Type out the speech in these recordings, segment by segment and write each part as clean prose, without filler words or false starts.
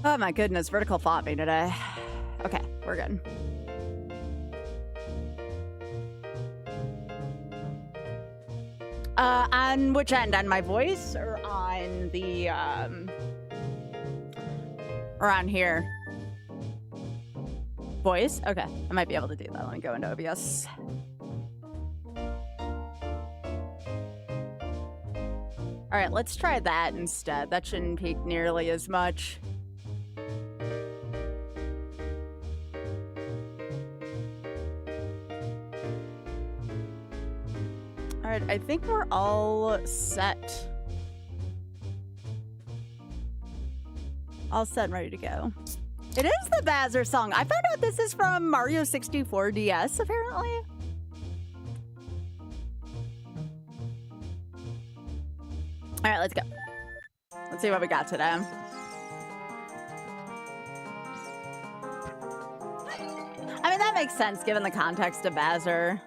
Oh my goodness, vertical fought me today. Okay, we're good. On which end? On my voice or on the, around here? Voice? Okay, I might be able to do that. Let me go into OBS. All right, let's try that instead. That shouldn't peak nearly as much. All right, I think we're all set. All set and ready to go. It is the Bowser song. I found out this is from Mario 64 DS, apparently. All right, let's go. Let's see what we got today. I mean, that makes sense given the context of Bowser.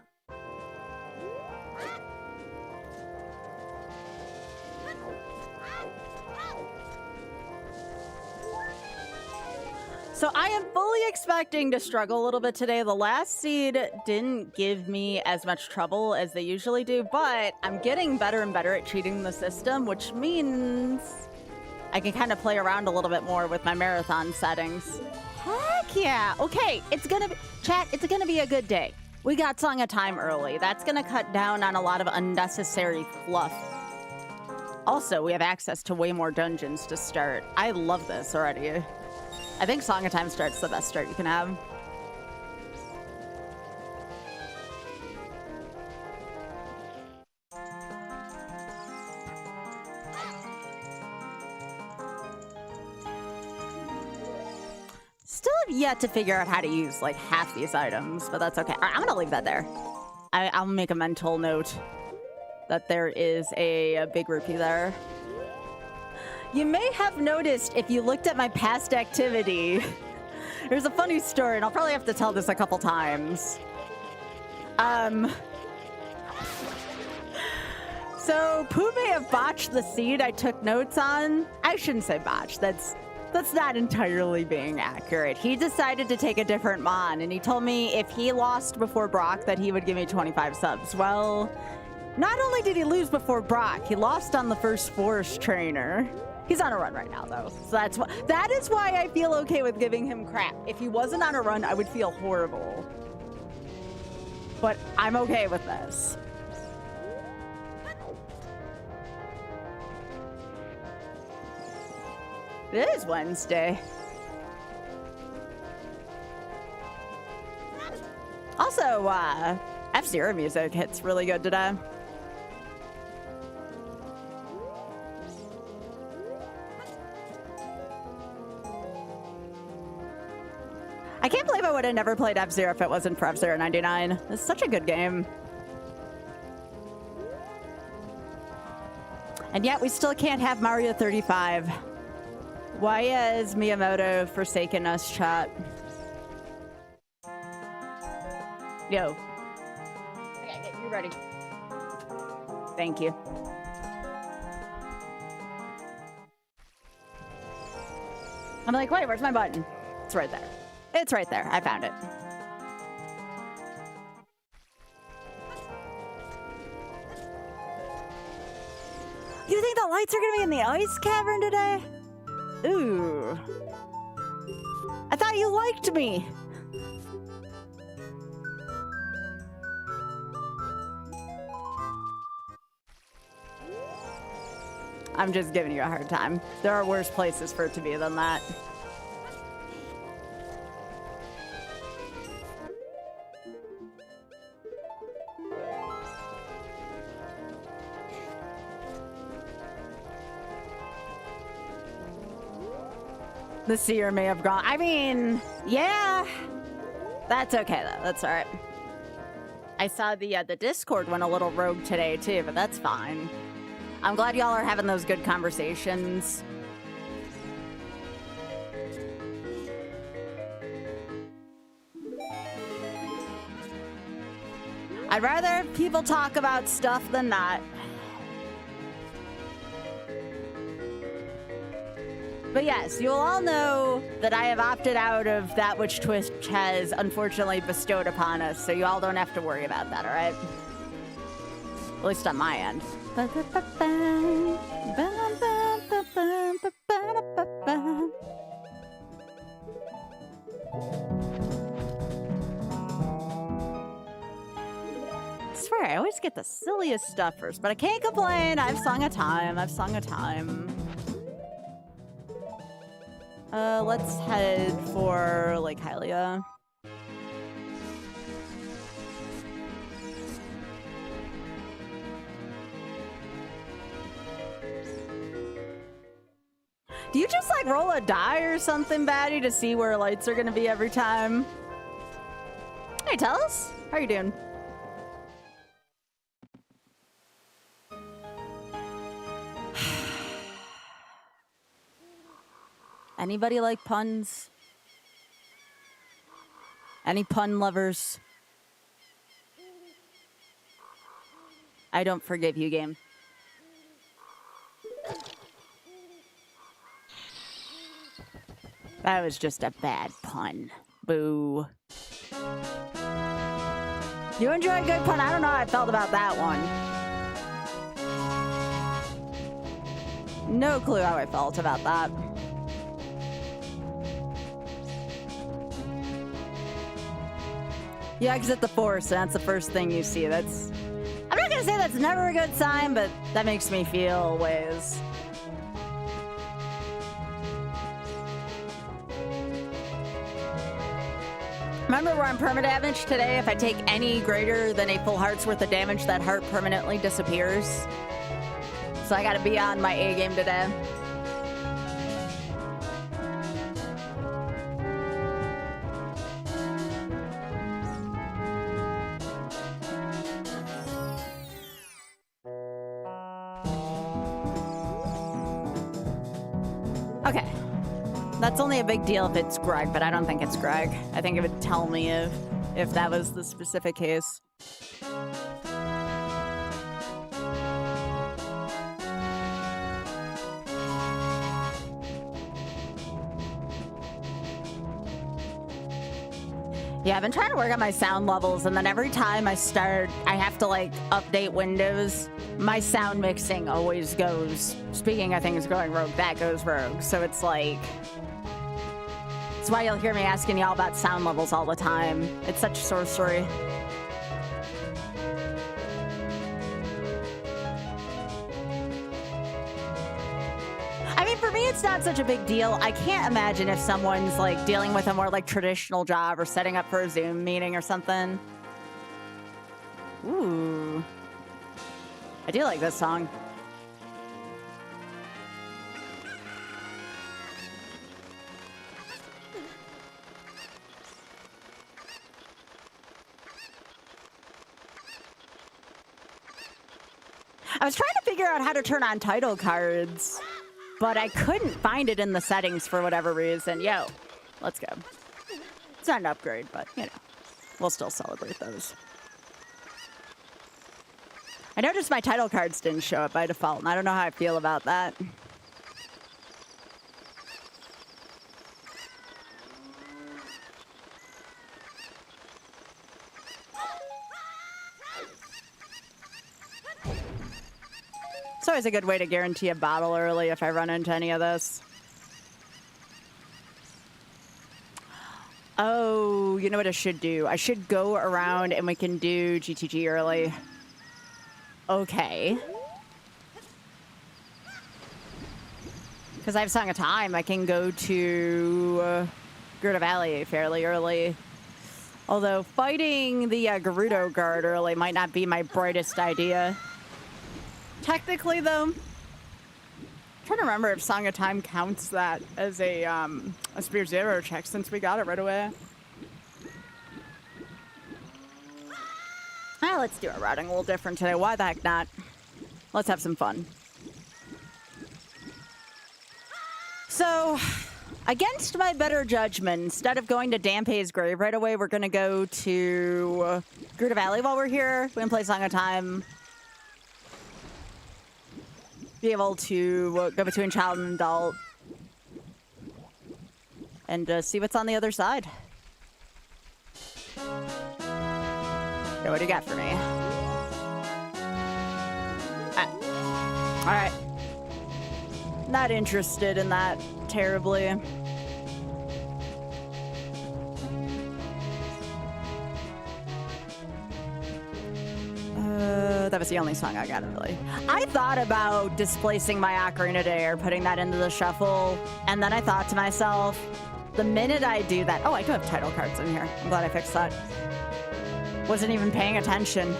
So I am fully expecting to struggle a little bit today. The last seed didn't give me as much trouble as they usually do, but I'm getting better and better at cheating the system, which means I can kind of play around a little bit more with my marathon settings. Heck yeah. Okay, it's gonna be, chat, it's gonna be a good day. We got Song of Time early. That's gonna cut down on a lot of unnecessary fluff. Also, we have access to way more dungeons to start. I love this already. I think Song of Time start's the best start you can have. Still have yet to figure out how to use like half these items, but that's okay. All right, I'm gonna leave that there. I'll make a mental note that there is a big rupee there. You may have noticed if you looked at my past activity, there's a funny story, and I'll probably have to tell this a couple times. So Pooh may have botched the seed I took notes on. I shouldn't say botched. That's not entirely being accurate. He decided to take a different mon, and he told me if he lost before Brock that he would give me 25 subs. Well, not only did he lose before Brock, he lost on the first Forest Trainer. He's on a run right now, though. So that is why I feel okay with giving him crap. If he wasn't on a run, I would feel horrible. But I'm okay with this. It is Wednesday. Also, F-Zero music hits really good today. I can't believe I would have never played F-Zero if it wasn't for F-Zero 99. It's such a good game. And yet we still can't have Mario 35. Why has Miyamoto forsaken us, chat? Yo. Okay, get you ready. Thank you. I'm like, wait, where's my button? It's right there. It's right there. I found it. You think the lights are gonna be in the ice cavern today? Ooh. I thought you liked me. I'm just giving you a hard time. There are worse places for it to be than that. The seer may have gone. I mean, yeah. That's okay, though. That's all right. I saw the Discord went a little rogue today, too, but that's fine. I'm glad y'all are having those good conversations. I'd rather people talk about stuff than not. But yes, you'll all know that I have opted out of that which Twitch has unfortunately bestowed upon us, so you all don't have to worry about that, all right? At least on my end. I swear, I always get the silliest stuff first, but I can't complain. I've sung a time. I've sung a time. Let's head for Lake Hylia. Do you just like roll a die or something, Batty, to see where lights are gonna be every time? Hey, tell us. How are you doing? Anybody like puns? Any pun lovers? I don't forgive you, game. That was just a bad pun. Boo. You enjoy a good pun? I don't know how I felt about that one. No clue how I felt about that. You exit the forest, and that's the first thing you see. That's... I'm not gonna say that's never a good sign, but that makes me feel ways. Remember, we're on Permadamage today. If I take any greater than a full heart's worth of damage, that heart permanently disappears. So I gotta be on my A game today. Okay. That's only a big deal if it's Greg, but I don't think it's Greg. I think it would tell me if that was the specific case. Yeah, I've been trying to work on my sound levels, and then every time I have to like update Windows. My sound mixing always goes, speaking of things going rogue, that goes rogue. So it's like, that's why you'll hear me asking y'all about sound levels all the time. It's such sorcery. I mean, for me, it's not such a big deal. I can't imagine if someone's like dealing with a more like traditional job or setting up for a Zoom meeting or something. Ooh. I do like this song. I was trying to figure out how to turn on title cards, but I couldn't find it in the settings for whatever reason. Yo, let's go. It's not an upgrade, but, you know, we'll still celebrate those. I noticed my title cards didn't show up by default, and I don't know how I feel about that. It's always a good way to guarantee a bottle early if I run into any of this. Oh, you know what I should do? I should go around and we can do GTG early. Okay. Because I've sung a time, I can go to Gerda Valley fairly early. Although fighting the Gerudo guard early might not be my brightest idea. Technically, though, I'm trying to remember if Song of Time counts that as a Spear Zero check since we got it right away. Let's do our routing a little different today. Why the heck not? Let's have some fun. So, against my better judgment, instead of going to Dampé's grave right away, we're going to go to Gerda Valley while we're here. We can play Song of Time. Be able to go between child and adult. and see what's on the other side. So what do you got for me? All right. Not interested in that terribly. That was the only song I got, really. I thought about displacing my Ocarina of Air, putting that into the shuffle, and then I thought to myself, the minute I do that... Oh, I do have title cards in here. I'm glad I fixed that. Wasn't even paying attention.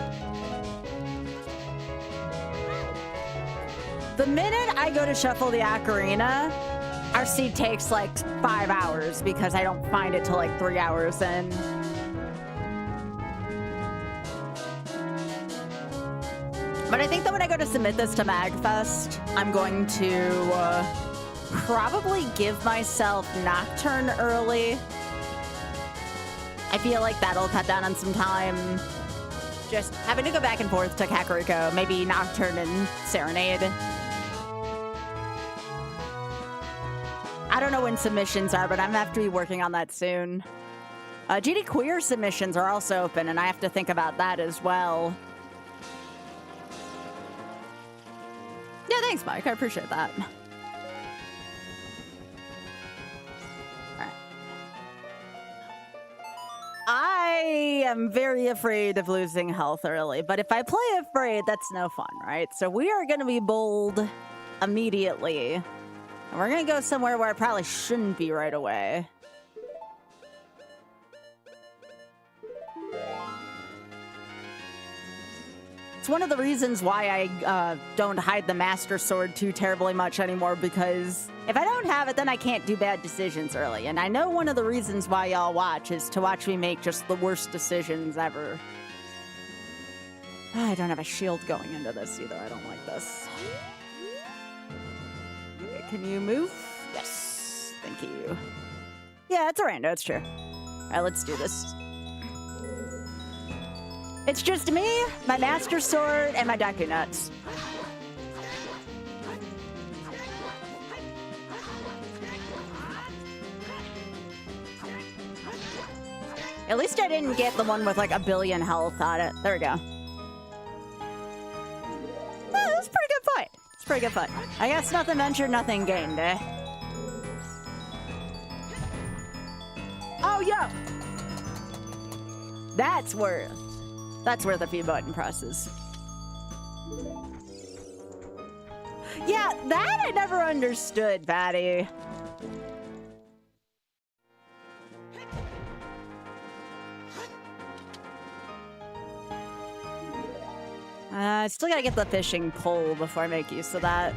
The minute I go to shuffle the Ocarina, our seed takes like 5 hours because I don't find it till like 3 hours in. But I think that when I go to submit this to MagFest, I'm going to probably give myself Nocturne early. I feel like that'll cut down on some time. Just having to go back and forth to Kakariko, maybe Nocturne and Serenade. I don't know when submissions are, but I'm gonna have to be working on that soon. GD Queer submissions are also open, and I have to think about that as well. Yeah, thanks, Mike. I appreciate that. Right. I am very afraid of losing health early, but if I play afraid, that's no fun, right? So we are going to be bold immediately. And we're going to go somewhere where I probably shouldn't be right away. One of the reasons why I don't hide the Master Sword too terribly much anymore, because if I don't have it, then I can't do bad decisions early. And I know one of the reasons why y'all watch is to watch me make just the worst decisions ever. I don't have a shield going into this either. I don't like this. Okay, can you move? Yes. Thank you. Yeah, it's a rando. It's true. All right, let's do this. It's just me, my Master Sword, and my Deku Nuts. At least I didn't get the one with like 1 billion health on it. There we go. Oh, that's a pretty good fight. It's a pretty good fight. I guess nothing ventured, nothing gained, eh? Oh, yeah! That's worth a few button presses. Yeah, that I never understood, Patty. I still gotta get the fishing pole before I make use of that.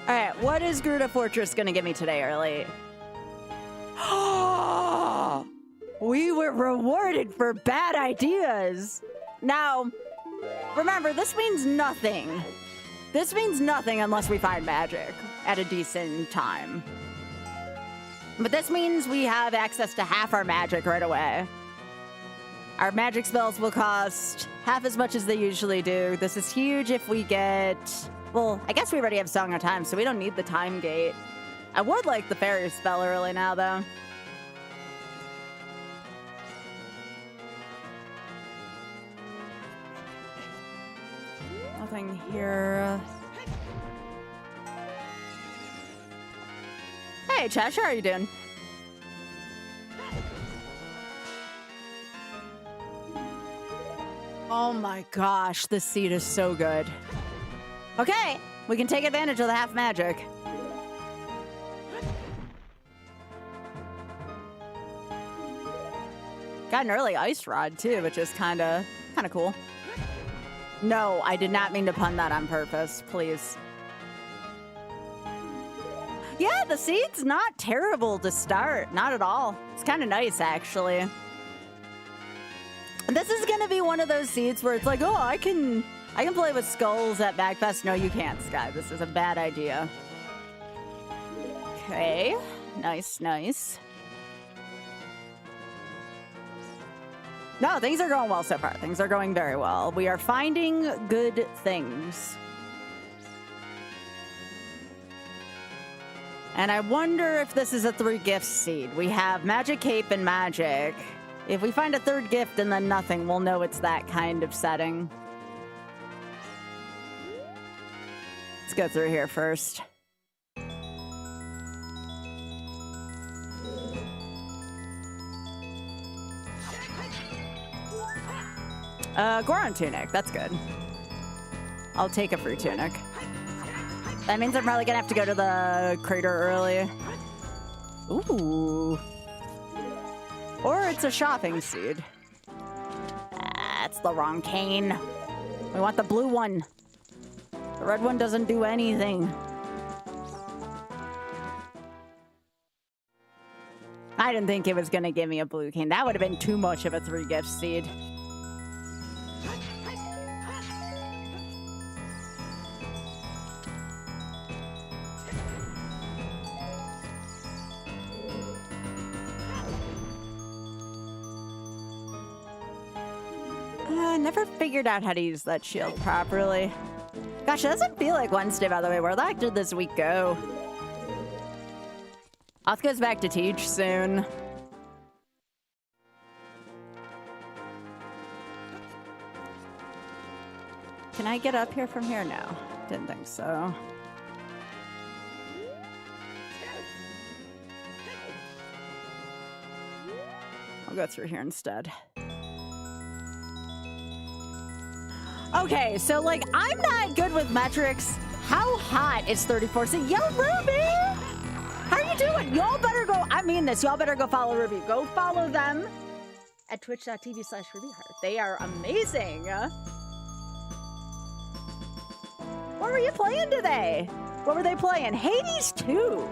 Alright, what is Gerudo Fortress gonna give me today, early? We were rewarded for bad ideas. Now, remember, this means nothing. This means nothing unless we find magic at a decent time. But this means we have access to half our magic right away. Our magic spells will cost half as much as they usually do. This is huge if we get... Well, I guess we already have Song of Time, so we don't need the time gate. I would like the fairy spell early now, though. Nothing here. Hey, Cheshire, how are you doing? Oh my gosh, this seed is so good. Okay, we can take advantage of the half magic. Got an early ice rod too, which is kind of cool. No, I did not mean to pun that on purpose, please. Yeah, the seed's not terrible to start, not at all. It's kind of nice, actually. And this is gonna be one of those seeds where it's like, oh, I can play with skulls at MagFest. No, you can't, Sky. This is a bad idea. Okay, nice, nice. No, things are going well so far. Things are going very well. We are finding good things. And I wonder if this is a 3 gift seed. We have magic, cape, and magic. If we find a 3rd gift and then nothing, we'll know it's that kind of setting. Let's go through here first. Goron tunic, that's good. I'll take a fruit tunic. That means I'm probably gonna have to go to the crater early. Ooh. Or it's a shopping seed. That's the wrong cane. We want the blue one. The red one doesn't do anything. I didn't think it was gonna give me a blue cane. That would have been too much of a 3 gift seed. Never figured out how to use that shield properly. Gosh, it doesn't feel like Wednesday, by the way. Where the heck did this week go? Oth goes back to teach soon. Can I get up here from here? No, didn't think so. I'll go through here instead. Okay, so like, I'm not good with metrics. How hot is 34? So, yo, Ruby! How are you doing? Y'all better go, I mean this, y'all better go follow Ruby. Go follow them at twitch.tv/RubyHeart. They are amazing. What were you playing today? What were they playing? Hades 2.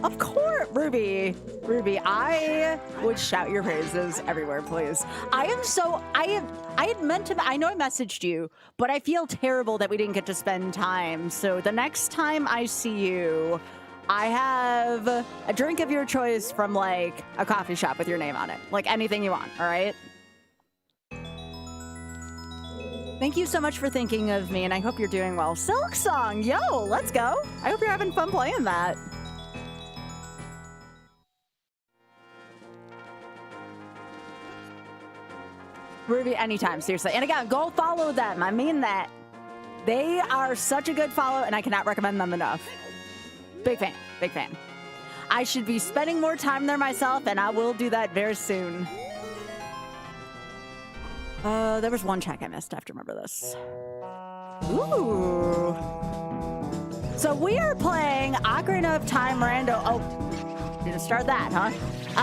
Of course, Ruby. Ruby, I would shout your praises everywhere, please. I had meant to, I know I messaged you, but I feel terrible that we didn't get to spend time. So the next time I see you, I have a drink of your choice from like a coffee shop with your name on it. Like anything you want, all right? Thank you so much for thinking of me, and I hope you're doing well. Silk Song, yo, let's go. I hope you're having fun playing that. Ruby, anytime, seriously. And again, go follow them. I mean that. They are such a good follow, and I cannot recommend them enough. Big fan, big fan. I should be spending more time there myself, and I will do that very soon. There was one check I missed. I have to remember this. Ooh. So we are playing Ocarina of Time Rando. Oh, didn't start that, huh?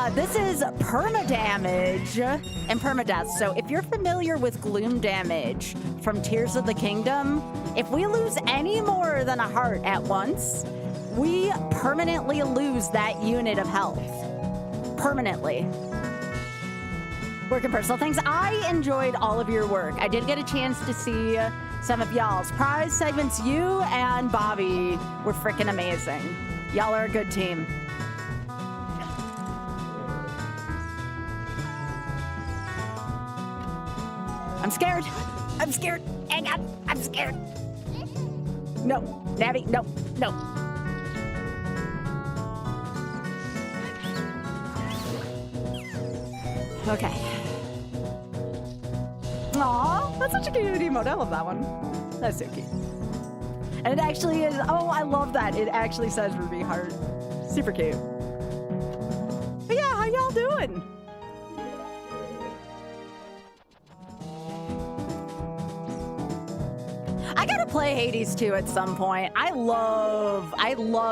This is Permadamage and Permadeath. So if you're familiar with Gloom damage from Tears of the Kingdom, if we lose any more than a heart at once, we permanently lose that unit of health. Permanently. Work and personal things. I enjoyed all of your work. I did get a chance to see some of y'all's prize segments. You and Bobby were freaking amazing. Y'all are a good team. I'm scared. I'm scared. Hang on. I'm scared. No. Navi, no. No. Okay. Aw, that's such a cute emote. I love that one. That's so cute. And it actually is, oh, I love that. It actually says Ruby Heart. Super cute. But yeah, how y'all doing? I gotta play Hades 2 at some point. I love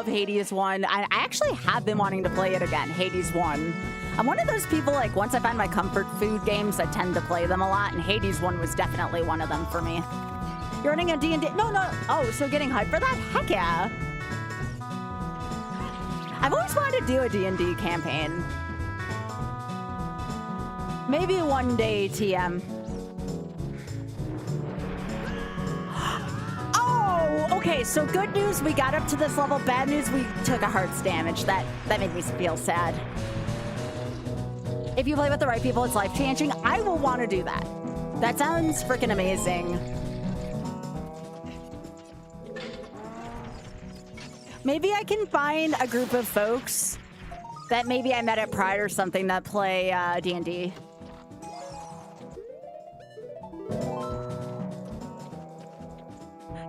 Hades 1. I actually have been wanting to play it again, Hades 1. I'm one of those people, like, once I find my comfort food games, I tend to play them a lot, and Hades 1 was definitely one of them for me. You're running a D&D? No. Oh, so getting hyped for that? Heck yeah. I've always wanted to do a D&D campaign. Maybe one day, TM. Oh, okay, so good news, we got up to this level. Bad news, we took a heart's damage. That made me feel sad. If you play with the right people, it's life-changing. I will want to do that. That sounds freaking amazing. Maybe I can find a group of folks that maybe I met at Pride or something that play D&D.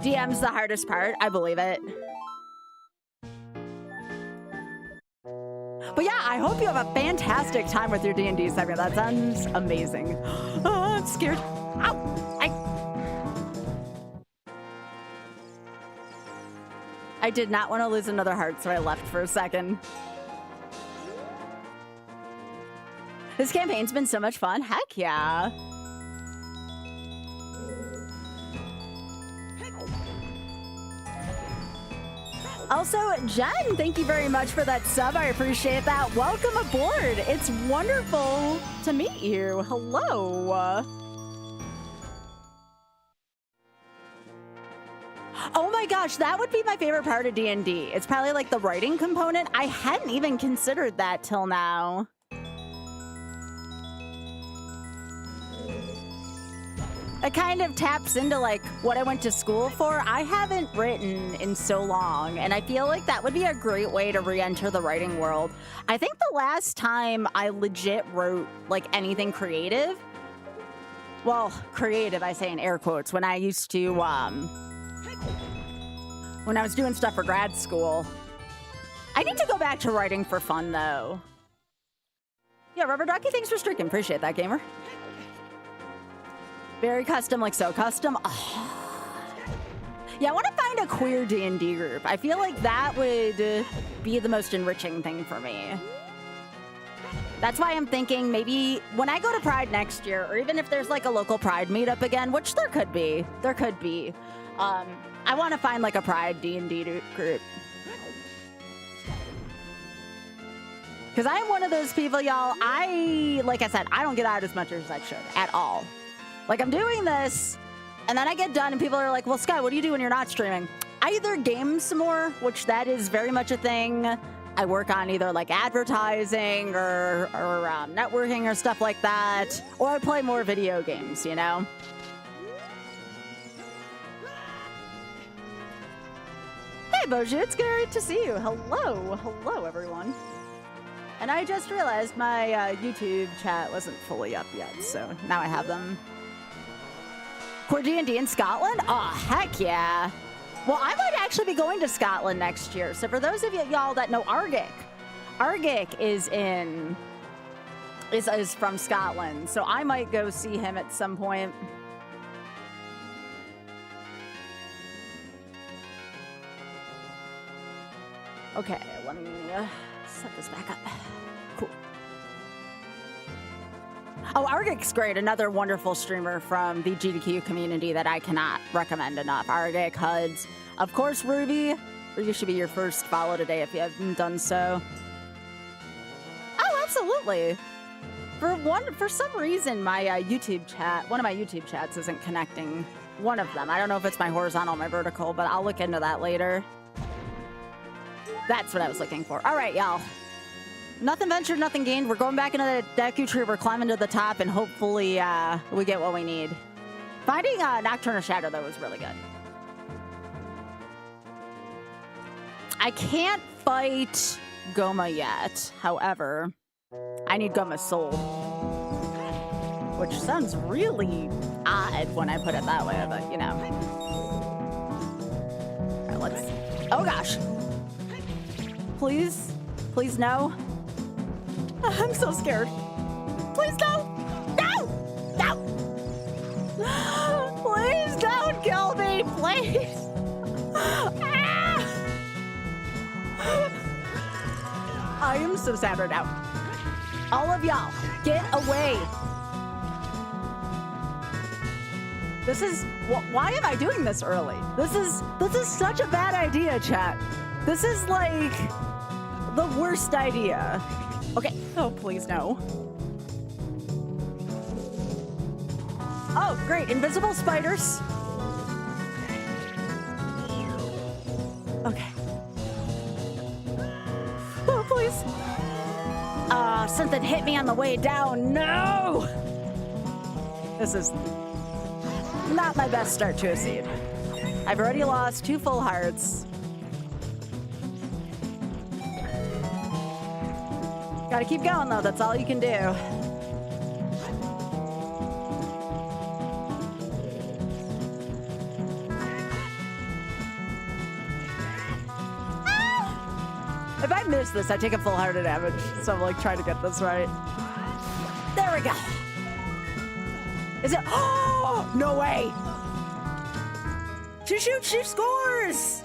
DM's the hardest part. I believe it. But yeah, I hope you have a fantastic time with your D&D segment. That sounds amazing. Oh, I'm scared. Ow! I did not want to lose another heart, so I left for a second. This campaign's been so much fun. Heck yeah. Also, Jen, thank you very much for that sub. I appreciate that. Welcome aboard. It's wonderful to meet you. Hello. Oh my gosh, that would be my favorite part of D&D. It's probably like the writing component. I hadn't even considered that till now. It kind of taps into like what I went to school for. I haven't written in so long, and I feel like that would be a great way to re-enter the writing world. I think the last time I legit wrote like anything creative, well, creative, I say in air quotes, when I used to, when I was doing stuff for grad school. I need to go back to writing for fun though. Yeah, Rubber Ducky, thanks for streaking. Appreciate that, gamer. Very custom, like so custom. Oh. Yeah, I want to find a queer D&D group. I feel like that would be the most enriching thing for me. That's why I'm thinking maybe when I go to Pride next year, or even if there's like a local Pride meetup again, which there could be. I want to find like a Pride D&D group. Because I'm one of those people, y'all, like I said, I don't get out as much as I should at all. Like, I'm doing this, and then I get done, and people are like, well, Sky, what do you do when you're not streaming? I either game some more, which that is very much a thing. I work on either, like, advertising or networking or stuff like that. Or I play more video games, you know? Hey, Boju, it's great to see you. Hello. Hello, everyone. And I just realized my YouTube chat wasn't fully up yet, so now I have them. Core D&D in Scotland? Oh, heck yeah. Well, I might actually be going to Scotland next year. So for those of y'all that know Argic is from Scotland. So I might go see him at some point. Okay, let me set this back up. Cool. Oh, Argic's great. Another wonderful streamer from the GDQ community that I cannot recommend enough. Argic, Huds. Of course, Ruby. Ruby should be your first follow today if you haven't done so. Oh, absolutely. For some reason, my YouTube chat, one of my YouTube chats isn't connecting. One of them. I don't know if it's my horizontal or my vertical, but I'll look into that later. That's what I was looking for. All right, y'all. Nothing ventured, nothing gained. We're going back into the Deku tree. We're climbing to the top, and hopefully we get what we need. Finding Nocturnal Shadow, though, was really good. I can't fight Goma yet. However, I need Goma's soul. Which sounds really odd when I put it that way, but, you know. All right, let's... Oh, gosh. Please? Please, no? I'm so scared. Please, no! No! No! Please don't kill me, please! Ah! I am so sad right now. All of y'all, get away. This is... Why am I doing this early? This is such a bad idea, chat. This is like the worst idea. Okay. Oh, please, no. Oh, great. Invisible spiders. Okay. Oh, please. Something hit me on the way down. No! This is not my best start to a seed. I've already lost 2 full hearts. Gotta keep going, though. That's all you can do. If I miss this, I take a full heart of damage. So I'm like trying to get this right. There we go. Is it? Oh, no way. She shoots, she scores.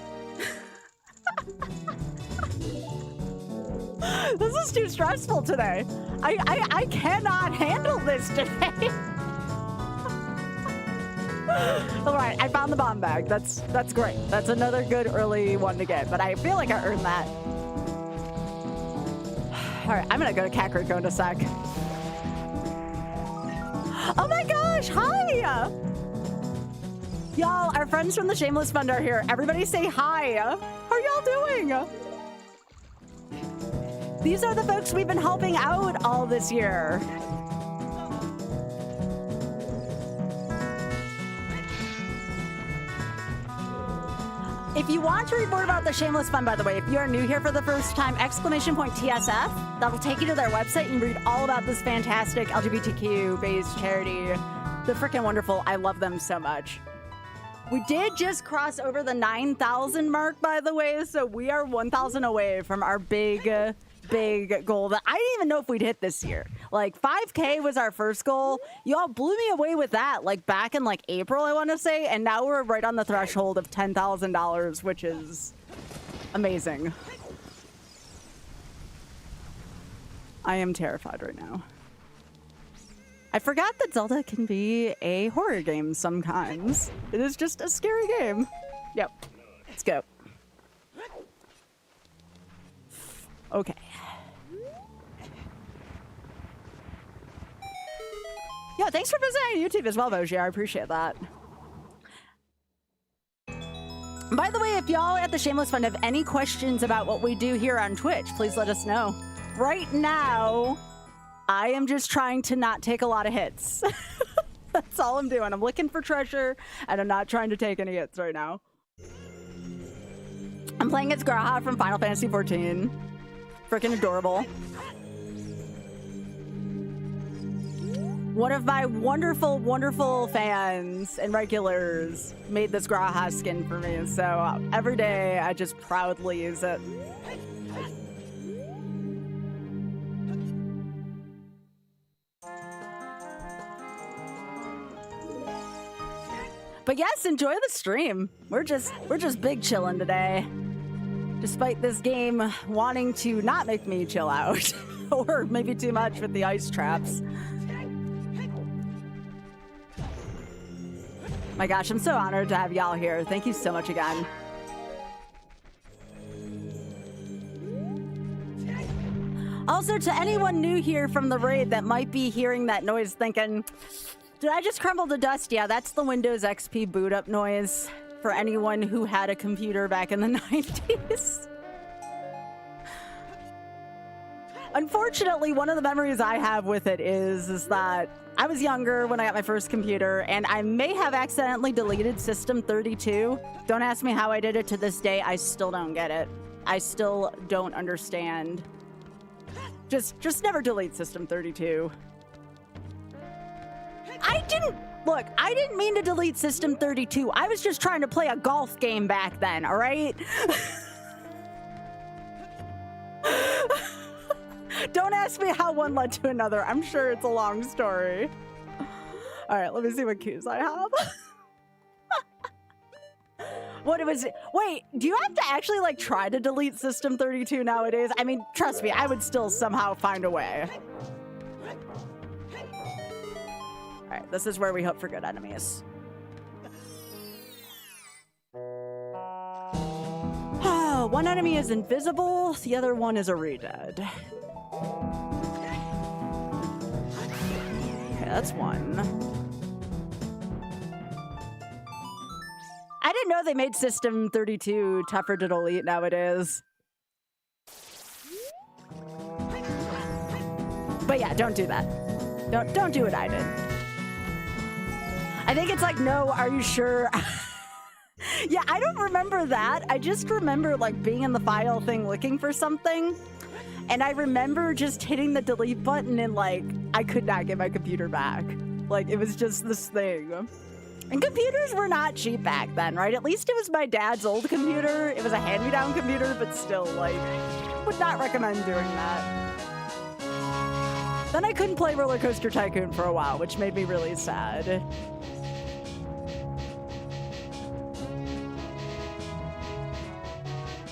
This is too stressful today. I cannot handle this today. All right, I found the bomb bag. That's great. That's another good early one to get, but I feel like I earned that. All right, I'm gonna go to Kakariko in a sec. Oh my gosh, hi! Y'all, our friends from the Shameless Fund are here. Everybody say hi. How are y'all doing? These are the folks we've been helping out all this year. If you want to read more about the Shameless Fund, by the way, if you are new here for the first time, !TSF, that'll take you to their website and read all about this fantastic LGBTQ-based charity. They're freaking wonderful. I love them so much. We did just cross over the 9,000 mark, by the way, so we are 1,000 away from our big goal that I didn't even know if we'd hit this year. Like 5K was our first goal. Y'all blew me away with that, like back in like April, I want to say, and now we're right on the threshold of $10,000, which is amazing. I am terrified right now. I forgot that Zelda can be a horror game sometimes. It is just a scary game. Yep. Let's go. Okay. Yeah, thanks for visiting YouTube as well, Boji. I appreciate that. By the way, if y'all at the Shameless Fund have any questions about what we do here on Twitch, please let us know. Right now, I am just trying to not take a lot of hits. That's all I'm doing. I'm looking for treasure, and I'm not trying to take any hits right now. I'm playing as Graha from Final Fantasy XIV. Freaking adorable. One of my wonderful, wonderful fans and regulars made this Graha skin for me, so every day I just proudly use it. But yes, enjoy the stream. We're just big chilling today. Despite this game wanting to not make me chill out. Or maybe too much with the ice traps. My gosh, I'm so honored to have y'all here. Thank you so much again. Also, to anyone new here from the raid that might be hearing that noise thinking, did I just crumble to dust? Yeah, that's the Windows XP boot up noise for anyone who had a computer back in the 90s. Unfortunately, one of the memories I have with it is that I was younger when I got my first computer, and I may have accidentally deleted System 32. Don't ask me how I did it. To this day, I still don't get it. I still don't understand. Just never delete System 32. I didn't mean to delete System 32. I was just trying to play a golf game back then, all right? Don't ask me how one led to another. I'm sure it's a long story. All right, let me see what cues I have. What was it? Wait, do you have to actually like try to delete System 32 nowadays? I mean, trust me, I would still somehow find a way. All right, this is where we hope for good enemies. Oh, one enemy is invisible, the other one is a re-dead. Okay, that's one. I didn't know they made System 32 tougher to delete nowadays. But yeah, don't do that. Don't do what I did. I think it's like, no, are you sure? Yeah, I don't remember that. I just remember like being in the file thing looking for something. And I remember just hitting the delete button and like, I could not get my computer back. Like it was just this thing. And computers were not cheap back then, right? At least it was my dad's old computer. It was a hand-me-down computer, but still like, would not recommend doing that. Then I couldn't play Roller Coaster Tycoon for a while, which made me really sad.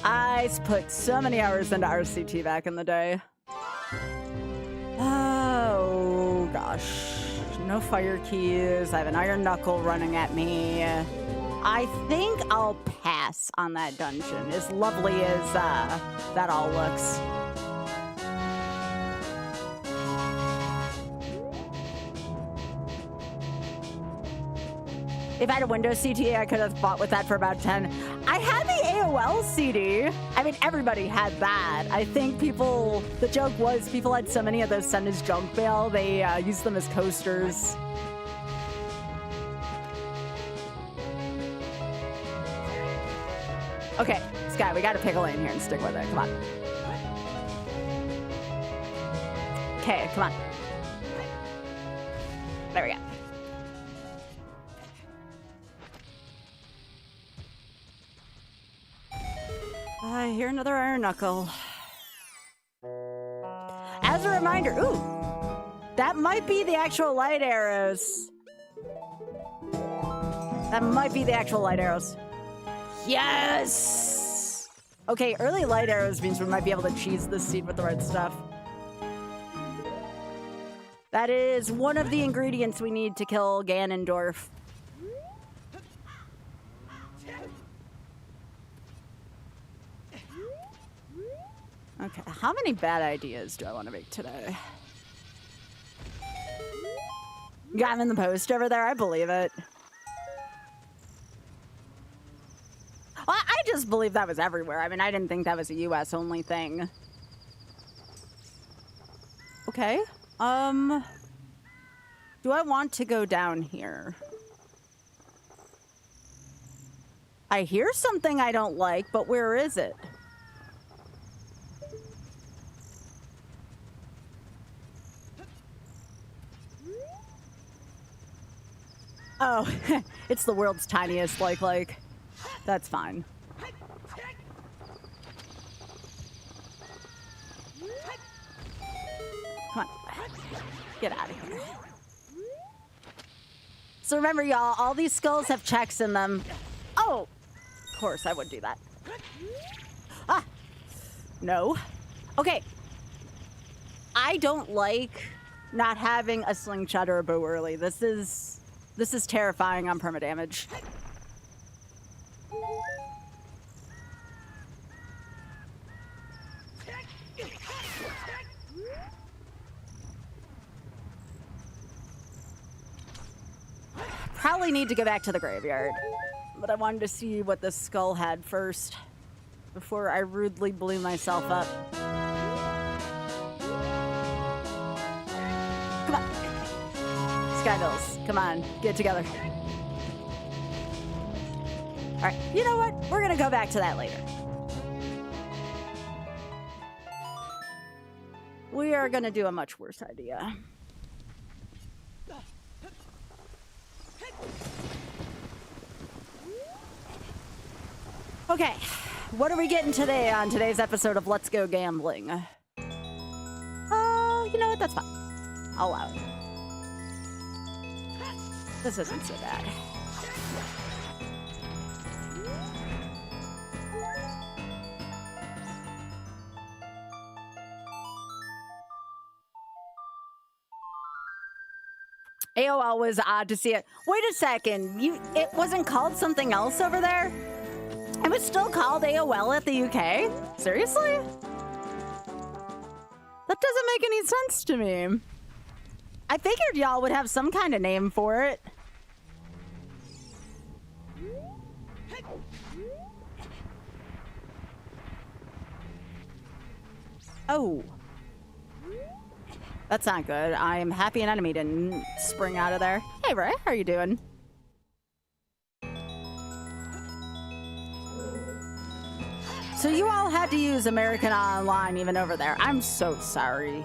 I put so many hours into RCT back in the day. Oh, gosh. No fire keys. I have an iron knuckle running at me. I think I'll pass on that dungeon, as lovely as that all looks. If I had a Windows CTA, I could have bought with that for about 10. I had the AOL CD. I mean, everybody had that. I think people, the joke was people had so many of those sent as junk mail, they used them as coasters. Okay, Sky, we gotta pick a lane here and stick with it. Come on. Okay, come on. There we go. I hear another iron knuckle. As a reminder, ooh, that might be the actual light arrows. That might be the actual light arrows. Yes! Okay, early light arrows means we might be able to cheese this seed with the right stuff. That is one of the ingredients we need to kill Ganondorf. Okay, how many bad ideas do I want to make today? Got him in the post over there, I believe it. Well, I just believe that was everywhere. I mean, I didn't think that was a US only thing. Okay, do I want to go down here? I hear something I don't like, but where is it? Oh, it's the world's tiniest like. That's fine. Come on. Get out of here. So remember, y'all, all these skulls have checks in them. Oh, of course I would do that. Ah, no. Okay. I don't like not having a slingshot or a bow early. This is terrifying on permadamage. Probably need to go back to the graveyard, but I wanted to see what the skull had first before I rudely blew myself up. Come on. Skybills, come on, get together. All right, you know what? We're gonna go back to that later. We are gonna do a much worse idea. Okay, what are we getting today on today's episode of Let's Go Gambling? You know what? That's fine. I'll allow it. This isn't so bad. AOL was odd to see it. Wait a second, it wasn't called something else over there? It was still called AOL at the UK? Seriously? That doesn't make any sense to me. I figured y'all would have some kind of name for it. Oh. That's not good. I'm happy an enemy didn't spring out of there. Hey, Ray, how are you doing? So you all had to use American Online even over there. I'm so sorry.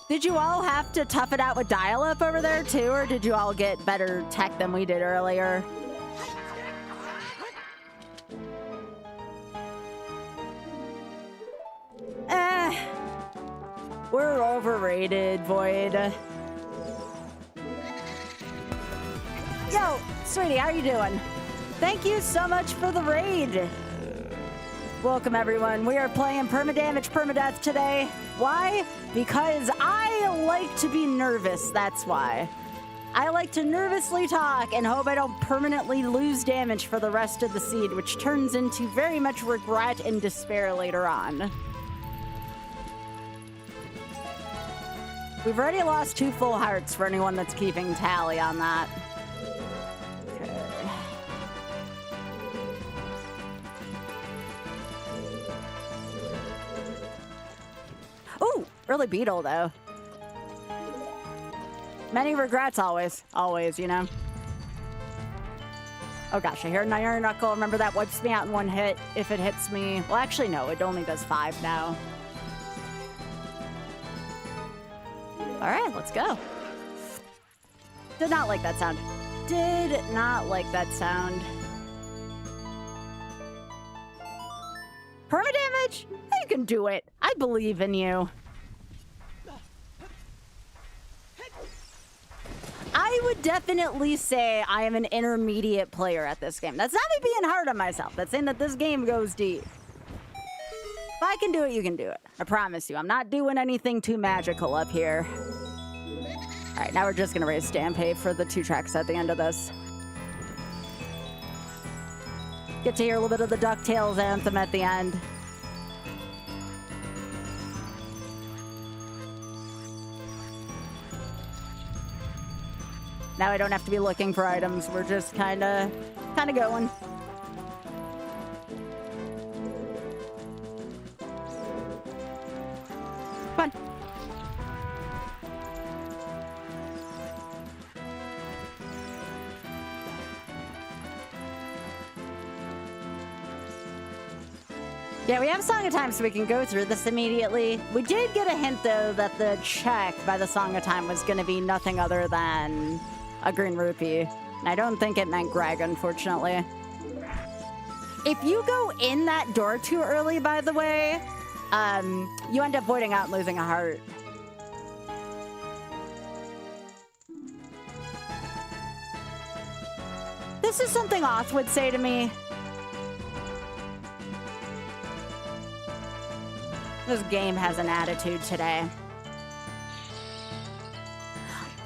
Did you all have to tough it out with dial-up over there too, or did you all get better tech than we did earlier? We're overrated, Void. Yo, sweetie, how you doing? Thank you so much for the raid. Welcome, everyone. We are playing Permadamage Permadeath today. Why? Because I like to be nervous, that's why. I like to nervously talk and hope I don't permanently lose damage for the rest of the seed, which turns into very much regret and despair later on. We've already lost 2 full hearts for anyone that's keeping tally on that. Okay. Ooh, early beetle though. Many regrets always. Always, you know. Oh gosh, I hear an iron knuckle. Remember that wipes me out in 1 hit if it hits me. Well, actually no, it only does 5 now. All right, let's go. Did not like that sound. Did not like that sound. Permadamage? You can do it. I believe in you. I would definitely say I am an intermediate player at this game. That's not me being hard on myself. That's saying that this game goes deep. If I can do it, you can do it. I promise you. I'm not doing anything too magical up here. All right, now we're just going to raise Stampede for the 2 tracks at the end of this. Get to hear a little bit of the DuckTales anthem at the end. Now I don't have to be looking for items. We're just kind of going. Come on. Yeah, we have Song of Time, so we can go through this immediately. We did get a hint, though, that the check by the Song of Time was going to be nothing other than a green rupee. And I don't think it meant Greg, unfortunately. If you go in that door too early, by the way, you end up voiding out and losing a heart. This is something Oth would say to me. This game has an attitude today.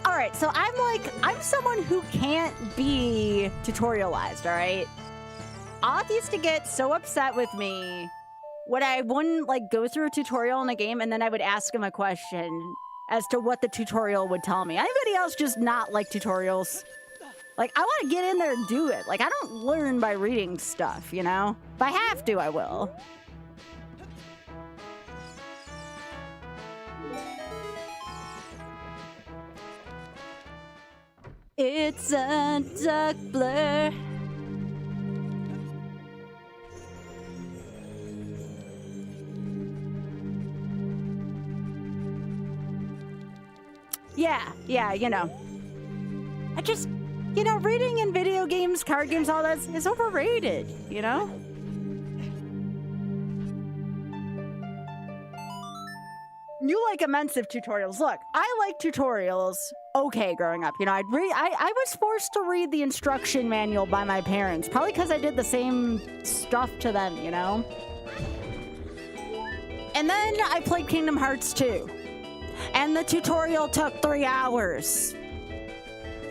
All right, so I'm someone who can't be tutorialized, all right? Oth used to get so upset with me when I wouldn't go through a tutorial in a game and then I would ask him a question as to what the tutorial would tell me. Anybody else just not like tutorials? I want to get in there and do it. I don't learn by reading stuff, you know? If I have to, I will. It's a dark blur. Yeah, you know. I just, reading in video games, card games, all that is overrated, you know? You like immense tutorials. Look, I like tutorials. Okay, growing up, I was forced to read the instruction manual by my parents, probably because I did the same stuff to them, you know? And then I played Kingdom Hearts 2, and the tutorial took 3 hours.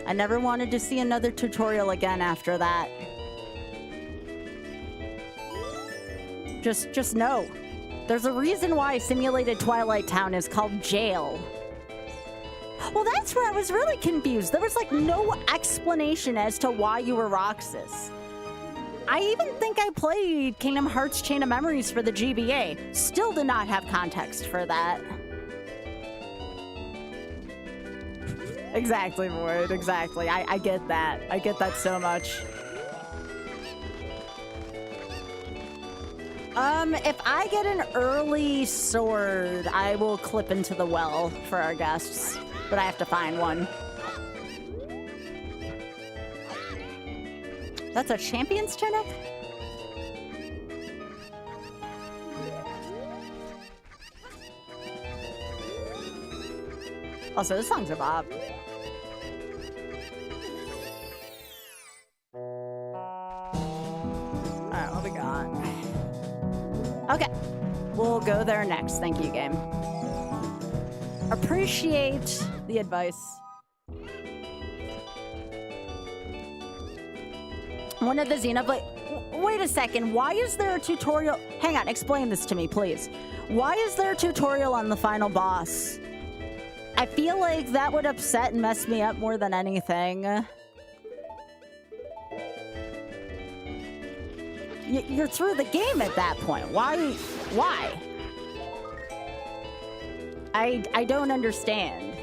I never wanted to see another tutorial again after that. Just know. There's a reason why Simulated Twilight Town is called Jail. Well, that's where I was really confused. There was no explanation as to why you were Roxas. I even think I played Kingdom Hearts Chain of Memories for the GBA. Still did not have context for that. Exactly, Void. Exactly. I get that. I get that so much. If I get an early sword, I will clip into the well for our guests. But I have to find one. That's a champion's tunic? Also, this song's a bop. Alright, what we got? Okay. We'll go there next. Thank you, game. Appreciate the advice. One of the Xenoblade... Wait a second. Why is there a tutorial... Hang on. Explain this to me, please. Why is there a tutorial on the final boss? I feel like that would upset and mess me up more than anything. You're through the game at that point. Why? I don't understand.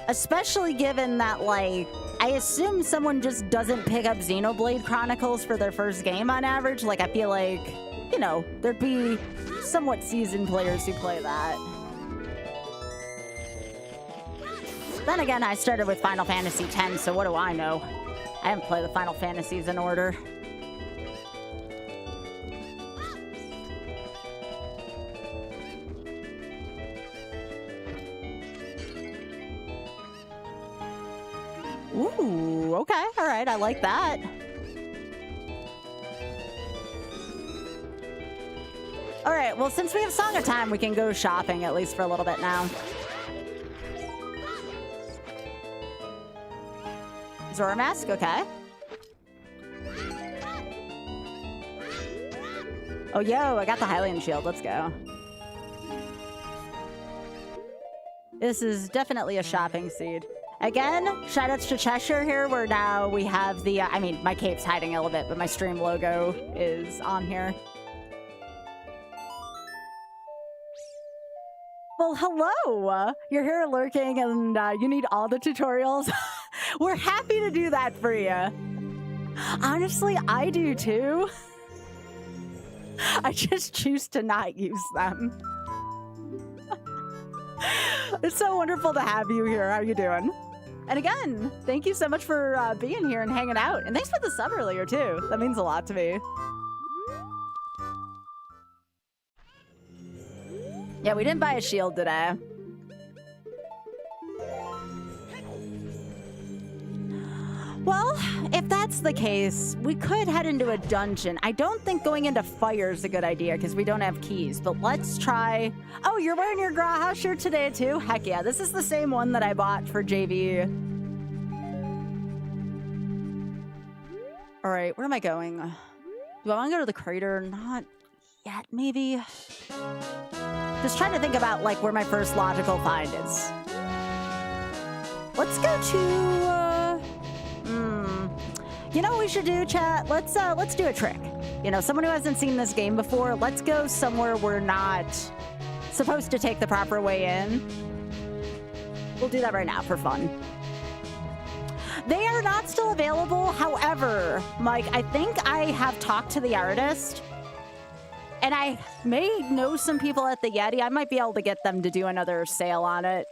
Especially given that, like, I assume someone just doesn't pick up Xenoblade Chronicles for their first game on average. Like, I feel like, you know, there'd be somewhat seasoned players who play that. Then again, I started with Final Fantasy X, so what do I know? I haven't played the Final Fantasies in order. Ooh, okay, all right, I like that. All right, well, since we have Song of Time, we can go shopping at least for a little bit now. Zora Mask, okay. Oh, yo, I got the Hylian Shield. Let's go. This is definitely a shopping seed. Again, shoutouts to Cheshire here, where now we have the, I mean, my cape's hiding a little bit, but my stream logo is on here. Well, hello! You're here lurking and you need all the tutorials. We're happy to do that for you. Honestly, I do too. I just choose to not use them. It's so wonderful to have you here. How you doing? And again, thank you so much for being here and hanging out. And thanks for the sub earlier too. That means a lot to me. Yeah, we didn't buy a shield today. Well, if that's the case, we could head into a dungeon. I don't think going into fire is a good idea because we don't have keys, but let's try... Oh, you're wearing your Graha shirt today too? Heck yeah, this is the same one that I bought for JV. All right, where am I going? Do I want to go to the crater? Not yet, maybe? Just trying to think about like where my first logical find is. Let's go to... You know what we should do, chat? Let's do a trick. You know, someone who hasn't seen this game before, let's go somewhere we're not supposed to take the proper way in. We'll do that right now for fun. They are not still available. However, Mike, I think I have talked to the artist, and I may know some people at the Yeti. I might be able to get them to do another sale on it.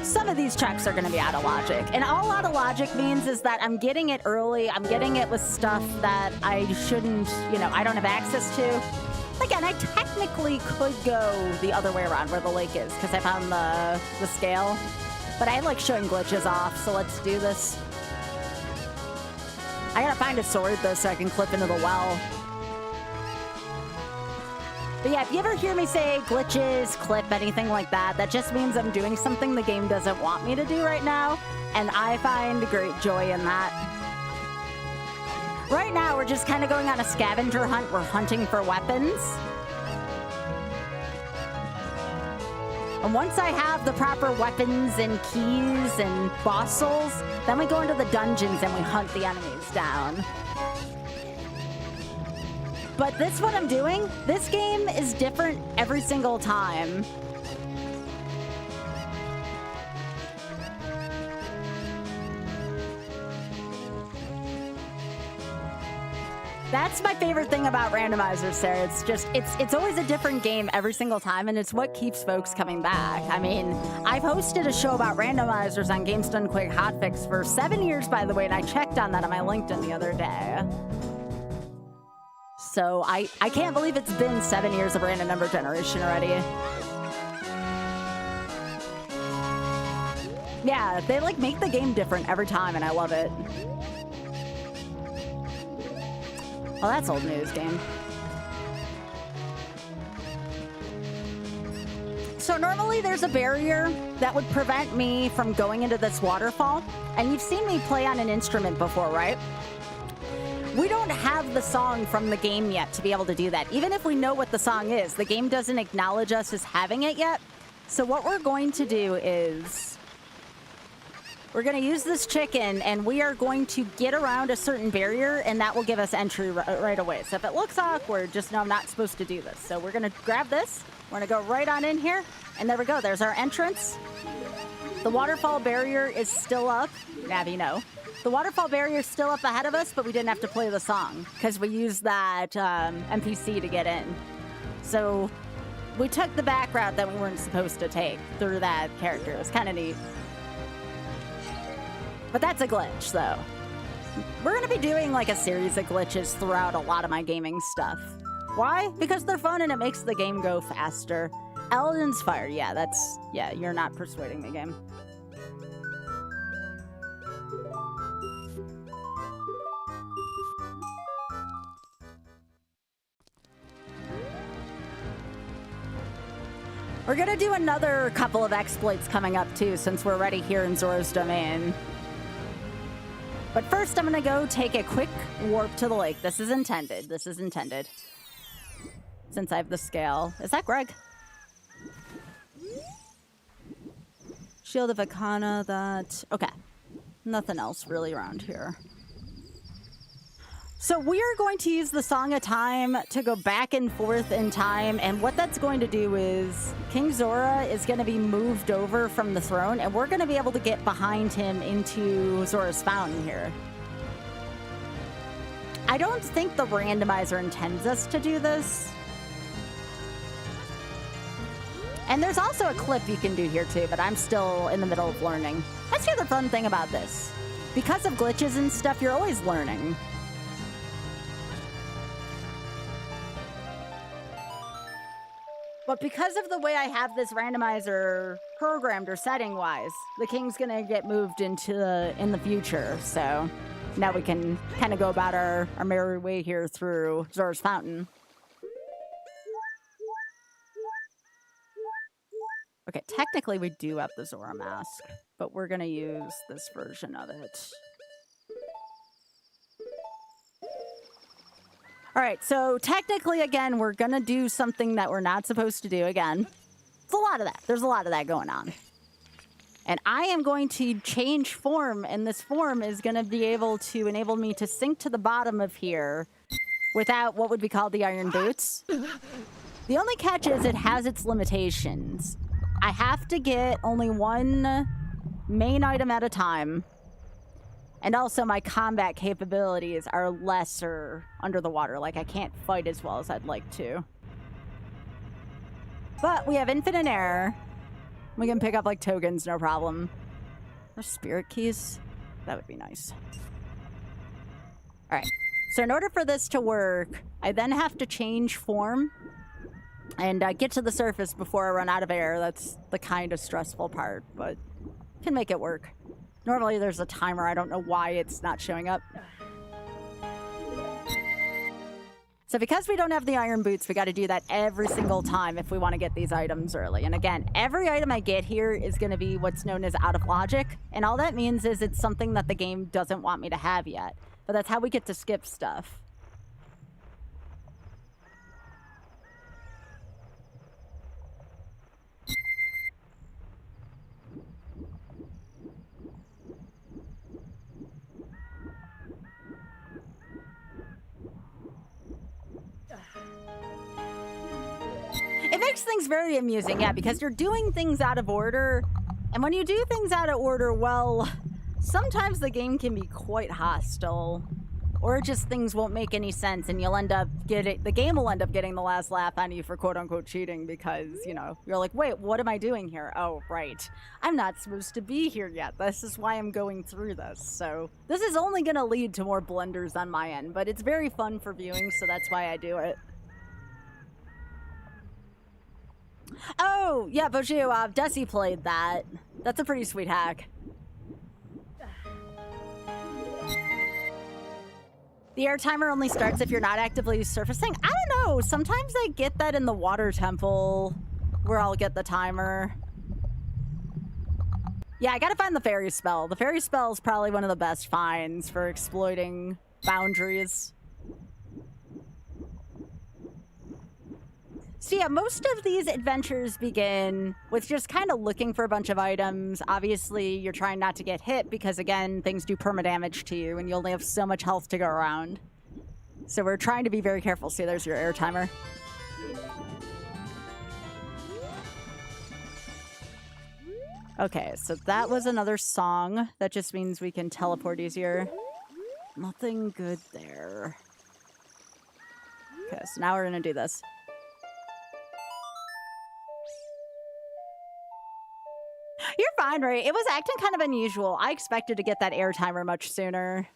Some of these checks are going to be out of logic. And all out of logic means is that I'm getting it early. I'm getting it with stuff that I shouldn't, you know, I don't have access to. Again, I technically could go the other way around where the lake is because I found the scale. But I like showing glitches off, so let's do this. I gotta find a sword, though, so I can clip into the well. But yeah, if you ever hear me say glitches, clip, anything like that, that just means I'm doing something the game doesn't want me to do right now, and I find great joy in that. Right now, we're just kind of going on a scavenger hunt. We're hunting for weapons. And once I have the proper weapons and keys and boss souls, then we go into the dungeons and we hunt the enemies down. But this what I'm doing, this game is different every single time. That's my favorite thing about randomizers, Sarah. It's just, it's always a different game every single time, and it's what keeps folks coming back. I mean, I've hosted a show about randomizers on Games Done Quick Hotfix for 7 years, by the way, and I checked on that on my LinkedIn the other day. So I can't believe it's been 7 years of random number generation already. Yeah, they like make the game different every time, and I love it. Well, that's old news, game. So normally there's a barrier that would prevent me from going into this waterfall. And you've seen me play on an instrument before, right? We don't have the song from the game yet to be able to do that. Even if we know what the song is, the game doesn't acknowledge us as having it yet. So what we're going to do is we're going to use this chicken, and we are going to get around a certain barrier, and that will give us entry right away. So if it looks awkward, just know I'm not supposed to do this. So we're going to grab this. We're going to go right on in here, and there we go. There's our entrance. The waterfall barrier is still up. Navi, no. The waterfall barrier is still up ahead of us, but we didn't have to play the song because we used that NPC to get in. So we took the back route that we weren't supposed to take through that character. It was kind of neat. But that's a glitch, though. We're going to be doing like a series of glitches throughout a lot of my gaming stuff. Why? Because they're fun and it makes the game go faster. Eldon's Fire. Yeah, you're not persuading me, game. We're going to do another couple of exploits coming up, too, since we're already here in Zora's Domain. But first, I'm going to go take a quick warp to the lake. This is intended. This is intended. Since I have the scale. Is that Greg? Shield of Akana, that... Okay. Nothing else really around here. So we are going to use the Song of Time to go back and forth in time, and what that's going to do is King Zora is going to be moved over from the throne, and we're going to be able to get behind him into Zora's Fountain here. I don't think the randomizer intends us to do this. And there's also a clip you can do here too, but I'm still in the middle of learning. That's the other fun thing about this. Because of glitches and stuff, you're always learning. But because of the way I have this randomizer programmed or setting-wise, the king's gonna get moved into in the future. So now we can kind of go about our merry way here through Zora's Fountain. Okay, technically we do have the Zora mask, but we're gonna use this version of it. All right, so technically, again, we're going to do something that we're not supposed to do again. It's a lot of that. There's a lot of that going on. And I am going to change form, and this form is going to be able to enable me to sink to the bottom of here without what would be called the iron boots. The only catch is it has its limitations. I have to get only one main item at a time. And also my combat capabilities are lesser under the water. Like, I can't fight as well as I'd like to. But we have infinite air. We can pick up, like, tokens, no problem. Or spirit keys. That would be nice. All right. So in order for this to work, I then have to change form and get to the surface before I run out of air. That's the kind of stressful part, but can make it work. Normally there's a timer. I don't know why it's not showing up. So because we don't have the iron boots, we got to do that every single time if we want to get these items early. And again, every item I get here is going to be what's known as out of logic. And all that means is it's something that the game doesn't want me to have yet. But that's how we get to skip stuff. It makes things very amusing, yeah, because you're doing things out of order. And when you do things out of order, well, sometimes the game can be quite hostile. Or just things won't make any sense and you'll end up getting, the game will end up getting the last laugh on you for quote unquote cheating because, you know, you're like, wait, what am I doing here? Oh, right. I'm not supposed to be here yet. This is why I'm going through this. So this is only going to lead to more blunders on my end, but it's very fun for viewing, so that's why I do it. Oh, yeah, Boju, Desi played that. That's a pretty sweet hack. The air timer only starts if you're not actively surfacing? I don't know. Sometimes I get that in the water temple where I'll get the timer. Yeah, I gotta find the fairy spell. The fairy spell is probably one of the best finds for exploiting boundaries. So yeah, most of these adventures begin with just kind of looking for a bunch of items. Obviously, you're trying not to get hit because, again, things do permadamage to you and you only have so much health to go around. So we're trying to be very careful. See, there's your air timer. Okay, so that was another song. That just means we can teleport easier. Nothing good there. Okay, so now we're gonna do this. You're fine, right? It was acting kind of unusual. I expected to get that air timer much sooner.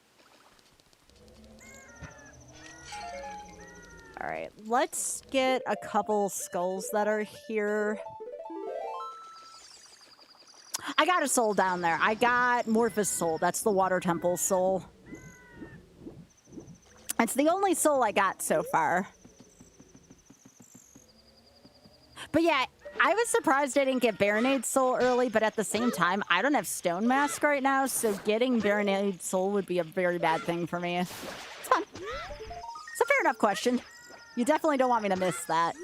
All right, let's get a couple skulls that are here. I got a soul down there. I got Morphous soul. That's the water temple soul. It's the only soul I got so far. But yeah, I was surprised I didn't get Baronade's soul early, but at the same time, I don't have Stone Mask right now, so getting Baronade's soul would be a very bad thing for me. It's fun. It's a fair enough question. You definitely don't want me to miss that.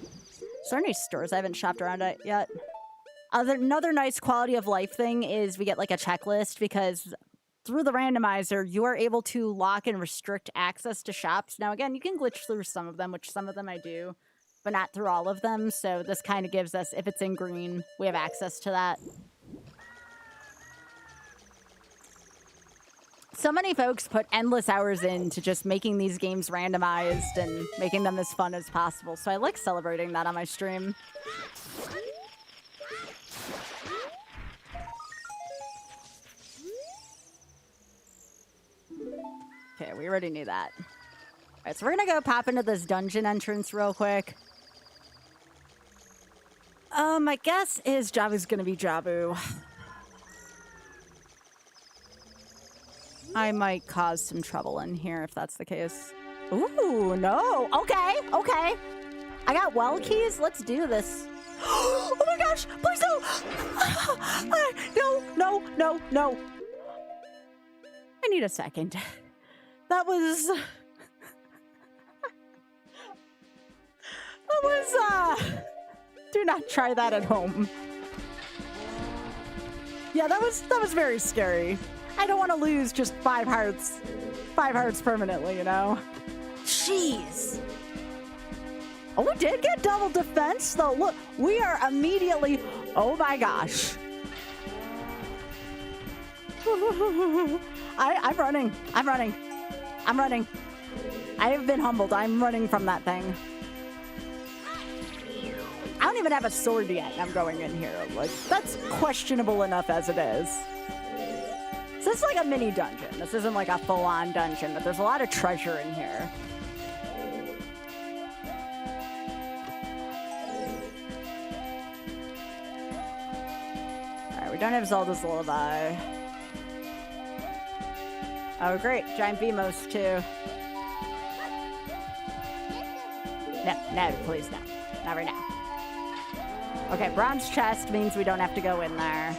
Is there any stores I haven't shopped around at yet? Another nice quality of life thing is we get like a checklist because through the randomizer, you are able to lock and restrict access to shops. Now, again, you can glitch through some of them, which some of them I do, but not through all of them. So this kind of gives us, if it's in green, we have access to that. So many folks put endless hours into just making these games randomized and making them as fun as possible. So I like celebrating that on my stream. Okay, we already knew that. All right, so we're gonna go pop into this dungeon entrance real quick. My guess is Jabu's gonna be Jabu. I might cause some trouble in here if that's the case. Ooh, no. Okay, okay. I got well keys. Let's do this. Oh my gosh, please don't. No, no, no, no. I need a second. That was... Do not try that at home. Yeah, that was very scary. I don't want to lose just 5 hearts. 5 hearts permanently, you know? Jeez. Oh, we did get double defense, though. Look, we are immediately... Oh, my gosh. I'm running. I'm running. I'm running. I have been humbled. I'm running from that thing. I don't even have a sword yet, and I'm going in here. Like, that's questionable enough as it is. So this is like a mini dungeon. This isn't like a full-on dungeon, but there's a lot of treasure in here. All right, we don't have Zelda's Lullaby. Oh, great. Giant Beamos, too. No, please, no. Not right now. Okay, bronze chest means we don't have to go in there.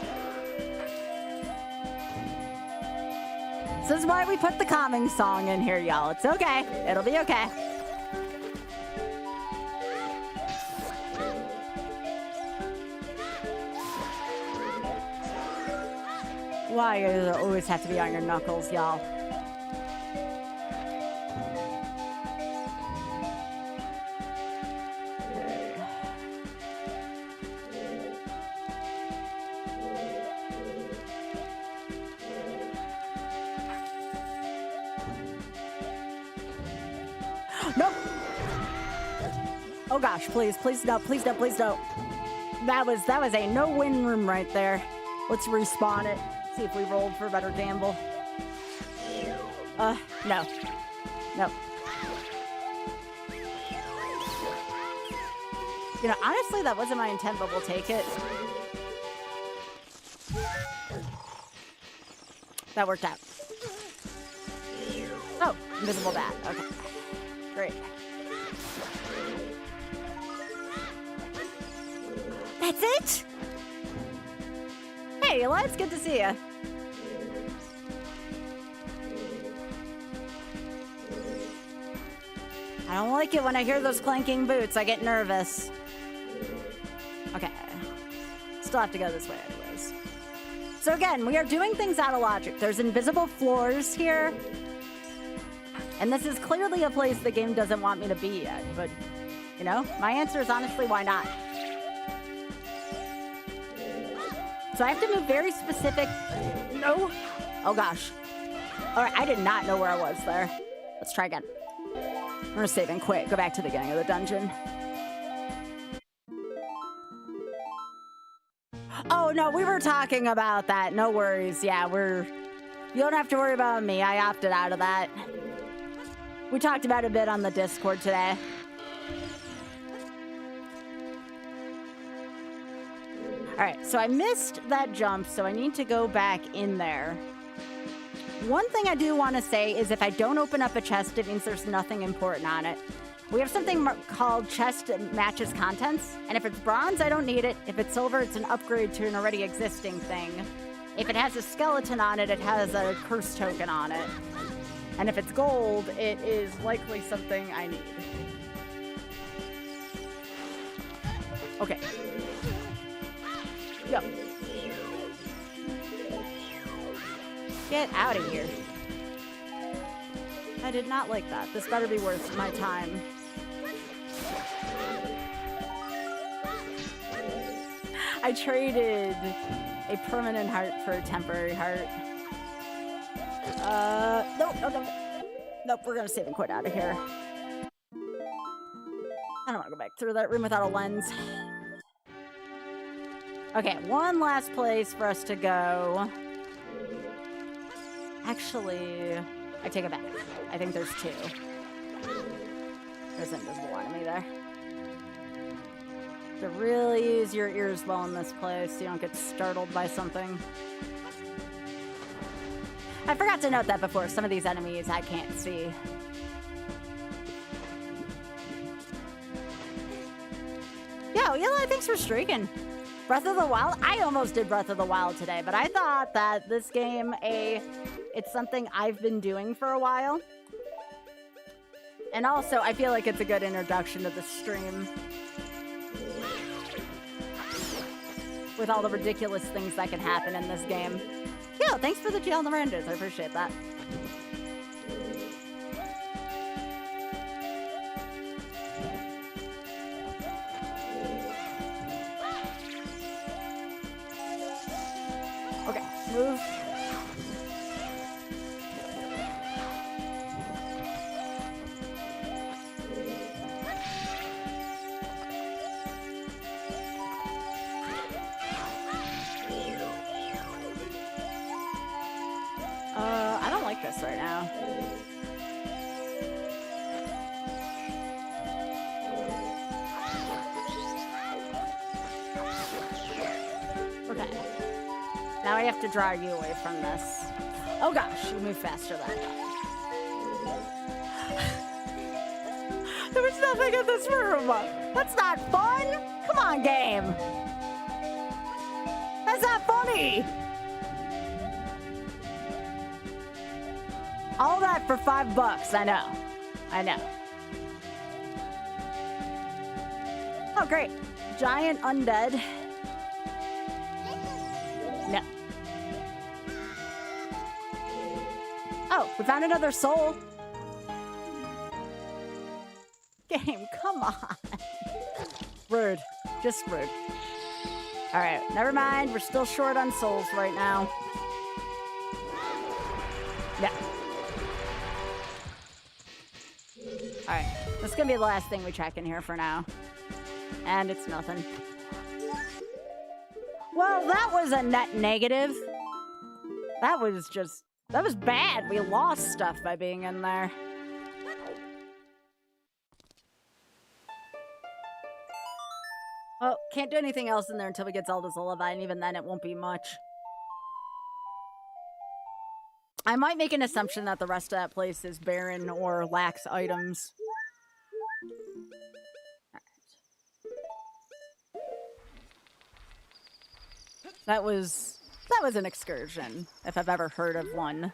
This is why we put the calming song in here, y'all. It's okay. It'll be okay. Why does it always have to be on your knuckles, y'all? Nope. Oh gosh, please, please no, please no, please no. That was a no-win room right there. Let's respawn it. See if we rolled for a better gamble. No. Nope. You know, honestly, that wasn't my intent, but we'll take it. That worked out. Oh, invisible bat. Okay. Great. That's it? Hey, Eli, it's good to see you. I don't like it when I hear those clanking boots. I get nervous. Okay. Still have to go this way anyways. So again, we are doing things out of logic. There's invisible floors here. And this is clearly a place the game doesn't want me to be yet. But, you know, my answer is honestly, why not? So I have to move very specific. No. Oh gosh. All right, I did not know where I was there. Let's try again. I'm gonna save and quit. Go back to the beginning of the dungeon. Oh no, we were talking about that. No worries. Yeah, you don't have to worry about me. I opted out of that. We talked about it a bit on the Discord today. All right, so I missed that jump, so I need to go back in there. One thing I do want to say is if I don't open up a chest, it means there's nothing important on it. We have something called chest matches contents, and if it's bronze, I don't need it. If it's silver, it's an upgrade to an already existing thing. If it has a skeleton on it, it has a curse token on it. And if it's gold, it is likely something I need. Okay. Yep. Get out of here. I did not like that. This better be worth my time. I traded a permanent heart for a temporary heart. Nope, we're gonna save and quit out of here. I don't want to go back through that room without a lens. Okay, one last place for us to go. Actually, I take it back. I think there's two. There's an invisible enemy there. To really use your ears well in this place so you don't get startled by something. I forgot to note that before. Some of these enemies I can't see. Yo, Eli, thanks for streaking. Breath of the Wild? I almost did Breath of the Wild today, but I thought that this game, it's something I've been doing for a while. And also, I feel like it's a good introduction to the stream. With all the ridiculous things that can happen in this game. Yo, thanks for the jail and the Randos. I appreciate that. Okay, move. I don't like this right now. Okay. Now I have to draw you away from this. Oh gosh, you move faster that time. There was nothing in this room. That's not fun. Come on, game. That's not funny. All that for $5. I know. I know. Oh, great. Giant undead. No. Oh, we found another soul. Game, come on. Rude. Just rude. All right, never mind. We're still short on souls right now. Yeah. All right. gonna be the last thing we check in here for now. And it's nothing. Well, that was a net negative. That was bad. We lost stuff by being in there. Well, can't do anything else in there until we get Zelda's Lullaby, and even then it won't be much. I might make an assumption that the rest of that place is barren or lacks items. That was an excursion, if I've ever heard of one.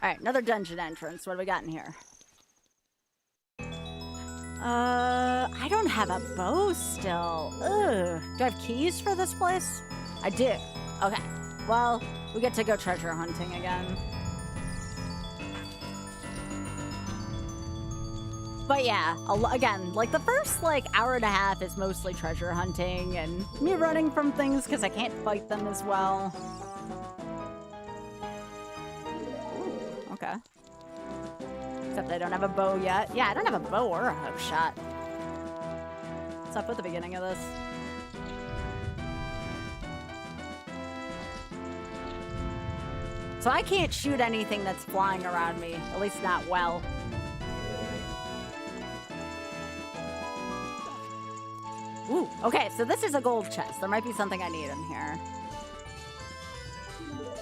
Alright, another dungeon entrance. What do we got in here? I don't have a bow still. Ugh. Do I have keys for this place? I do. Okay. Well, we get to go treasure hunting again. But yeah, again, like the first hour and a half is mostly treasure hunting and me running from things because I can't fight them as well. Ooh, okay. Except I don't have a bow yet. Yeah, I don't have a bow or a hook shot. What's up with the beginning of this? So I can't shoot anything that's flying around me, at least not well. Ooh, okay, so this is a gold chest. There might be something I need in here.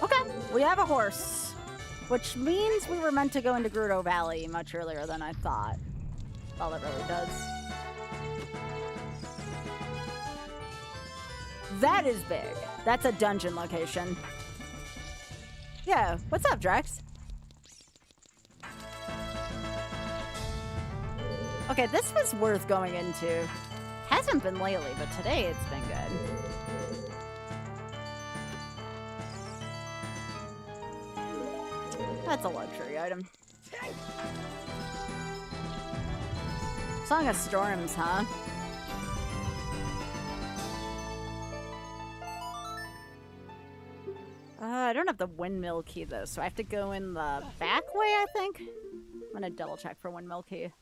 Okay, we have a horse, which means we were meant to go into Gerudo Valley much earlier than I thought. All it really does. That is big. That's a dungeon location. Yeah, what's up, Drex? Okay, this was worth going into. Hasn't been lately, but today it's been good. That's a luxury item. Song of Storms, huh? I don't have the windmill key, though, so I have to go in the back way, I think? I'm gonna double check for windmill key.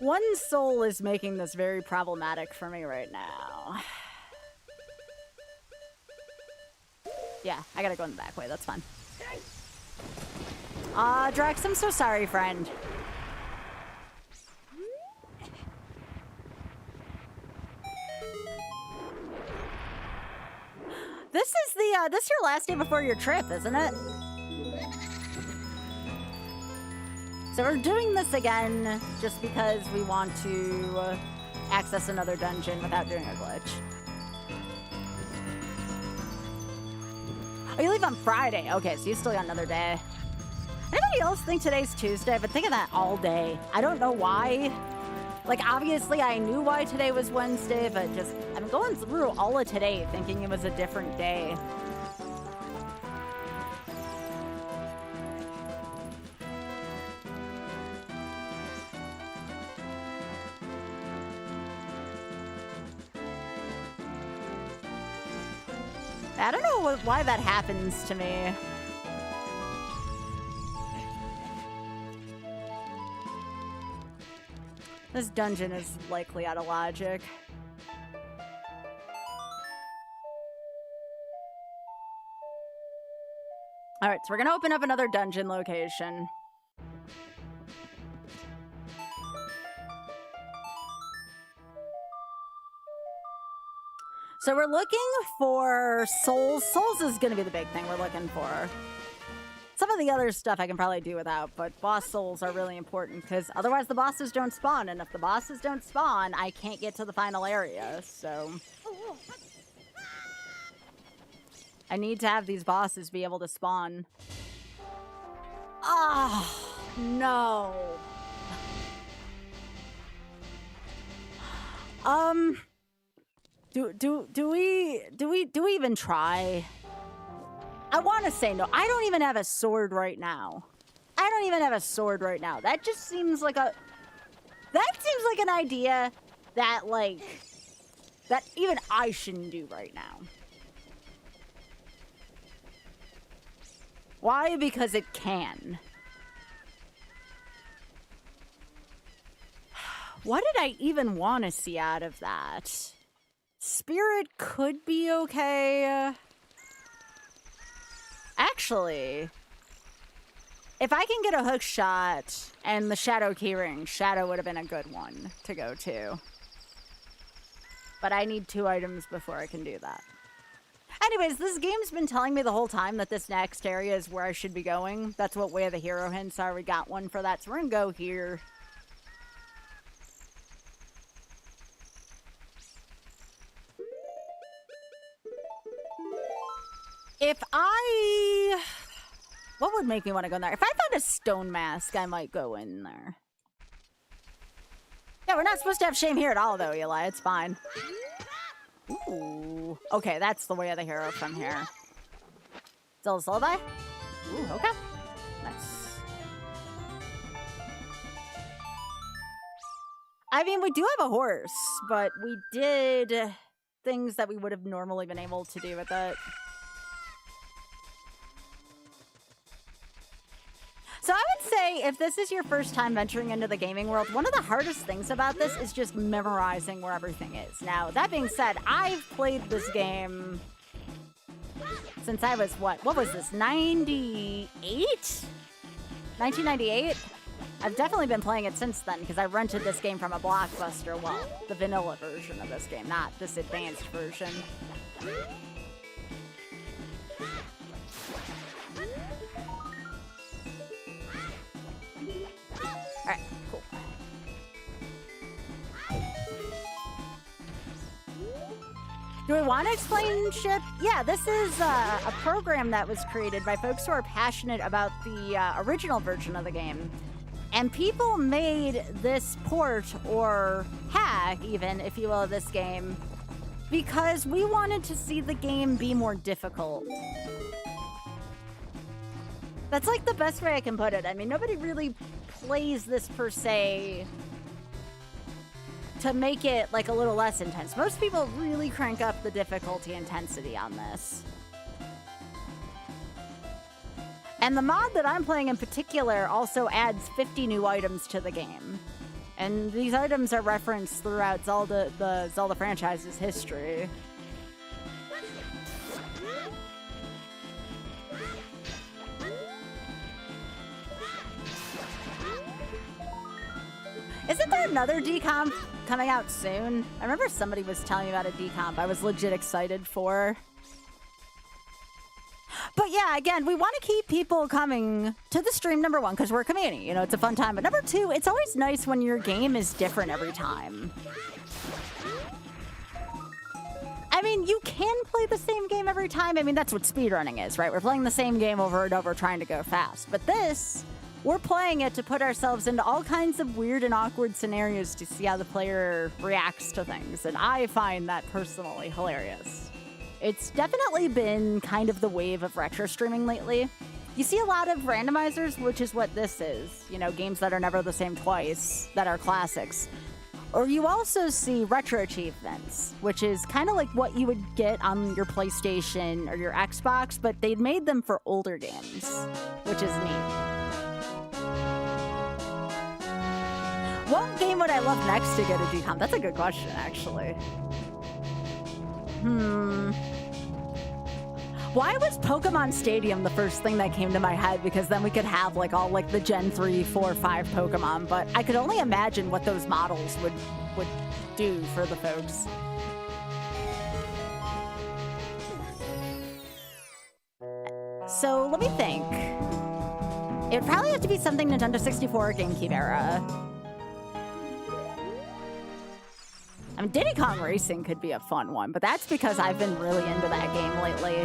One soul is making this very problematic for me right now. Yeah, I gotta go in the back way, that's fine. Drax, I'm so sorry, friend. This is your last day before your trip, isn't it? So we're doing this again just because we want to access another dungeon without doing a glitch. Oh, you leave on Friday. Okay, so you still got another day. Anybody else think today's Tuesday? I've been thinking that all day. I don't know why. Like, obviously I knew why today was Wednesday, but just, I'm going through all of today thinking it was a different day. I don't know why that happens to me. This dungeon is likely out of logic. Alright, so we're gonna open up another dungeon location. So we're looking for souls. Souls is going to be the big thing we're looking for. Some of the other stuff I can probably do without, but boss souls are really important because otherwise the bosses don't spawn. And if the bosses don't spawn, I can't get to the final area. So I need to have these bosses be able to spawn. Oh, no. Do we even try? I want to say no. I don't even have a sword right now. That just seems like an idea that, like, that even I shouldn't do right now. Why? Because it can. What did I even want to see out of that? Spirit could be okay. Actually, if I can get a hook shot and the Shadow keyring, Shadow would have been a good one to go to. But I need 2 items before I can do that. Anyways, this game's been telling me the whole time that this next area is where I should be going. That's what Way of the Hero hints are. We got one for that, so we're gonna go here. If I... What would make me want to go in there? If I found a stone mask, I might go in there. Yeah, we're not supposed to have shame here at all, though, Eli. It's fine. Ooh. Okay, that's the Way of the Hero from here. Still a lullaby? Ooh, okay. Nice. I mean, we do have a horse, but we did things that we would have normally been able to do with it. So I would say if this is your first time venturing into the gaming world, one of the hardest things about this is just memorizing where everything is. Now, that being said, I've played this game since I was, what was this, 98? 1998? I've definitely been playing it since then because I rented this game from a Blockbuster. Well, the vanilla version of this game, not this advanced version. Alright, cool. Do we want to explain ship? Yeah, this is a program that was created by folks who are passionate about the original version of the game. And people made this port, or hack even, if you will, of this game, because we wanted to see the game be more difficult. That's like the best way I can put it. I mean, nobody really plays this per se to make it like a little less intense. Most people really crank up the difficulty intensity on this. And the mod that I'm playing in particular also adds 50 new items to the game. And these items are referenced throughout the Zelda franchise's history. Isn't there another decomp coming out soon? I remember somebody was telling me about a decomp I was legit excited for. But yeah, again, we want to keep people coming to the stream, number one, because we're a community. You know, it's a fun time. But number two, it's always nice when your game is different every time. I mean, you can play the same game every time. I mean, that's what speedrunning is, right? We're playing the same game over and over trying to go fast. But this... we're playing it to put ourselves into all kinds of weird and awkward scenarios to see how the player reacts to things, and I find that personally hilarious. It's definitely been kind of the wave of retro streaming lately. You see a lot of randomizers, which is what this is, you know, games that are never the same twice, that are classics. Or you also see retro achievements, which is kind of like what you would get on your PlayStation or your Xbox, but they'd made them for older games, which is neat. What game would I love next to get a decomp? That's a good question, actually. Why was Pokemon Stadium the first thing that came to my head? Because then we could have like all like the Gen 3, 4, 5 Pokemon, but I could only imagine what those models would do for the folks. So let me think. It would probably have to be something Nintendo 64 or GameCube era. I mean, Diddy Kong Racing could be a fun one, but that's because I've been really into that game lately.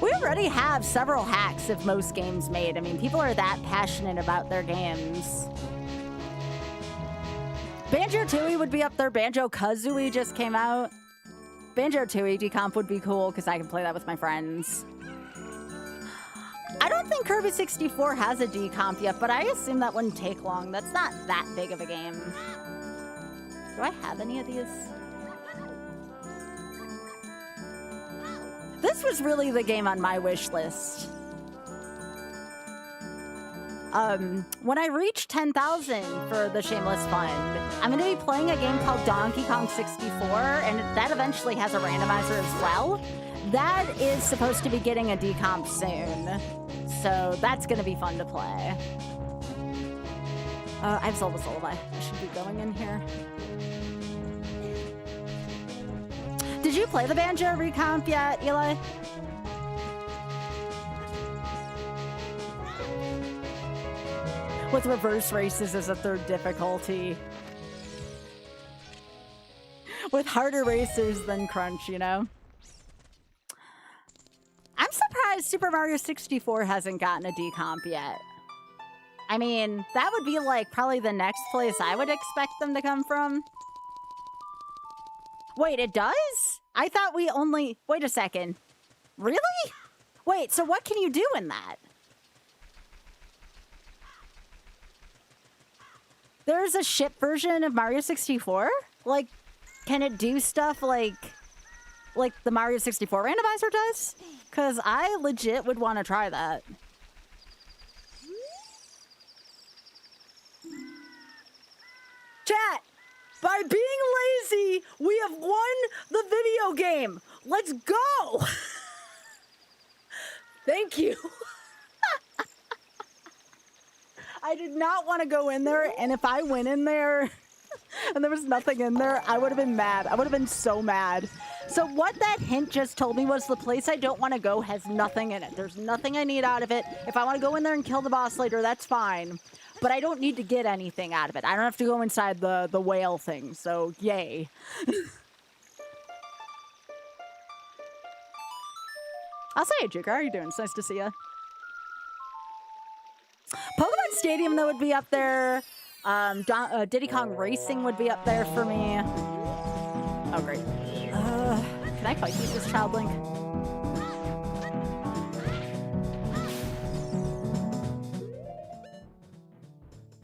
We already have several hacks of most games made. I mean, people are that passionate about their games. Banjo-Tooie would be up there. Banjo-Kazooie just came out. Banjo-Tooie decomp would be cool because I can play that with my friends. I don't don't think Kirby 64 has a decomp yet, but I assume that wouldn't take long. That's not that big of a game. Do I have any of these? This was really the game on my wish list. When I reach 10,000 for the Shameless Fund, I'm going to be playing a game called Donkey Kong 64, and that eventually has a randomizer as well. That is supposed to be getting a decomp soon, so that's going to be fun to play. I've sold a Lullaby. I should be going in here. Did you play the Banjo recomp yet, Eli? With reverse races as a third difficulty. With harder racers than Crunch, you know? I'm surprised Super Mario 64 hasn't gotten a decomp yet. I mean, that would be like probably the next place I would expect them to come from. Wait, it does? I thought we only... Wait a second. Really? Wait, so what can you do in that? There's a ship version of Mario 64? Like, can it do stuff like the Mario 64 randomizer does? Because I legit would want to try that. Chat! By being lazy, we have won the video game! Let's go! Thank you. I did not want to go in there, and if I went in there and there was nothing in there, I would have been mad. I would have been so mad. So what that hint just told me was the place I don't want to go has nothing in it. There's nothing I need out of it. If I want to go in there and kill the boss later, that's fine. But I don't need to get anything out of it. I don't have to go inside the whale thing, so yay. I'll say it, Juker. How are you doing? It's nice to see you. Pokemon Stadium, though, would be up there. Diddy Kong Racing would be up there for me. Oh, great. Can I fight this Child Link?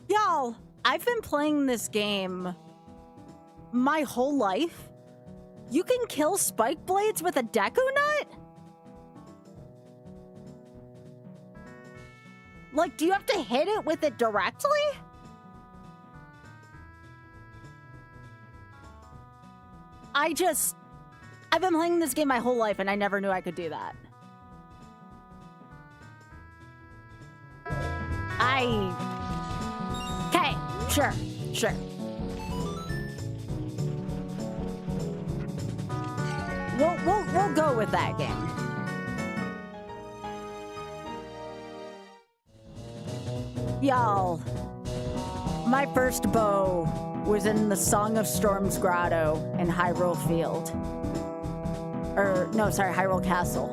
Y'all, I've been playing this game my whole life. You can kill Spike Blades with a Deku Nut? Like, do you have to hit it with it directly? I've been playing this game my whole life and I never knew I could do that. Okay, sure. We'll go with that game. Y'all, my first bow was in the Song of Storms Grotto in Hyrule Field. Hyrule Castle.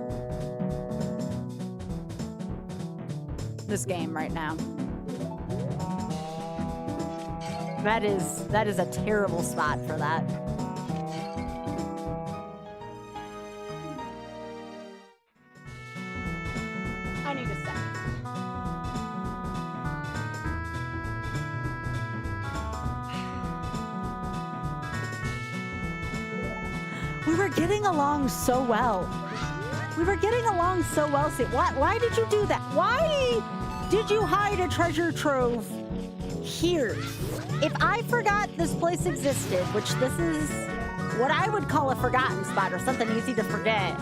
This game right now. That is a terrible spot for that. I need a second. We were getting along so well. Sid. Why did you do that? Why did you hide a treasure trove here? If I forgot this place existed, which this is what I would call a forgotten spot or something easy to forget,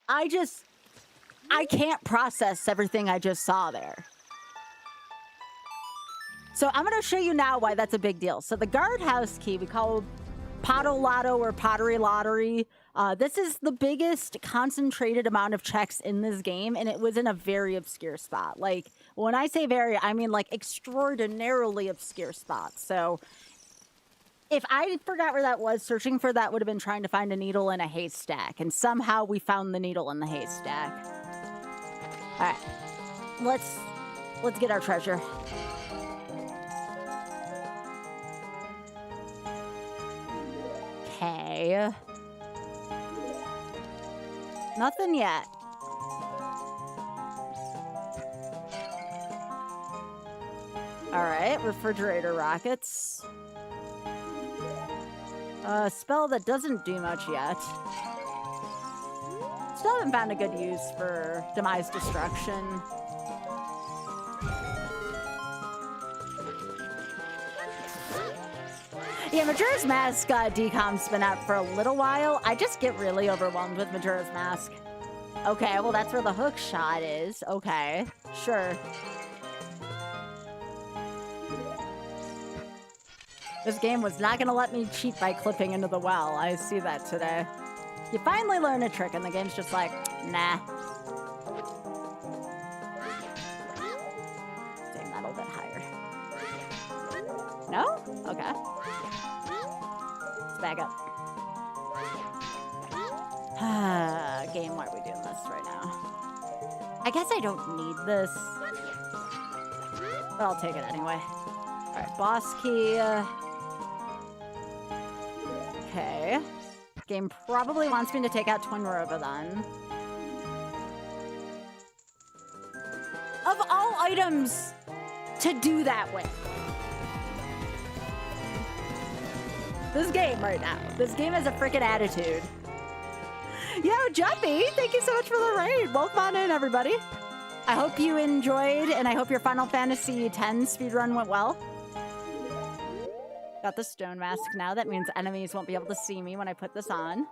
I can't process everything I just saw there. So I'm going to show you now why that's a big deal. So the guardhouse key we call Potto Lotto or Pottery Lottery. This is the biggest concentrated amount of checks in this game, and it was in a very obscure spot. Like, when I say very, I mean like extraordinarily obscure spot. So if I forgot where that was, searching for that would have been trying to find a needle in a haystack, and somehow we found the needle in the haystack. All right, let's get our treasure. Okay. Nothing yet. Alright, refrigerator rockets. A spell that doesn't do much yet. Still haven't found a good use for Demise Destruction. Yeah, Majora's Mask decom's been out for a little while. I just get really overwhelmed with Majora's Mask. Okay, well that's where the hook shot is. Okay, sure. This game was not gonna let me cheat by clipping into the well. I see that today. You finally learn a trick and the game's just like, nah. Dang, that a little bit higher. No? Okay. Let's back up. Game, why are we doing this right now? I guess I don't need this. But I'll take it anyway. Alright, boss key. Okay. Game probably wants me to take out Twin Roba then. Of all items to do that with. This game right now. This game has a freaking attitude. Yo, Jumpy, thank you so much for the raid. Welcome on in, everybody. I hope you enjoyed, and I hope your Final Fantasy X speedrun went well. Got the stone mask now. That means enemies won't be able to see me when I put this on.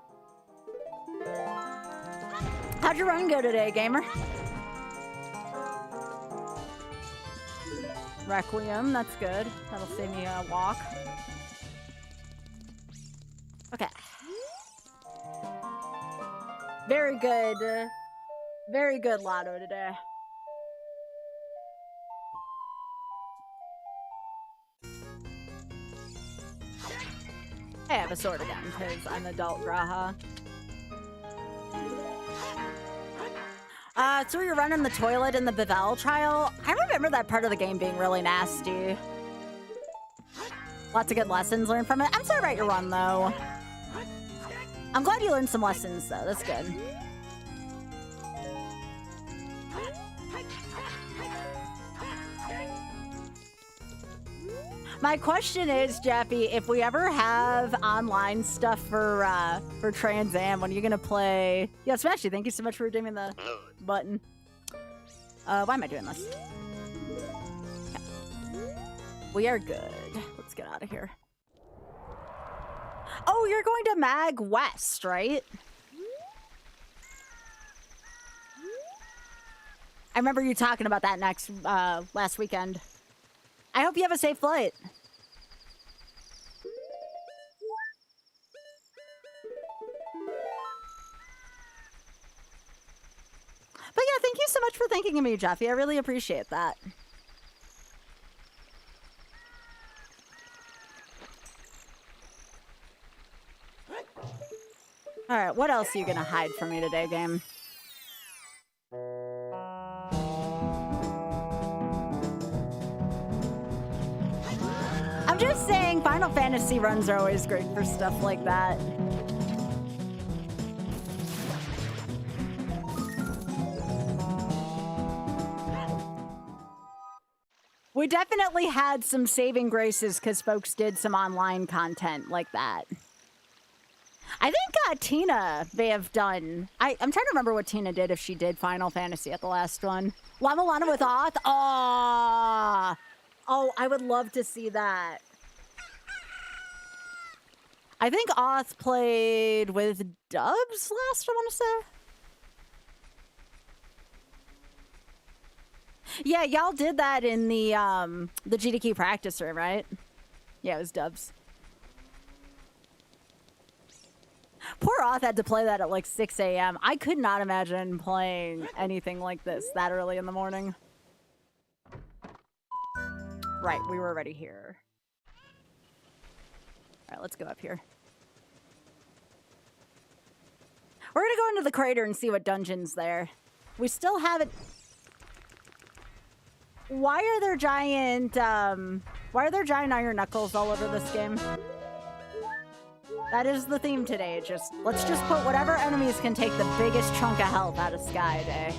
How'd your run go today, gamer? Requiem, that's good. That'll save me a walk. Okay. Very good lotto today. I have a sword again, because I'm adult Graha. So you're running the toilet in the Bevel trial. I remember that part of the game being really nasty. Lots of good lessons learned from it. I'm sorry about your run, though. I'm glad you learned some lessons, though. That's good. My question is, Jappy, if we ever have online stuff for Trans Am, when are you gonna play? Yeah, Smashy, thank you so much for redeeming the button. Why am I doing this? Okay. We are good. Let's get out of here. Oh, you're going to Mag West, right? I remember you talking about that last weekend. I hope you have a safe flight. But yeah, thank you so much for thinking of me, Jeffy. I really appreciate that. Alright, what else are you gonna hide from me today, game? I'm just saying, Final Fantasy runs are always great for stuff like that. We definitely had some saving graces because folks did some online content like that. I think Tina may have done... I'm trying to remember what Tina did if she did Final Fantasy at the last one. Lama Lana with OoT? Oh, I would love to see that. I think OoT played with Dubs last, I want to say. Yeah, y'all did that in the GDQ practice room, right? Yeah, it was Dubs. Poor OoT had to play that at like 6 a.m. I could not imagine playing anything like this that early in the morning. Right, we were already here. Alright, let's go up here. We're gonna go into the crater and see what dungeon's there. We still haven't... Why are there giant iron knuckles all over this game? That is the theme today. Let's just put whatever enemies can take the biggest chunk of health out of Sky Day.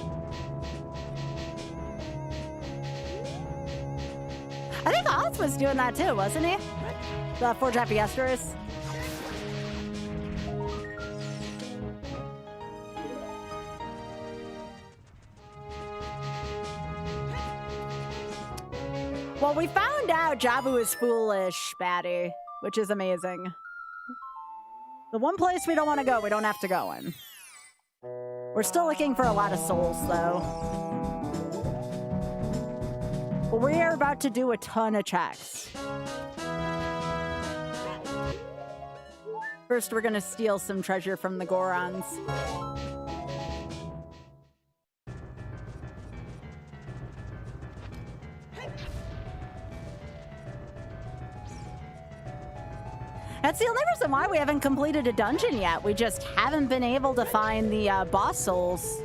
I think Oz was doing that too, wasn't he? The Forge Happy Esterus. Well, we found out Jabu is foolish, Batty, which is amazing. The one place we don't want to go, we don't have to go in. We're still looking for a lot of souls, though. But we are about to do a ton of checks. First, we're gonna steal some treasure from the Gorons. That's the only reason why we haven't completed a dungeon yet. We just haven't been able to find the boss souls.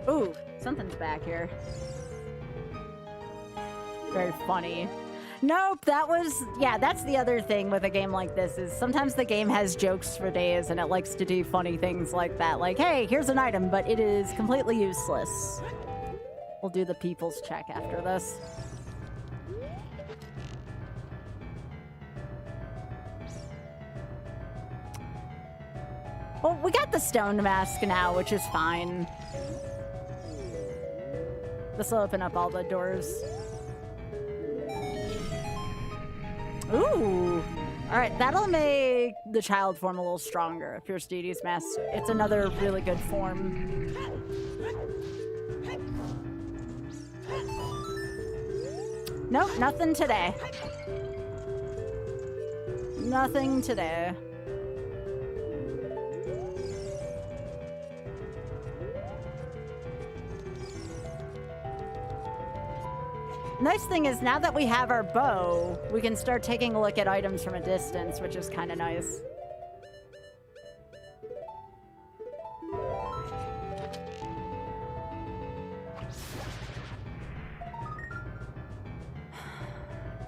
Ooh, something's back here. Very funny. Nope, that was... Yeah, that's the other thing with a game like this, is sometimes the game has jokes for days and it likes to do funny things like that. Like, hey, here's an item, but it is completely useless. We'll do the people's check after this. Well, we got the stone mask now, which is fine. This will open up all the doors. Ooh. All right, that'll make the child form a little stronger. Fierce Deity's Mask. It's another really good form. Nope, nothing today. Nothing today. Nice thing is, now that we have our bow, we can start taking a look at items from a distance, which is kind of nice.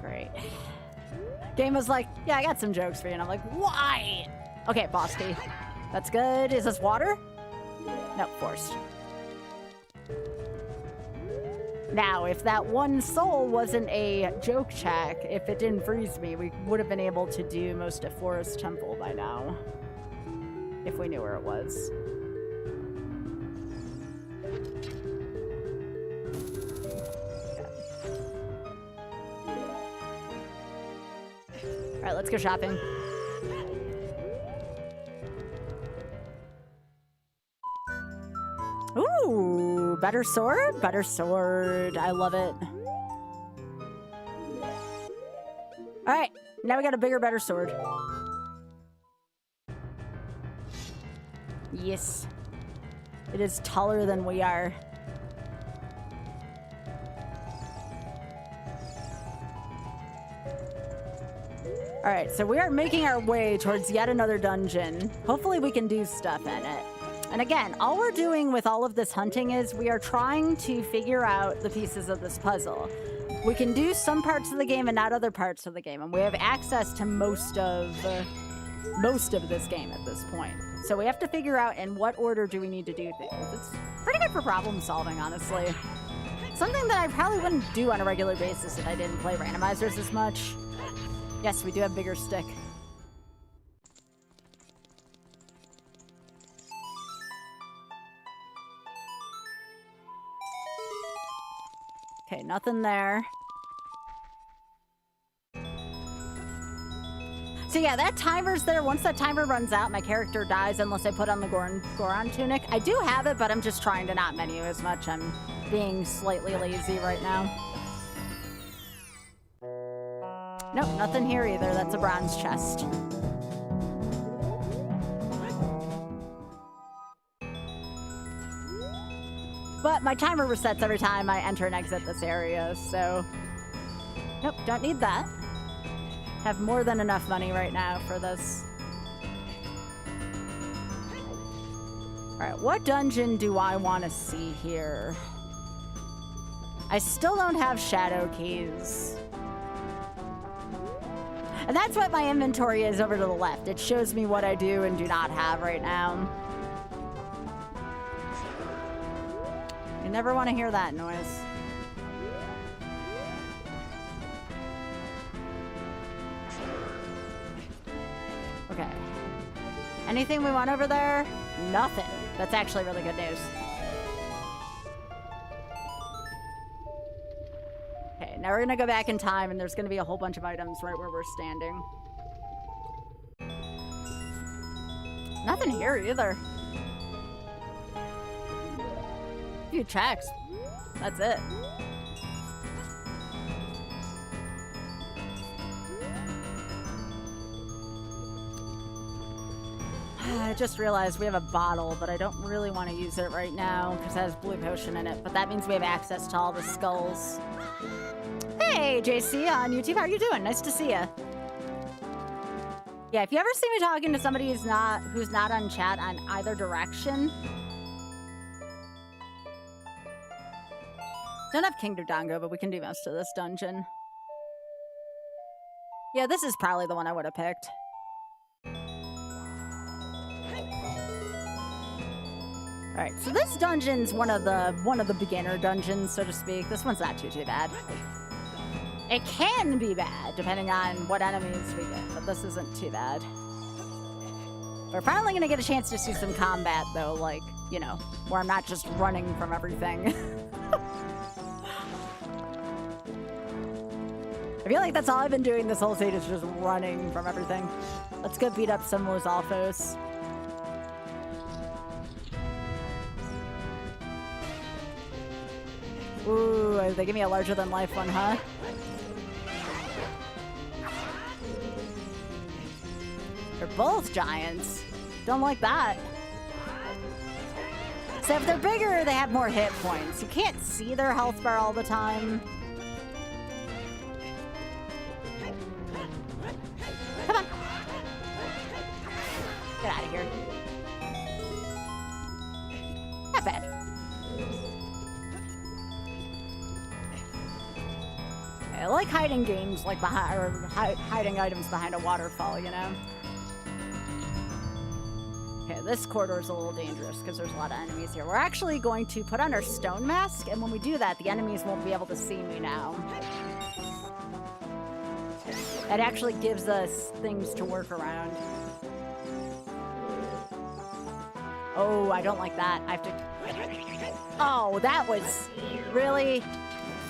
Great. Game was like, yeah, I got some jokes for you, and I'm like, why? Okay, boss key. That's good. Is this water? No, forced. Now, if that one soul wasn't a joke check, if it didn't freeze me, we would have been able to do most of Forest Temple by now. If we knew where it was. Alright, let's go shopping. Ooh, better sword? Better sword. I love it. Alright, now we got a bigger, better sword. Yes. It is taller than we are. Alright, so we are making our way towards yet another dungeon. Hopefully we can do stuff in it. And again, all we're doing with all of this hunting is we are trying to figure out the pieces of this puzzle. We can do some parts of the game and not other parts of the game, and we have access to most of this game at this point. So we have to figure out in what order do we need to do things. It's pretty good for problem solving, honestly. Something that I probably wouldn't do on a regular basis if I didn't play randomizers as much. Yes, we do have bigger stick. Okay, nothing there. So yeah, that timer's there. Once that timer runs out, my character dies unless I put on the Goron tunic. I do have it, but I'm just trying to not menu as much. I'm being slightly lazy right now. Nope, nothing here either. That's a bronze chest. But my timer resets every time I enter and exit this area, so... Nope, don't need that. Have more than enough money right now for this. Alright, what dungeon do I want to see here? I still don't have shadow keys. And that's what my inventory is over to the left. It shows me what I do and do not have right now. You never want to hear that noise. Okay. Anything we want over there? Nothing. That's actually really good news. Okay, now we're gonna go back in time and there's gonna be a whole bunch of items right where we're standing. Nothing here either. A few checks. That's it. I just realized we have a bottle, but I don't really want to use it right now because it has blue potion in it. But that means we have access to all the skulls. Hey, JC on YouTube, how are you doing? Nice to see you. Yeah, if you ever see me talking to somebody who's not on chat on either direction, don't have King Dodongo, but we can do most of this dungeon. Yeah, this is probably the one I would have picked. Alright, so this dungeon's one of the beginner dungeons, so to speak. This one's not too bad. It can be bad, depending on what enemies we get, but this isn't too bad. We're finally gonna get a chance to see some combat, though, like, you know, where I'm not just running from everything. I feel like that's all I've been doing this whole stage is just running from everything. Let's go beat up some of those Alphos. Ooh, they give me a larger-than-life one, huh? They're both giants. Don't like that. So if they're bigger, they have more hit points. You can't see their health bar all the time. Come on. Get out of here. Not bad. I like hiding games like behind, or hiding items behind a waterfall, you know? Okay, this corridor's a little dangerous because there's a lot of enemies here. We're actually going to put on our stone mask, and when we do that, the enemies won't be able to see me now. That actually gives us things to work around. Oh, I don't like that. I have to... Oh, that was... Really?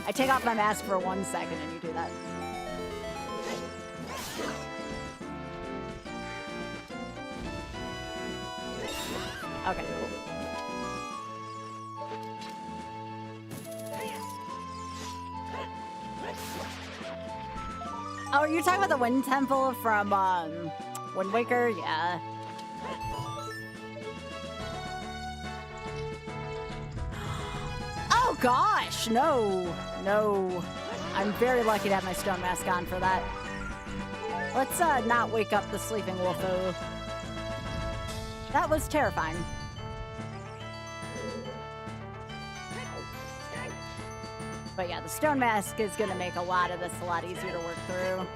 I take off my mask for 1 second and you do that. Okay, cool. Oh, are you talking about the Wind Temple from Wind Waker? Yeah. Oh gosh, no. No. I'm very lucky to have my stone mask on for that. Let's not wake up the sleeping wolfo. That was terrifying. But yeah, the stone mask is going to make a lot of this a lot easier to work through.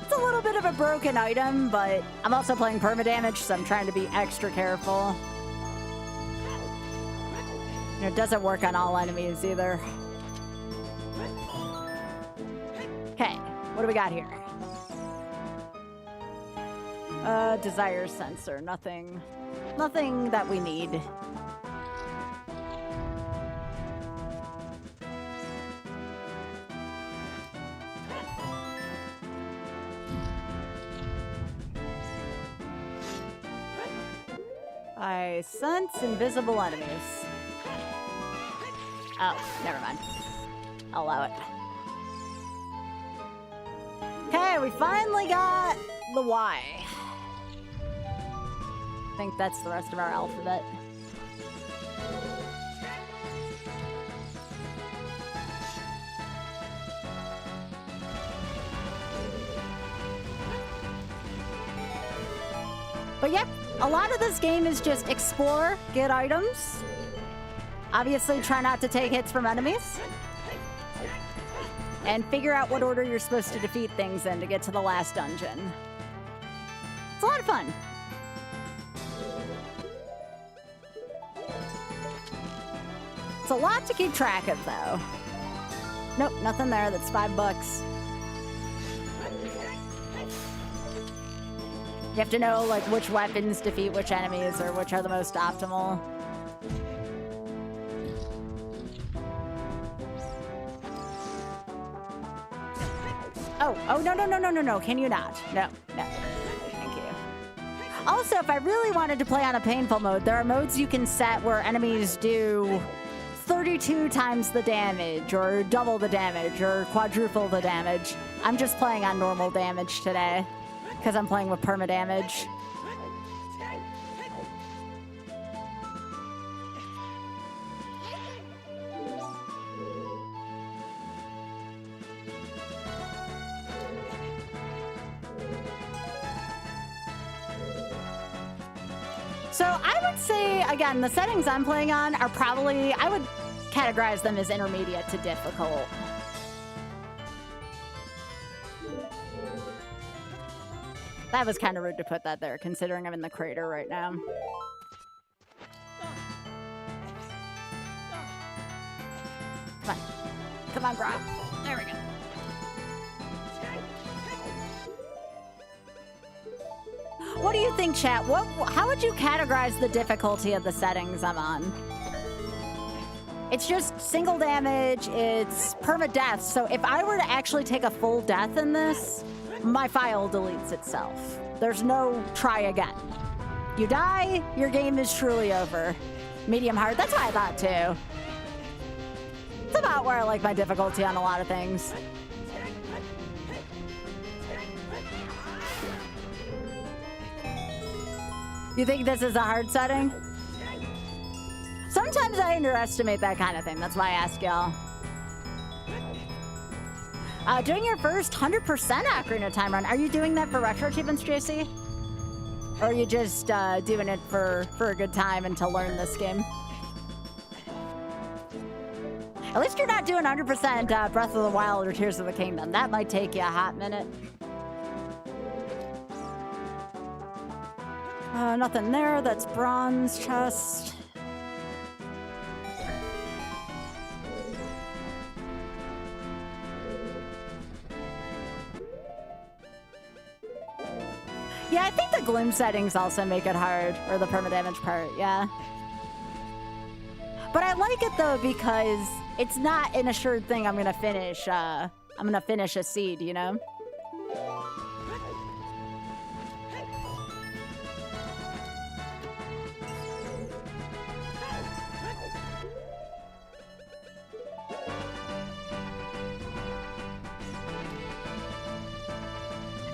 It's a little bit of a broken item, but I'm also playing Permadamage, so I'm trying to be extra careful. And it doesn't work on all enemies either. Okay, what do we got here? Desire sensor, nothing that we need. I sense invisible enemies. Oh, never mind. I'll allow it. Okay, we finally got the Y. I think that's the rest of our alphabet. But yep, a lot of this game is just explore, get items. Obviously, try not to take hits from enemies. And figure out what order you're supposed to defeat things in to get to the last dungeon. It's a lot of fun. It's a lot to keep track of, though. Nope, nothing there. That's $5. You have to know, like, which weapons defeat which enemies or which are the most optimal. Oh, no. Can you not? No. Thank you. Also, if I really wanted to play on a painful mode, there are modes you can set where enemies do 32 times the damage, or double the damage, or quadruple the damage. I'm just playing on normal damage today, because I'm playing with Permadamage. So I would say, again, the settings I'm playing on are probably, I would categorize them as intermediate to difficult. That was kind of rude to put that there, considering I'm in the crater right now. Come on, bro. There we go. What do you think, chat? How would you categorize the difficulty of the settings I'm on? It's just single damage, it's permadeath, so if I were to actually take a full death in this, my file deletes itself. There's no try again. You die, your game is truly over. Medium hard, that's what I thought too. It's about where I like my difficulty on a lot of things. You think this is a hard setting? Sometimes I underestimate that kind of thing. That's why I ask y'all. Doing your first 100% Ocarina of Time run. Are you doing that for retro achievements, JC? Or are you just doing it for a good time and to learn this game? At least you're not doing 100% Breath of the Wild or Tears of the Kingdom. That might take you a hot minute. Nothing there. That's bronze chest. Yeah, I think the gloom settings also make it hard, or the permadamage part, yeah. But I like it though because it's not an assured thing I'm gonna finish a seed, you know?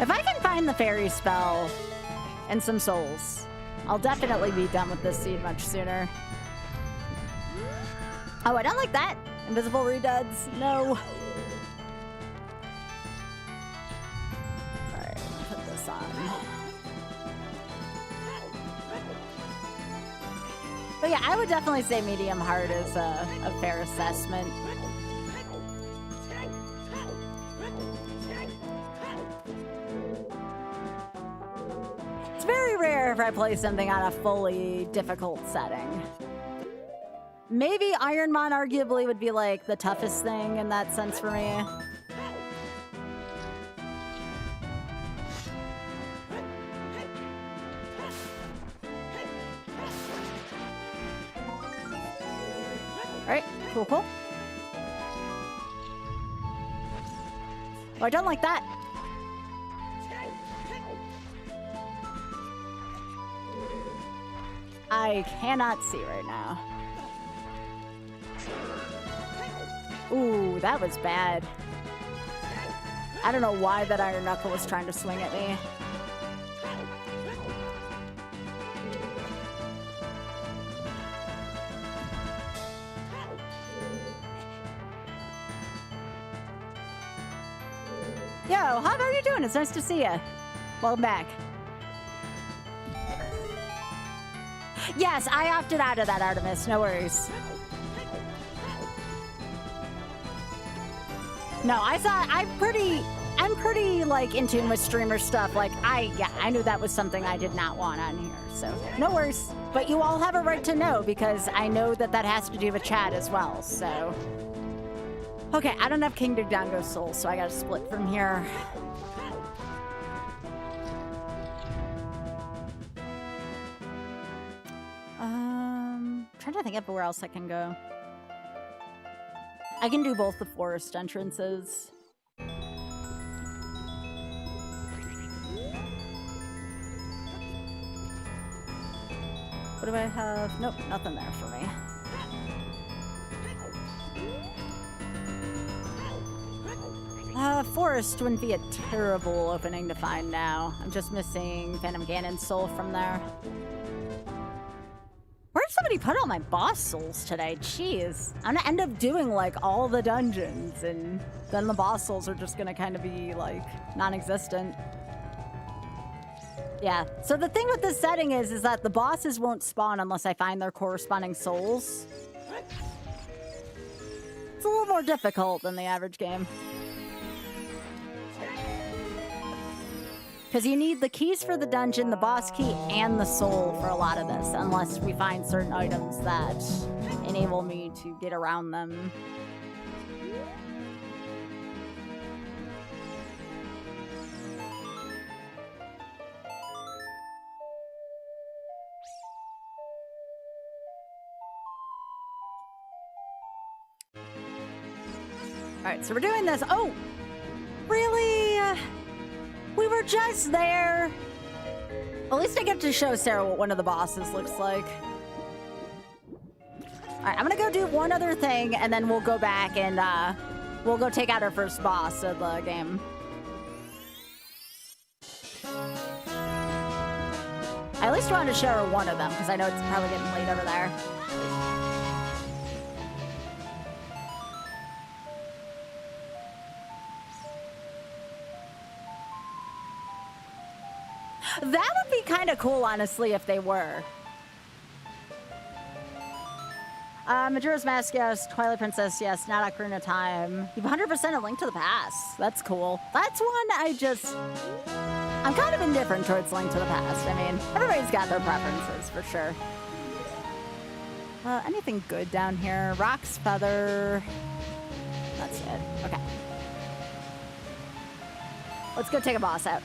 If I can find the fairy spell and some souls, I'll definitely be done with this seed much sooner. Oh, I don't like that. Invisible reduds. No. Alright, put this on. But yeah, I would definitely say medium hard is a fair assessment. It's very rare if I play something on a fully difficult setting. Maybe Ironmon arguably would be like the toughest thing in that sense for me. Alright, cool. Oh, I don't like that. I cannot see right now. Ooh, that was bad. I don't know why that Iron Knuckle was trying to swing at me. Yo, how are you doing? It's nice to see you. Welcome back. Yes, I opted out of that, Artemis. No worries. No, I'm pretty like in tune with streamer stuff. Like I knew that was something I did not want on here. So no worries. But you all have a right to know because I know that has to do with chat as well. So okay, I don't have King Dodongo's soul, so I gotta split from here. Trying to think of where else I can go. I can do both the forest entrances. What do I have? Nope, nothing there for me. Forest wouldn't be a terrible opening to find now. I'm just missing Phantom Ganon's soul from there. Where'd somebody put all my boss souls today? Jeez. I'm gonna end up doing like all the dungeons and then the boss souls are just gonna kind of be like non-existent. Yeah, so the thing with this setting is that the bosses won't spawn unless I find their corresponding souls. It's a little more difficult than the average game. Because you need the keys for the dungeon, the boss key, and the soul for a lot of this, unless we find certain items that enable me to get around them. Alright, so we're doing this. Oh! Really? We were just there. At least I get to show Sarah what one of the bosses looks like. Alright, I'm gonna go do one other thing, and then we'll go back and we'll go take out our first boss of the game. I at least wanted to show her one of them, because I know it's probably getting late over there. That would be kind of cool, honestly, if they were. Majora's Mask, yes. Twilight Princess, yes. Not Ocarina of Time. You've 100% a Link to the Past. That's cool. That's one I'm kind of indifferent towards Link to the Past. I mean, everybody's got their preferences, for sure. Anything good down here? Rock's Feather. That's it. Okay. Let's go take a boss out.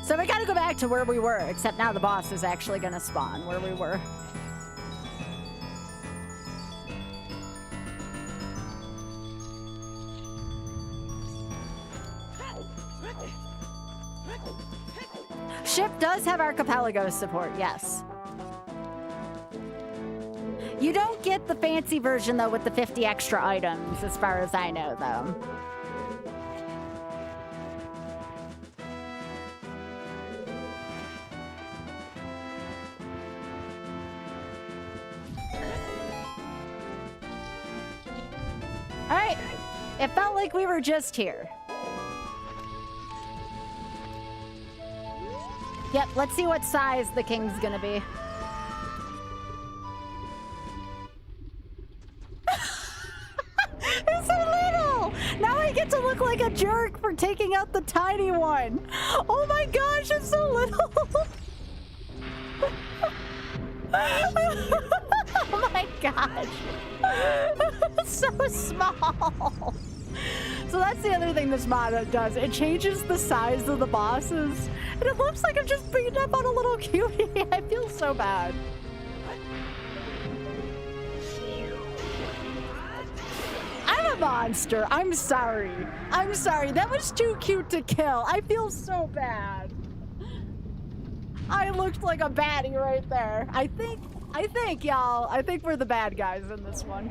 So we gotta go back to where we were, except now the boss is actually gonna spawn where we were. Ship does have Archipelago support, yes. You don't get the fancy version, though, with the 50 extra items, as far as I know, though. Alright, it felt like we were just here. Yep, let's see what size the king's gonna be. It's so little! Now I get to look like a jerk for taking out the tiny one. Oh my gosh, it's so little! Oh my gosh. So small. So that's the other thing this mod does. It changes the size of the bosses. And it looks like I'm just beating up on a little cutie. I feel so bad. I'm a monster. I'm sorry. I'm sorry. That was too cute to kill. I feel so bad. I looked like a baddie right there. I think, y'all, I think we're the bad guys in this one.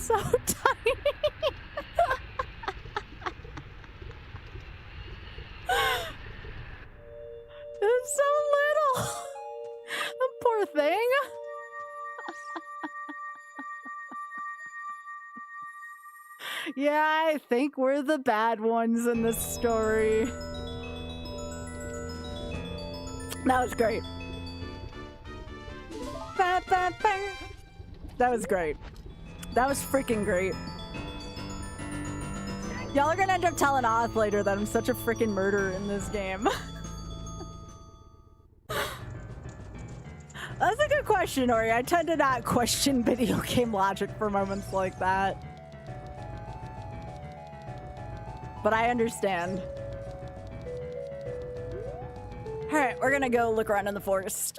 so tiny. It's so little. Poor thing. Yeah, I think we're the bad ones in this story. That was great. That was great. That was freaking great. Y'all are gonna end up telling Oth later that I'm such a freaking murderer in this game. That's a good question, Ori. I tend to not question video game logic for moments like that. But I understand. Alright, we're gonna go look around in the forest.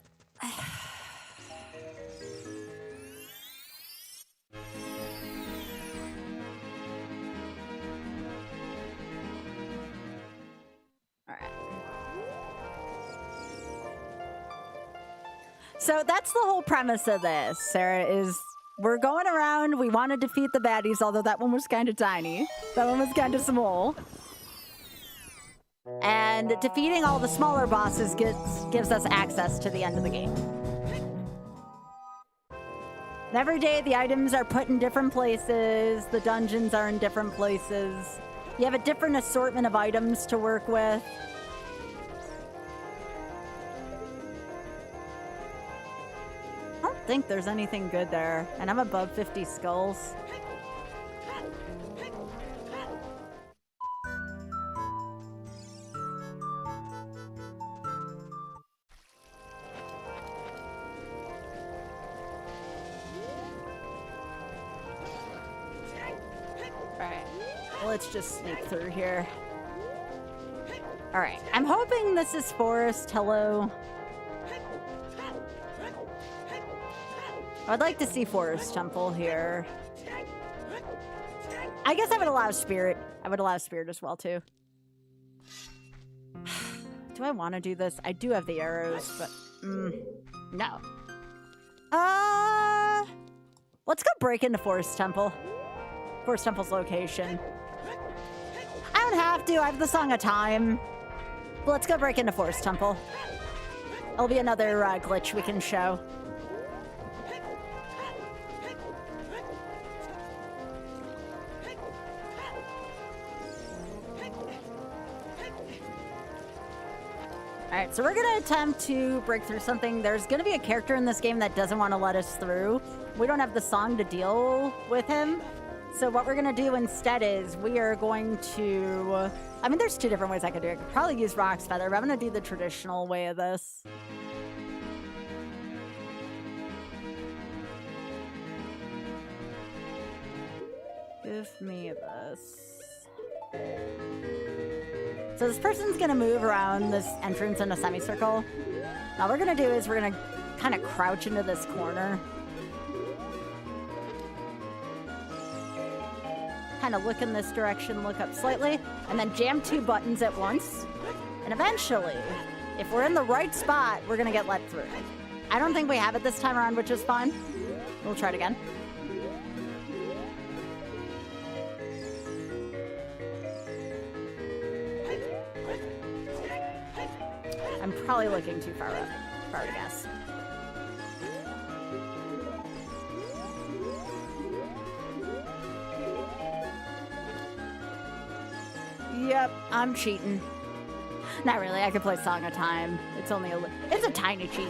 So that's the whole premise of this, Sarah, is we're going around, we want to defeat the baddies, although that one was kind of tiny. That one was kind of small. And defeating all the smaller bosses gives us access to the end of the game. And every day the items are put in different places, the dungeons are in different places. You have a different assortment of items to work with. I don't think there's anything good there, and I'm above 50 skulls. Alright, let's just sneak through here. Alright, I'm hoping this is forest. Hello. I'd like to see Forest Temple here. I guess I would allow Spirit. I would allow Spirit as well, too. Do I want to do this? I do have the arrows, but... no. Let's go break into Forest Temple. Forest Temple's location. I don't have to. I have the Song of Time. But let's go break into Forest Temple. It'll be another glitch we can show. Alright, so we're gonna attempt to break through something. There's gonna be a character in this game that doesn't want to let us through. We don't have the song to deal with him. So what we're gonna do instead is we are going to... I mean, there's two different ways I could do it. I could probably use Rock's Feather, but I'm gonna do the traditional way of this. Give me this. So this person's gonna move around this entrance in a semicircle. Now what we're gonna do is we're gonna kind of crouch into this corner. Kind of look in this direction, look up slightly, and then jam two buttons at once. And eventually, if we're in the right spot, we're gonna get let through. I don't think we have it this time around, which is fine. We'll try it again. I'm probably looking too far up. Far to guess. Yep, I'm cheating. Not really. I could play Song of Time. It's only it's a tiny cheat.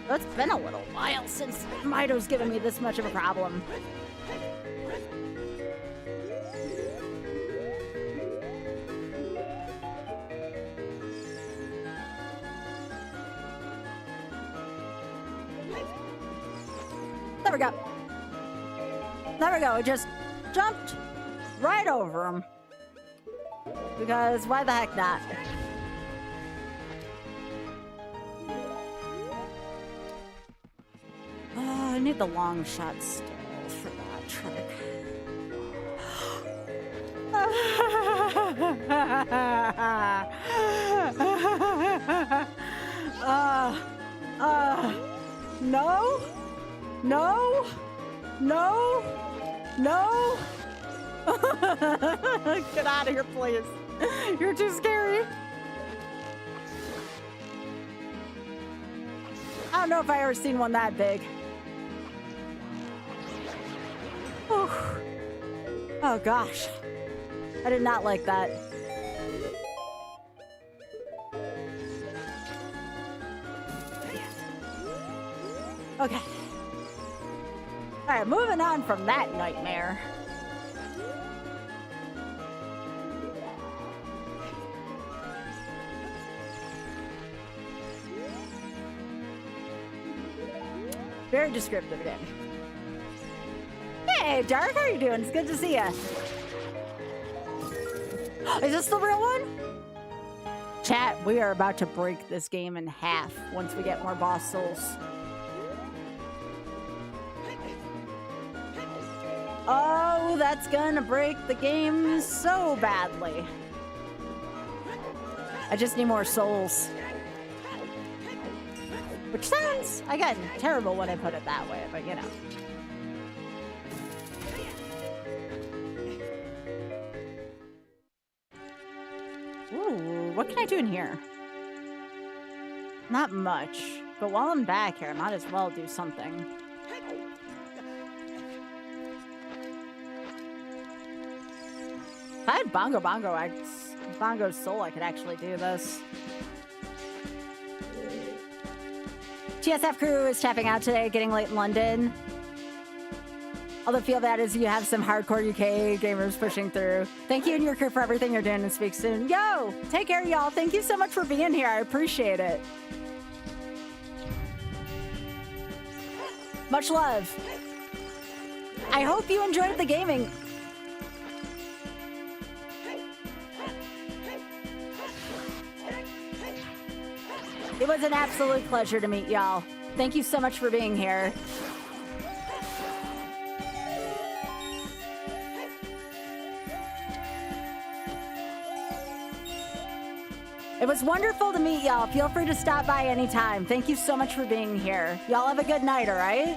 Well, it's been a little while since Mido's given me this much of a problem. There we go. There we go. It just jumped right over him. Because why the heck not? Oh, I need the long shot still for that trick. No? No? No! No! Get out of here, please. You're too scary. I don't know if I ever seen one that big. Whew. Oh gosh. I did not like that. Okay. Alright, moving on from that nightmare. Very descriptive again. Hey, Dark, how are you doing? It's good to see you. Is this the real one? Chat, we are about to break this game in half once we get more boss souls. Oh, that's gonna break the game so badly. I just need more souls. Which sounds, again, terrible when I put it that way, but you know. Ooh, what can I do in here? Not much, but while I'm back here, I might as well do something. If I had Bongo's soul, I could actually do this. TSF crew is tapping out today, getting late in London. All the feel bad is you have some hardcore UK gamers pushing through. Thank you and your crew for everything you're doing, and speak soon. Yo, take care, y'all. Thank you so much for being here. I appreciate it. Much love. I hope you enjoyed the gaming. It was an absolute pleasure to meet y'all. Thank you so much for being here. It was wonderful to meet y'all. Feel free to stop by anytime. Thank you so much for being here. Y'all have a good night, all right?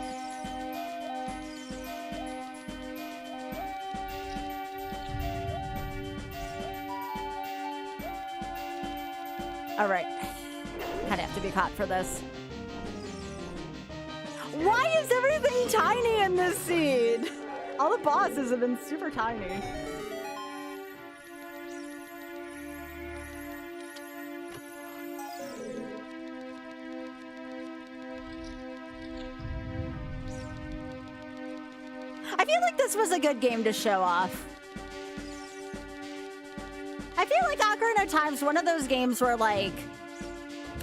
All right. I'd have to be caught for this. Why is everything tiny in this seed? All the bosses have been super tiny. I feel like this was a good game to show off. I feel like Ocarina of Time's one of those games where, like,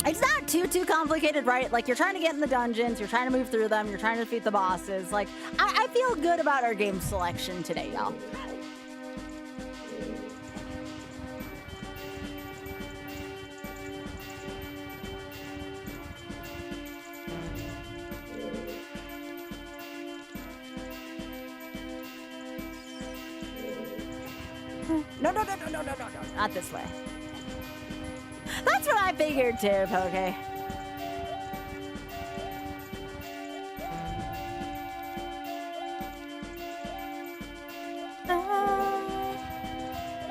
it's not too complicated, right? Like, you're trying to get in the dungeons, you're trying to move through them, you're trying to defeat the bosses. Like, I feel good about our game selection today, y'all. No, not this way. That's what I figured too, Poke.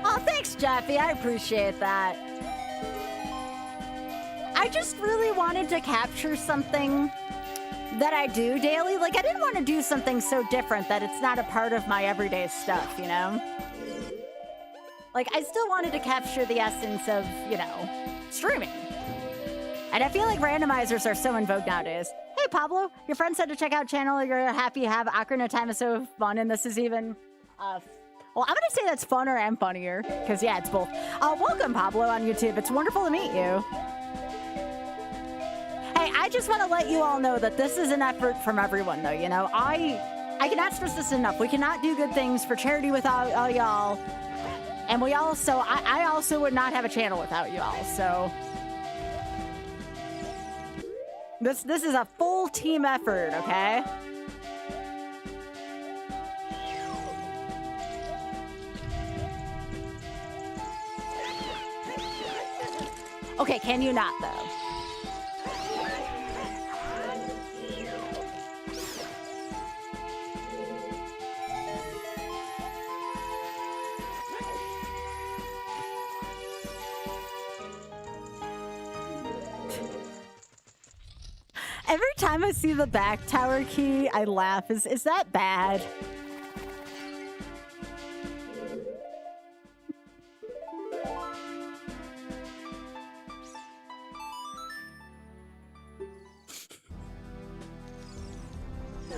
Oh, thanks, Jeffy. I appreciate that. I just really wanted to capture something that I do daily. Like, I didn't want to do something so different that it's not a part of my everyday stuff, you know? Like, I still wanted to capture the essence of, you know, streaming. And I feel like randomizers are so in vogue nowadays. Hey, Pablo, your friend said to check out channel. You're happy you have Ocarina of Time is so fun, and this is even, well, I'm gonna say that's funner and funnier, because, yeah, it's both. Welcome, Pablo, on YouTube. It's wonderful to meet you. Hey, I just want to let you all know that this is an effort from everyone, though, you know? I cannot stress this enough. We cannot do good things for charity without all y'all. And we also, I also would not have a channel without you all, so. This is a full team effort, okay? Okay, can you not, though? Every time I see the back tower key, I laugh. Is that bad?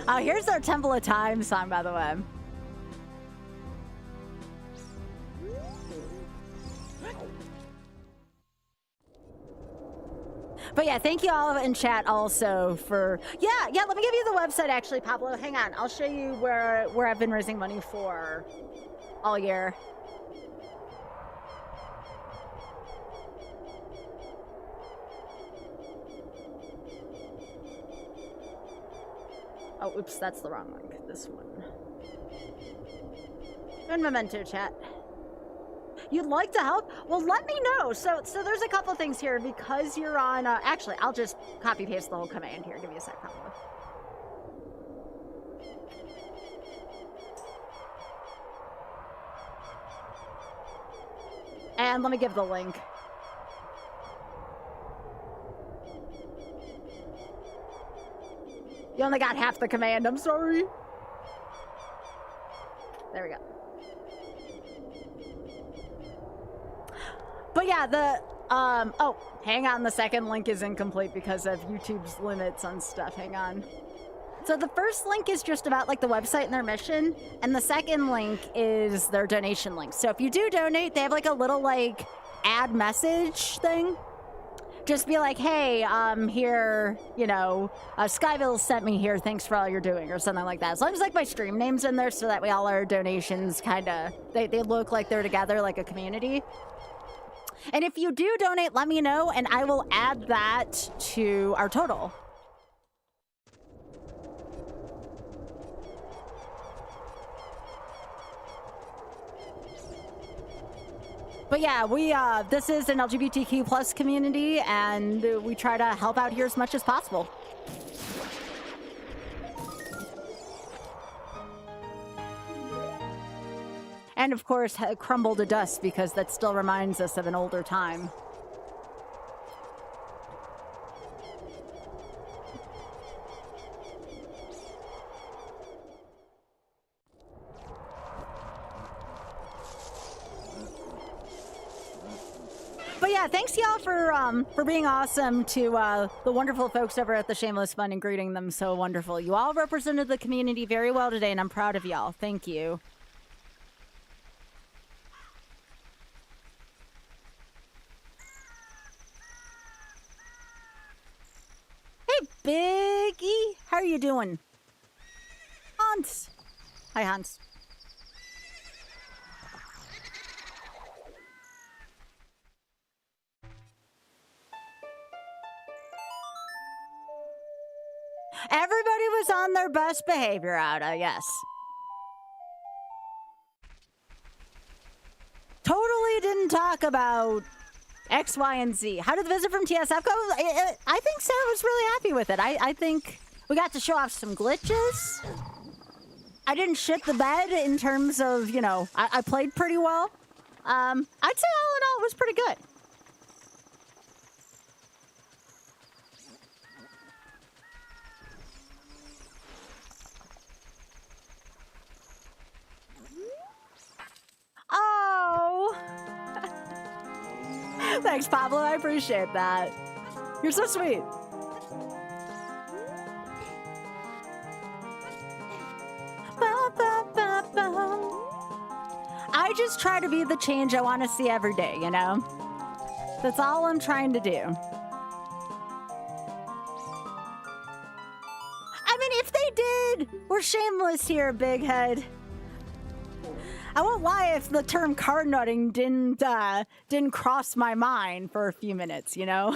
Oh, here's our Temple of Time song, by the way. But yeah, thank you all in chat also for... Yeah, let me give you the website, actually, Pablo. Hang on. I'll show you where I've been raising money for all year. Oh, oops, that's the wrong link. This one. Doing Memento chat. You'd like to help? Well, let me know. So there's a couple things here because you're on... actually, I'll just copy paste the whole command here. Give me a sec, Pablo. And let me give the link. You only got half the command, I'm sorry. There we go. But yeah, oh, hang on, the second link is incomplete because of YouTube's limits on stuff, hang on. So the first link is just about like the website and their mission, and the second link is their donation link. So if you do donate, they have like a little like add message thing. Just be like, hey, here, you know, Skyville sent me here, thanks for all you're doing, or something like that. As long as like my stream name's in there so that way all our donations kind of, they look like they're together like a community. And if you do donate, let me know, and I will add that to our total. But yeah, this is an LGBTQ plus community, and we try to help out here as much as possible. And of course, crumble to dust, because that still reminds us of an older time. But yeah, thanks y'all for being awesome to the wonderful folks over at the Shameless Fund and greeting them so wonderful. You all represented the community very well today, and I'm proud of y'all. Thank you. Hey, Big E, how are you doing? Hans. Hi, Hans. Everybody was on their best behavior, Ada, yes. Totally didn't talk about X, Y, and Z. How did the visit from TSF go? I think Sarah was really happy with it. I think we got to show off some glitches. I didn't shit the bed in terms of, you know, I played pretty well. I'd say all in all, it was pretty good. Oh! Thanks, Pablo. I appreciate that. You're so sweet. I just try to be the change I want to see every day, you know? That's all I'm trying to do. I mean, if they did, we're shameless here, Big Head. I won't lie if the term card nutting didn't cross my mind for a few minutes, you know?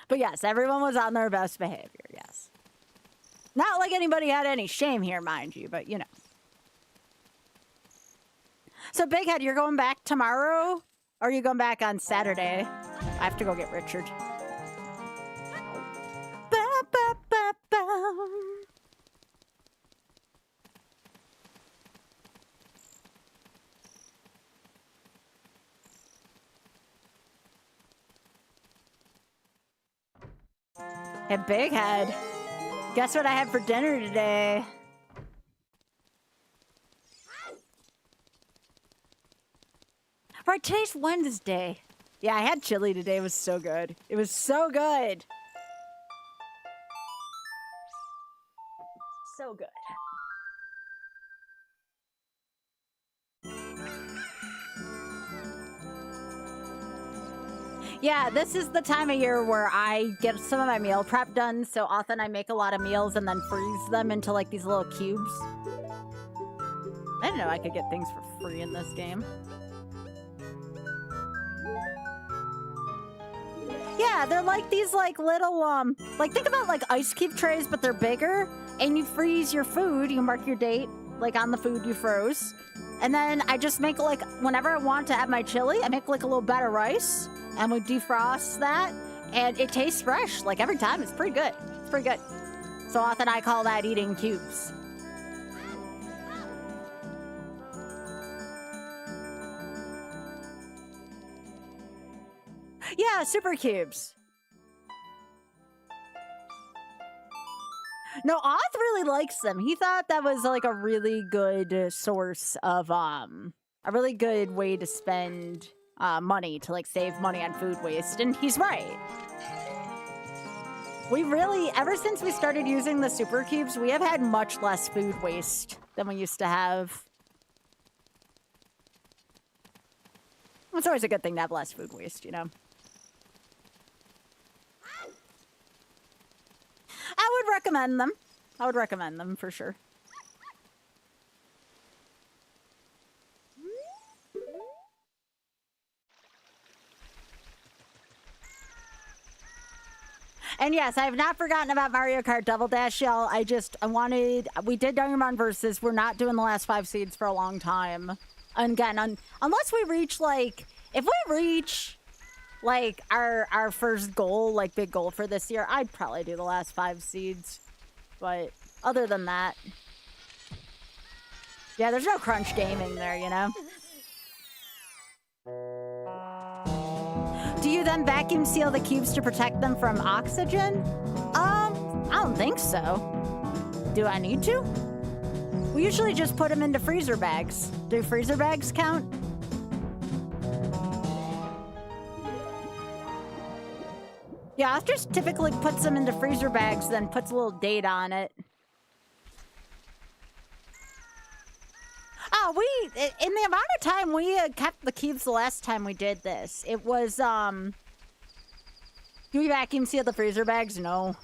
But yes, everyone was on their best behavior, yes. Not like anybody had any shame here, mind you, but you know. So Big Head, you're going back tomorrow? Or are you going back on Saturday? I have to go get Richard. Hey, Big Head. Guess what I had for dinner today? Right, today's Wednesday. Yeah, I had chili today. It was so good. It was so good. So good. Yeah, this is the time of year where I get some of my meal prep done. So often I make a lot of meals and then freeze them into like these little cubes. I didn't know I could get things for free in this game. Yeah, they're like these like little, like think about like ice cube trays, but they're bigger. And you freeze your food, you mark your date, like on the food you froze. And then I just make like, whenever I want to have my chili, I make like a little bed of rice. And we defrost that. And it tastes fresh, like every time. It's pretty good. It's pretty good. So often I call that eating cubes. Yeah, super cubes. No, Oth really likes them. He thought that was like a really good source of a really good way to spend money, to like save money on food waste, and he's right. We really, ever since we started using the super cubes, we have had much less food waste than we used to have. It's always a good thing to have less food waste, you know. I would recommend them. I would recommend them for sure. And yes, I have not forgotten about Mario Kart Double Dash, y'all. We did Diamond Versus. We're not doing the last 5 seeds for a long time. And again, unless we reach like, if we reach like our first goal, like big goal for this year, I'd probably do the last 5 seeds. But other than that, yeah, there's no crunch gaming there, you know? Do you then vacuum seal the cubes to protect them from oxygen? I don't think so. Do I need to? We usually just put them into freezer bags. Do freezer bags count? Yeah, Oth just typically puts them into freezer bags, then puts a little date on it. Oh, in the amount of time we kept the cubes the last time we did this, it was, do we vacuum seal the freezer bags? No.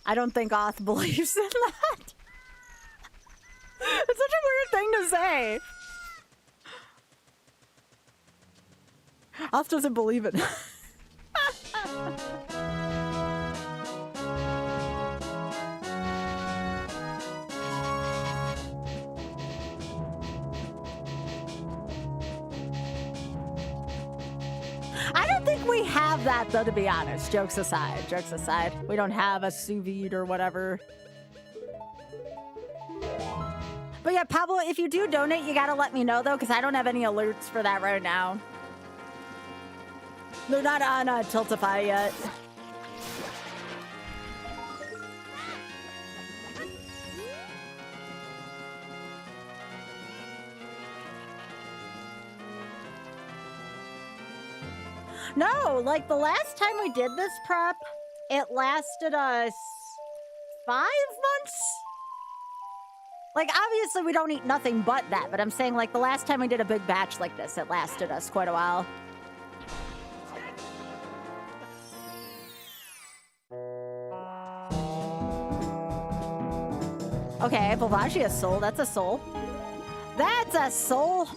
I don't think Oth believes in that. It's such a weird thing to say. Oth doesn't believe it. I don't think we have that, though, to be honest. Jokes aside. Jokes aside. We don't have a sous vide or whatever. But yeah, Pablo, if you do donate, you gotta let me know, though, because I don't have any alerts for that right now. They're not on Tiltify yet. No, like the last time we did this prep, it lasted us 5 months? Like, obviously we don't eat nothing but that, but I'm saying like the last time we did a big batch like this, it lasted us quite a while. Okay, Volvagia soul, that's a soul. That's a soul!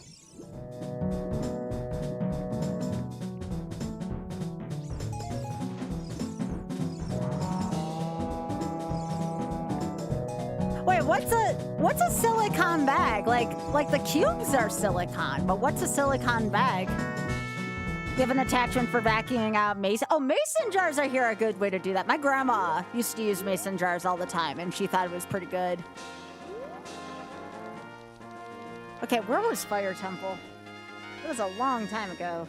Wait, what's a silicon bag? Like the cubes are silicon, but what's a silicon bag? Give an attachment for vacuuming out mason. Oh, mason jars are here a good way to do that. My grandma used to use mason jars all the time, and she thought it was pretty good. Okay, where was Fire Temple? It was a long time ago.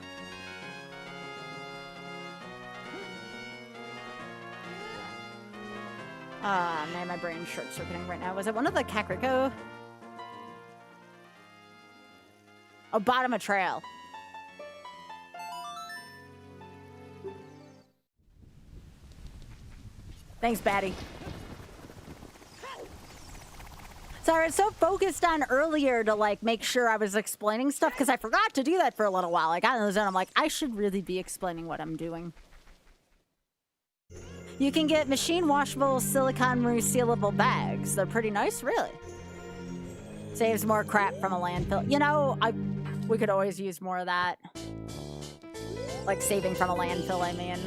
Ah, man, my brain's short-circuiting right now. Was it one of the Kakariko? Oh, bottom of trail. Thanks, Batty. Sorry, I was so focused on earlier to, like, make sure I was explaining stuff, because I forgot to do that for a little while. I got in the zone, I'm like, I should really be explaining what I'm doing. You can get machine washable silicone resealable bags. They're pretty nice, really. Saves more crap from a landfill. You know, we could always use more of that. Like saving from a landfill, I mean.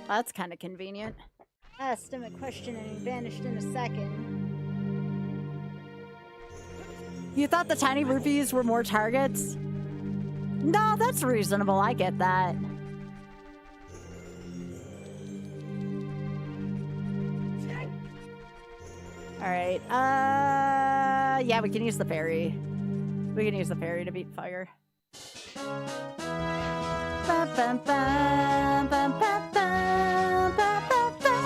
That's kind of convenient. Asked him a question and he vanished in a second. You thought the tiny rupees were more targets? No, that's reasonable. I get that. Alright, yeah, we can use the ferry. We can use the ferry to beat fire. Bum, bum, bum, bum, bum, bum, bum, bum, bum.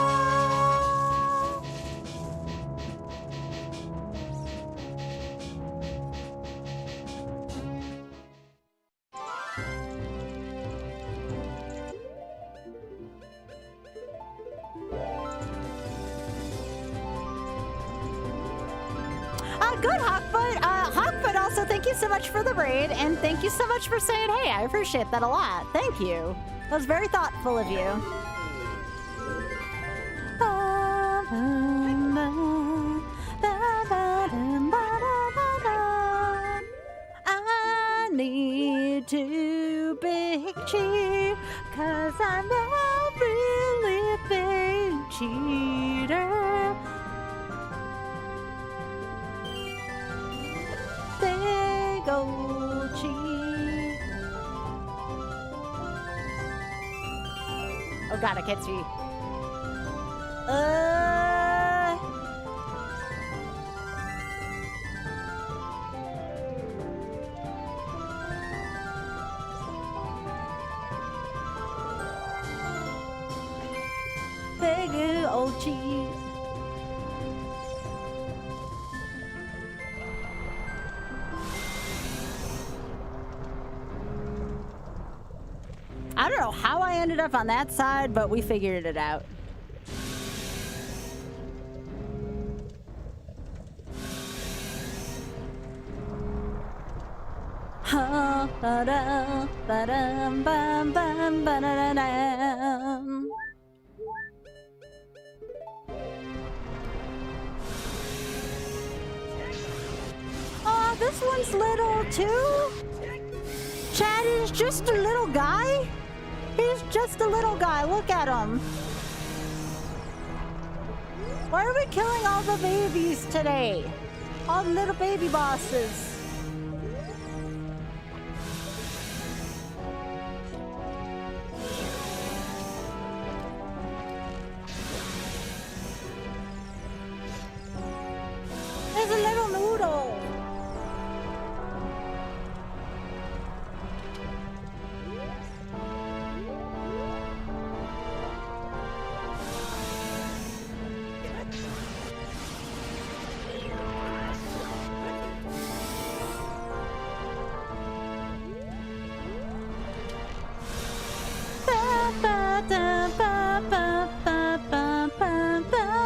Good, Hawkfoot. Hawkfoot, also, thank you so much for the raid, and thank you so much for saying hey. I appreciate that a lot. Thank you. That was very thoughtful of you. I need to be cheap, 'cause I'm a really big cheater. Big old cheat. Oh god, I can't see. Big old cheat. I don't know how I ended up on that side, but we figured it out. Oh, this one's little too. Chad is just a little guy. He's just a little guy. Look at him. Why are we killing all the babies today? All the little baby bosses. There's a little noodle. Well, I think I made my decision. If Sarah wants to come visit again at some point, I should do Super Metroid Rando the next time. I feel like that'd be another really good one.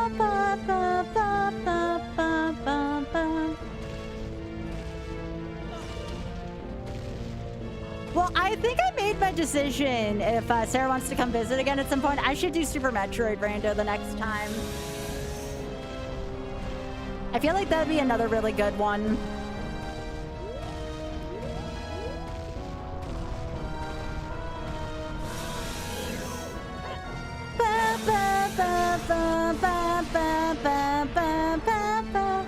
Ba, ba, ba, ba. ba, ba, ba, ba, ba, ba. Well, I think I made my decision. If Sarah wants to come visit again at some point, I should do Super Metroid Rando the next time. I feel like that'd be another really good one. Ba, ba, ba, ba, ba, ba, ba, ba, ba, ba.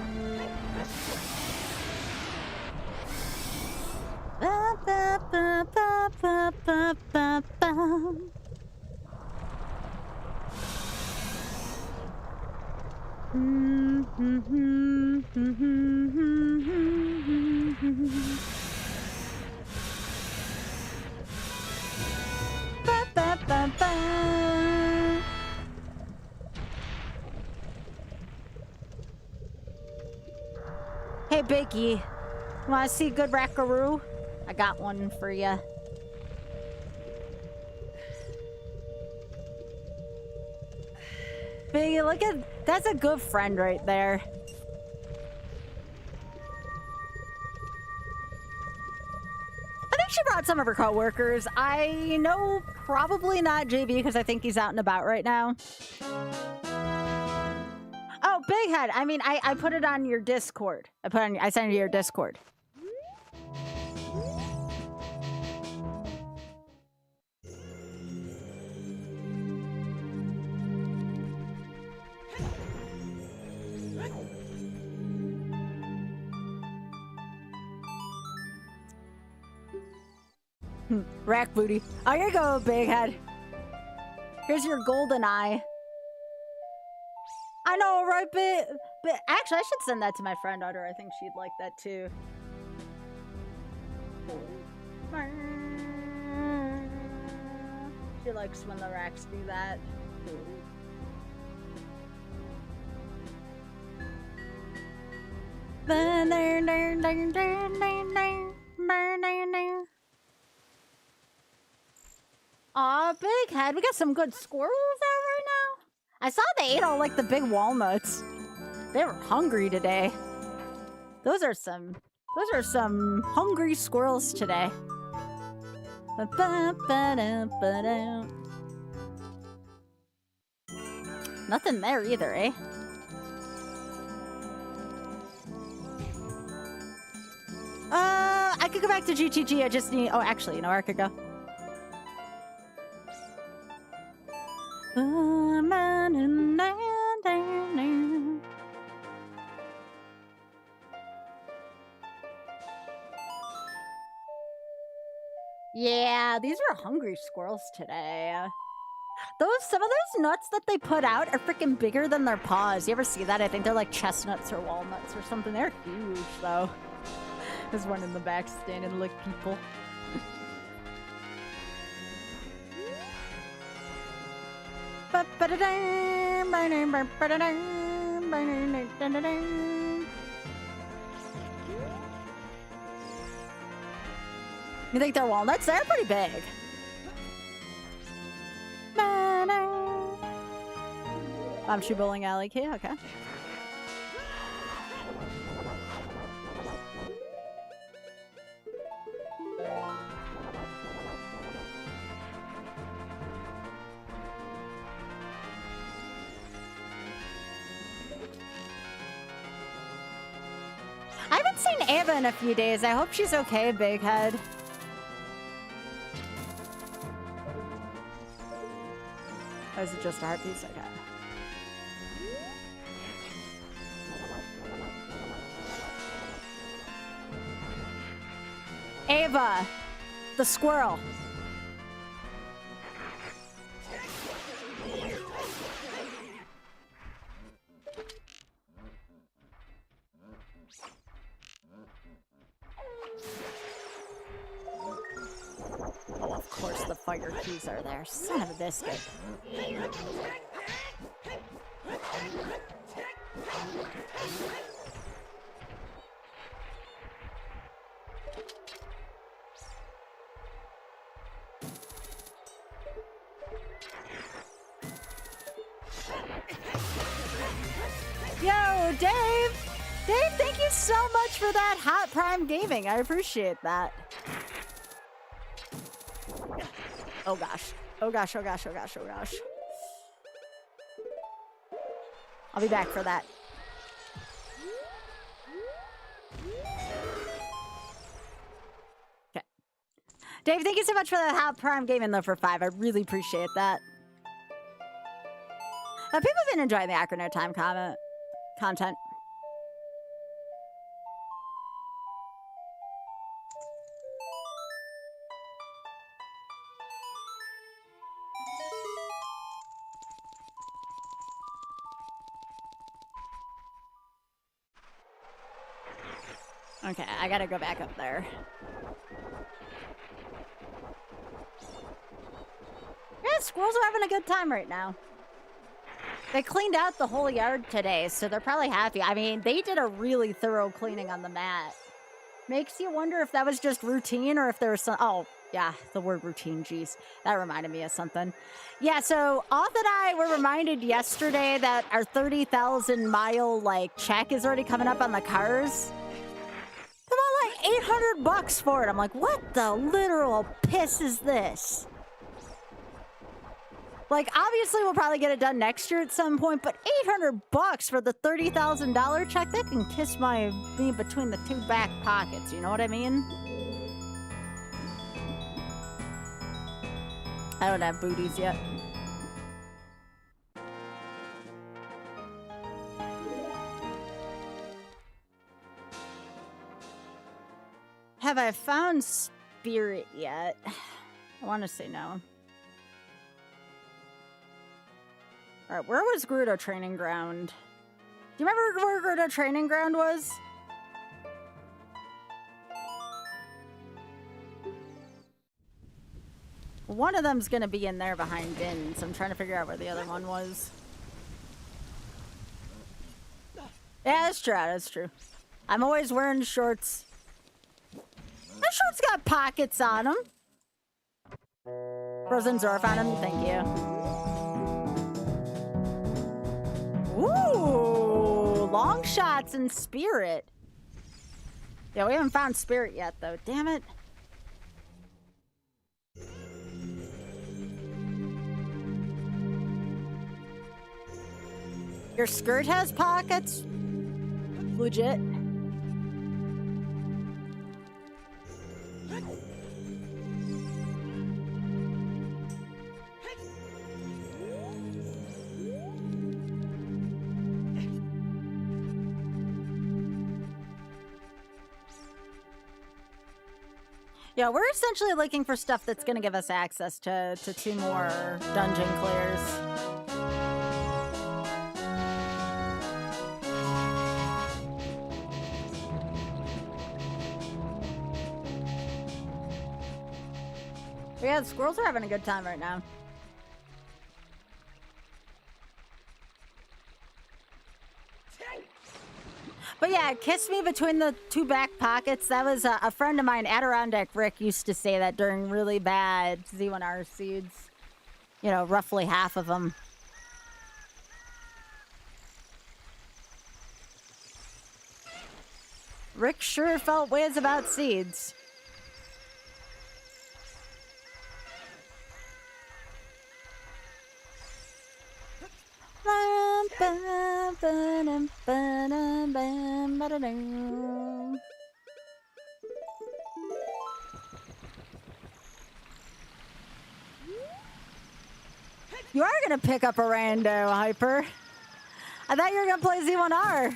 Ba, ba, ba. Ba, ba, ba, ba. Hey, Biggie. Wanna see good rackaroo? I got one for ya. Biggie, look at... That's a good friend right there. I think she brought some of her coworkers. I know probably not JB because I think he's out and about right now. Oh, Big Head. I mean, I put it on your Discord. I sent it to your Discord. Rack booty. Oh, here you go, Big Head. Here's your golden eye. I know, right? But actually, I should send that to my friend Utter. I think she'd like that too. She likes when the racks do that. Aw, Big Head, we got some good squirrels out right now. I saw they ate all like the big walnuts. They were hungry today. Those are some hungry squirrels today. Nothing there either, eh? I could go back to GTG. I just need... Oh, actually, you know where I could go? Yeah, these are hungry squirrels today. Some of those nuts that they put out are freaking bigger than their paws. You ever see that? I think they're like chestnuts or walnuts or something. They're huge, though. There's one in the back standing like people. You think they're walnuts? They're pretty big. I'm shoe bowling alley key, okay. I haven't seen Ava in a few days. I hope she's okay, Big Head. Or is it just a heart piece? Okay. Ava, the squirrel. Oh, of course the fire keys are there. Son of a biscuit. Yo, Dave! Dave, thank you so much for that hot Prime Gaming. I appreciate that. Oh gosh. Oh gosh, oh gosh, oh gosh, oh gosh. I'll be back for that. Okay. Dave, thank you so much for that hot Prime Gaming though for 5. I really appreciate that. People have been enjoying the Acronym Time content. Okay, I gotta go back up there. Yeah, squirrels are having a good time right now. They cleaned out the whole yard today, so they're probably happy. I mean, they did a really thorough cleaning on the mat. Makes you wonder if that was just routine or if there was some... Oh, yeah, the word routine, geez. That reminded me of something. Yeah, so Auth and I were reminded yesterday that our 30,000 mile, check is already coming up on the cars. Come on, $800 for it. I'm like, what the literal piss is this? Obviously, we'll probably get it done next year at some point, but $800 for the $30,000 check, that can kiss me between the two back pockets, you know what I mean? I don't have booties yet. Have I found Spirit yet? I want to say no. All right, where was Gerudo Training Ground? Do you remember where Gerudo Training Ground was? One of them's gonna be in there behind Din, so I'm trying to figure out where the other one was. Yeah, that's true, that's true. I'm always wearing shorts. My shorts got pockets on them. Frozen Zora found him, thank you. Ooh, long shots and Spirit. Yeah, we haven't found Spirit yet, though. Damn it. Your skirt has pockets? Legit. Yeah, we're essentially looking for stuff that's going to give us access to 2 more dungeon clears. But yeah, the squirrels are having a good time right now. But yeah, kiss me between the 2 back pockets. That was a friend of mine, Adirondack Rick, used to say that during really bad Z1R seeds. You know, roughly half of them. Rick sure felt ways about seeds. You are gonna pick up a rando, Hyper. I thought you were gonna play Z1R.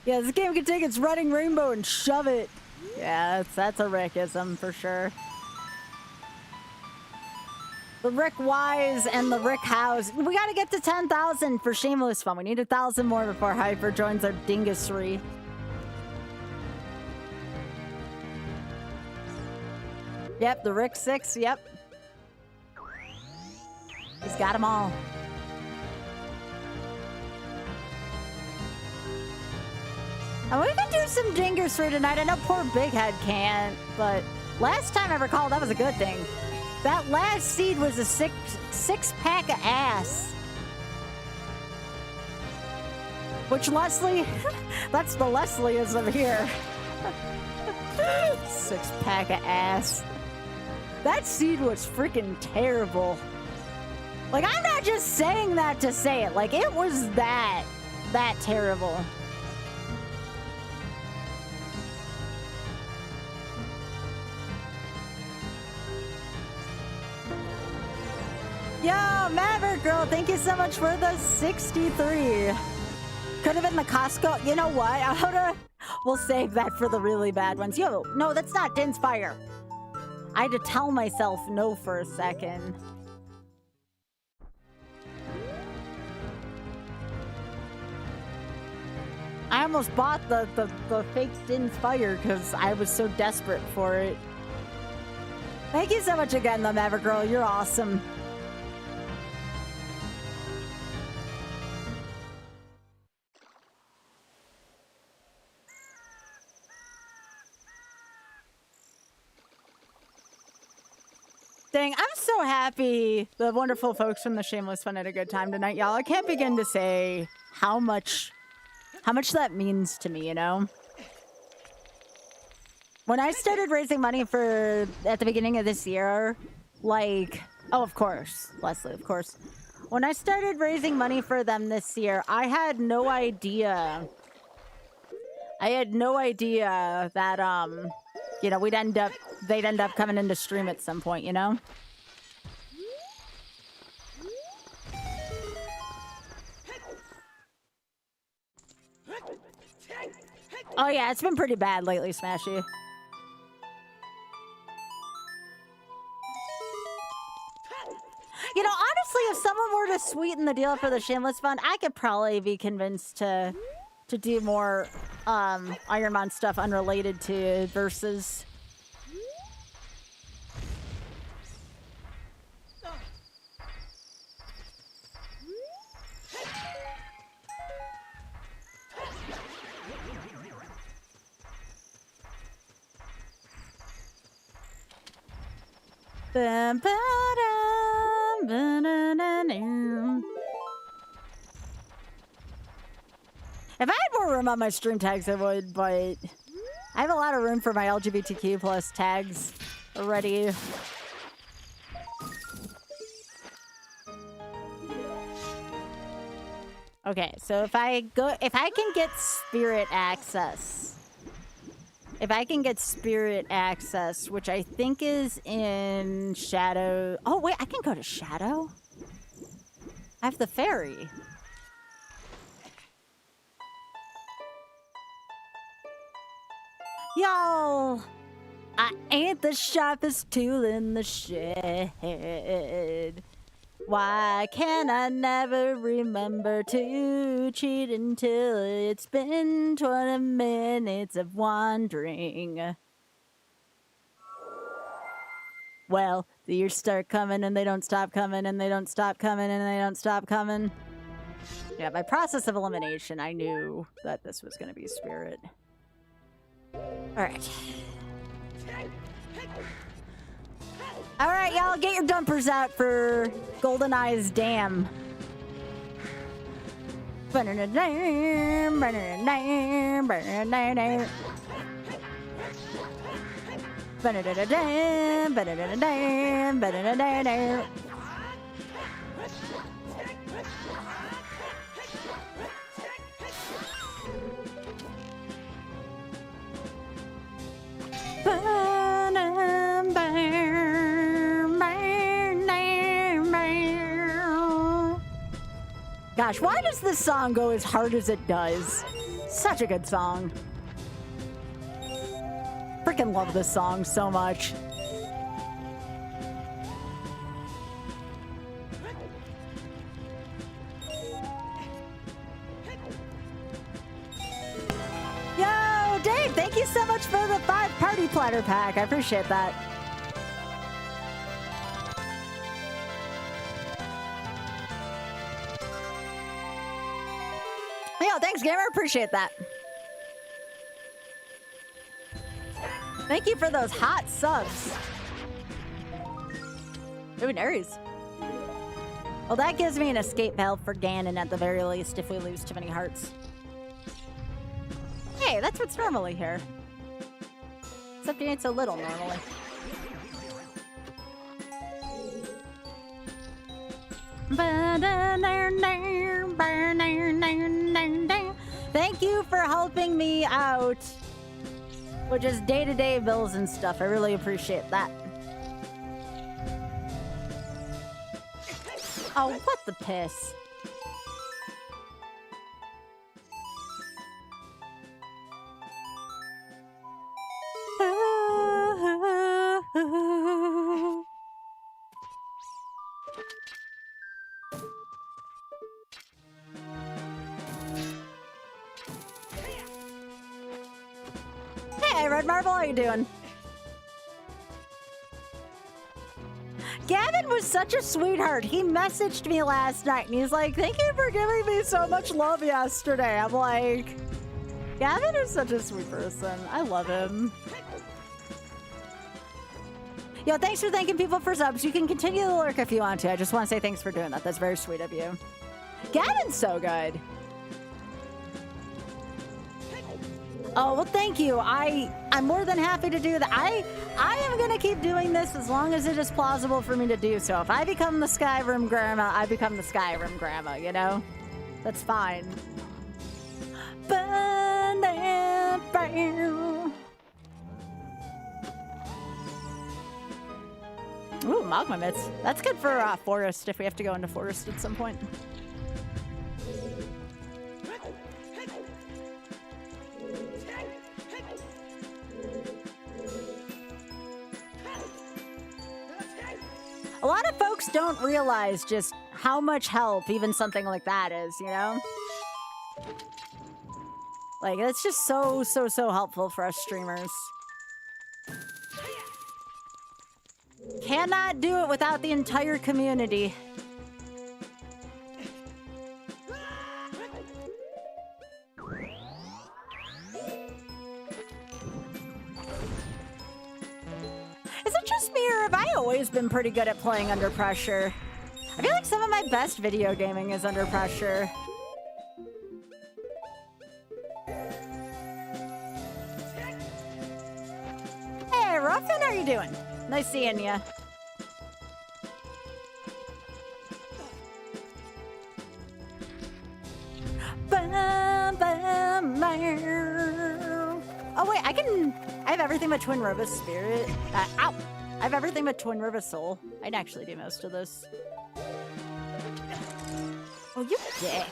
Yeah, this game can take its running rainbow and shove it. Yeah, that's a Rickism for sure. The Rick Wise and the Rick House. We gotta get to 10,000 for Shameless Fun. We need 1,000 more before Hyper joins our dingusry. Yep, the Rick 6, yep. He's got them all. And we can do some dingusry tonight. I know poor Big Head can't, but last time I recall, that was a good thing. That last seed was a six pack of ass. Which Leslie, that's the Leslieism here. 6 pack of ass. That seed was freaking terrible. Like, I'm not just saying that to say it. Like, it was that terrible. Yo, Maverick Girl, thank you so much for the 63. Could have been the Costco. You know what? We'll save that for the really bad ones. Yo, no, that's not Din's Fire. I had to tell myself no for a second. I almost bought the fake Din's Fire because I was so desperate for it. Thank you so much again, the Maverick Girl. You're awesome. Dang, I'm so happy the wonderful folks from the Shameless Fun had a good time tonight, y'all. I can't begin to say how much that means to me, you know? When I started raising money for, at the beginning of this year, like, oh, of course, Leslie, of course. When I started raising money for them this year, I had no idea. I had no idea that, you know, they'd end up coming into stream at some point, you know? Oh yeah, it's been pretty bad lately, Smashy. You know, honestly, if someone were to sweeten the deal for the Shameless Fund, I could probably be convinced to do more Ironmon stuff unrelated to versus. If I had more room on my stream tags, I would, but I have a lot of room for my LGBTQ plus tags already. Okay, so if I can get spirit access. If I can get spirit access, which I think is in Shadow. Oh, wait, I can go to Shadow? I have the ferry. Y'all, I ain't the sharpest tool in the shed. Why can I never remember to cheat until it's been 20 minutes of wandering? Well, the years start coming and they don't stop coming and they don't stop coming and they don't stop coming. Yeah, by process of elimination, I knew that this was going to be spirit. Alright. Alright, y'all, get your dumpers out for Golden Eye's Dam. Gosh, why does this song go as hard as it does? Such a good song. Freaking love this song so much. Yo, Dave, thank you so much for the 5 party platter pack. I appreciate that. Yo, thanks, gamer. Appreciate that. Thank you for those hot subs. Ooh, Aries. Well, that gives me an escape valve for Ganon at the very least if we lose too many hearts. Hey, that's what's normally here. Except it ain't so little normally. Thank you for helping me out with just day-to-day bills and stuff. I really appreciate that. Oh, what the piss? Hey, Red Marble, how you doing? Gavin was such a sweetheart. He messaged me last night and he's like, thank you for giving me so much love yesterday. I'm like, Gavin is such a sweet person. I love him. Yo, thanks for thanking people for subs. You can continue to lurk if you want to. I just want to say thanks for doing that. That's very sweet of you. Gavin's so good. Oh, well, thank you. I'm more than happy to do that. I am going to keep doing this as long as it is plausible for me to do so. If I become the Skyrim grandma, I become the Skyrim grandma, you know? That's fine. Ooh, magma mitts. That's good for forest if we have to go into forest at some point. A lot of folks don't realize just how much help even something like that is, you know? Like, it's just so helpful for us streamers. Cannot do it without the entire community. Is it just me, or have I always been pretty good at playing under pressure? I feel like some of my best video gaming is under pressure. Hey, Ruffin, how are you doing? Nice seeing ya. Oh wait, I have everything but Twin Riva's spirit. Ow! I have everything but Twin Riva's soul. I'd actually do most of this. Oh, you dick.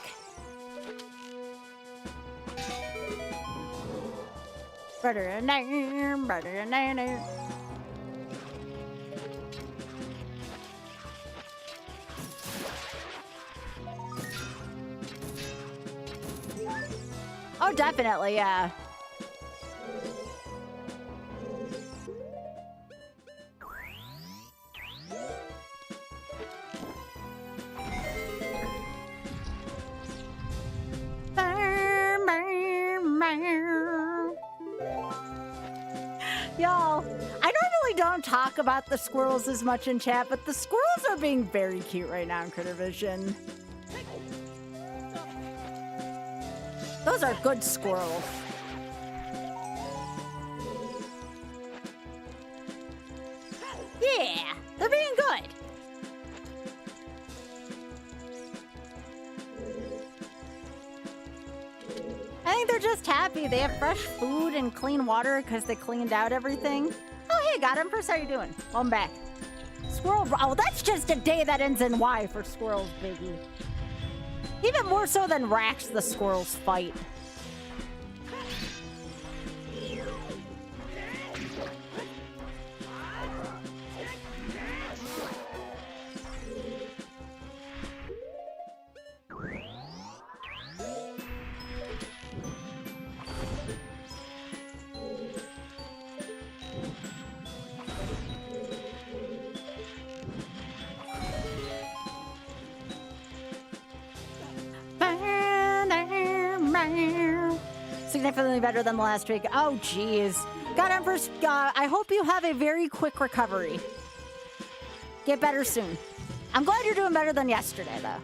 Oh, definitely, yeah. Y'all, I normally don't talk about the squirrels as much in chat, but the squirrels are being very cute right now in Critter Vision. Those are good squirrels. Yeah, they're being good. I think they're just happy. They have fresh food and clean water because they cleaned out everything. Oh, hey, Godempress, how you doing? Well, I'm back. Squirrel, oh, that's just a day that ends in Y for squirrels, Biggie. Even more so than Rax the squirrels fight. Significantly better than the last week. Oh, geez. God, Empress, I hope you have a very quick recovery. Get better soon. I'm glad you're doing better than yesterday, though.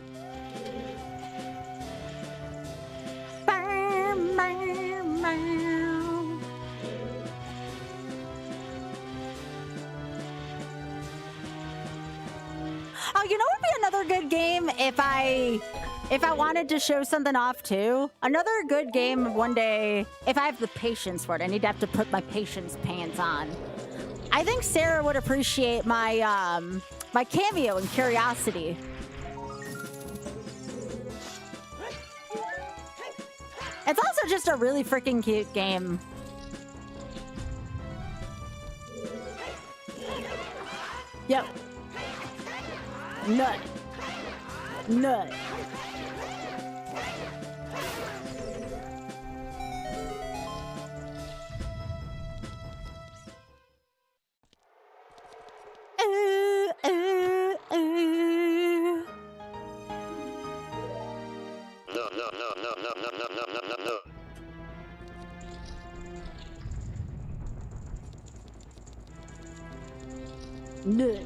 Oh, you know what would be another good game if I wanted to show something off too? Another good game one day, if I have the patience for it. I need to have to put my patience pants on. I think Sarah would appreciate my my cameo in Curiosity. It's also just a really freaking cute game. Yep. Nut. Nut. No.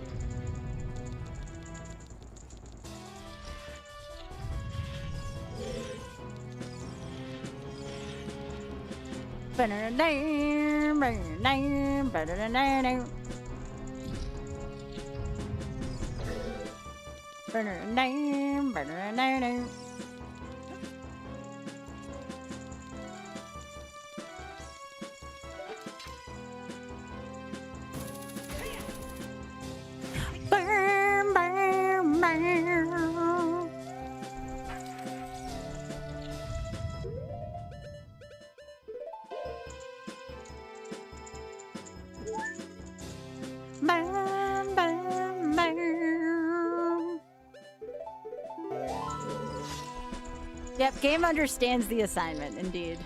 Yep, game understands the assignment, indeed.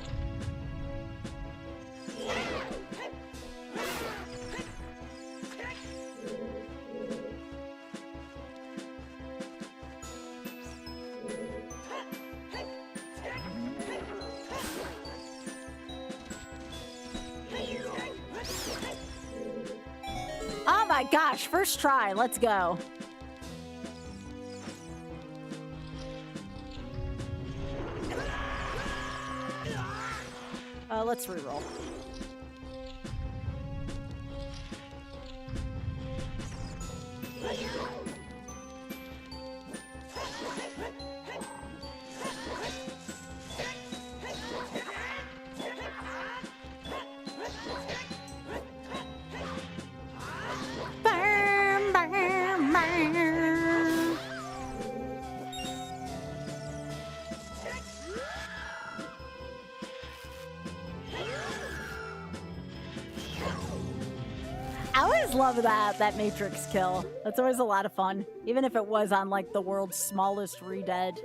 Oh my gosh, first try, let's go. Let's reroll. Love that Matrix kill. That's always a lot of fun, even if it was on like the world's smallest re-dead.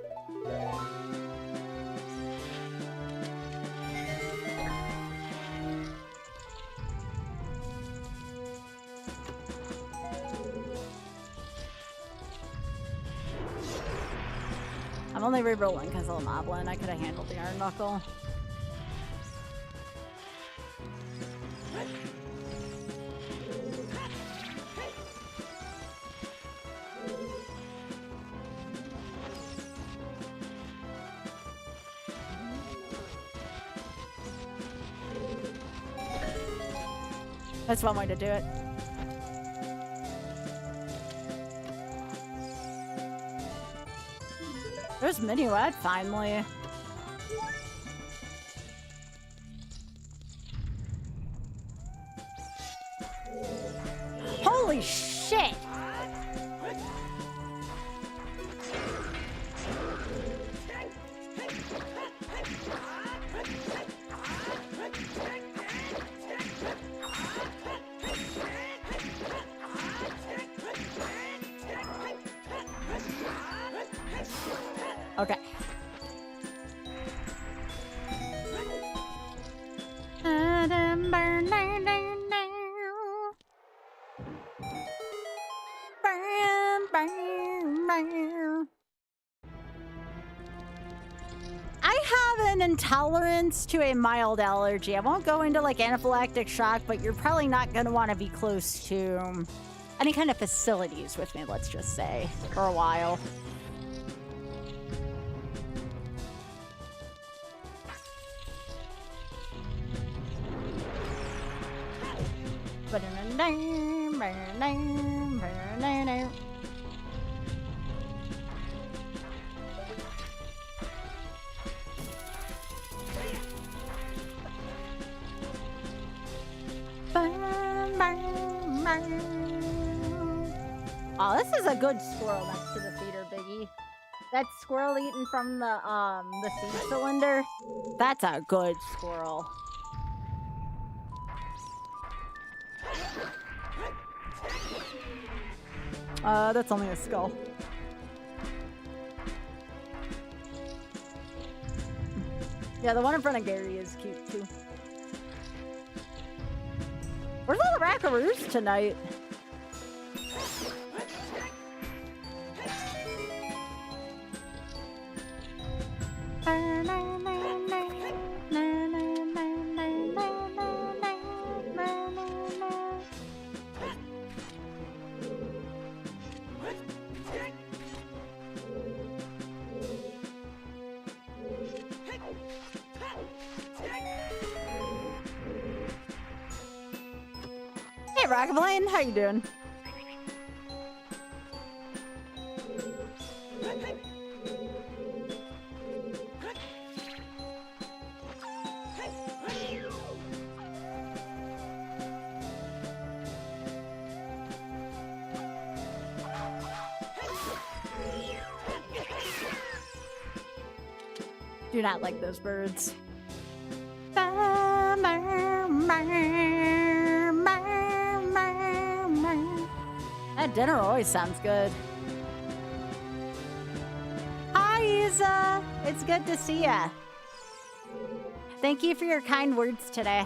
I'm only re-rolling because of the Moblin. I could have handled the Iron Knuckle. That's one way to do it. There's Minuet, finally. Holy shit! Okay. I have an intolerance to a mild allergy. I won't go into like anaphylactic shock, but you're probably not going to want to be close to any kind of facilities with me, let's just say, for a while. Oh, this is a good squirrel next to the feeder, Biggie. That squirrel eating from the seed cylinder, that's a good squirrel. That's only a skull. Yeah, the one in front of Gary is cute too. Where's all the rackaroos tonight? Rocketplane, how you doing? Do not like those birds. That dinner always sounds good. Hi, Isa. It's good to see ya. Thank you for your kind words today.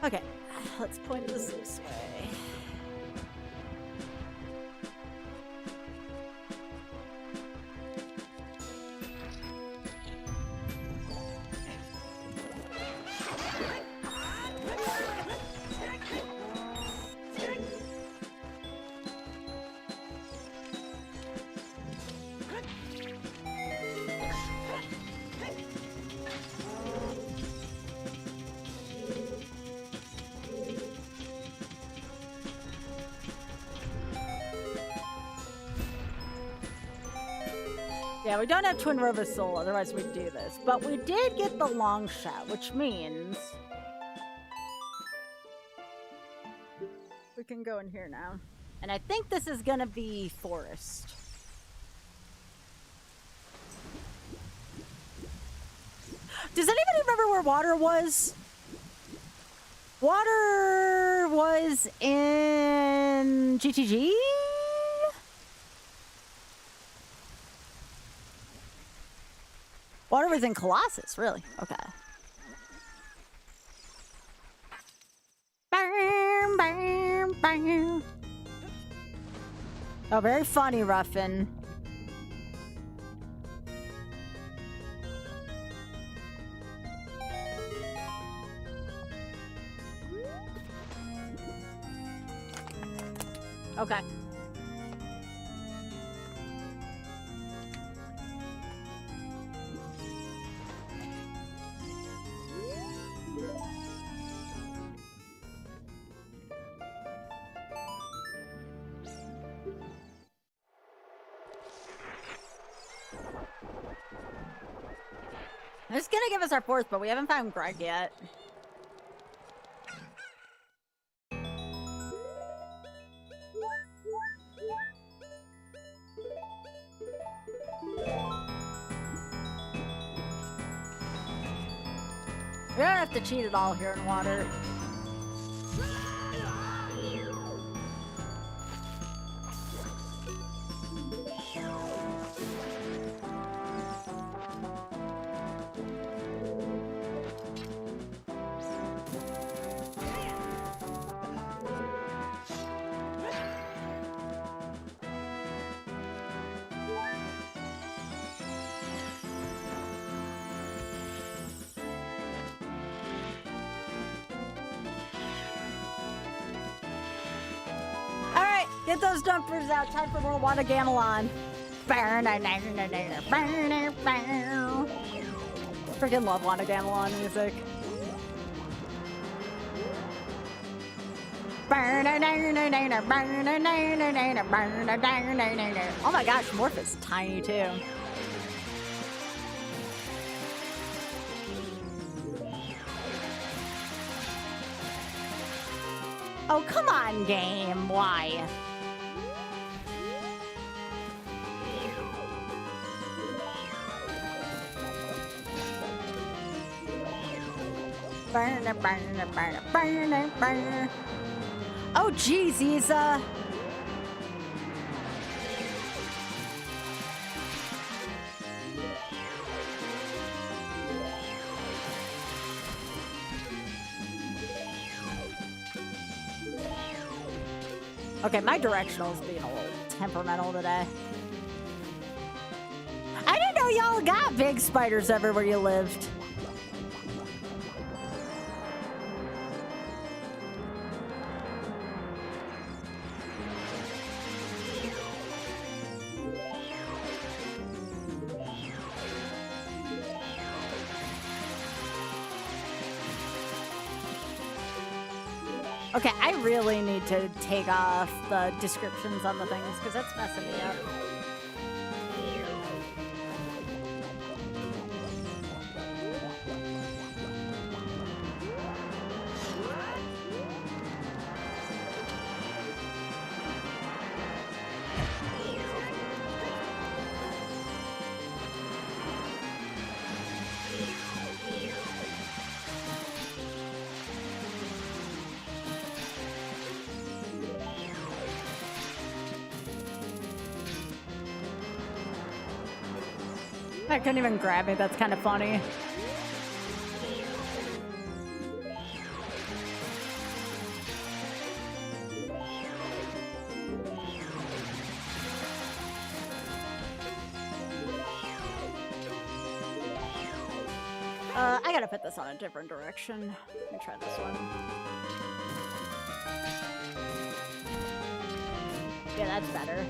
Okay, let's point this way. Yeah, we don't have Twin Rover Soul, otherwise we'd do this. But we did get the long shot, which means we can go in here now. And I think this is gonna be forest. Does anybody remember where water was? Water was in GTG? Water was in Colossus, really? Okay. Oh, very funny, Ruffin. Okay. It's gonna give us our fourth, but we haven't found Greg yet. We don't have to cheat at all here in water. Get those dumpers out. Time for more Water Gamelon. Freaking love Water Gamelon music. Oh my gosh, Morph is tiny too. Oh, come on, game. Why? Oh, geez, he's okay, my directional's being a little temperamental today. I didn't know y'all got big spiders everywhere you lived. Okay, I really need to take off the descriptions on the things because that's messing me up. I couldn't even grab me. That's kind of funny. I gotta put this on a different direction. Let me try this one. Yeah, that's better.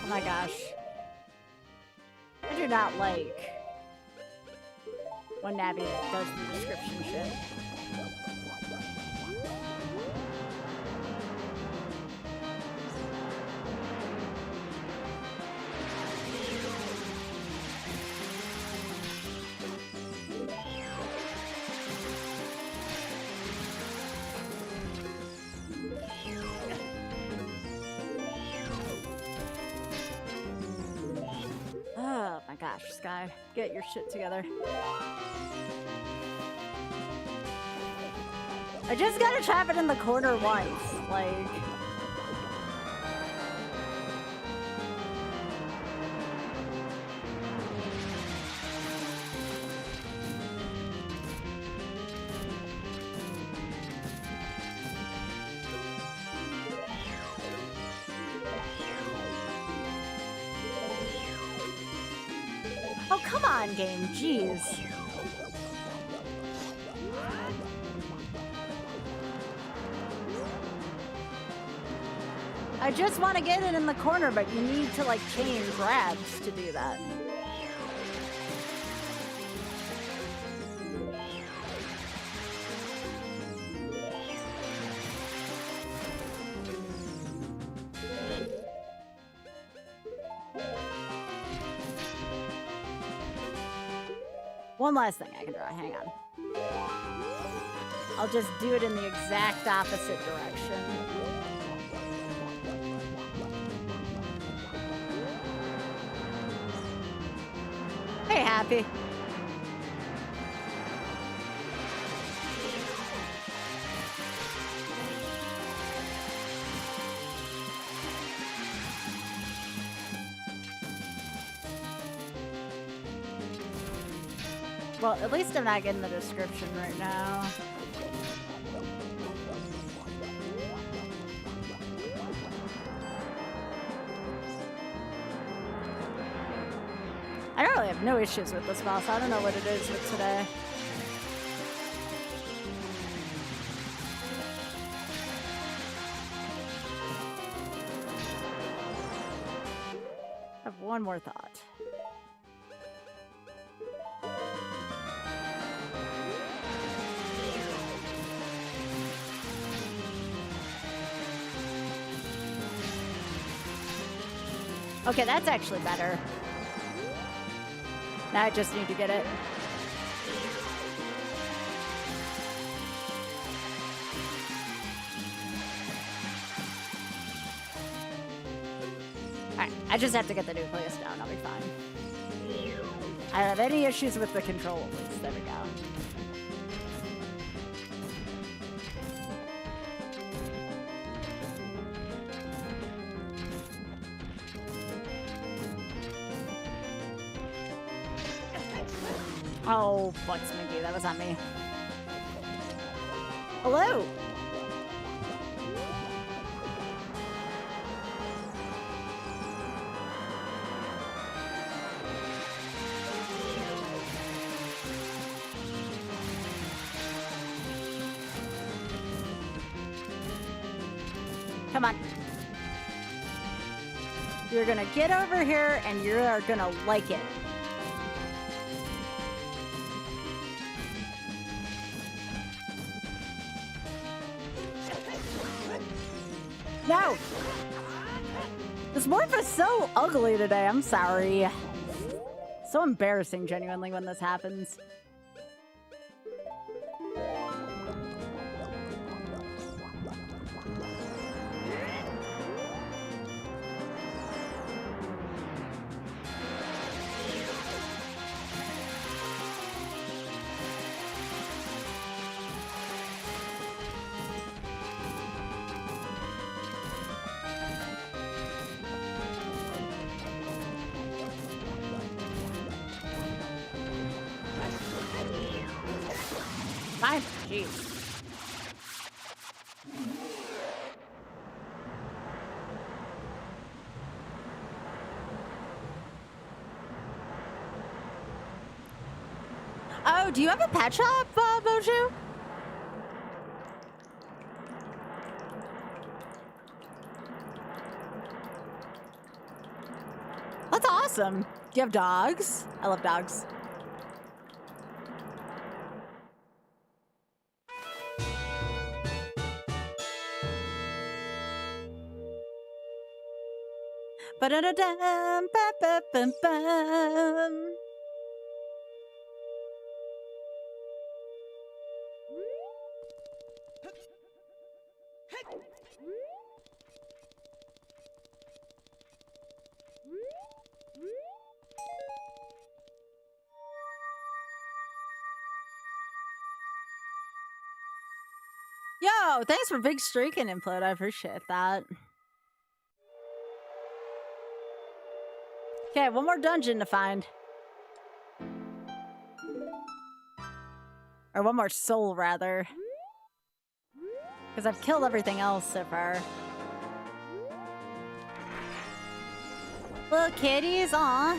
Oh my gosh. I do not like when Navi does the description shit. Oh my gosh, Sky, get your shit together. I just gotta trap it in the corner once, like... Oh, come on, game, jeez. I just want to get it in the corner, but you need to, like, chain grabs to do that. One last thing I can draw, hang on. I'll just do it in the exact opposite direction. Hey, Happy. Well, at least I'm not getting the description right now. I don't really have no issues with this boss. I don't know what it is with today. I have one more thought. Okay, that's actually better. Now I just need to get it. Alright, I just have to get the nucleus down. I'll be fine. I don't have any issues with the controls. There we go. Oh, Flex McGee, that was on me. Hello! Come on. You're gonna get over here and you are gonna like it. No! This morph is so ugly today, I'm sorry. So embarrassing, genuinely, when this happens. Fine. Jeez. Oh, do you have a pet shop, Boju? That's awesome. Do you have dogs? I love dogs. Ba-da-da-dum, ba-ba-bum-bum. Yo, thanks for big streaking input. I appreciate that. Okay, one more dungeon to find. Or one more soul, rather. Because I've killed everything else so far. Little kitties, aw.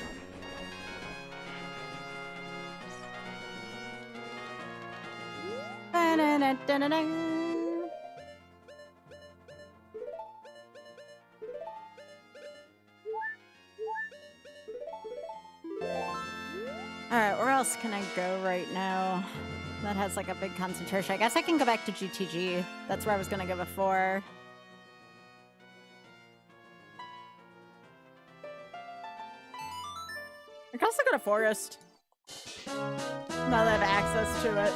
Alright, where else can I go right now? That has like a big concentration. I guess I can go back to GTG. That's where I was gonna go before. I can also go to Forest. Now that I have access to it.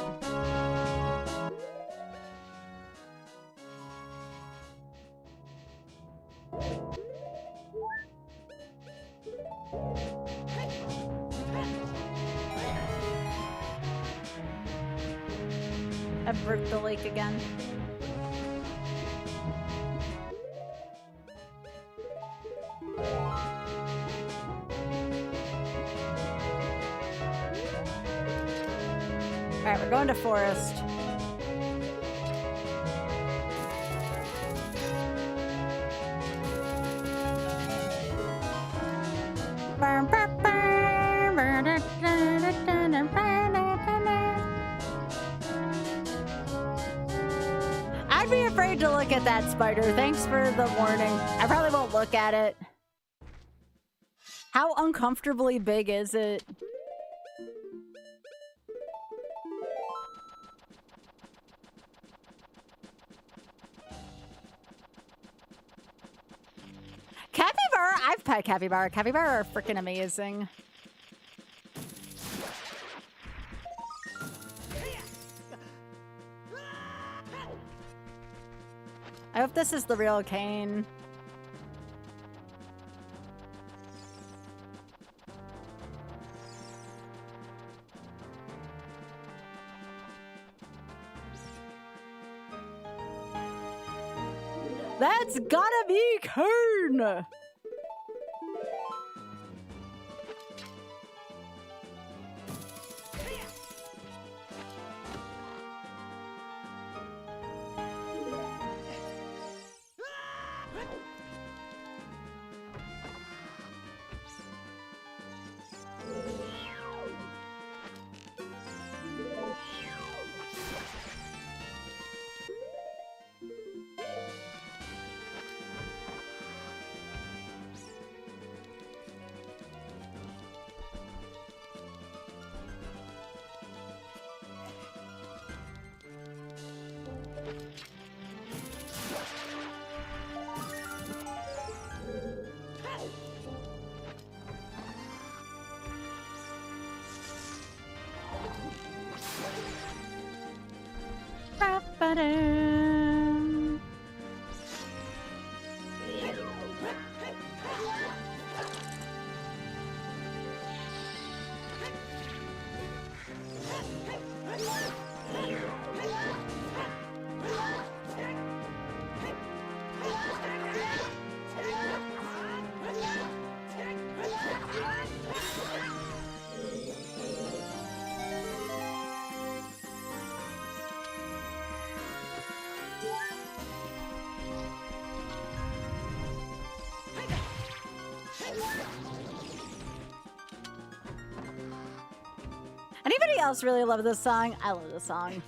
I broke the lake again. Alright, we're going to Forest. I'd be afraid to look at that spider. Thanks for the warning. I probably won't look at it. How uncomfortably big is it? Capybara? I've pet capybara. Capybara are freaking amazing. I hope this is the real Kane. That's gotta be Kern! Ba-ba-dum. Anybody else really love this song? I love this song.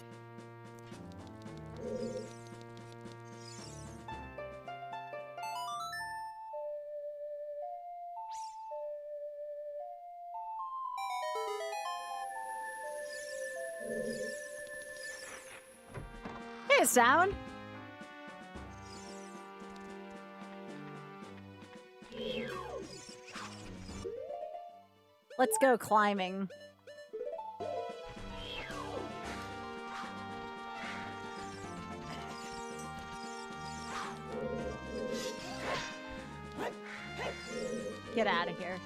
Hey, sound. Let's go climbing. Get out of here.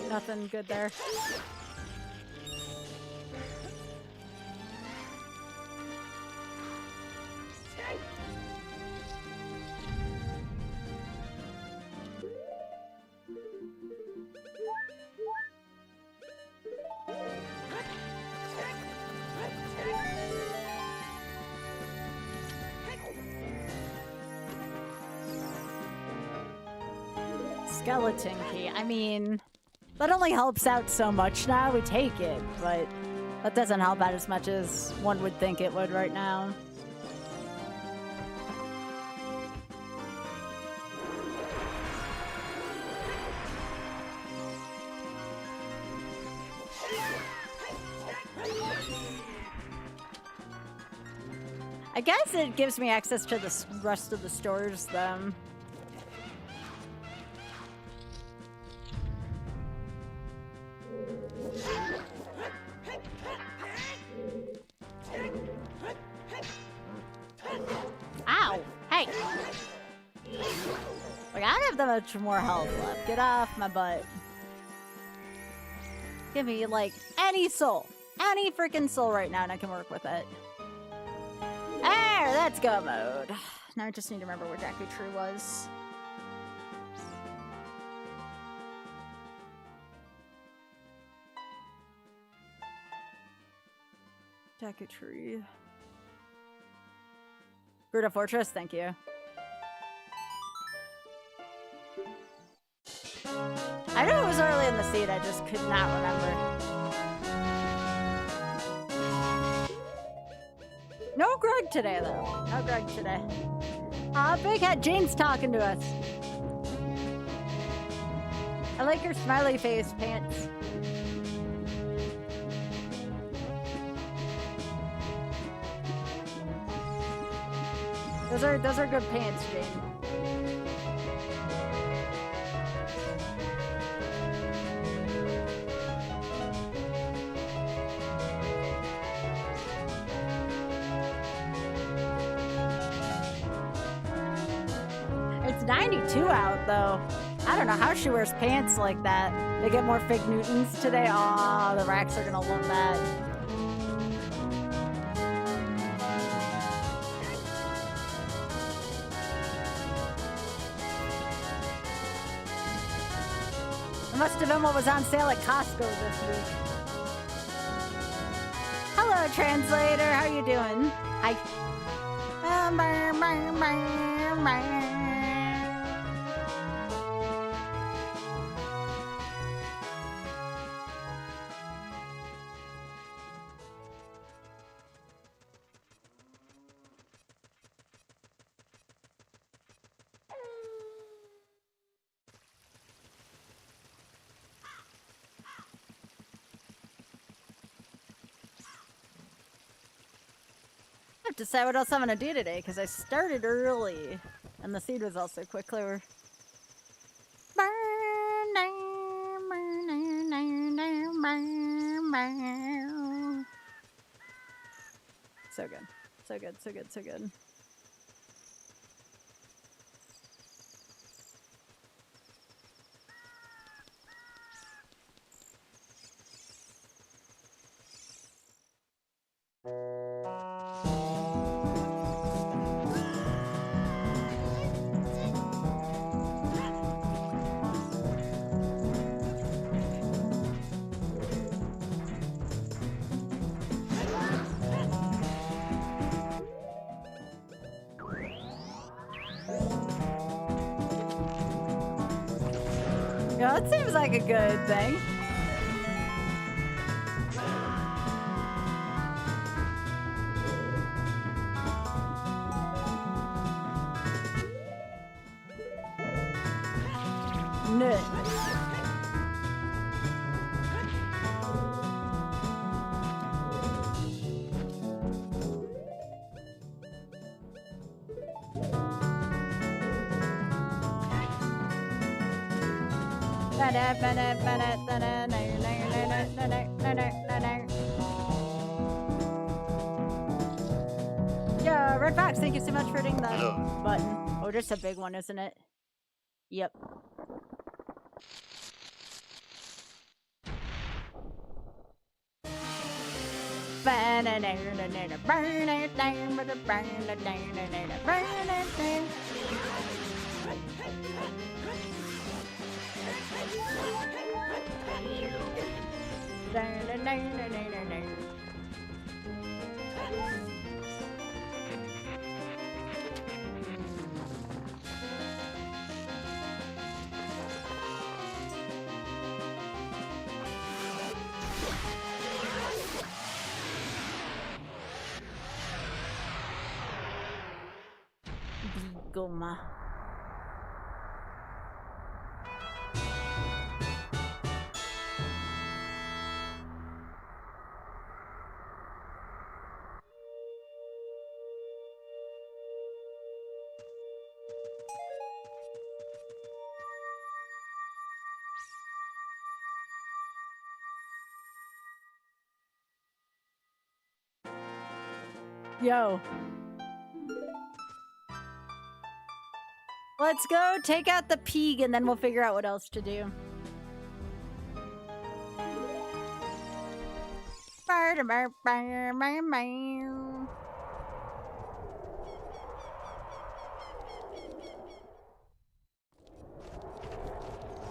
Nothing good there. Skeleton key. I mean, that only helps out so much now. We take it, but that doesn't help out as much as one would think it would right now. I guess it gives me access to the rest of the stores, though. Ow! Hey! Like, I don't have that much more health left. Get off my butt. Give me, like, any soul. Any freaking soul right now, and I can work with it. There! That's go mode. Now I just need to remember where Deku Tree was. Deku Tree. Gruta Fortress, thank you. I knew it was early in the seed, I just could not remember. No Greg today, though. No Greg today. Aw, Big Head Jane's talking to us. I like your smiley face pants. Those are good pants, Jane. 92 out, though. I don't know how she wears pants like that. They get more fig Newtons today. Aw, the racks are gonna love that. It must have been what was on sale at Costco this week. Hello, translator. How you doing? Hi. I have to decide what else I'm gonna do today because I started early and the seed was also quicker. So good. So good, so good, so good. Yeah, that seems like a good thing. No. Yeah, Red Fox, thank you so much for hitting the button. Oh, just a big one, isn't it? Yep. Goma. Yo. Let's go take out the pig and then we'll figure out what else to do.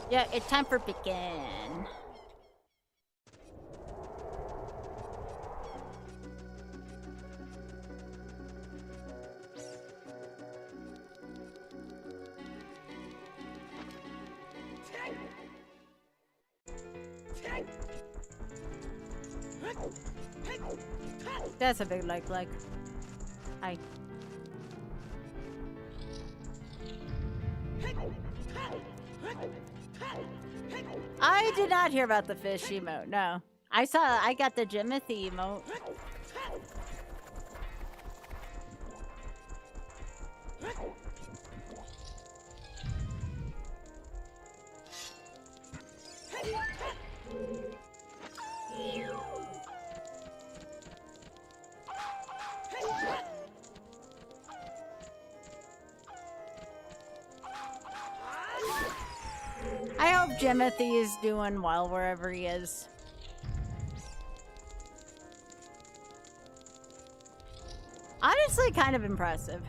Yeah, it's time for begin. That's a big like. Hi. I did not hear about the fish emote, no. I got the Jimothy emote. I hope Jimothy is doing well wherever he is. Honestly, kind of impressive.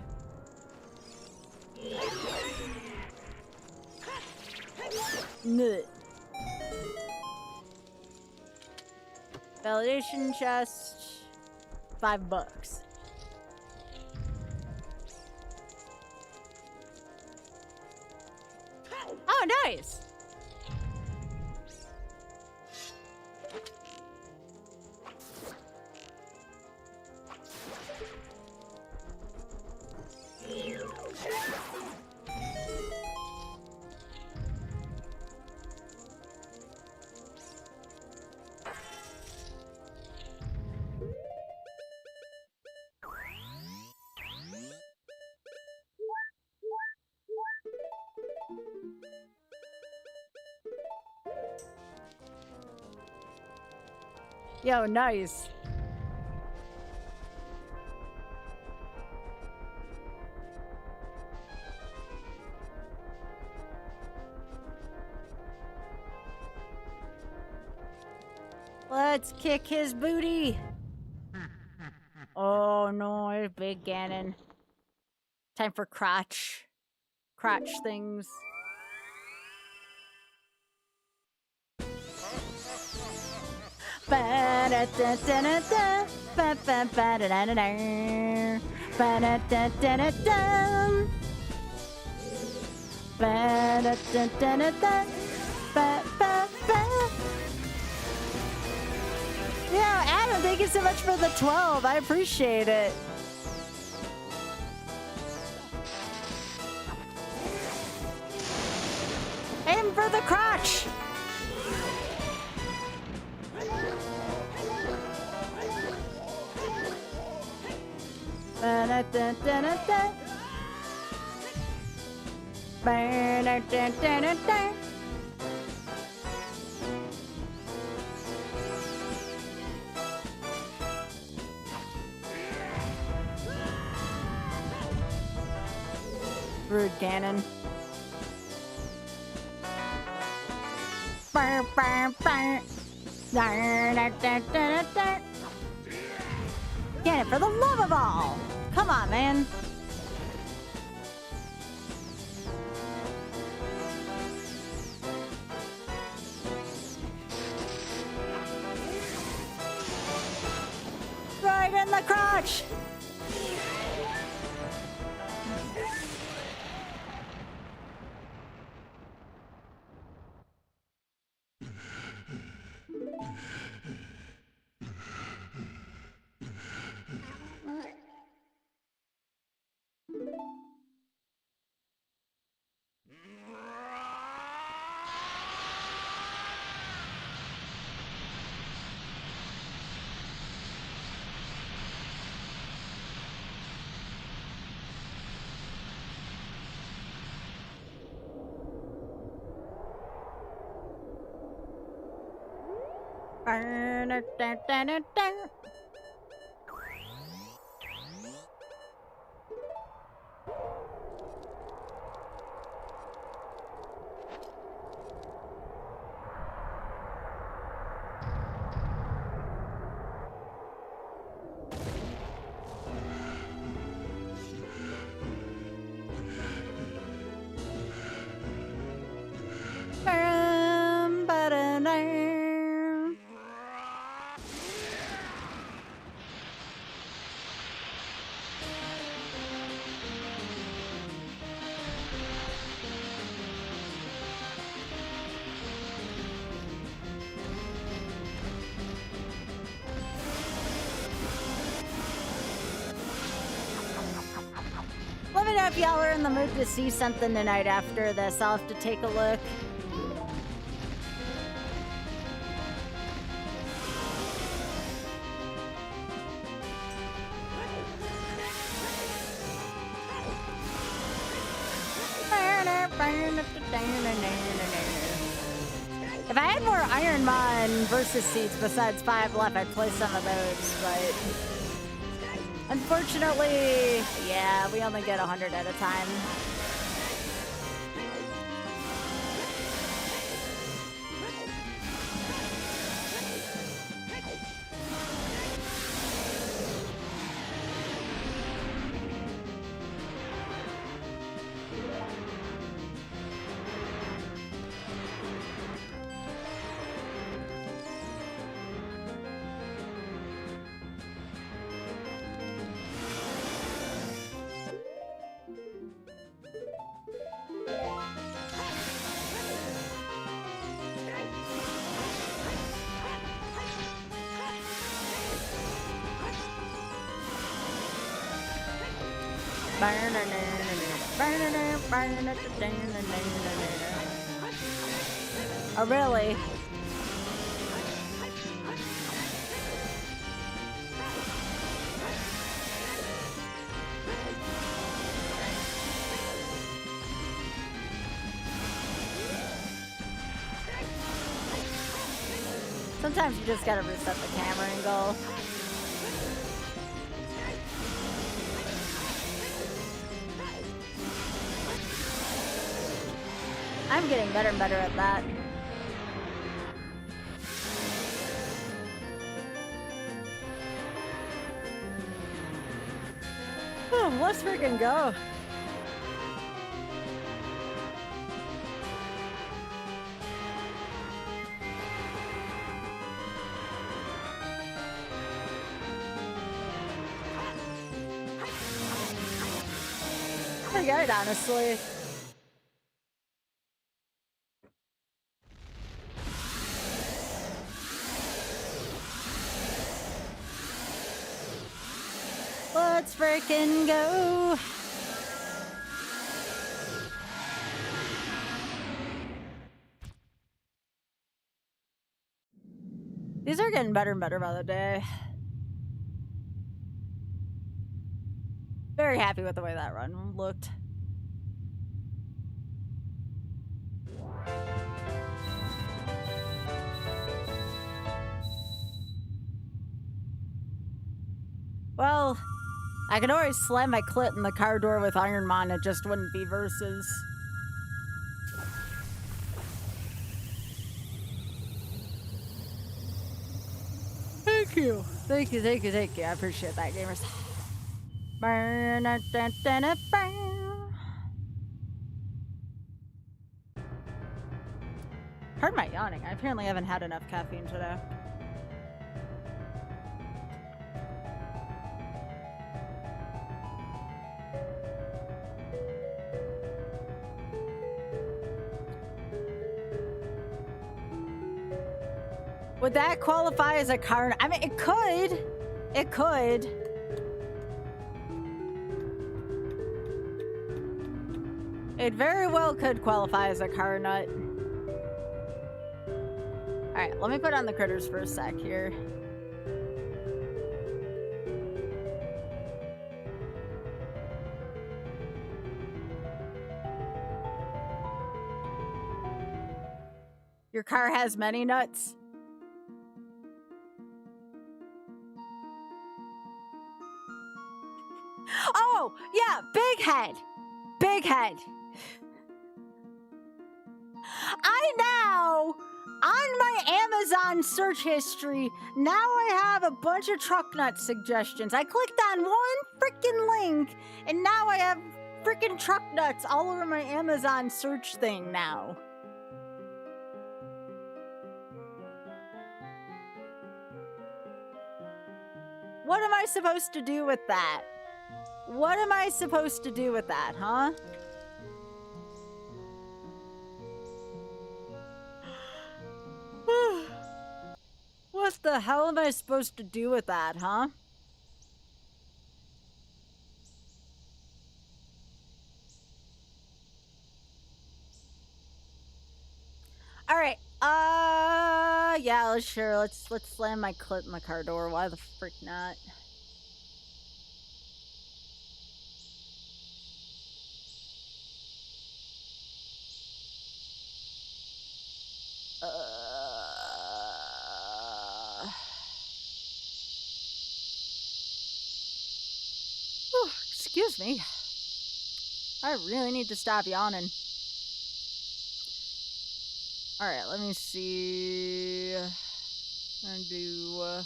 Nuh. Validation chest, $5. Oh, nice. Yo, nice. Let's kick his booty. Oh no, there's big Ganon. Time for crotch things. Ba-da-da-da-da-da, ba-ba-ba-da-da-da-da, ba-da-da-da-da-da, ba-da-da-da-da-da, ba-ba-ba. Yeah, Adam, thank you so much for the 12. I appreciate it. Aim for the crotch. Ba-da-da-da-da-da. Ba-da-da-da-da-da. Rude Ganon. Burr, burr, burr. Da-da-da-da-da-da. Get it for the love of all! Come on, man. Right in the crotch! Let me know if y'all are in the mood to see something tonight after this. I'll have to take a look. If I had more Iron Mon versus seeds besides 5 left, I'd play some of those, but unfortunately, yeah, we only get 100 at a time. Oh, really? Sometimes you just gotta reset the camera angle. I'm getting better and better at that. Oh, let's freaking go. Pretty good, honestly. Let's freaking go. These are getting better and better by the day. Very happy with the way that run looked. Well, I could always slam my clit in the car door with Ironmon, it just wouldn't be versus. Thank you. Thank you, thank you, thank you. I appreciate that, gamers. Pardon my yawning. I apparently haven't had enough caffeine today. Would that qualify as a car? I mean, it could. It could. It very well could qualify as a car nut. Alright, let me put on the critters for a sec here. Your car has many nuts. Oh, yeah, big head. Big head. I now, on my Amazon search history, now I have a bunch of truck nut suggestions. I clicked on one freaking link, and now I have freaking truck nuts all over my Amazon search thing now. What am I supposed to do with that? What am I supposed to do with that, huh? What the hell am I supposed to do with that, huh? All right. Yeah, sure. Let's slam my clit in the car door. Why the frick not? Excuse me. I really need to stop yawning. All right, let me see. I'm gonna do.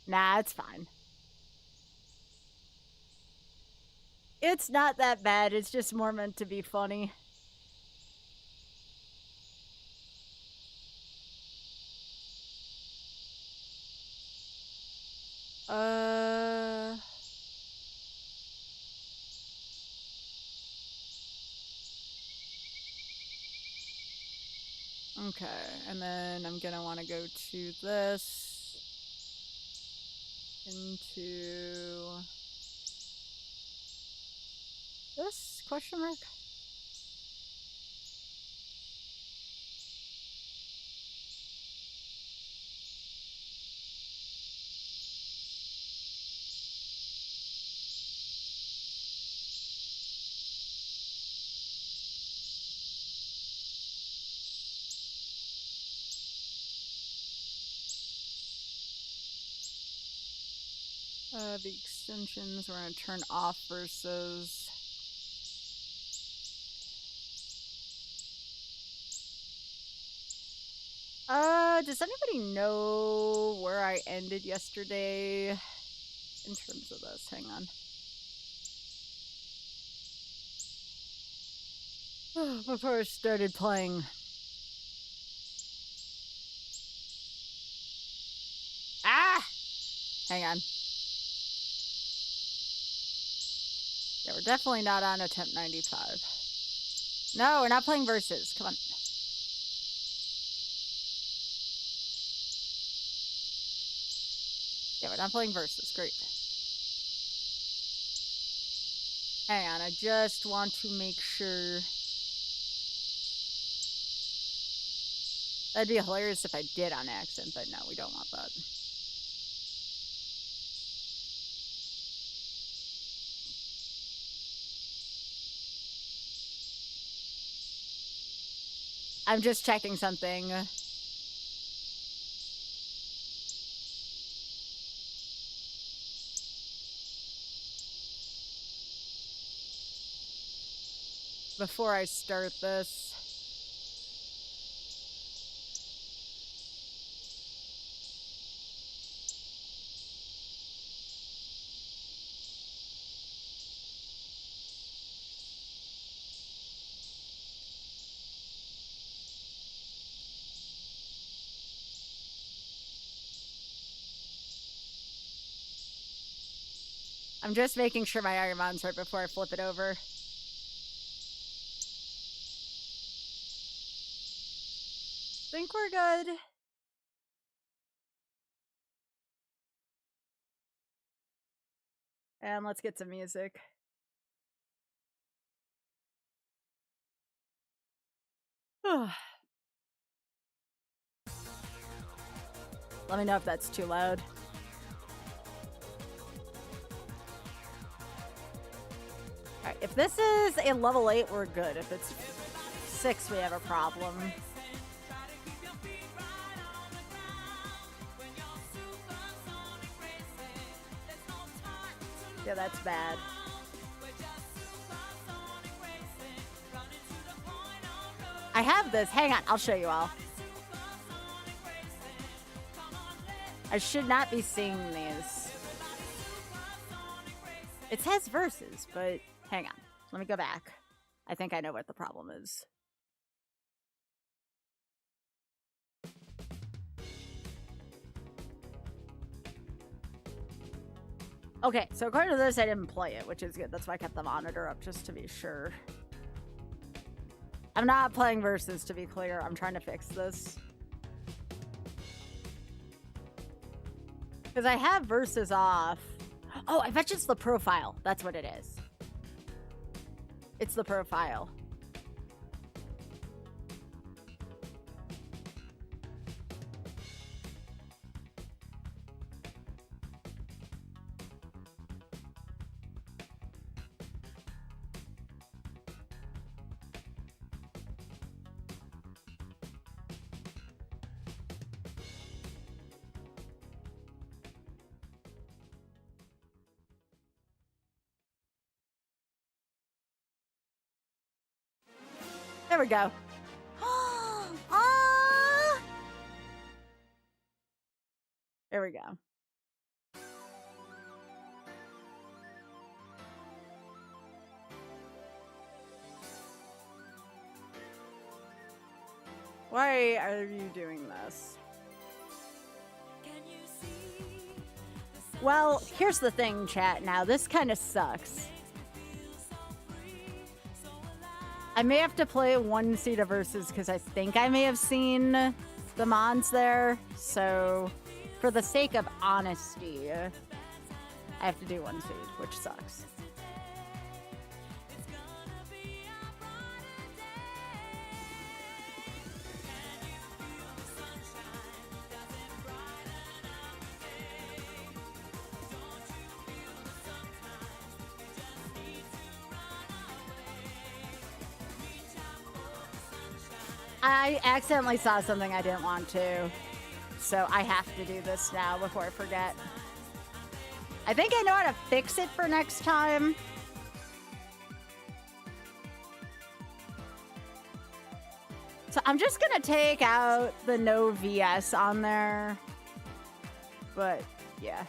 Nah, it's fine. It's not that bad. It's just more meant to be funny. Okay, and then I'm gonna want to go to this. Into this question mark? The extensions we're gonna turn off versus. Does anybody know where I ended yesterday in terms of this? Hang on. Before I started playing. Ah! Hang on. Yeah, we're definitely not on attempt 95. No, we're not playing versus. Come on. Yeah, we're not playing versus. Great. Hang on, I just want to make sure. That'd be hilarious if I did on accident, but no, we don't want that. I'm just checking something. Before I start this. I'm just making sure my Iron Man's right before I flip it over. Think we're good. And let's get some music. Let me know if that's too loud. Alright, if this is a level 8, we're good. If it's 6, we have a problem. Yeah, that's bad. I have this. Hang on, I'll show you all. I should not be seeing these. It says verses, but hang on. Let me go back. I think I know what the problem is. Okay, so according to this, I didn't play it, which is good. That's why I kept the monitor up, just to be sure. I'm not playing versus, to be clear. I'm trying to fix this. Because I have versus off. Oh, I bet you it's the profile. That's what it is. It's the profile. There we go. There we go. Why are you doing this? Well, here's the thing, chat. Now, this kind of sucks. I may have to play one seed of versus because I think I may have seen the mons there. So for the sake of honesty, I have to do one seed, which sucks. I accidentally saw something I didn't want to, so I have to do this now before I forget. I think I know how to fix it for next time. So I'm just gonna take out the no VS on there, but yeah.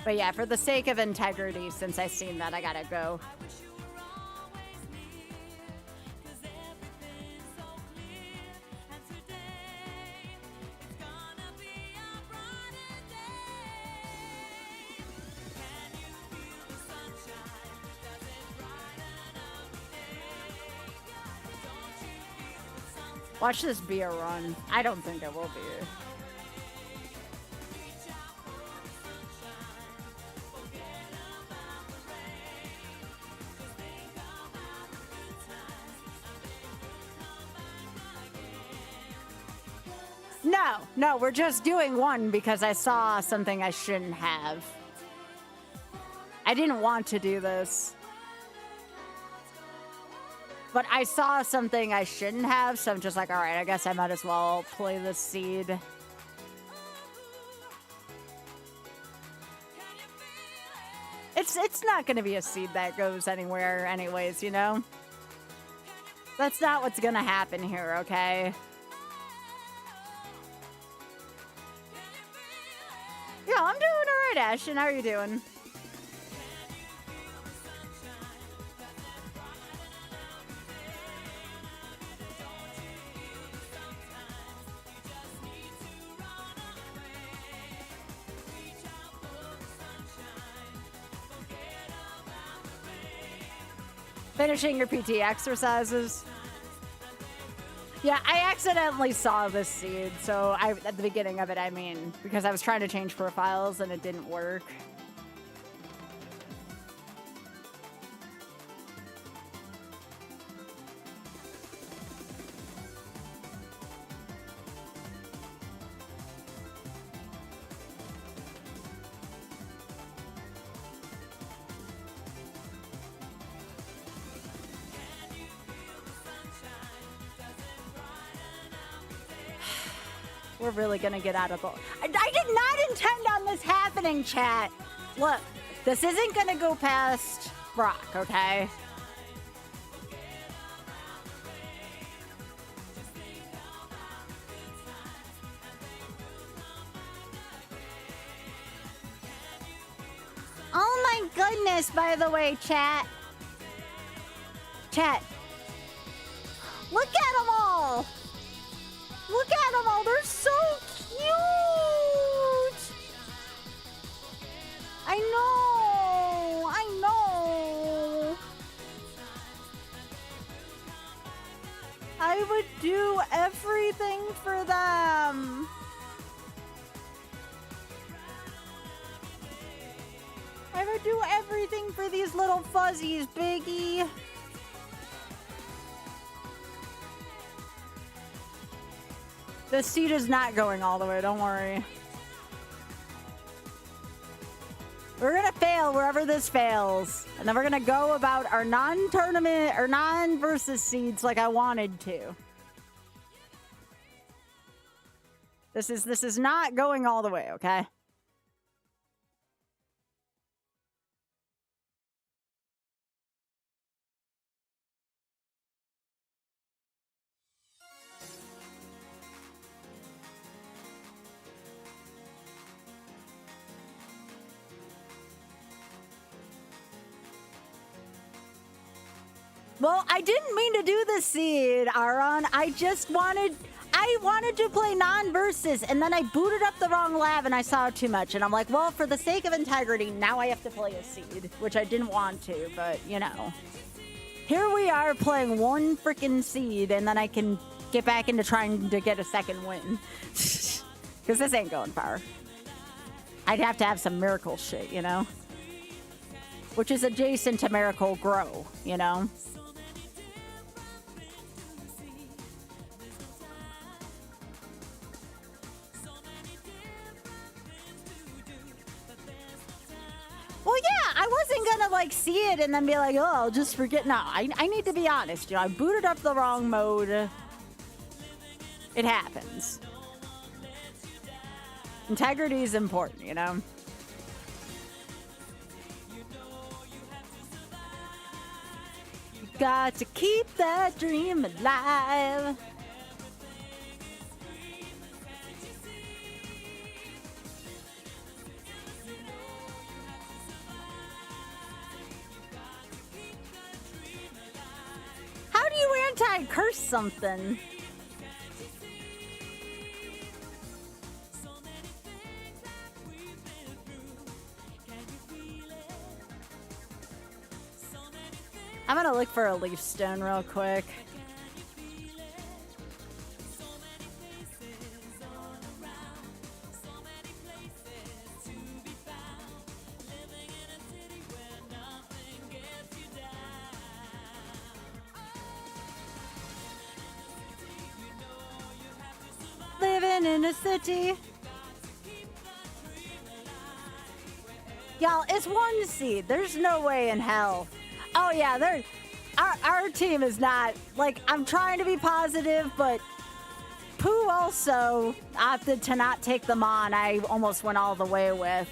But yeah, for the sake of integrity, since I've seen that, I gotta go. Watch this be a run. I don't think it will be. No, we're just doing one because I saw something I shouldn't have. I didn't want to do this. But I saw something I shouldn't have, so I'm just like, all right, I guess I might as well play this seed. It's not going to be a seed that goes anywhere anyways, you know? That's not what's going to happen here, okay? Yeah, I'm doing all right, Ashton. How are you doing? Finishing your PT exercises. Yeah, I accidentally saw this seed, so at the beginning of it, I mean, because I was trying to change profiles and it didn't work. We're really gonna get out of the... I did not intend on this happening, chat. Look, this isn't gonna go past Brock, okay? Oh my goodness, by the way, chat. Chat. Look at them all. Look at them all. They're so cute. I know. I know. I would do everything for them. I would do everything for these little fuzzies, Biggie. The seed is not going all the way, don't worry. We're gonna fail wherever this fails. And then we're gonna go about our non-tournament or non-versus seeds like I wanted to. This is not going all the way, okay? Well, I didn't mean to do the seed, Aaron. I I wanted to play non-versus, and then I booted up the wrong lab, and I saw too much. And I'm like, well, for the sake of integrity, now I have to play a seed, which I didn't want to, but, you know. Here we are playing one freaking seed, and then I can get back into trying to get a second win. Because this ain't going far. I'd have to have some miracle shit, you know? Which is adjacent to Miracle Grow, you know? Well, yeah, I wasn't gonna like see it and then be like, oh, I'll just forget. No, I need to be honest. You know, I booted up the wrong mode. It happens. Integrity is important, you know? You got to keep that dream alive. How do you anti-curse something? I'm gonna look for a leaf stone real quick. Living in a city. Y'all, it's one seed. There's no way in hell. Oh yeah, our team is not, like, I'm trying to be positive, but Pooh also opted to not take them on. I almost went all the way with.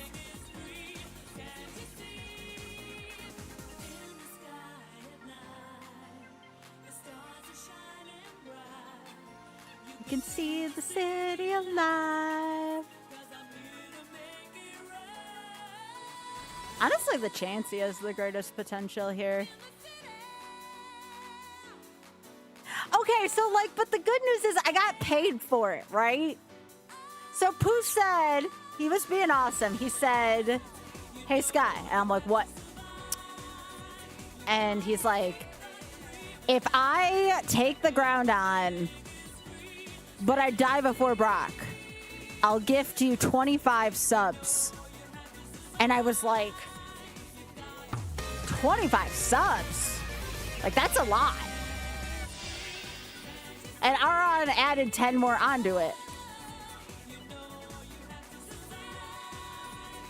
You can see the city alive. Honestly, the Chansey has the greatest potential here. Okay, so, like, but the good news is I got paid for it, right? So Pooh said, he was being awesome. He said, hey, Sky. And I'm like, what? And he's like, if I take the ground on, but I die before Brock, I'll gift you 25 subs. And I was like, 25 subs? Like, that's a lot. And Aaron added 10 more onto it.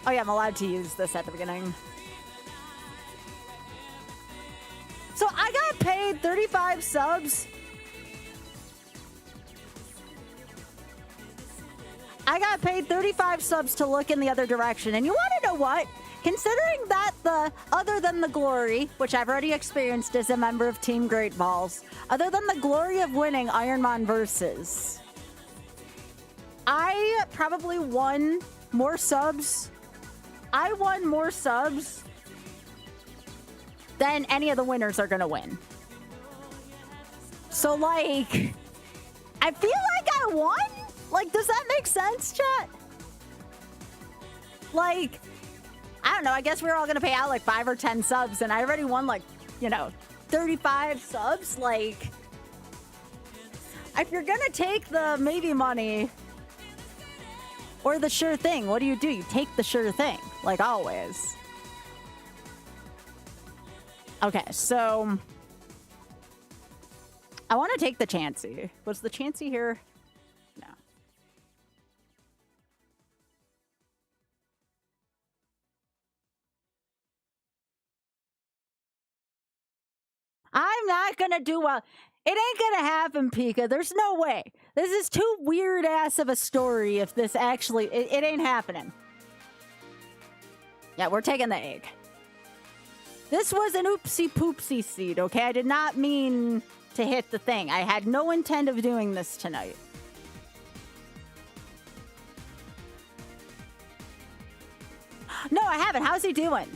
Oh yeah, I'm allowed to use this at the beginning. So I got paid 35 subs. I got paid 35 subs to look in the other direction. And you want to know what? Considering that other than the glory, which I've already experienced as a member of Team Great Balls, other than the glory of winning Ironman Versus, I probably won more subs. I won more subs than any of the winners are going to win. So, like, I feel like I won? Like, does that make sense, chat? Like, I don't know. I guess we were all going to pay out like 5 or 10 subs, and I already won like, you know, 35 subs. Like, if you're going to take the maybe money or the sure thing, what do? You take the sure thing, like always. Okay, so I want to take the Chansey. Was the Chansey here? No. I'm not gonna do well. It ain't gonna happen, Pika. There's no way. This is too weird ass of a story if this actually... It ain't happening. Yeah, we're taking the egg. This was an oopsie poopsie seed, okay? I did not mean to hit the thing. I had no intent of doing this tonight. No, I haven't. How's he doing?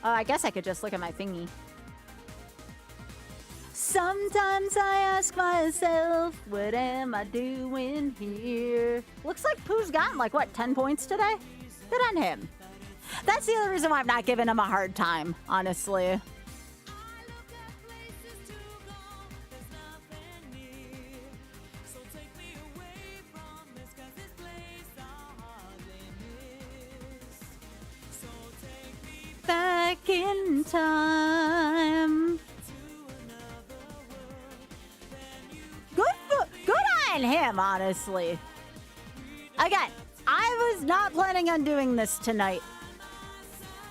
I guess I could just look at my thingy. Sometimes I ask myself, what am I doing here? Looks like Pooh's gotten like, what, 10 points today? Good on him. That's the other reason why I'm not giving him a hard time, honestly. Back in time. Good on him, honestly. Again, I was not planning on doing this tonight.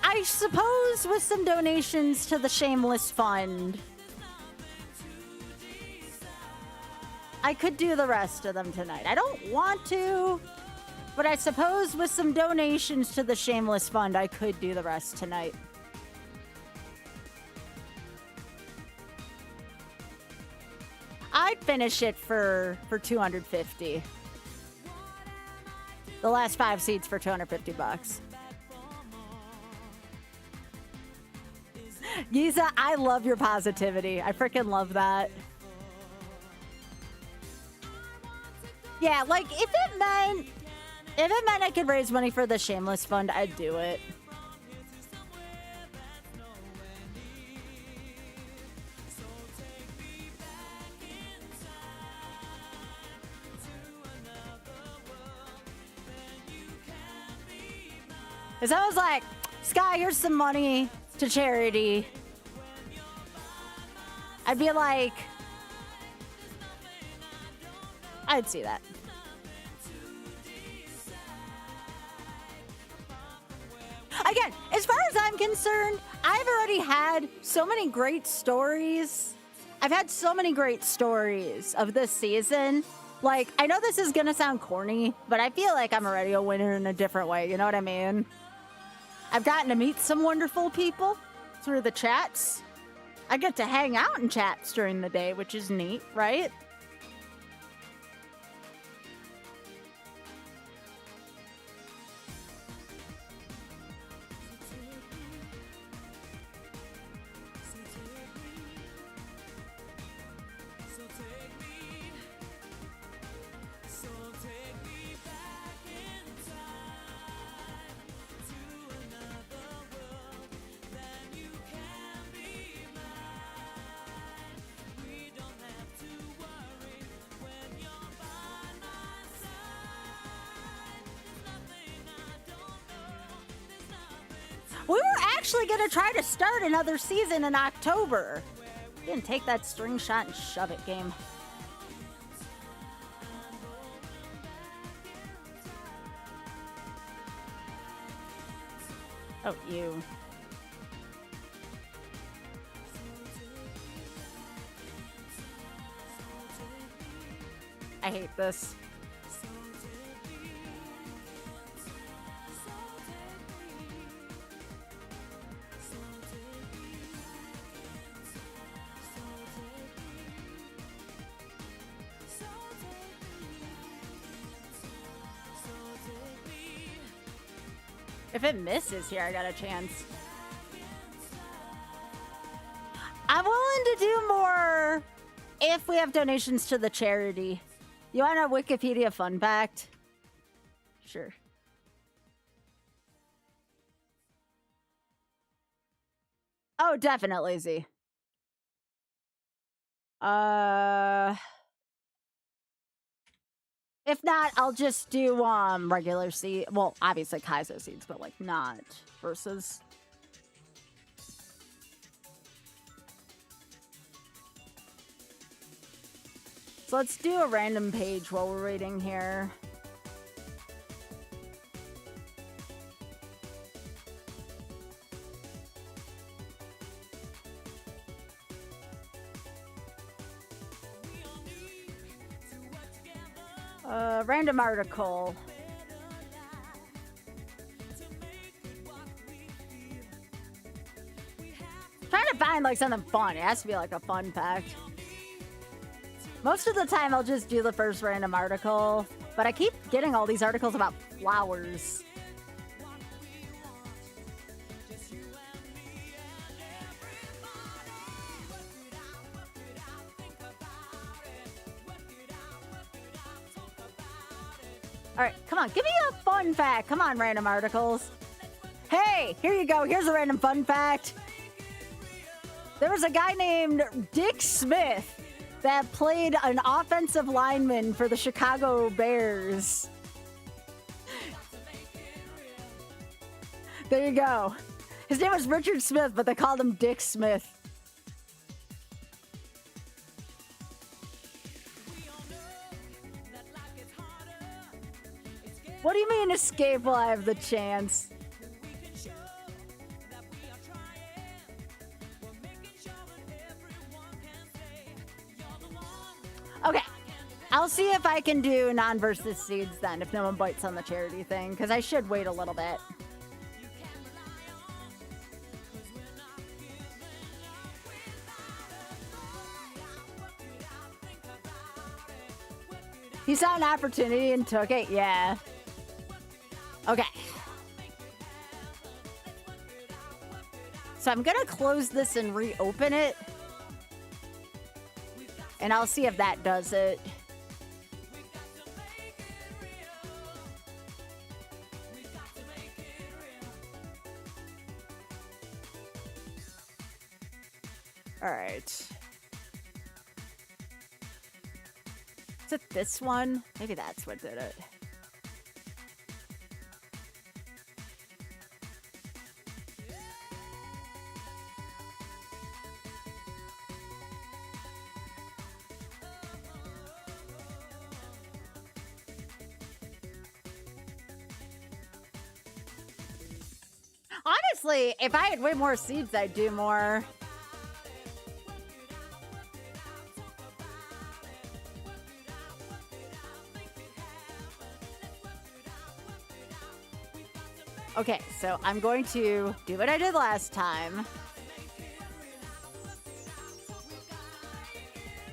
I suppose with some donations to the Shameless Fund, I could do the rest of them tonight. I don't want to, but I suppose with some donations to the Shameless Fund, I could do the rest tonight. I'd finish it for 250. The last 5 seeds for 250 bucks. Giza, I love your positivity. I freaking love that. Yeah, like if it meant I could raise money for the Shameless Fund, I'd do it. Cause I was like, Sky, here's some money to charity. I'd be like, I'd see that. Again, as far as I'm concerned, I've already had so many great stories. I've had so many great stories of this season. Like, I know this is gonna sound corny, but I feel like I'm already a winner in a different way. You know what I mean? I've gotten to meet some wonderful people through the chats. I get to hang out in chats during the day, which is neat, right? We were actually going to try to start another season in October. You didn't take that string shot and shove it, game. Oh, you. I hate this. If it misses here, I got a chance. I'm willing to do more if we have donations to the charity. You want a Wikipedia fun fact? Sure. Oh, definitely, Z. If not, I'll just do regular seed. Well, obviously Kaizo seeds, but like not versus. So let's do a random page while we're reading here. Random article. Trying to find like something fun. It has to be like a fun fact. Most of the time I'll just do the first random article, but I keep getting all these articles about flowers. All right, come on, give me a fun fact. Come on, random articles. Hey, here you go. Here's a random fun fact. There was a guy named Dick Smith that played an offensive lineman for the Chicago Bears. There you go. His name was Richard Smith, but they called him Dick Smith. What do you mean escape while I have the chance? Okay, I'll see if I can do non-versus seeds then, if no one bites on the charity thing, because I should wait a little bit. He saw an opportunity and took it? Yeah. Okay. So I'm gonna close this and reopen it. And I'll see if that does it. All right. Is it this one? Maybe that's what did it. Honestly, if I had way more seeds, I'd do more. Okay, so I'm going to do what I did last time. All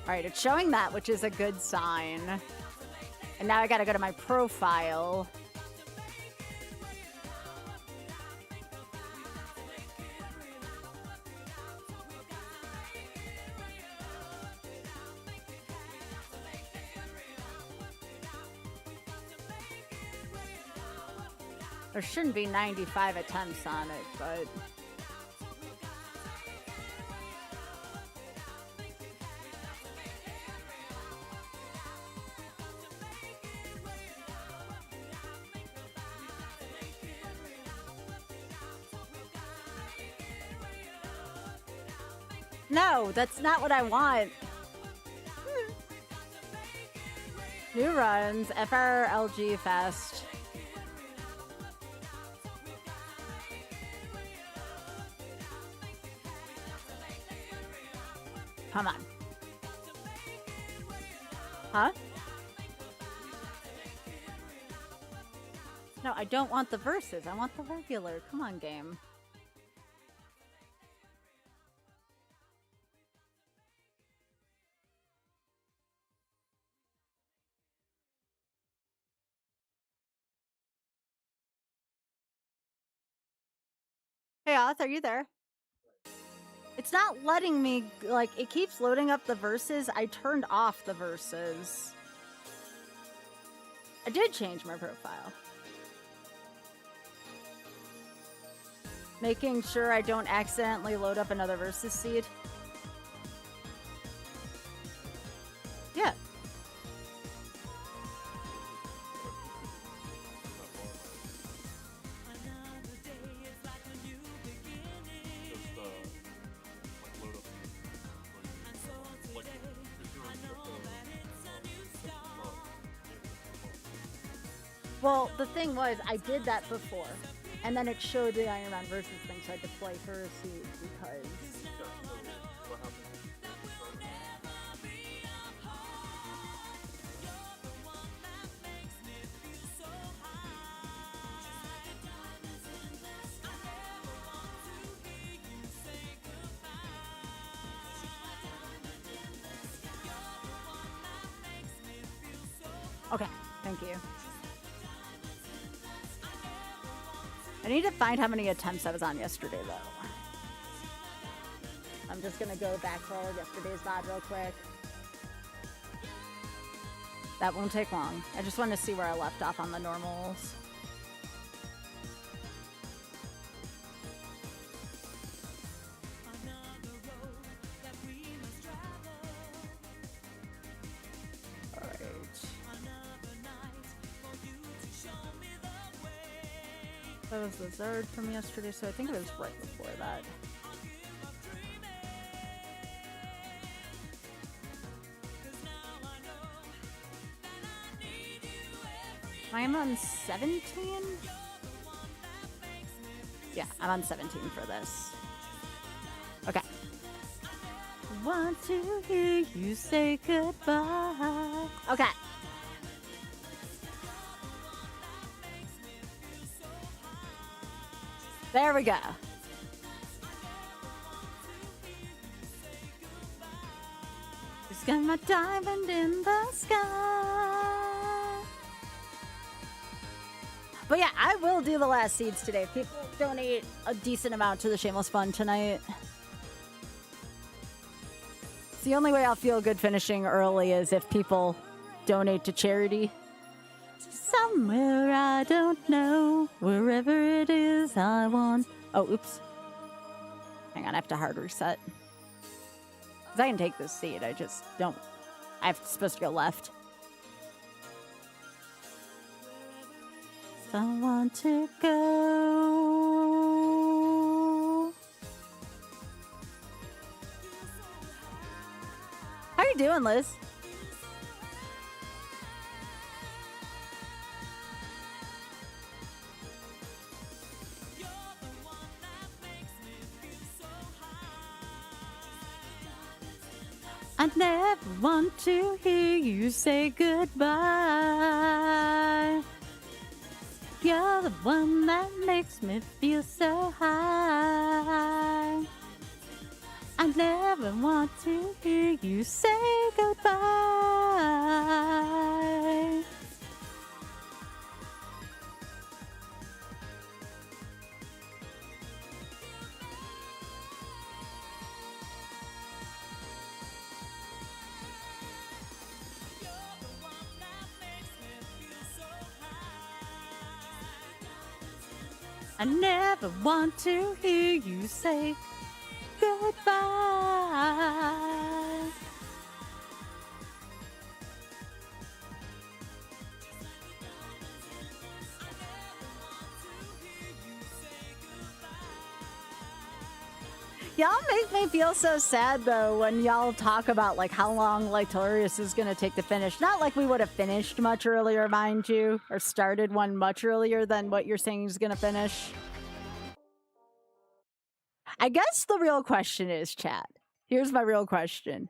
right, it's showing that, which is a good sign. And now I gotta go to my profile. There shouldn't be 95 attempts on it, but... No, that's not what I want. New runs, FRLG fast. Come on. Huh? No, I don't want the verses. I want the regular. Come on, game. Hey, Auth, are you there? It's not letting me, like, it keeps loading up the verses. I turned off the verses. I did change my profile. Making sure I don't accidentally load up another verses seed. Yeah. Well, the thing was, I did that before, and then it showed the Iron Man versus thing, so I had to play for a seed because... Okay, thank you. I need to find how many attempts I was on yesterday, though. I'm just gonna go back forward yesterday's VOD real quick. That won't take long. I just want to see where I left off on the normals. That was the Zard from yesterday, so I think it was right before that. I'm on 17? Yeah, I'm on 17 for this. Okay. Want to hear you say goodbye. Okay. There we go. Just got my diamond in the sky. But yeah, I will do the last seeds today. People donate a decent amount to the Shameless Fund tonight. It's the only way I'll feel good finishing early is if people donate to charity. Somewhere I don't know, wherever it is I want. Oh, oops. Hang on, I have to hard reset. Because I can take this seed, I just don't. I'm supposed to go left. I want to go. How you doing, Liz? I never want to hear you say goodbye. You're the one that makes me feel so high. I never want to hear you say goodbye. I never want to hear you say goodbye. Y'all make me feel so sad though when y'all talk about like how long Lytorius is gonna take to finish. Not like we would have finished much earlier, mind you, or started one much earlier than what you're saying is gonna finish. I guess the real question is, chat. Here's my real question.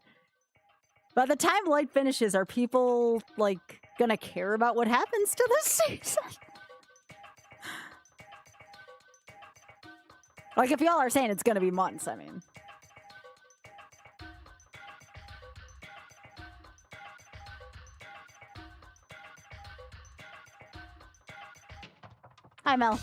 By the time Light finishes, are people like gonna care about what happens to this season? Like, if y'all are saying it's gonna be months, I mean. Hi, Mel.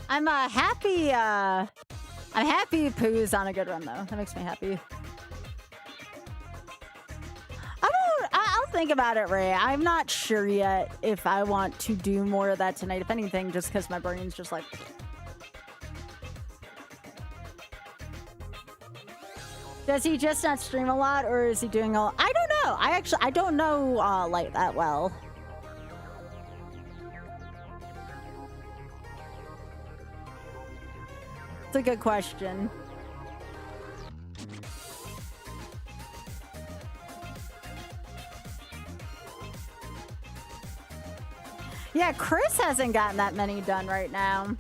I'm happy, I'm happy Pooh's on a good run, though. That makes me happy. I'll think about it, Ray. I'm not sure yet if I want to do more of that tonight. If anything, just because my brain's just like... Does he just not stream a lot, or is he doing all... I don't know. I don't know Light that well. It's a good question. Yeah, Chris hasn't gotten that many done right now.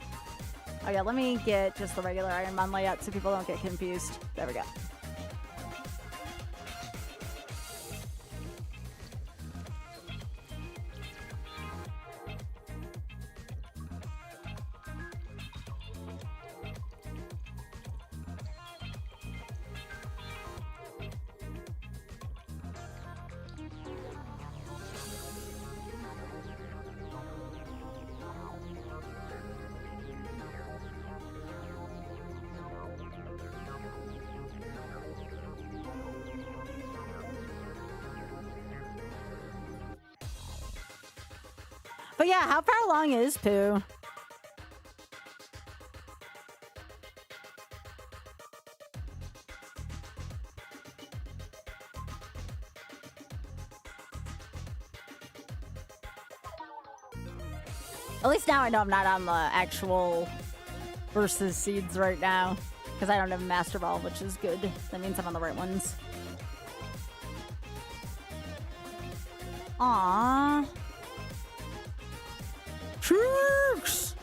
Oh yeah, let me get just the regular Iron Man layout so people don't get confused. There we go. But yeah, how far along is Pooh? At least now I know I'm not on the actual versus seeds right now. Because I don't have a Master Ball, which is good. That means I'm on the right ones. Aww. Cheeks!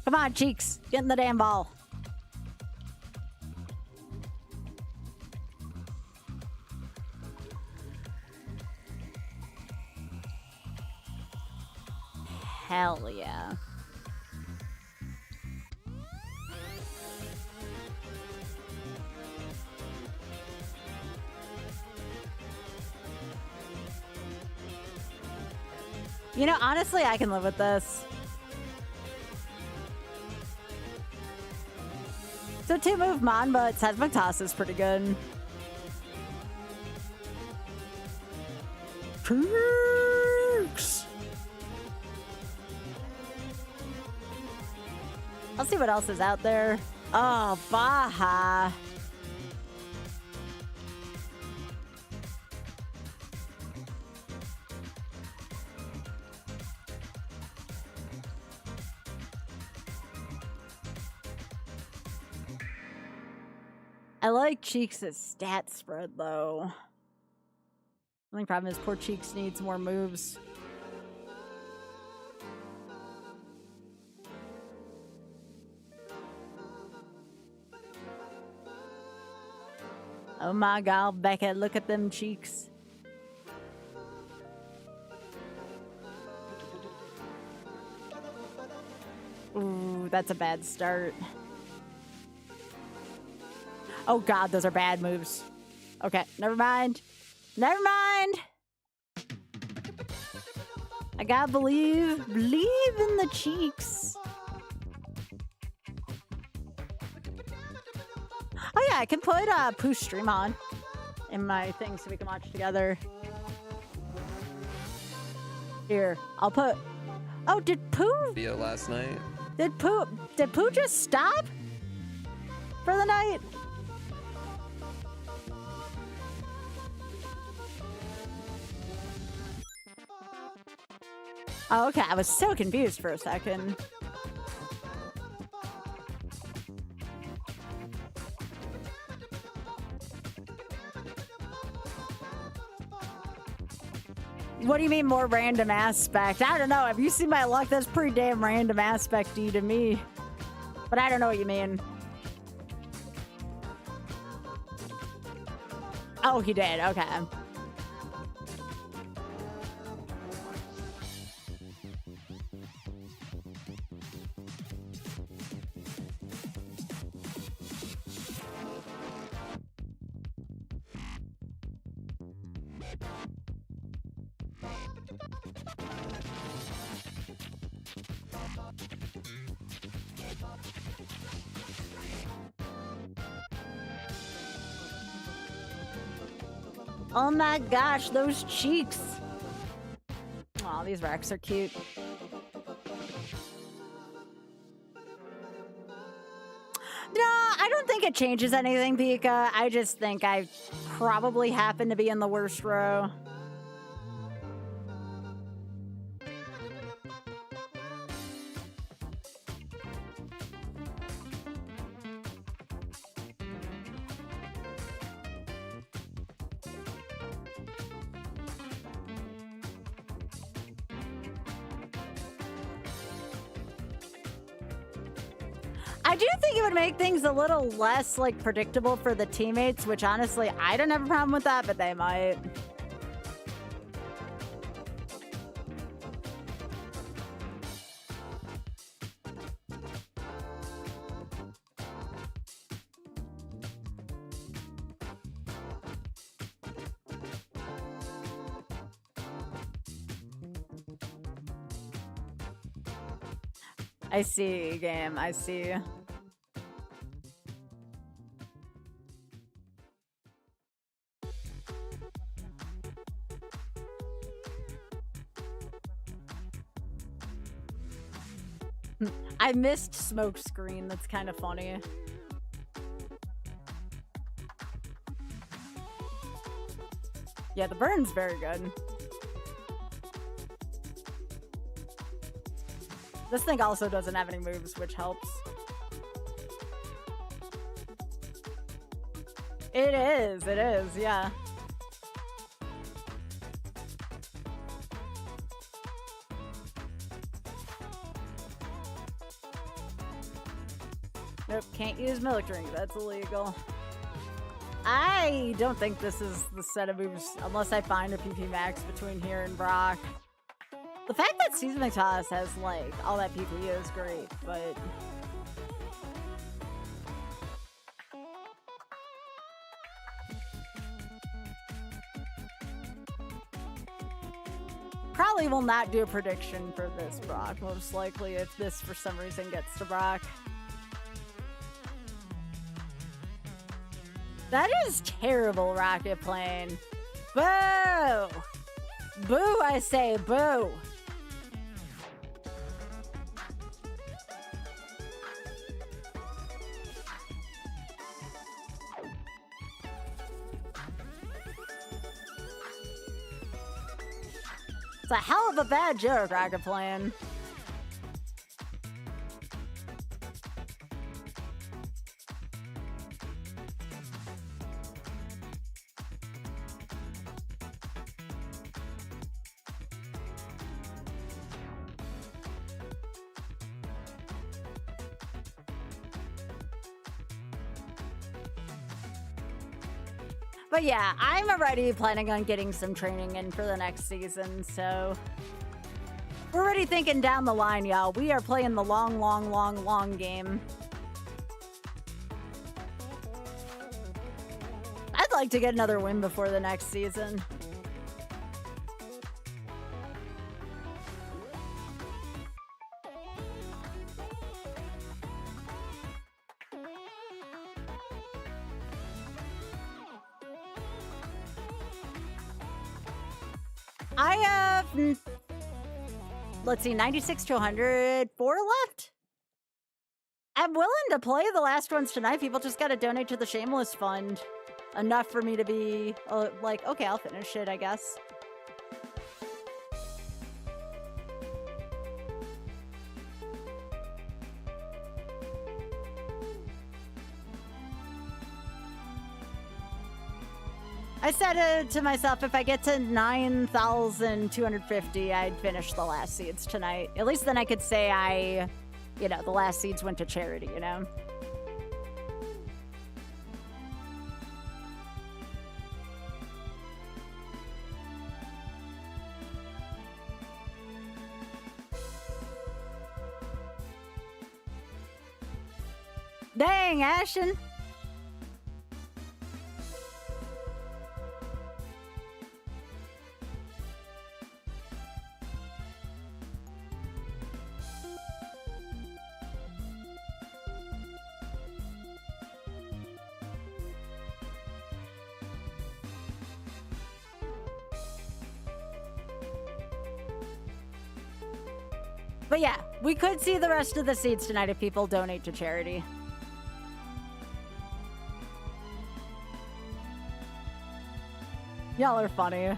Come on, Cheeks. Get in the damn ball. Hell yeah. You know, honestly, I can live with this. So 2-move Mon, but Seismic Toss is pretty good. Cheeks! I'll see what else is out there. Oh, Baja. I like Cheeks' stat spread, though. The only problem is poor Cheeks needs more moves. Oh my god, Becca, look at them cheeks. Ooh, that's a bad start. Oh god, those are bad moves. Okay, never mind. Never mind. I gotta believe in the Cheeks. Oh yeah, I can put Pooh stream on in my thing so we can watch together. Here, I'll put. Oh, did Pooh? Video last night. Did Pooh just stop for the night? Oh, okay. I was so confused for a second. What do you mean more random aspect? I don't know. Have you seen my luck? That's pretty damn random aspect-y to me. But I don't know what you mean. Oh, he did. Okay. Oh my gosh, those cheeks. Aw, these racks are cute. No, I don't think it changes anything, Pika. I just think I probably happen to be in the worst row. I do think it would make things a little less, like, predictable for the teammates, which, honestly, I don't have a problem with that, but they might. I see, game. I see. I missed smoke screen. That's kind of funny. Yeah, the burn's very good. This thing also doesn't have any moves, which helps. It is, yeah. Nope, can't use milk drink. That's illegal. I don't think this is the set of moves unless I find a PP max between here and Brock. The fact that Seismic Toss has, like, all that PP is great, but... Probably will not do a prediction for this Brock, most likely, if this for some reason gets to Brock. That is terrible, Rocket Plane. Boo! Boo, I say, boo! It's a hell of a bad joke, Rocket Plane. But yeah, I'm already planning on getting some training in for the next season, so... We're already thinking down the line, y'all. We are playing the long game. I'd like to get another win before the next season. I have, let's see, 96 to 104 left? I'm willing to play the last ones tonight. People just gotta donate to the Shameless Fund. Enough for me to be, like, okay, I'll finish it, I guess. I said to myself, if I get to 9,250, I'd finish the last seeds tonight. At least then I could say you know, the last seeds went to charity, you know? Dang, Ashen! But yeah, we could see the rest of the seeds tonight if people donate to charity. Y'all are funny.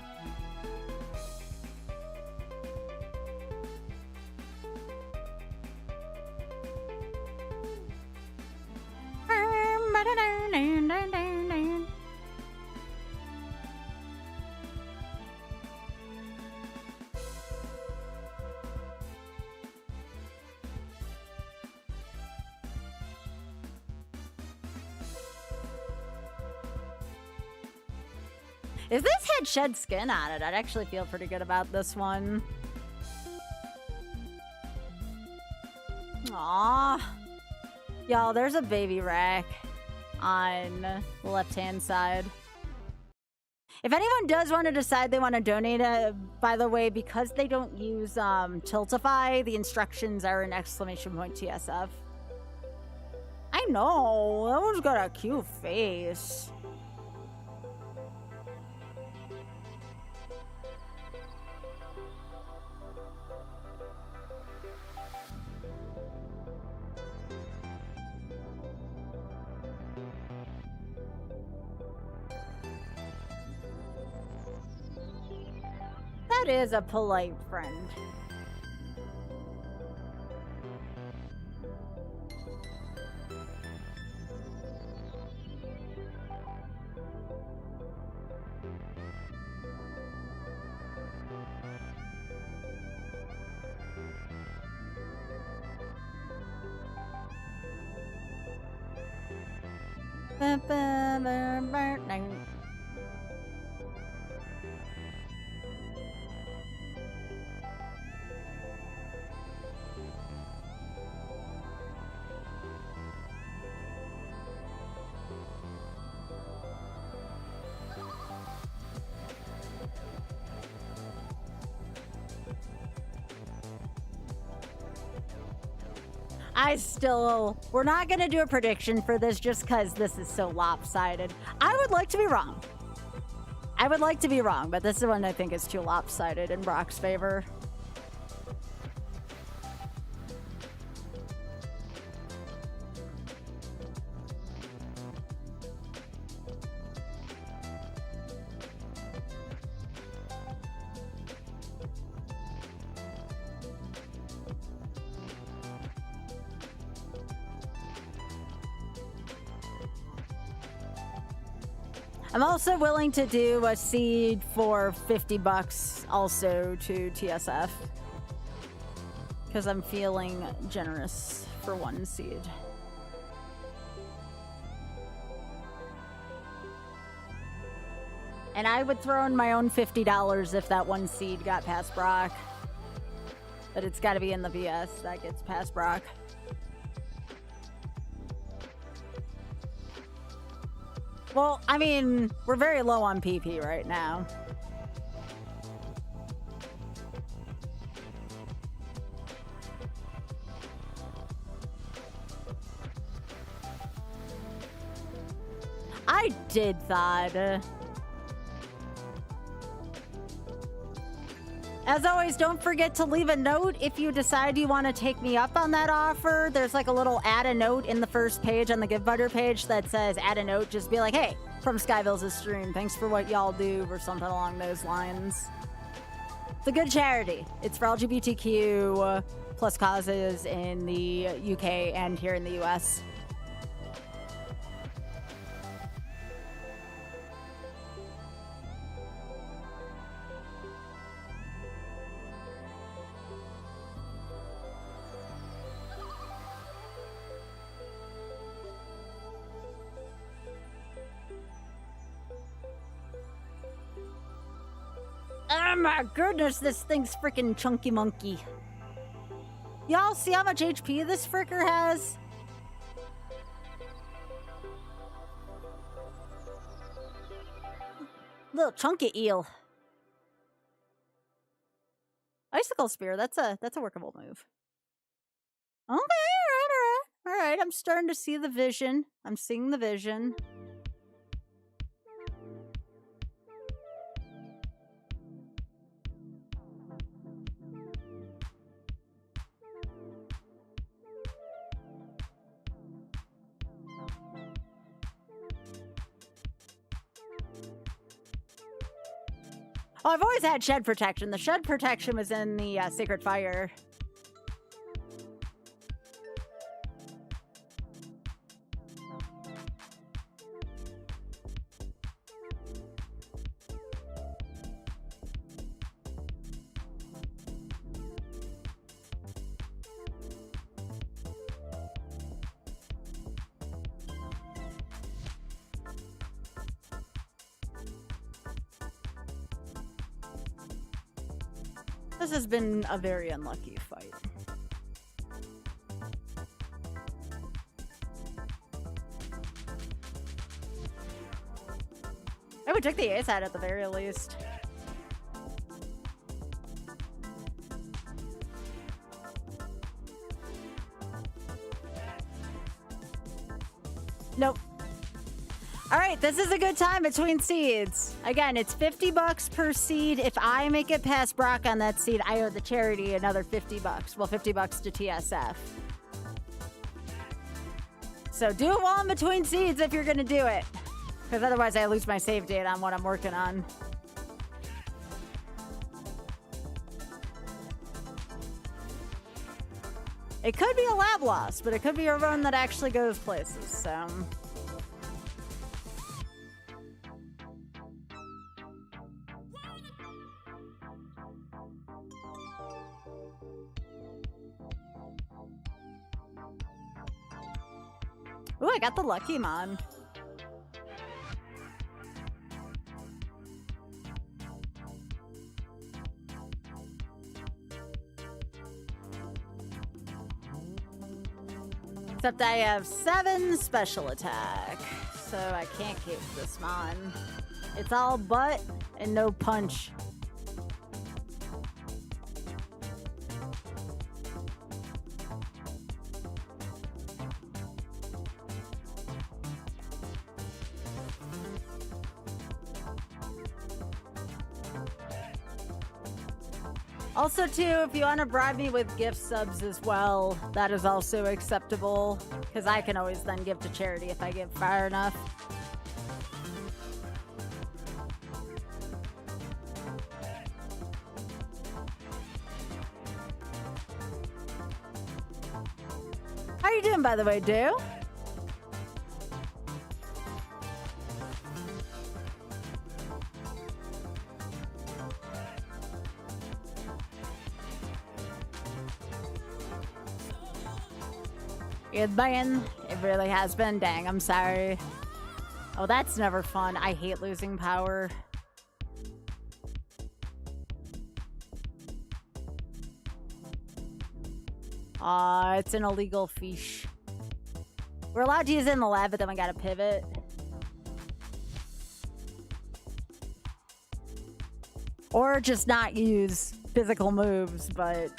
If this had shed skin on it, I'd actually feel pretty good about this one. Aww. Y'all, there's a baby rack on the left-hand side. If anyone does want to decide they want to donate, by the way, because they don't use Tiltify, the instructions are an !TSF. I know, that one's got a cute face. That is a polite friend. We're not gonna do a prediction for this just because this is so lopsided. I would like to be wrong. I would like to be wrong, but this one I think is too lopsided in Brock's favor. I'm also willing to do a seed for 50 bucks also to TSF. Because I'm feeling generous for one seed. And I would throw in my own $50 if that one seed got past Brock. But it's got to be in the VS that gets past Brock. Well, I mean, we're very low on PP right now. I did that. As always, don't forget to leave a note if you decide you want to take me up on that offer. There's like a little add a note in the first page on the Give Butter page that says add a note. Just be like, hey, from Skyville's stream, thanks for what y'all do, or something along those lines. It's a good charity. It's for LGBTQ plus causes in the UK and here in the US. Oh my goodness, this thing's freaking chunky monkey. Y'all see how much HP this fricker has? Little chunky eel. Icicle spear, that's a workable move. Okay, all right. I'm starting to see the vision. I'm seeing the vision. Oh, I've always had shed protection. The shed protection was in the Sacred Fire. This has been a very unlucky fight. I would check the A side at the very least. Nope. All right, this is a good time between seeds. Again, it's $50 per seed. If I make it past Brock on that seed, I owe the charity another $50. Well, $50 to TSF. So do it while I'm between seeds if you're gonna do it. Because otherwise I lose my save date on what I'm working on. It could be a lab loss, but it could be a run that actually goes places, so... Ooh, I got the lucky mon. Except I have 7 special attack, so I can't keep this mon. It's all butt and no punch. Also, too, if you want to bribe me with gift subs as well, that is also acceptable, because I can always then give to charity if I give far enough. How are you doing, by the way, Do? It's been. It really has been. Dang, I'm sorry. Oh, that's never fun. I hate losing power. It's an illegal fish. We're allowed to use it in the lab, but then we gotta pivot. Or just not use physical moves, but...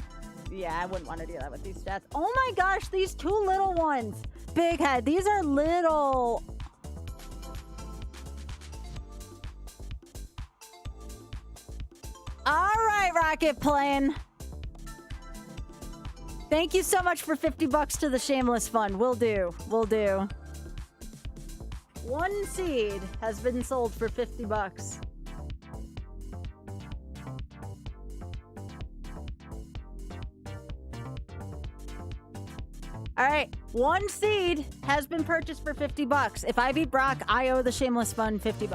yeah, I wouldn't want to do that with these stats. Oh my gosh, these 2 little ones. Big head. These are little. All right, Rocket Plane. Thank you so much for $50 to the Shameless Fund. Will do. Will do. 1 seed has been sold for $50. All right, 1 seed has been purchased for $50. If I beat Brock, I owe the Shameless Fund $50.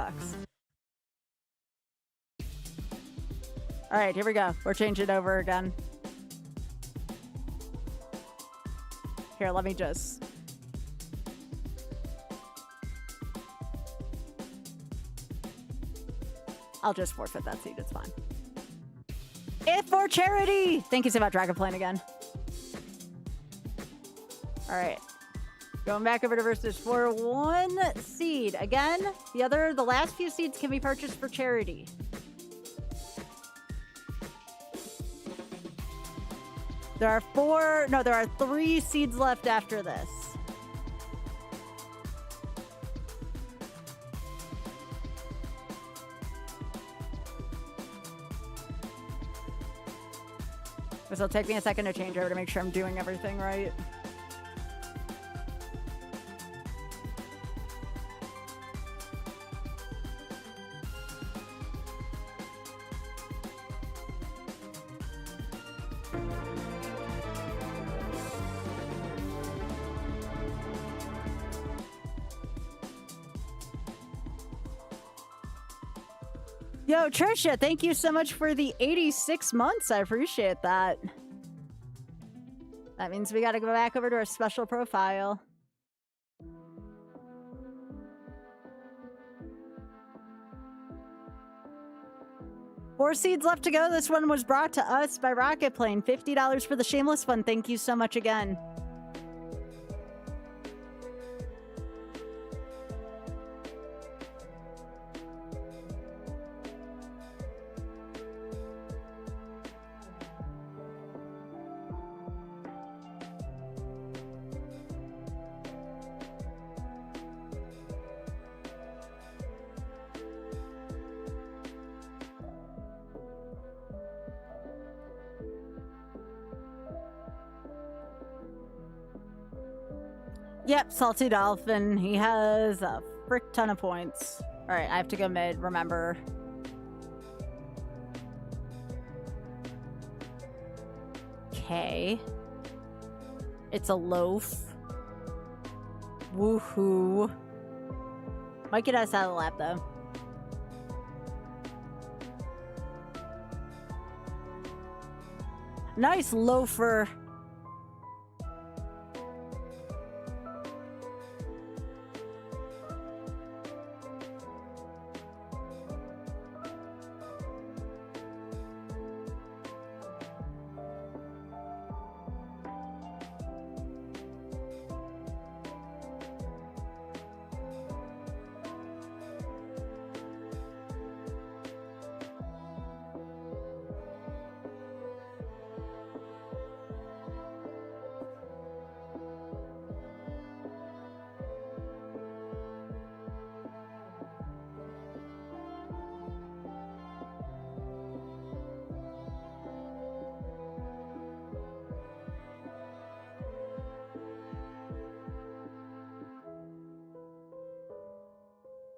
All right, here we go. We're changing over again. Here, let me just... I'll just forfeit that seed. It's fine. If for charity! Thank you so much, Dragonplane, again. All right, going back over to versus for 1 seed. Again, the last few seeds can be purchased for charity. There are 3 seeds left after this. This will take me a second to change over to make sure I'm doing everything right. Yo, Trisha, thank you so much for the 86 months. I appreciate that. That means we got to go back over to our special profile. Four seeds left to go. This one was brought to us by Rocket Plane. $50 for the Shameless Fund. Thank you so much again. Yep, Salty Dolphin. He has a frick ton of points. All right, I have to go mid, remember. Okay. It's a loaf. Woohoo. Might get us out of the lab, though. Nice loafer.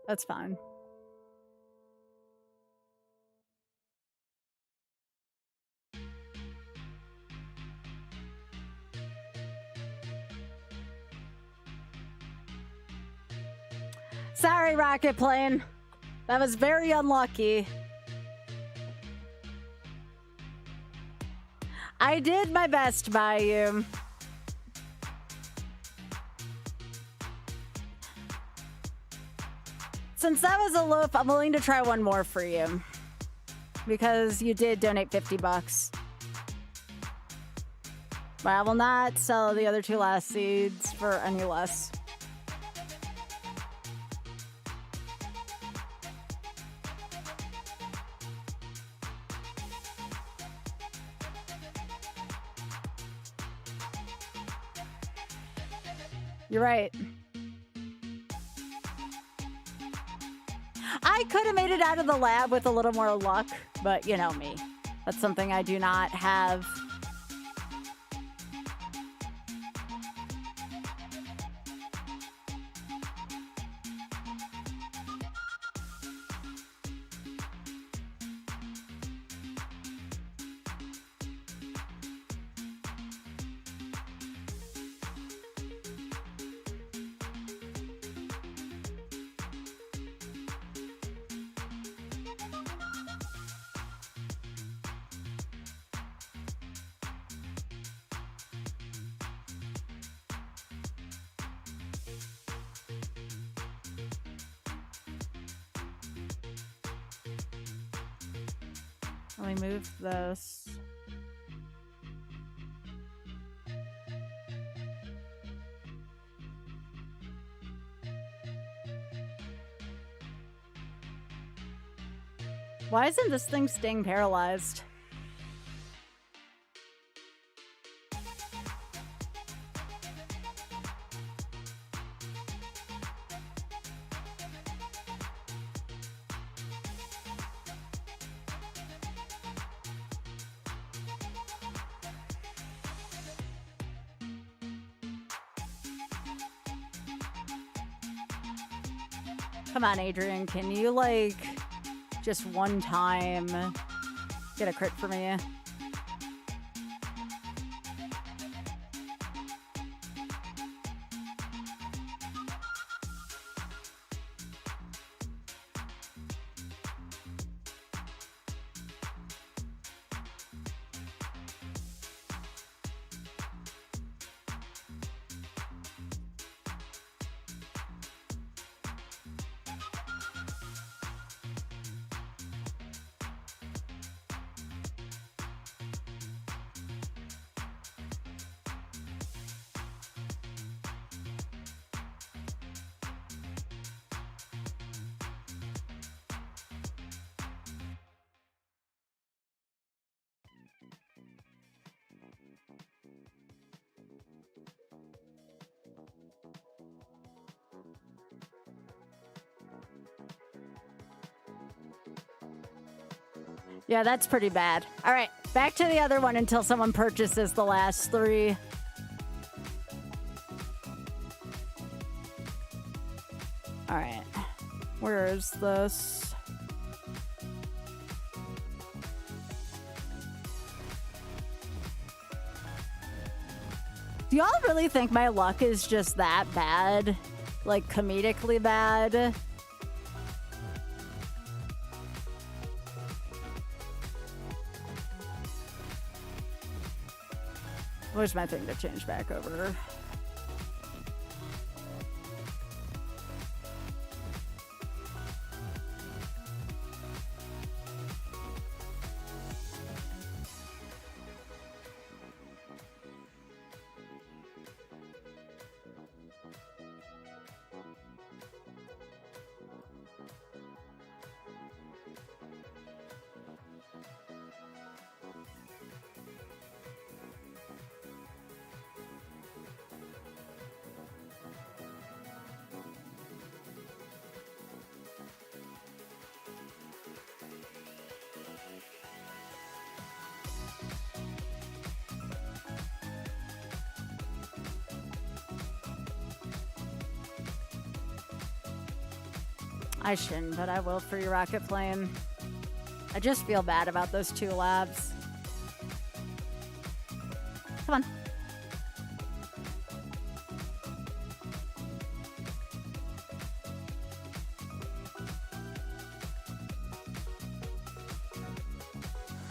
That's fine. Sorry, Rocket Plane. That was very unlucky. I did my best by you. Since that was a loaf, I'm willing to try one more for you. Because you did donate 50 bucks. But I will not sell the other 2 last seeds for any less. You're right. I could have made it out of the lab with a little more luck, but you know me. That's something I do not have. Let me move this. Why isn't this thing staying paralyzed? Come on, Adrian, can you, like, just one time get a crit for me? Yeah, that's pretty bad. All right, back to the other one until someone purchases the last 3. Alright. Where is this? Do y'all really think my luck is just that bad? Like, comedically bad? Where's my thing to change back over? I shouldn't, but I will for your rocket flame. I just feel bad about those 2 labs. Come on.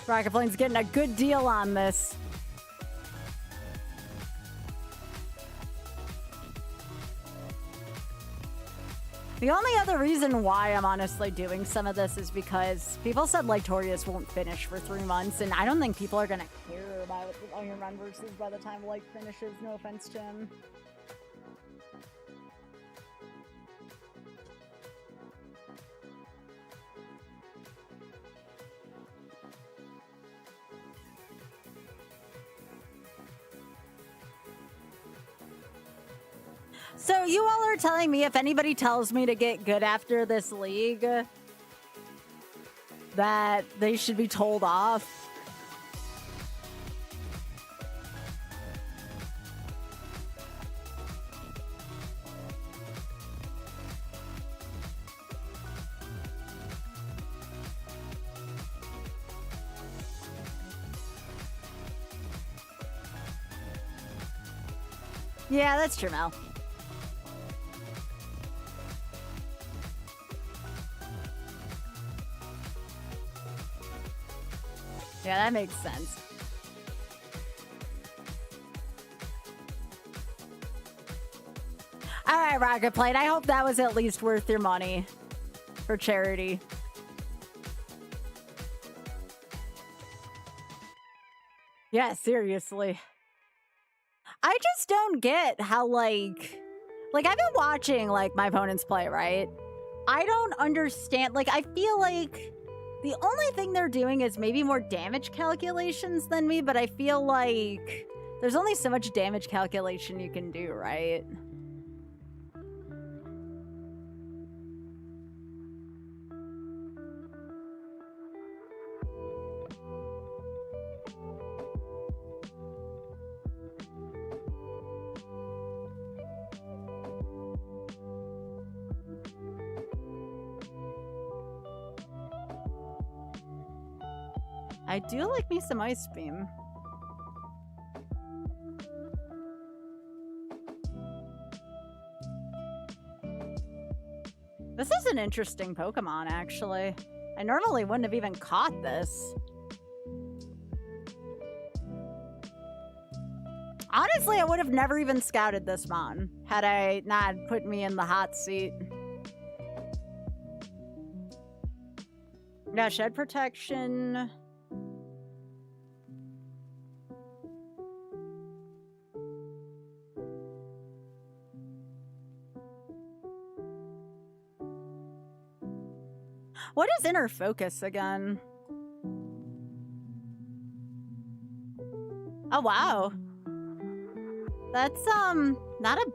Rocket Flame's getting a good deal on this. The only other reason why I'm honestly doing some of this is because people said Lightorius won't finish for 3 months, and I don't think people are going to care about Iron Run versus by the time Light finishes. No offense to him. So you all are telling me if anybody tells me to get good after this league, that they should be told off? Yeah, that's true, Mel. Yeah, that makes sense. All right, Rocket Plate. I hope that was at least worth your money for charity. Yeah, seriously. I just don't get how, like I've been watching, like, my opponents play, right? I don't understand. Like, I feel like the only thing they're doing is maybe more damage calculations than me, but I feel like there's only so much damage calculation you can do, right? I do like me some Ice Beam. This is an interesting Pokemon, actually. I normally wouldn't have even caught this. Honestly, I would have never even scouted this mon had I not put me in the hot seat. Yeah, Shed Protection. What is Inner Focus again? Oh, wow. That's, not a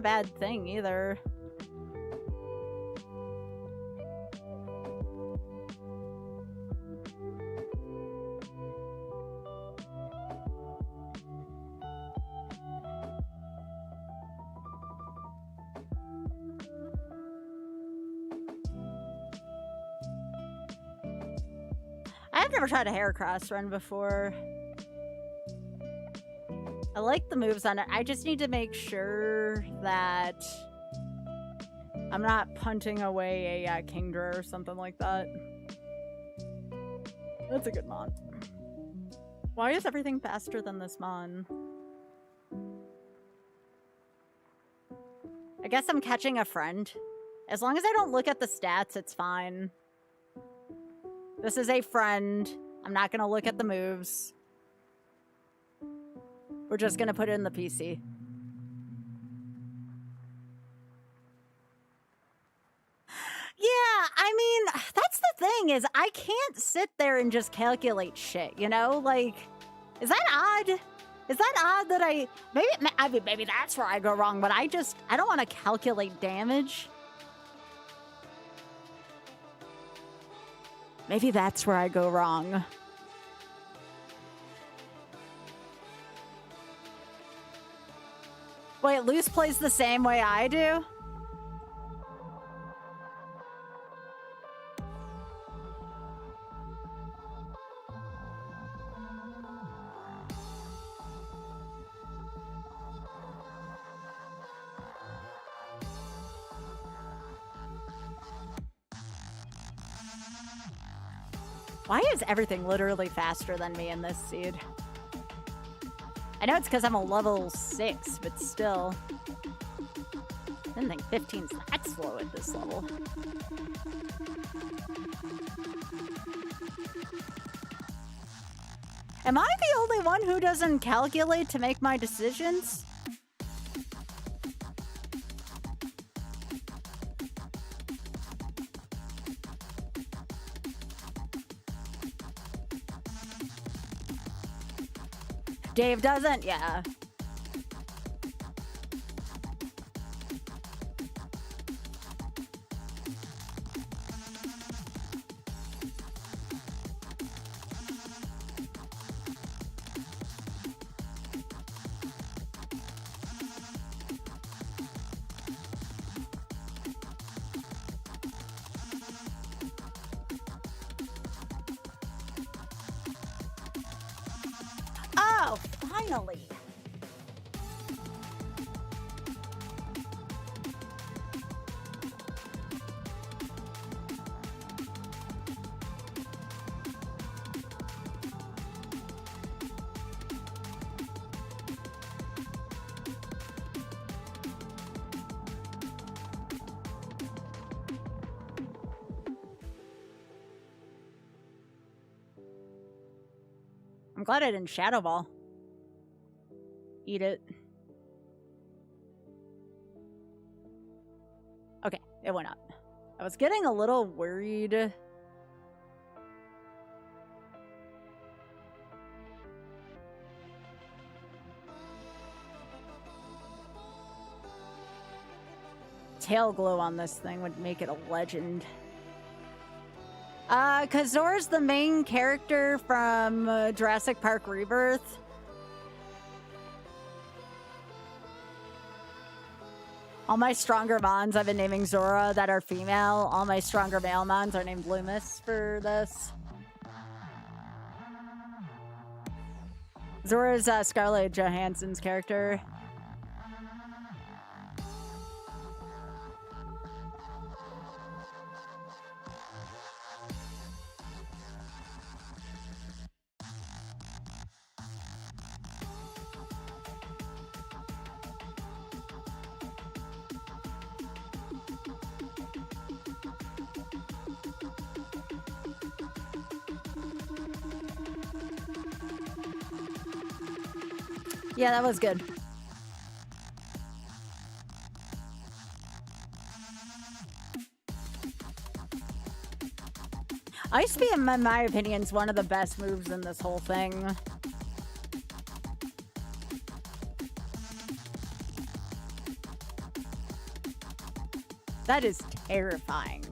bad thing either. I've never tried a hair cross run before. I like the moves on it. I just need to make sure that I'm not punting away a Kingdra or something like that. That's a good mon. Why is everything faster than this mon? I guess I'm catching a friend. As long as I don't look at the stats, it's fine. This is a friend. I'm not going to look at the moves. We're just going to put it in the PC. Yeah, I mean, that's the thing is I can't sit there and just calculate shit, you know? Like, is that odd? Is that odd that I mean, maybe that's where I go wrong, but I don't want to calculate damage. Maybe that's where I go wrong. Wait, Luce plays the same way I do? Why is everything literally faster than me in this seed? I know it's because I'm a level 6, but still. I didn't think 15's that slow at this level. Am I the only one who doesn't calculate to make my decisions? Dave doesn't? Yeah. Oh, finally. I'm glad I didn't Shadow Ball. Eat it. Okay, it went up. I was getting a little worried. Tail glow on this thing would make it a legend. Cause Zora's the main character from Jurassic Park Rebirth. All my stronger mons I've been naming Zora that are female. All my stronger male mons are named Loomis for this. Zora's Scarlett Johansson's character. Yeah, that was good. Ice Beam, in my opinion, is one of the best moves in this whole thing. That is terrifying.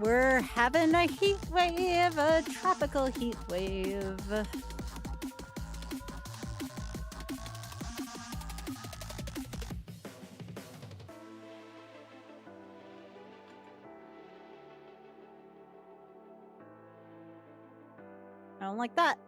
We're having a heat wave, a tropical heat wave. I don't like that.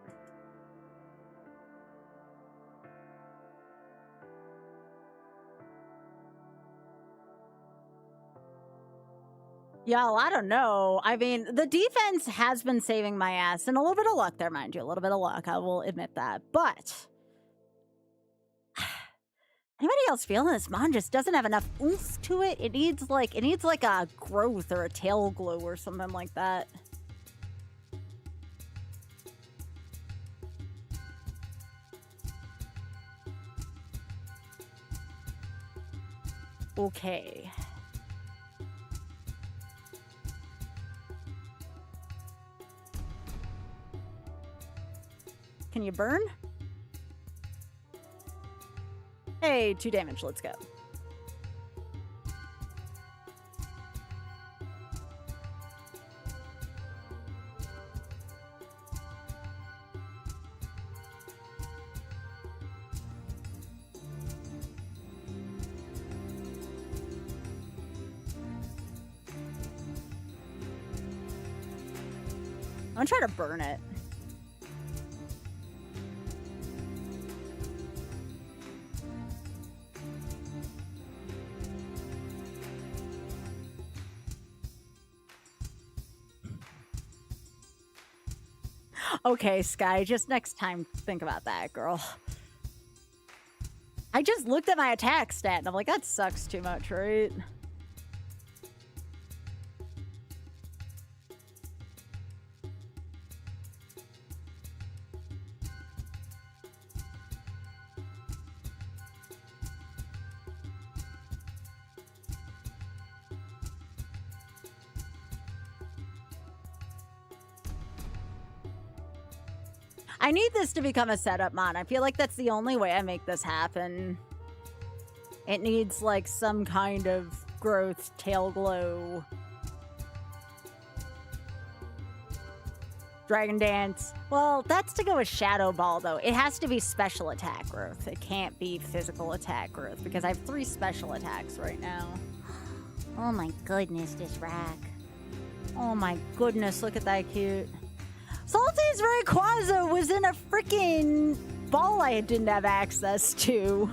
Y'all, I don't know. I mean, the defense has been saving my ass, and a little bit of luck there, mind you. A little bit of luck, I will admit that. But anybody else feeling this mon just doesn't have enough oomph to it? It needs like a growth or a tail glow or something like that. Okay. Can you burn? Hey, 2 damage, let's go. I'm gonna try to burn it. Okay, Sky, just next time think about that, girl. I just looked at my attack stat and I'm like, that sucks too much, right? I need this to become a setup mon. I feel like that's the only way I make this happen. It needs like some kind of growth, tail glow. Dragon Dance. Well, that's to go with Shadow Ball though. It has to be special attack growth. It can't be physical attack growth because I have 3 special attacks right now. Oh my goodness, this rack. Oh my goodness, look at that cute. Salty's Rayquaza was in a freaking ball I didn't have access to.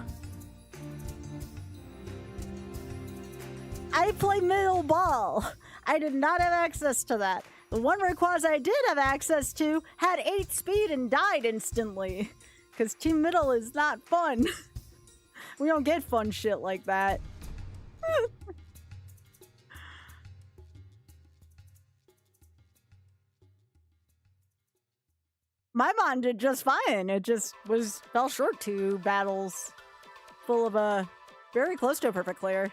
I play middle ball. I did not have access to that. The one Rayquaza I did have access to had 8 speed and died instantly. Because Team Middle is not fun. We don't get fun shit like that. My mon did just fine. It just fell short 2 battles full of a very close to a perfect clear.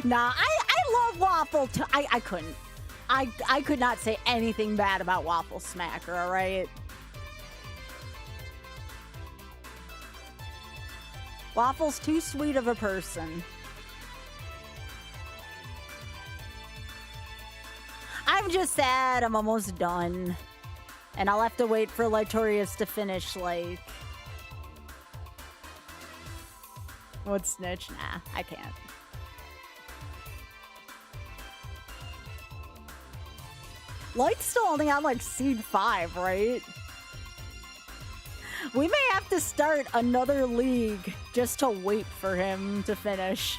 Nah, I love Waffle too. I couldn't. I could not say anything bad about Waffle Smacker, alright? Waffle's too sweet of a person. I'm just sad I'm almost done. And I'll have to wait for Lytorius to finish, like... What snitch? Nah, I can't. Light's still only on like seed 5, right? We may have to start another league just to wait for him to finish.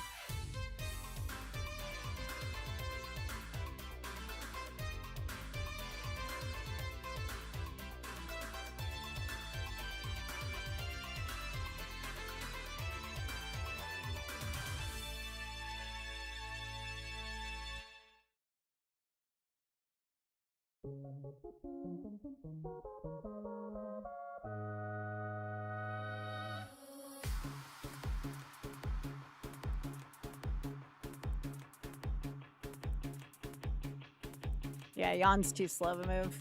Yeah, Yawn's too slow to move.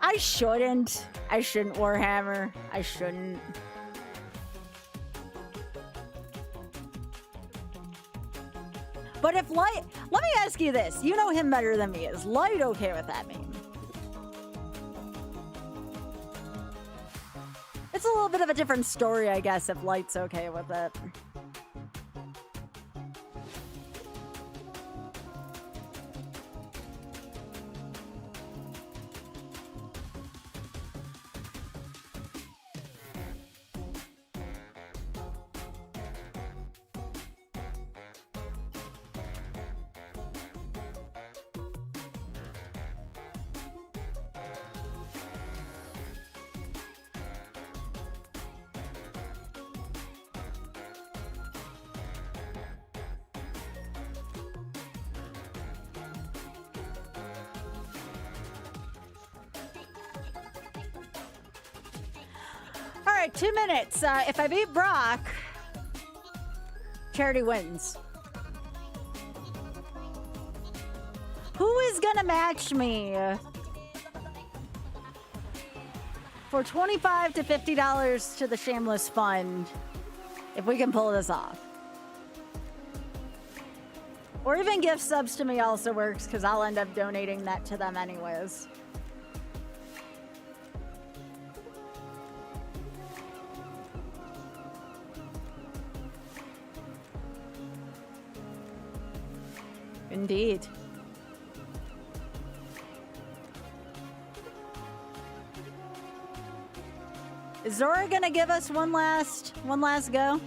I shouldn't. I shouldn't Warhammer. I shouldn't. But if Light... Let me ask you this. You know him better than me. Is Light okay with that meme? It's a little bit of a different story, I guess, if Light's okay with it. All right, 2 minutes. If I beat Brock, Charity wins. Who is gonna match me for $25 to $50 to the Shameless Fund if we can pull this off? Or even gift subs to me also works because I'll end up donating that to them anyways. Indeed. Is Zora gonna give us one last go?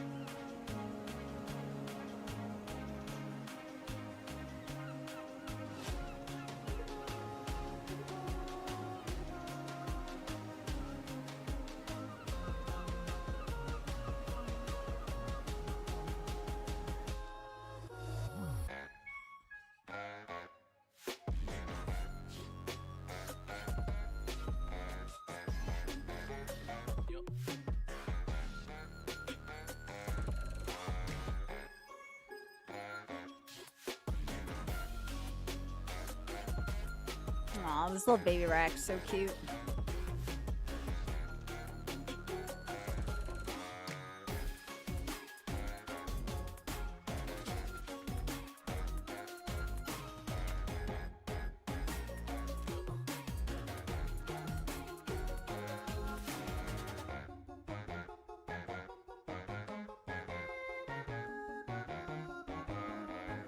Aw, this little baby rack's so cute.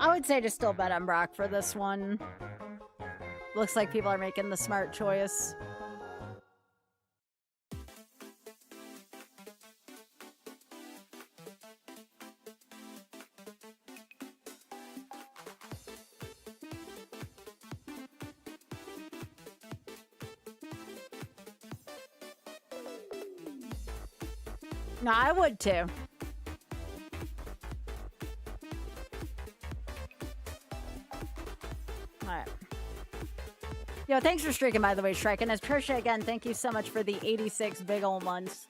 I would say to still bet on Brock for this one. Looks like people are making the smart choice. No, I would too. Alright. Yo, thanks for streaking, by the way, Shrek. And as Trisha, again, thank you so much for the 86 big ol' months.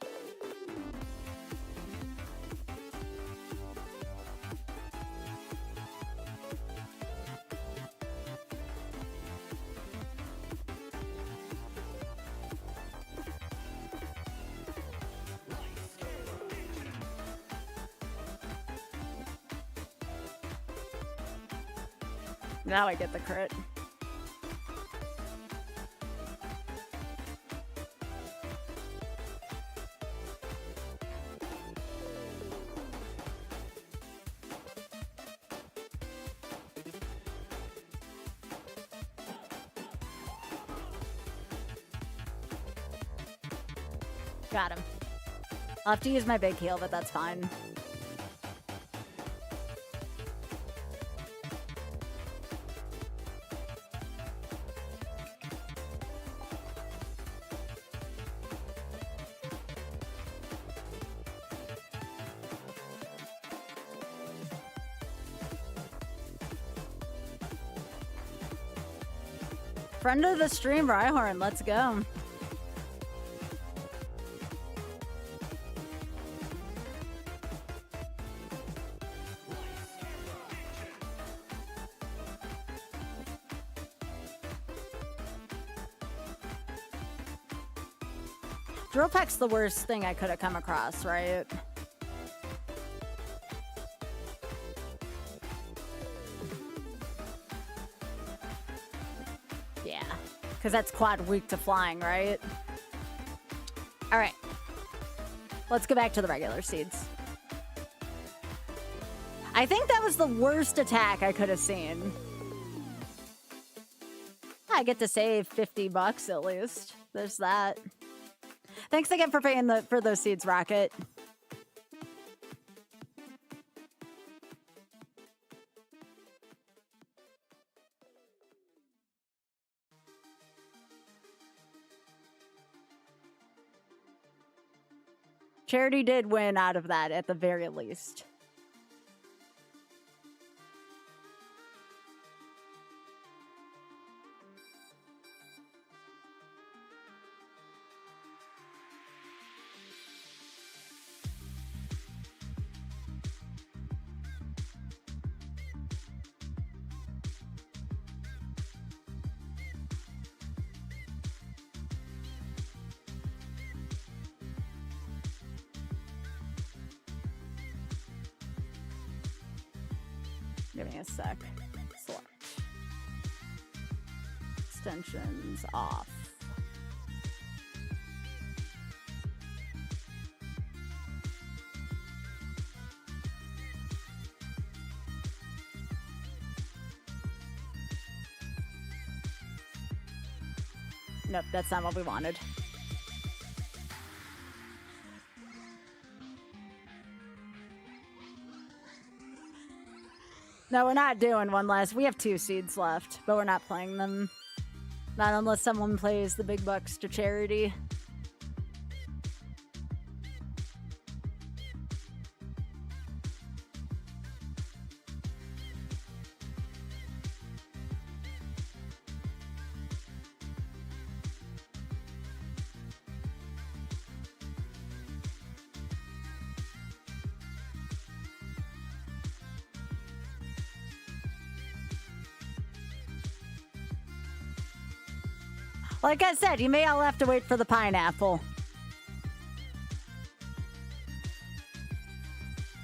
Now I get the crit. Got him. I'll have to use my big heal, but that's fine. Friend of the stream, Rhyhorn, let's go. Drill Peck's the worst thing I could have come across, right? Yeah, because that's quad weak to flying, right? All right. Let's go back to the regular seeds. I think that was the worst attack I could have seen. I get to save 50 bucks at least. There's that. Thanks again for paying for those seeds, Rocket. Charity did win out of that at the very least. Give me a sec. Select. Extensions off. Nope, that's not what we wanted. No, we're not doing one last. We have 2 seeds left, but we're not playing them. Not unless someone plays the big bucks to charity. Like I said, you may all have to wait for the pineapple.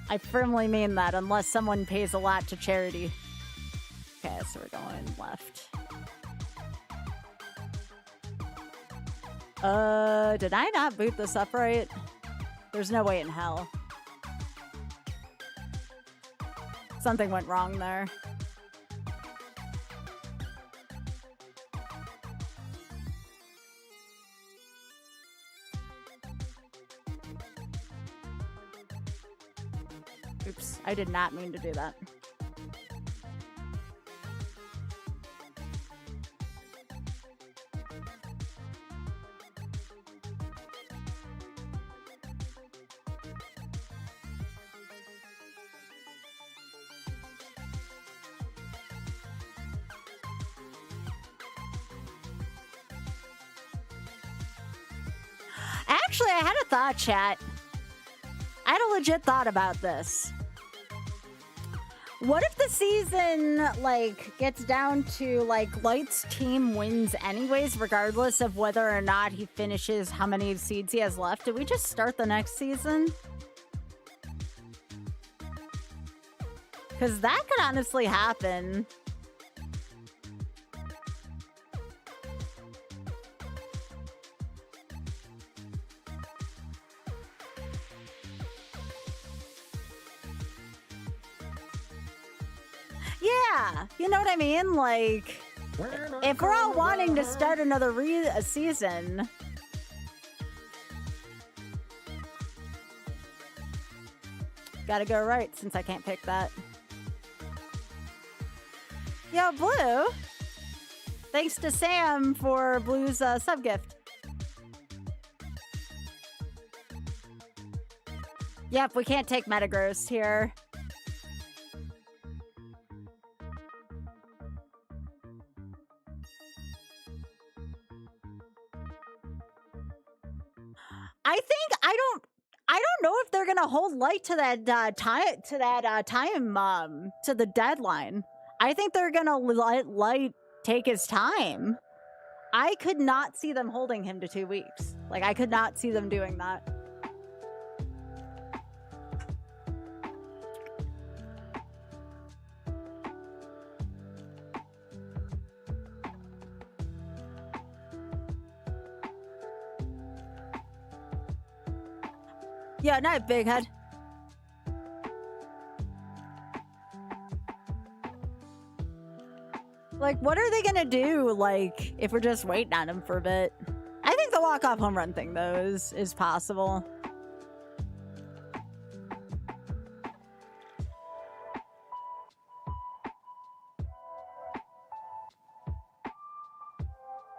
I firmly mean that, unless someone pays a lot to charity. Okay, so we're going left. Did I not boot this up right? There's no way in hell. Something went wrong there. Oops, I did not mean to do that. Actually, I had a thought, chat. I had a legit thought about this. What if the season, like, gets down to, like, Light's team wins anyways, regardless of whether or not he finishes how many seeds he has left? Did we just start the next season? Because that could honestly happen. Yeah, you know what I mean? Like, if we're all wanting to start another season, gotta go right since I can't pick that. Yo, Blue! Thanks to Sam for Blue's sub-gift. Yep, we can't take Metagross here. I don't know if they're gonna hold Light to that to the deadline. I think they're gonna let Light take his time. I could not see them holding him to 2 weeks. Like, I could not see them doing that. Yeah, not big head. Like, what are they gonna do, like, if we're just waiting on him for a bit? I think the walk-off home run thing, though, is possible.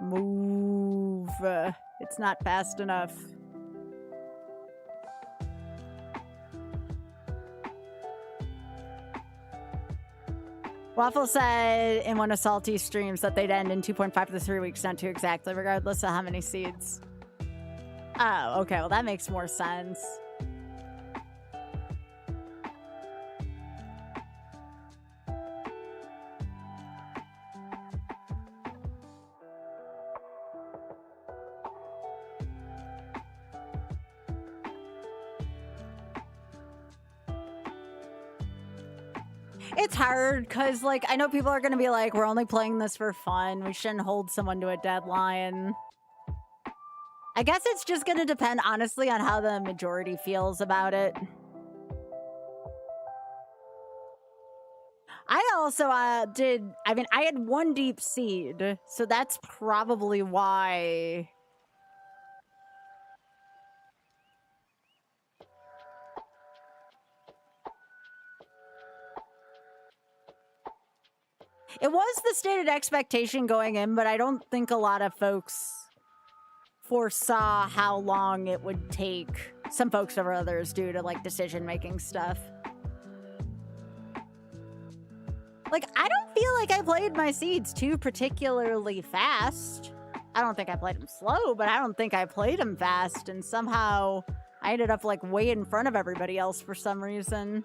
Move. It's not fast enough. Waffle said in one of Salty's streams that they'd end in 2.5 to 3 weeks, not too exactly, regardless of how many seeds. Oh, okay, well that makes more sense. It's hard because, like, I know people are going to be like, we're only playing this for fun. We shouldn't hold someone to a deadline. I guess it's just going to depend, honestly, on how the majority feels about it. I also I had one deep seed, so that's probably why... It was the stated expectation going in, but I don't think a lot of folks foresaw how long it would take some folks over others due to, like, decision-making stuff. Like, I don't feel like I played my seeds too particularly fast. I don't think I played them slow, but I don't think I played them fast, and somehow I ended up, like, way in front of everybody else for some reason.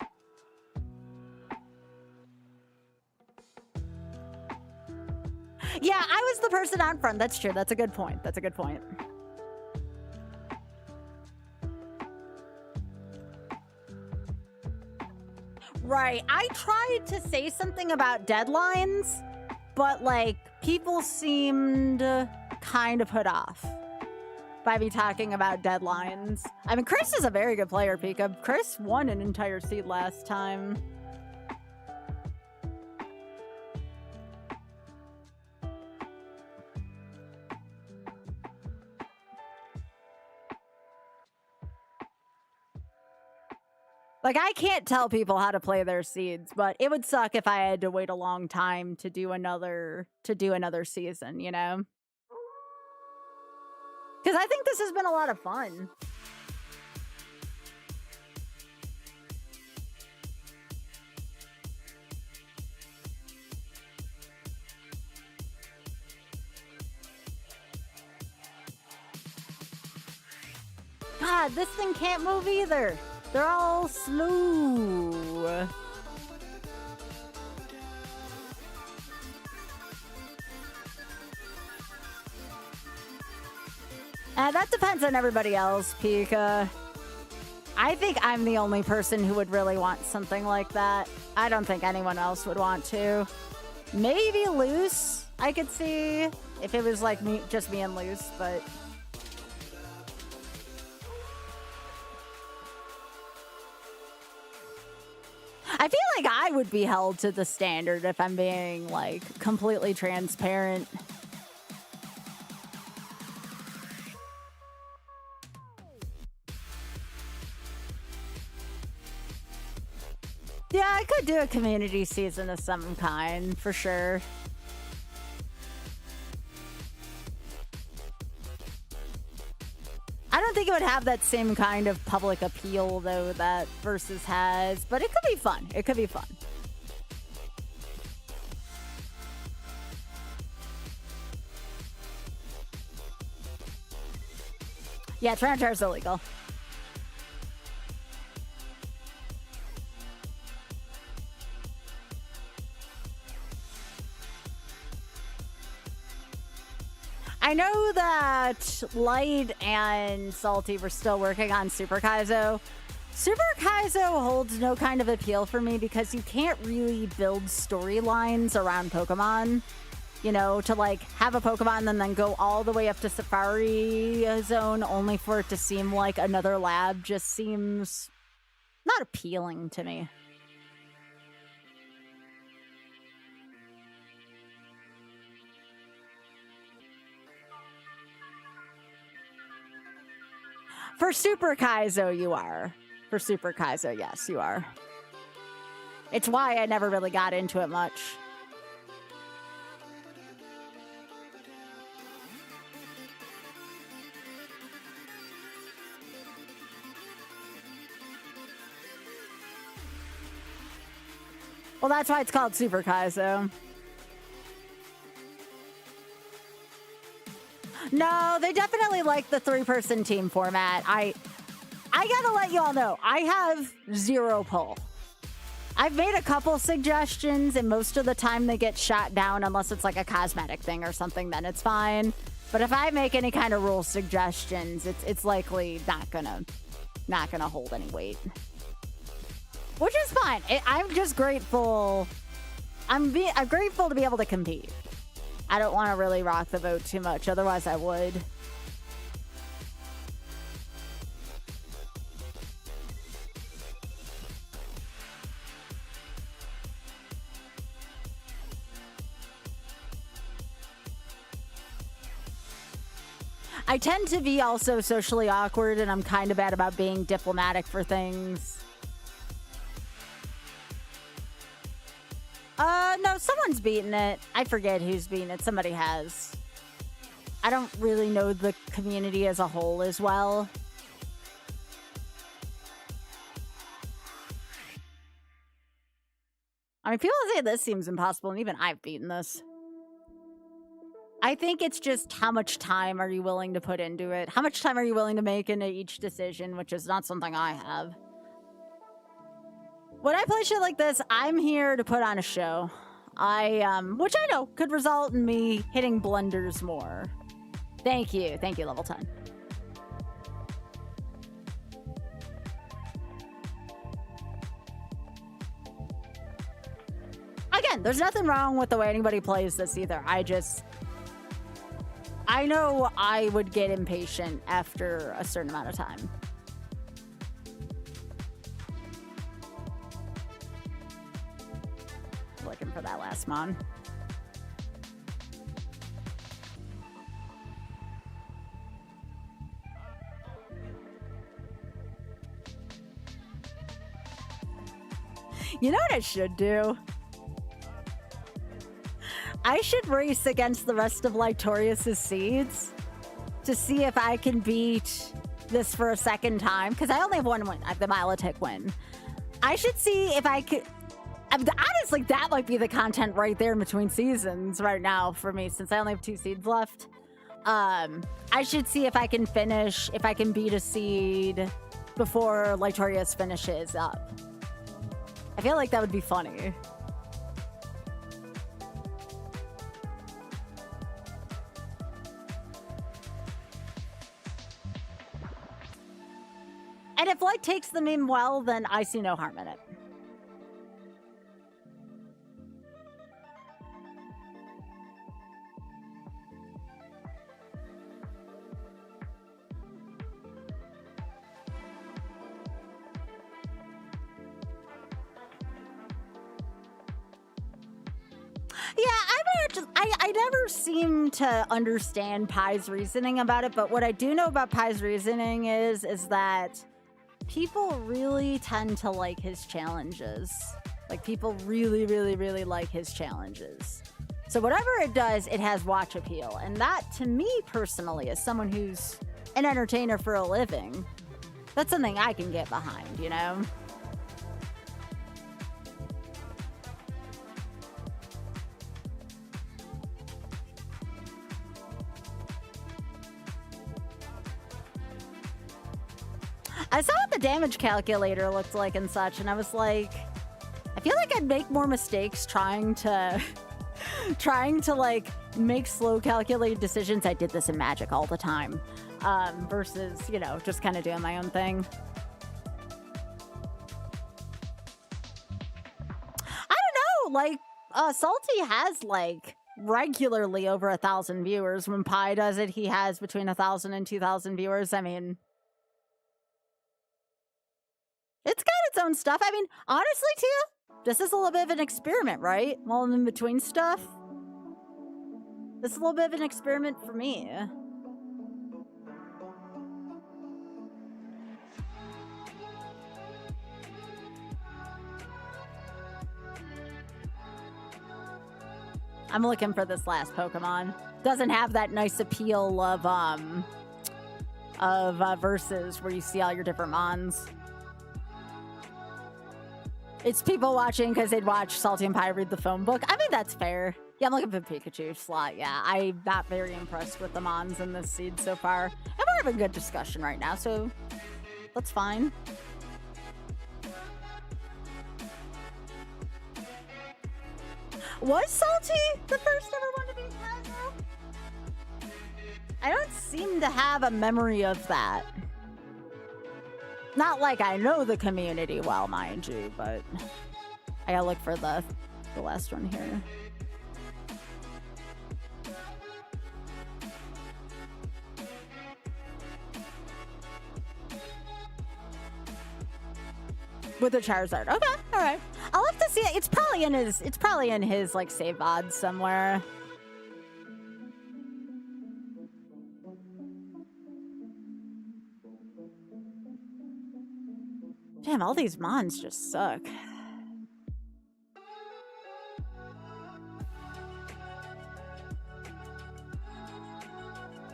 Yeah, I was the person out front. That's true. That's a good point. That's a good point. Right. I tried to say something about deadlines, but, like, people seemed kind of put off by me talking about deadlines. I mean, Chris is a very good player, Pika. Chris won an entire seed last time. Like, I can't tell people how to play their seeds, but it would suck if I had to wait a long time to do another season, you know? Because I think this has been a lot of fun. God, this thing can't move either. They're all smooth. That depends on everybody else, Pika. I think I'm the only person who would really want something like that. I don't think anyone else would want to. Maybe Loose, I could see, if it was like just me and Loose, but... I feel like I would be held to the standard if I'm being, like, completely transparent. Yeah, I could do a community season of some kind, for sure. I don't think it would have that same kind of public appeal, though, that Versus has, but it could be fun. It could be fun. Yeah, transfer is illegal. I know that Light and Salty were still working on Super Kaizo. Super Kaizo holds no kind of appeal for me because you can't really build storylines around Pokemon. You know, to like have a Pokemon and then go all the way up to Safari Zone only for it to seem like another lab just seems not appealing to me. For Super Kaizo, you are. For Super Kaizo, yes, you are. It's why I never really got into it much. Well, that's why it's called Super Kaizo. No, they definitely like the 3-person team format. I gotta let you all know, I have 0 pull. I've made a couple suggestions, and most of the time they get shot down unless it's like a cosmetic thing or something, then it's fine. But if I make any kind of rule suggestions, it's likely not gonna hold any weight. Which is fine. I'm just grateful. I'm grateful to be able to compete. I don't want to really rock the vote too much, otherwise I would. I tend to be also socially awkward, and I'm kind of bad about being diplomatic for things. No, someone's beaten it. I forget who's beaten it. Somebody has. I don't really know the community as a whole as well. I mean, people say this seems impossible, and even I've beaten this. I think it's just how much time are you willing to put into it? How much time are you willing to make into each decision, which is not something I have. When I play shit like this, I'm here to put on a show. Which I know could result in me hitting blunders more. Thank you, level 10. Again, there's nothing wrong with the way anybody plays this either. I know I would get impatient after a certain amount of time. Looking for that last mon. You know what I should do? I should race against the rest of Lytorius's seeds to see if I can beat this for a second time, because I only have one win. I have the Milotic win. I should see if I could... Honestly, that might be the content right there in between seasons right now for me, since I only have 2 seeds left. I should see if I can beat a seed before Lytorius finishes up. I feel like that would be funny. And if Light takes the meme well, then I see no harm in it. Yeah, I never seem to understand Pai's reasoning about it, but what I do know about Pai's reasoning is that people really tend to like his challenges. Like, people really, really, really like his challenges. So whatever it does, it has watch appeal. And that, to me personally, as someone who's an entertainer for a living, that's something I can get behind, you know? I saw what the damage calculator looked like and such, and I was like, I feel like I'd make more mistakes trying to like make slow, calculated decisions. I did this in Magic all the time, versus, you know, just kind of doing my own thing. I don't know, like, Salty has, like, regularly over 1,000 viewers. When Pi does it, he has between 1,000 and 2,000 viewers. I mean, it's got its own stuff. I mean, honestly, Tia, this is a little bit of an experiment, right? While I'm in between stuff. This is a little bit of an experiment for me. I'm looking for this last Pokemon. Doesn't have that nice appeal of verses where you see all your different mons. It's people watching because they'd watch Salty and Pie read the phone book. I mean, that's fair. Yeah, I'm looking for Pikachu slot. Yeah, I'm not very impressed with the mons in this seed so far. And we're having a good discussion right now, so that's fine. Was Salty the first ever one to be Kaizo? I don't seem to have a memory of that. Not like I know the community well, mind you, but I gotta look for the last one here. With the Charizard. Okay, all right. I'll have to see it. It's probably in his like save VOD somewhere. Damn, all these mons just suck.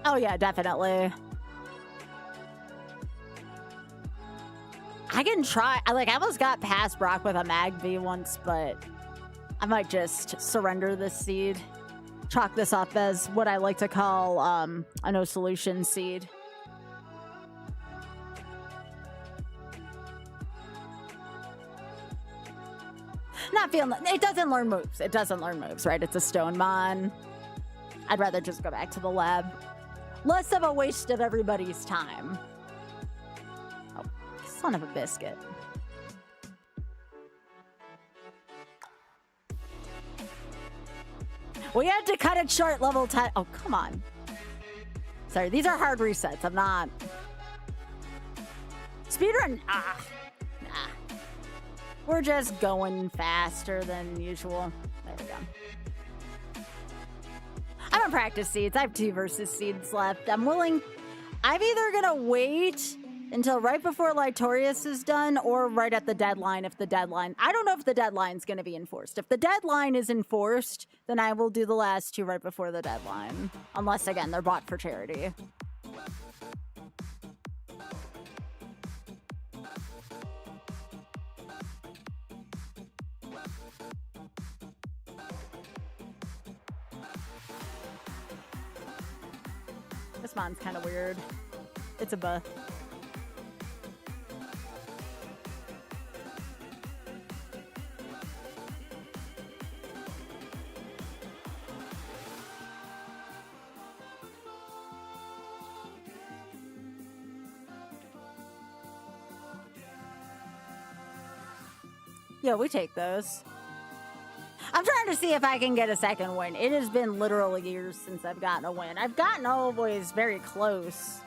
Oh yeah, definitely. I can try. I almost got past Brock with a Mag V once, but I might just surrender this seed. Chalk this up as what I like to call a no solution seed. Not feeling it doesn't learn moves. It doesn't learn moves, right? It's a stone mon. I'd rather just go back to the lab. Less of a waste of everybody's time. Oh, son of a biscuit. We had to cut it short, level 10. Oh, come on. Sorry, these are hard resets. I'm not. Speedrun. Nah. We're just going faster than usual. There we go. I'm on practice seeds. I have 2 versus seeds left. I'm either gonna wait until right before Litorius is done or right at the deadline if the deadline. I don't know if the deadline's gonna be enforced. If the deadline is enforced, then I will do the last 2 right before the deadline. Unless, again, they're bought for charity. This mon's kind of weird. It's a buff. Yeah, we take those. I'm trying to see if I can get a second win. It has been literally years since I've gotten a win. I've gotten always very close.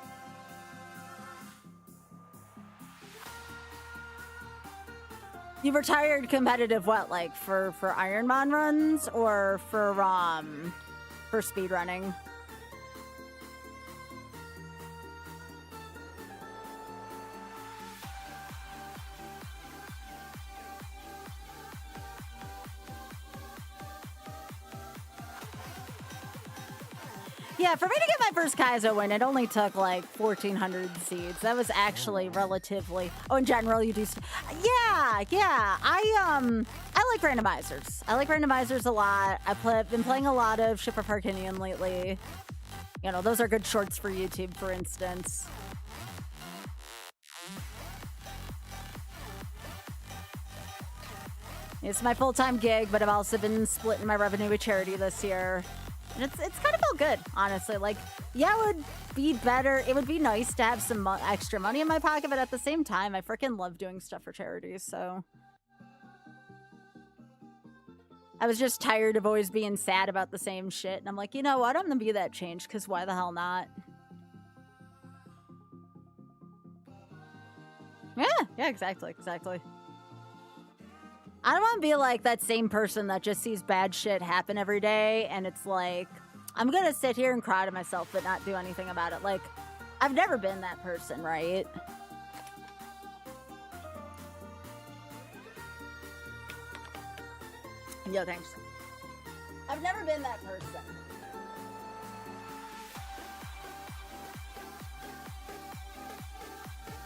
You've retired competitive what, like for Ironman runs or for speed running? Yeah, for me to get my first Kaizo win, it only took like 1,400 seeds. That was actually relatively. Oh, in general, you do. Yeah. I like randomizers. I like randomizers a lot. I've been playing a lot of Ship of Harkinian lately. You know, those are good shorts for YouTube, for instance. It's my full-time gig, but I've also been splitting my revenue with charity this year. And it's kind of felt good, honestly. Like, yeah, it would be better. It would be nice to have some extra money in my pocket, but at the same time, I freaking love doing stuff for charities, so. I was just tired of always being sad about the same shit. And I'm like, you know what? I'm gonna be that change, because why the hell not? Yeah, exactly. I don't want to be like that same person that just sees bad shit happen every day, and it's like, I'm gonna sit here and cry to myself but not do anything about it. Like, I've never been that person, right? Yo, thanks. I've never been that person.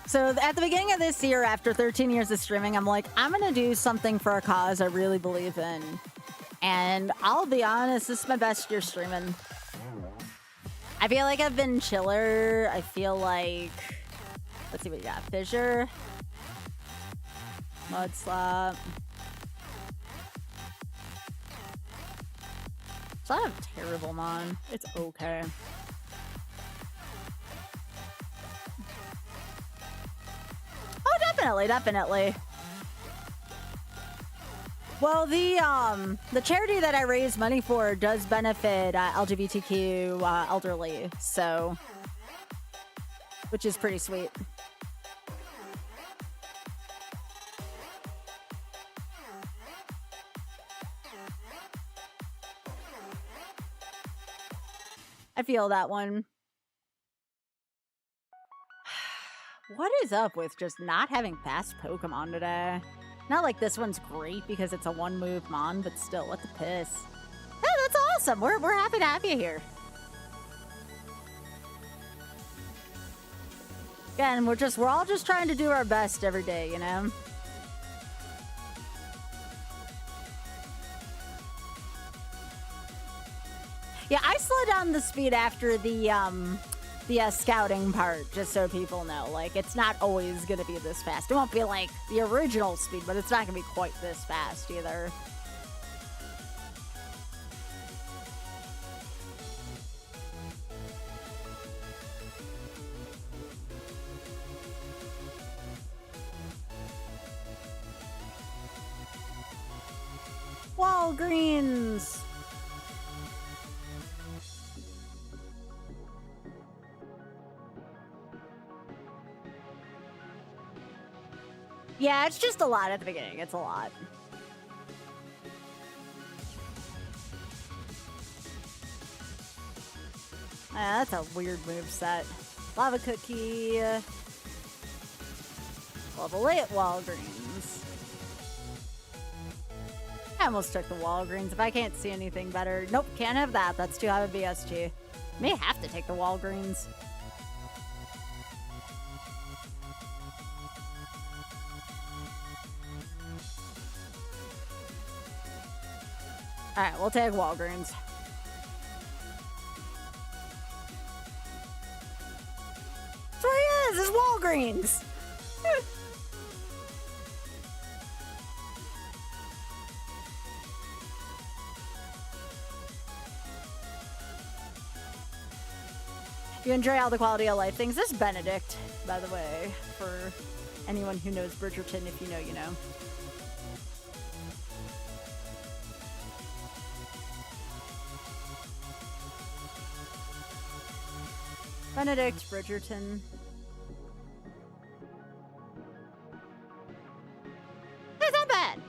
So at the beginning of this year, after 13 years of streaming, I'm like, I'm going to do something for a cause I really believe in. And I'll be honest, this is my best year streaming. I feel like I've been chiller. I feel like, let's see what you got. Fissure. Mud slap. It's not a terrible mon. It's okay. Definitely. Well, the charity that I raise money for does benefit LGBTQ elderly, so, which is pretty sweet. I feel that one. What is up with just not having fast Pokemon today? Not like this one's great because it's a one-move mon, but still, what the piss? Yeah, that's awesome. We're happy to have you here. Again, we're all just trying to do our best every day, you know? Yeah, I slowed down the speed after the scouting part, just so people know. Like, it's not always gonna be this fast. It won't be like the original speed, but it's not gonna be quite this fast either. Walgreens! Yeah, it's just a lot at the beginning. It's a lot. That's a weird move set. Lava Cookie. Level 8 Walgreens. I almost took the Walgreens if I can't see anything better. Nope, can't have that. That's too high of a BSG. May have to take the Walgreens. Alright, we'll take Walgreens. That's where he is! It's Walgreens! You enjoy all the quality of life things. This is Benedict, by the way, for anyone who knows Bridgerton. If you know, you know. Benedict Bridgerton. It's not bad.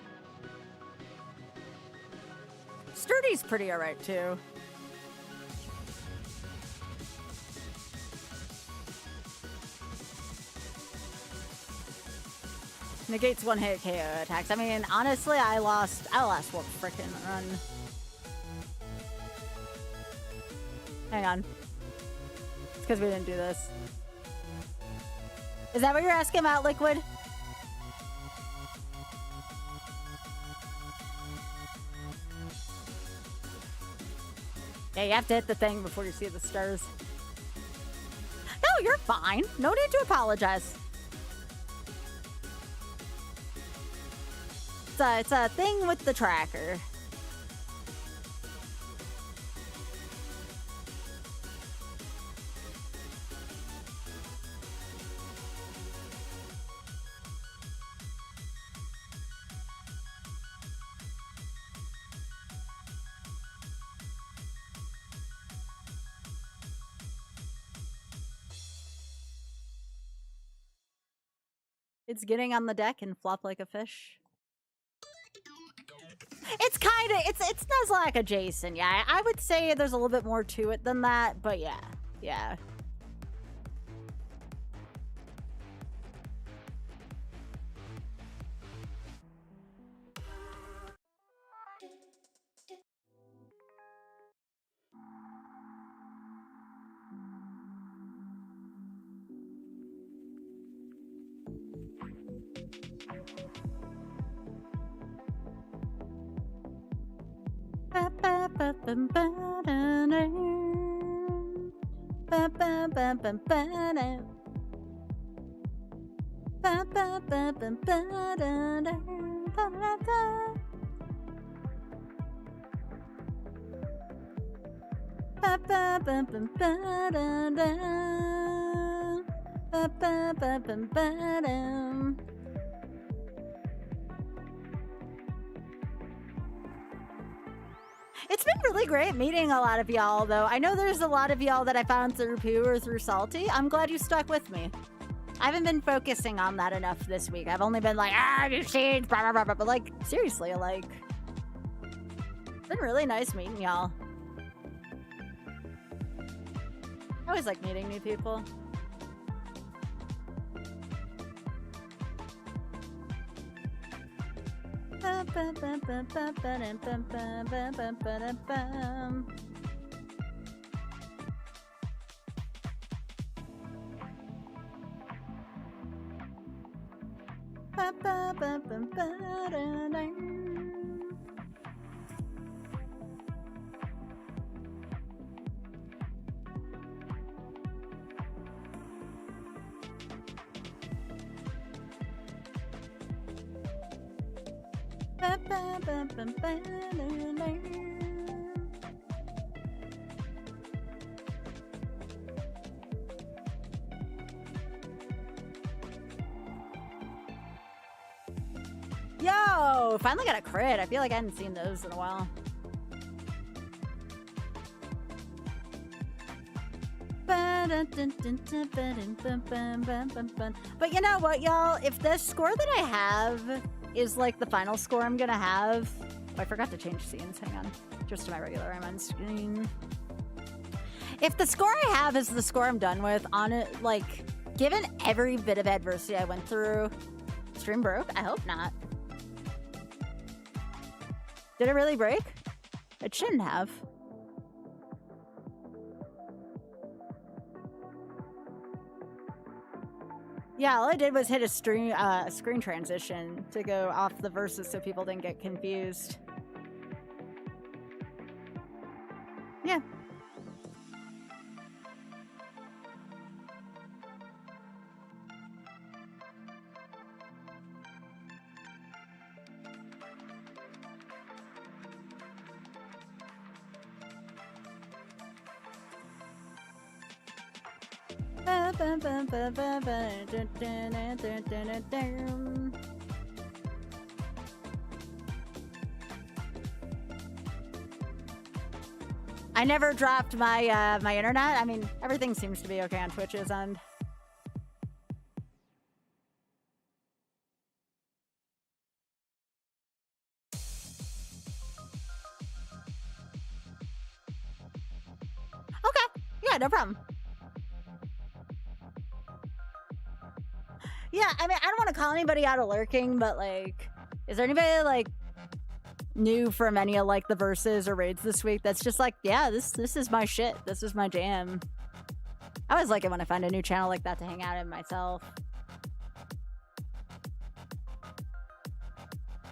Sturdy's pretty alright too. Negates one-hit KO attacks. I mean, honestly, I lost one frickin' run. Hang on. It's because we didn't do this. Is that what you're asking about, Liquid? Yeah, you have to hit the thing before you see the stars. No, you're fine. No need to apologize. It's a thing with the tracker. It's getting on the deck and flop like a fish. It's kind of, it's Nuzlocke adjacent, yeah. I would say there's a little bit more to it than that, but yeah. Yeah. It's been really great meeting a lot of y'all, though. I know there's a lot of y'all that I found through Pooh or through Salty. I'm glad you stuck with me. I haven't been focusing on that enough this week. I've only been like, new scenes, blah, blah, blah, blah. But, like, seriously, like, it's been really nice meeting y'all. I always like meeting new people. Yo, finally got a crit. I feel like I hadn't seen those in a while. But you know what, y'all? If the score that I have is like the final score I'm gonna have... Oh, I forgot to change scenes. Hang on. Just to my regular, I'm on screen. If the score I have is the score I'm done with, on it, like, given every bit of adversity I went through, stream broke? I hope not. Did it really break? It shouldn't have. Yeah, all I did was hit a screen transition to go off the verses so people didn't get confused. Yeah. I never dropped my my internet. I mean, everything seems to be okay on Twitch's end. Okay. Yeah, no problem. Yeah, I mean, I don't want to call anybody out of lurking, but, like, is there anybody, like, new from any of, like, the verses or raids this week that's just like, yeah, this is my shit. This is my jam. I always like it when I find a new channel like that to hang out in myself.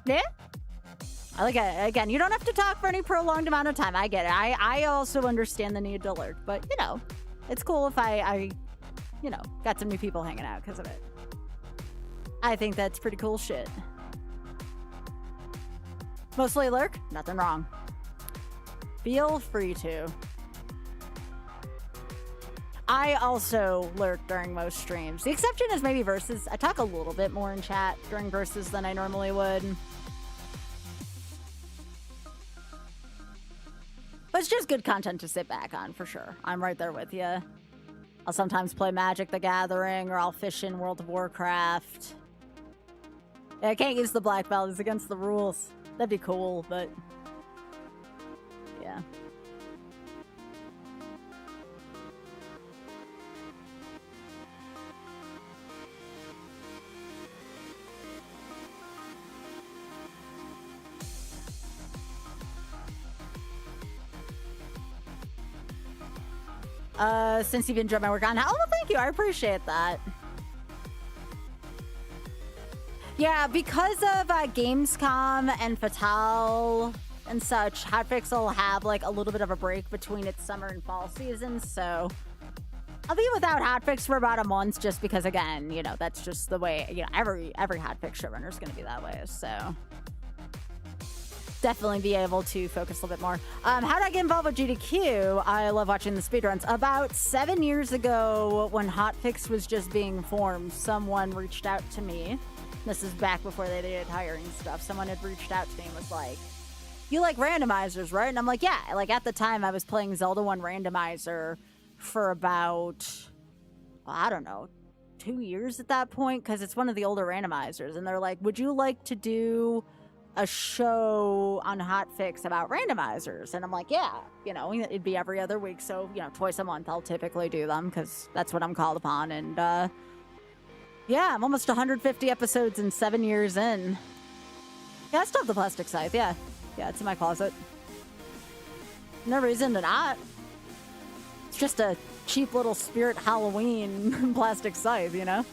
Yeah? I like it. Again, you don't have to talk for any prolonged amount of time. I get it. I also understand the need to lurk, but, you know, it's cool if I you know, got some new people hanging out because of it. I think that's pretty cool shit. Mostly lurk? Nothing wrong. Feel free to. I also lurk during most streams. The exception is maybe versus. I talk a little bit more in chat during versus than I normally would. But it's just good content to sit back on, for sure. I'm right there with you. I'll sometimes play Magic the Gathering, or I'll fish in World of Warcraft. I can't use the black belt. It's against the rules. That'd be cool, but yeah. Since you've enjoyed my work on, oh, well, thank you. I appreciate that. Yeah, because of Gamescom and Fatale and such, Hotfix will have like a little bit of a break between its summer and fall seasons, so I'll be without Hotfix for about a month just because, again, you know, that's just the way, you know, every Hotfix showrunner is going to be that way, so definitely be able to focus a little bit more. How did I get involved with GDQ? I love watching the speedruns. About 7 years ago, when Hotfix was just being formed, someone reached out to me. This is back before they did hiring stuff. Someone had reached out to me and was like, you like randomizers, right? And I'm like, yeah. Like, at the time, I was playing Zelda 1 randomizer for about, I don't know, 2 years at that point, because it's one of the older randomizers. And they're like, would you like to do a show on Hotfix about randomizers? And I'm like, yeah, you know, it'd be every other week, so, you know, twice a month I'll typically do them because that's what I'm called upon. And yeah, I'm almost 150 episodes and 7 years in. Yeah, I still have the plastic scythe. Yeah, it's in my closet. No reason to not. It's just a cheap little Spirit Halloween plastic scythe, you know.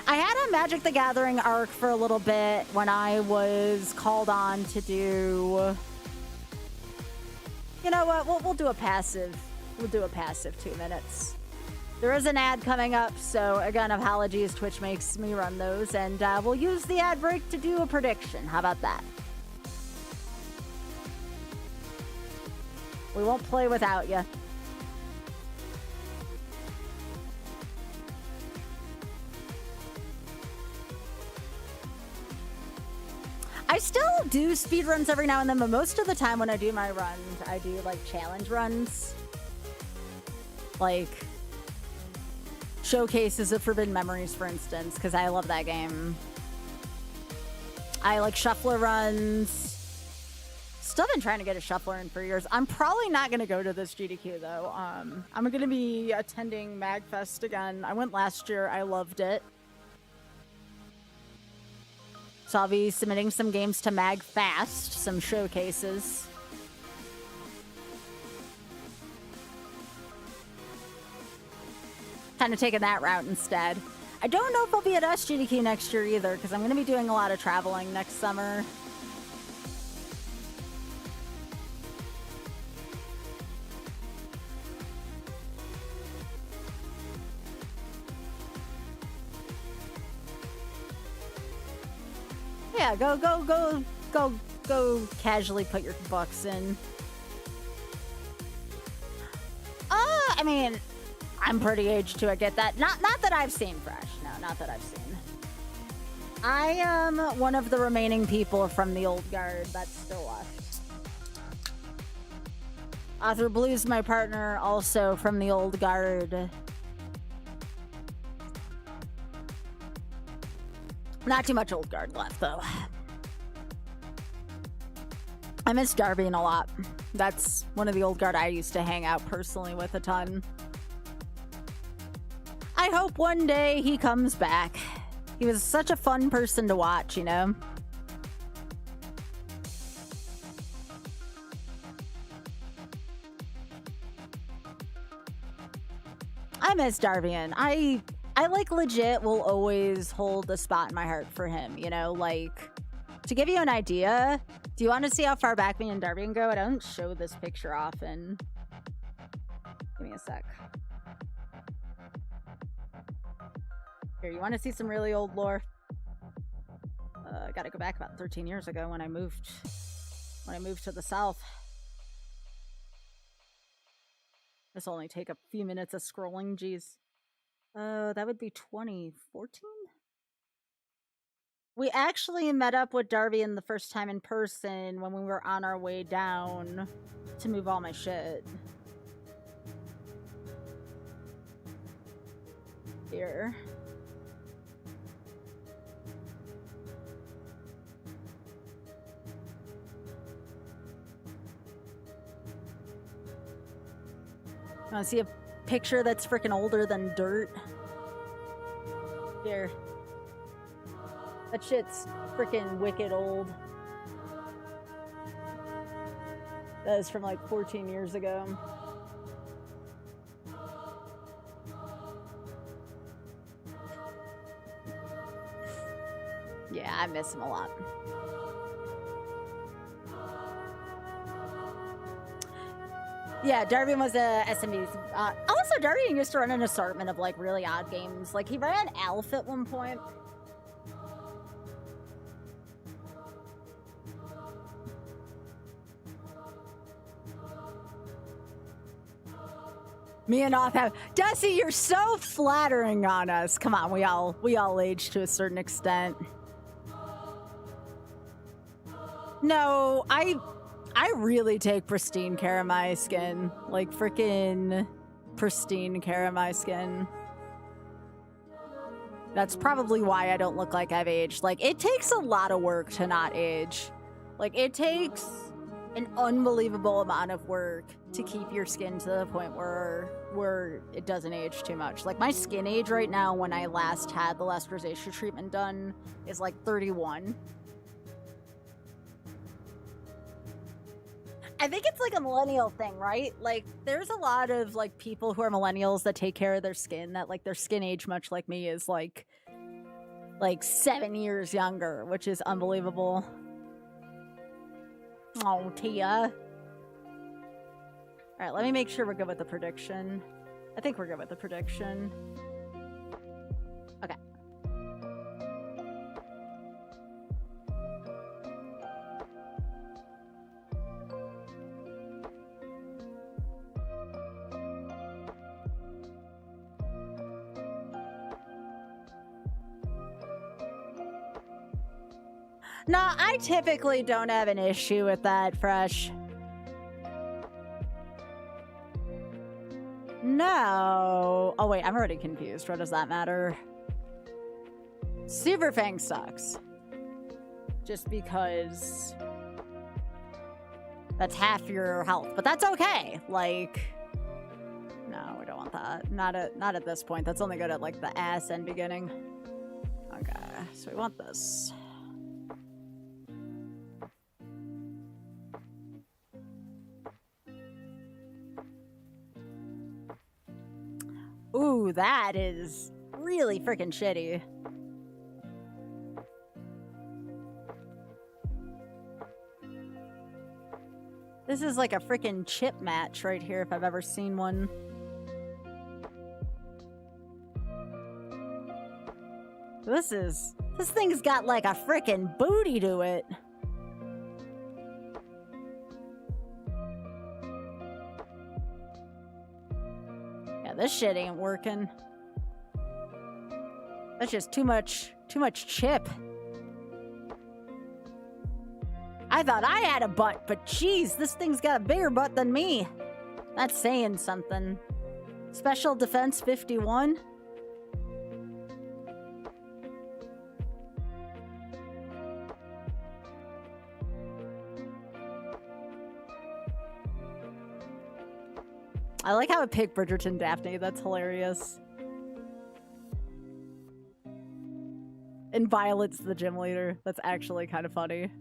I had a Magic the Gathering arc for a little bit when I was called on to do... You know what? We'll do a passive. We'll do a passive 2 minutes. There is an ad coming up, so again, apologies. Twitch makes me run those, and we'll use the ad break to do a prediction. How about that? We won't play without you. I still do speedruns every now and then, but most of the time when I do my runs, I do like challenge runs. Like showcases of Forbidden Memories, for instance, because I love that game. I like shuffler runs. Still been trying to get a shuffler in for years. I'm probably not going to go to this GDQ though. I'm going to be attending MagFest again. I went last year. I loved it. So I'll be submitting some games to MagFast, some showcases. Kind of taking that route instead. I don't know if I'll be at SGDQ next year either, because I'm going to be doing a lot of traveling next summer. Yeah, go casually put your bucks in. I mean, I'm pretty aged too, I get that. Not that I've seen Fresh. No, not that I've seen. I am one of the remaining people from the old guard that's still left. Author Blue's my partner, also from the old guard. Not too much old guard left, though. I miss Darbian a lot. That's one of the old guard I used to hang out personally with a ton. I hope one day he comes back. He was such a fun person to watch, you know? I miss Darbian. I like legit will always hold a spot in my heart for him, you know? Like, to give you an idea, do you want to see how far back me and Darbian go? I don't show this picture often. Give me a sec. Here, you want to see some really old lore? I gotta go back about 13 years ago when I moved to the south. This will only take a few minutes of scrolling, geez. That would be 2014? We actually met up with Darbian the first time in person when we were on our way down to move all my shit. Here. Want to see a picture that's freaking older than dirt? Here. That shit's freaking wicked old. That is from like 14 years ago. Yeah, I miss him a lot. Yeah, Darwin was a SMB. Also, Darwin used to run an assortment of like really odd games. Like he ran Alf at one point. Me and Off have Dusty, you're so flattering on us. Come on, we all age to a certain extent. No, I really take pristine care of my skin. Like freaking pristine care of my skin. That's probably why I don't look like I've aged. Like it takes a lot of work to not age. Like it takes an unbelievable amount of work to keep your skin to the point where it doesn't age too much. Like my skin age right now when I last had the last rosacea treatment done is like 31. I think it's like a millennial thing, right? Like there's a lot of like people who are millennials that take care of their skin, that like their skin age, much like me, is like 7 years younger, which is unbelievable. Oh, Tia. All right, let me make sure we're good with the prediction. I think we're good with the prediction. Okay. No, I typically don't have an issue with that, Fresh. No. Oh, wait, I'm already confused. What does that matter? Superfang sucks. Just because that's half your health. But that's okay. Like, no, we don't want that. Not at this point. That's only good at, like, the ass end beginning. Okay, so we want this. Ooh, that is really freaking shitty. This is like a freaking chip match right here if I've ever seen one. This thing's got like a freaking booty to it. This shit ain't working. That's just too much chip. I thought I had a butt, but geez, this thing's got a bigger butt than me. That's saying something. Special Defense 51. I like how it picked Bridgerton Daphne. That's hilarious. And Violet's the gym leader. That's actually kind of funny.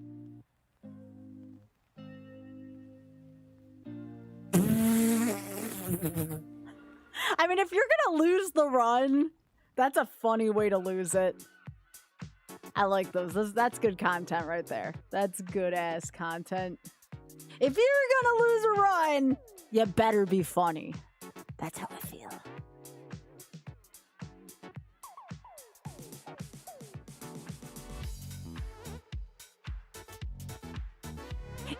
I mean, if you're gonna lose the run, that's a funny way to lose it. I like those. That's good content right there. That's good ass content. If you're gonna lose a run, you better be funny. That's how I feel.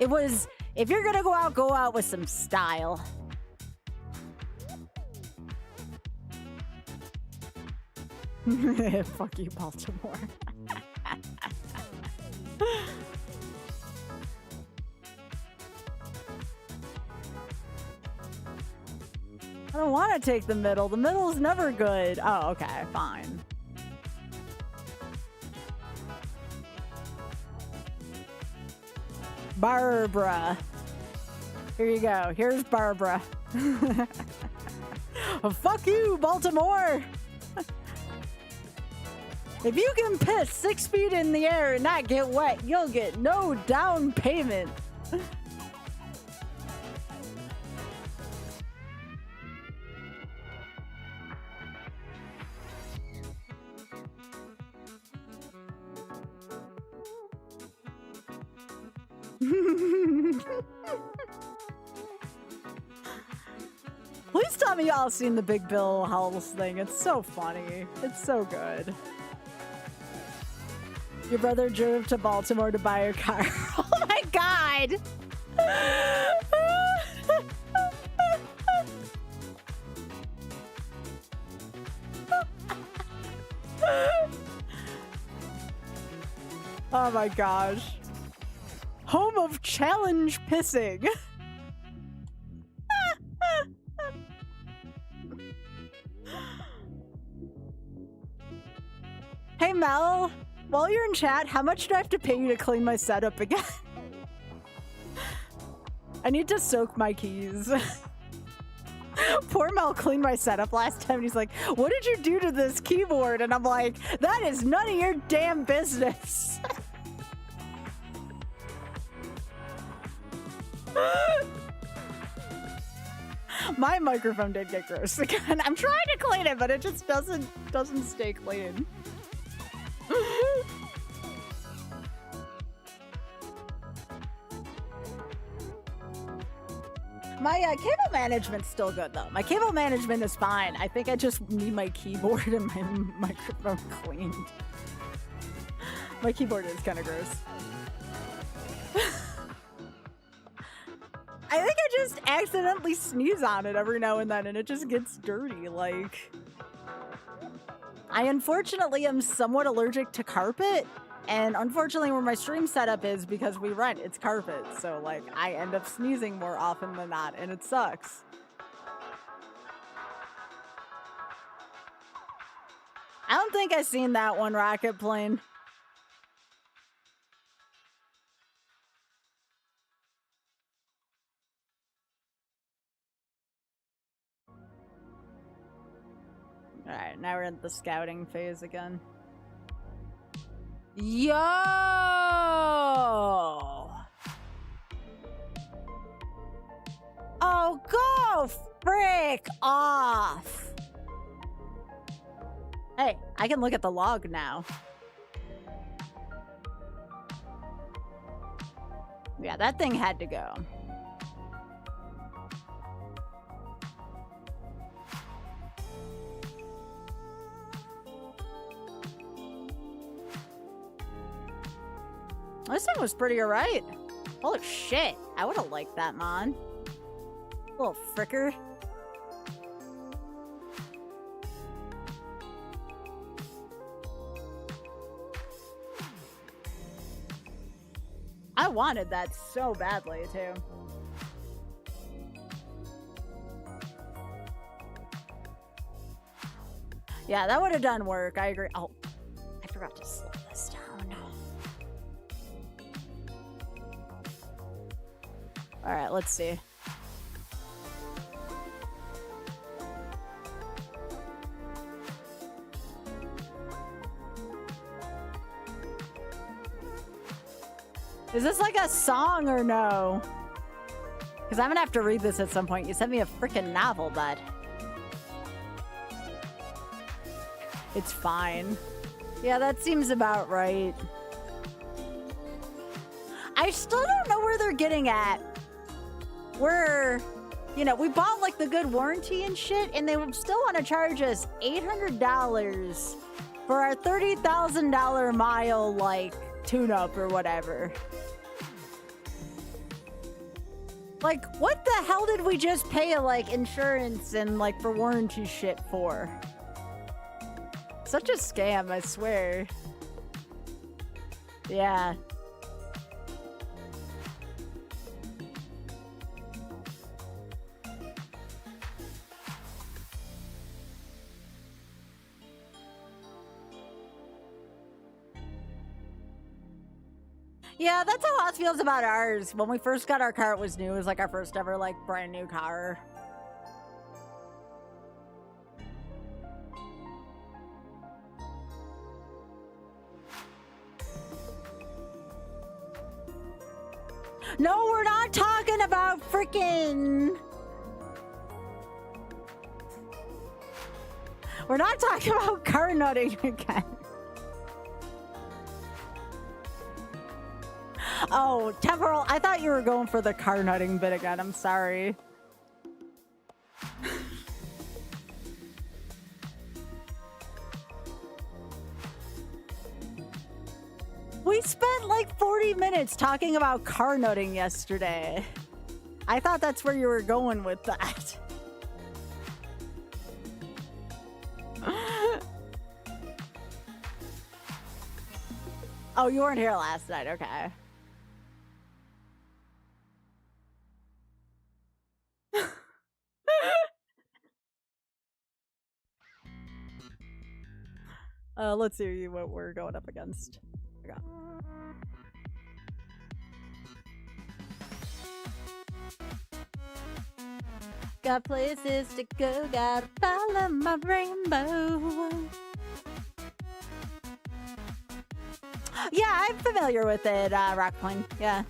It was, if you're gonna go out with some style. Fuck you, Baltimore. I don't want to take the middle. The middle's never good. Oh, okay, fine. Barbara. Here you go. Here's Barbara. Fuck you, Baltimore! If you can piss 6 feet in the air and not get wet, you'll get no down payment. Please tell me y'all seen the Big Bill Howells thing. It's so funny. It's so good. Your brother drove to Baltimore to buy a car. Oh my god! Oh my gosh. Home of challenge pissing. Hey Mel, while you're in chat, how much do I have to pay you to clean my setup again? I need to soak my keys. Poor Mel cleaned my setup last time and he's like, what did you do to this keyboard? And I'm like, that is none of your damn business. My microphone did get gross again. I'm trying to clean it, but it just doesn't stay clean. My cable management's still good though. My cable management is fine. I think I just need my keyboard and my microphone cleaned. My keyboard is kind of gross. I think I just accidentally sneeze on it every now and then and it just gets dirty, like... I unfortunately am somewhat allergic to carpet, and unfortunately where my stream setup is, because we rent, it's carpet, so like I end up sneezing more often than not, and it sucks. I don't think I've seen that one, Rocket Plane. Alright, now we're in the scouting phase again. Yo! Oh, go frick off! Hey, I can look at the log now. Yeah, that thing had to go. This thing was pretty alright. Holy shit, I would have liked that mod. Little fricker. I wanted that so badly, too. Yeah, that would have done work. I agree. Oh, I forgot to slow this down. All right, let's see. Is this like a song or no? Because I'm gonna have to read this at some point. You sent me a freaking novel, bud. It's fine. Yeah, that seems about right. I still don't know where they're getting at. We're, you know, we bought like the good warranty and shit, and they still want to charge us $800 for our $30,000 mile, like, tune-up or whatever. Like, what the hell did we just pay, like, insurance and, like, for warranty shit for? Such a scam, I swear. Yeah. Yeah, that's how Oz feels about ours. When we first got our car, it was new. It was like our first ever, like, brand new car. No, we're not talking about freaking. We're not talking about car nutting again. Oh, temporal. I thought you were going for the car nutting bit again. I'm sorry. We spent like 40 minutes talking about car nutting yesterday. I thought that's where you were going with that. Oh, you weren't here last night. Okay. Let's see what we're going up against. Okay. Got places to go, gotta follow my rainbow. Yeah, I'm familiar with it, Rockpoint. Yeah.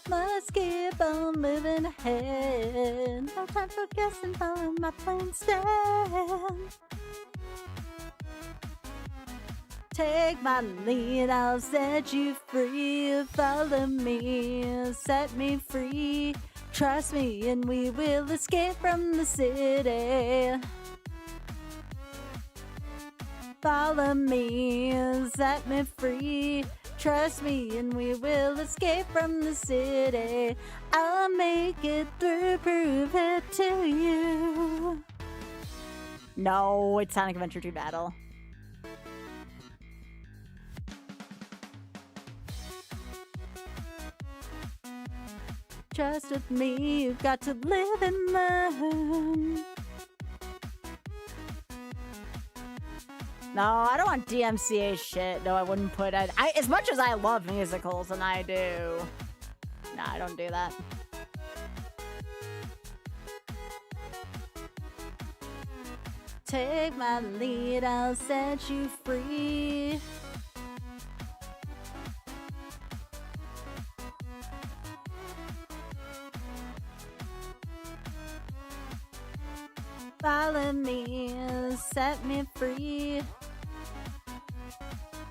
Must keep on moving ahead. No time for guessing, follow my plan stand. Take my lead, I'll set you free. Follow me, set me free. Trust me and we will escape from the city. Follow me, set me free. Trust me and we will escape from the city. I'll make it through, prove it to you. No, it's Sonic Adventure 2 Battle. Trust with me, you've got to live and learn. No, I don't want DMCA shit. No, I wouldn't put it. As much as I love musicals, and I do. No, I don't do that. Take my lead, I'll set you free. Follow me, set me free.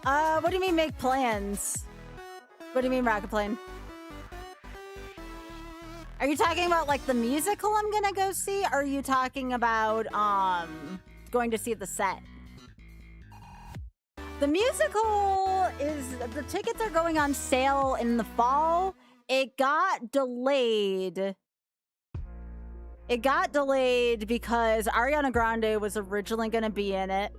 What do you mean make plans? What do you mean rocket plane? Are you talking about like the musical I'm gonna go see? Or are you talking about going to see the set? The musical is, the tickets are going on sale in the fall. It got delayed. It got delayed because Ariana Grande was originally going to be in it.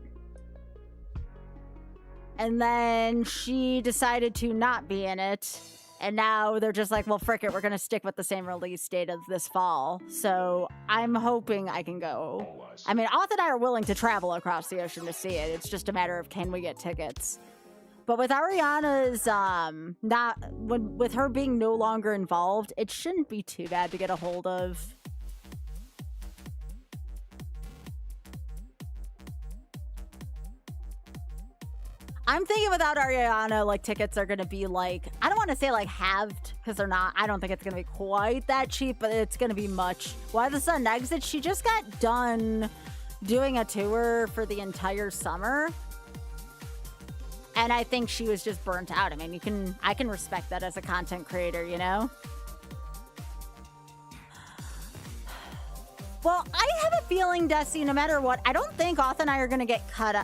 And then she decided to not be in it. And now they're just like, well, frick it, we're going to stick with the same release date of this fall. So I'm hoping I can go. I mean, Auth and I are willing to travel across the ocean to see it. It's just a matter of can we get tickets. But with Ariana's, with her being no longer involved, it shouldn't be too bad to get a hold of. I'm thinking without Ariana, like, tickets are going to be, like, I don't want to say, like, halved, because they're not. I don't think it's going to be quite that cheap, but it's going to be much. Why the Sun Exit? She just got done doing a tour for the entire summer. And I think she was just burnt out. I mean, I can respect that as a content creator, you know? Well, I have a feeling, Desi, no matter what, I don't think Auth and I are going to get cut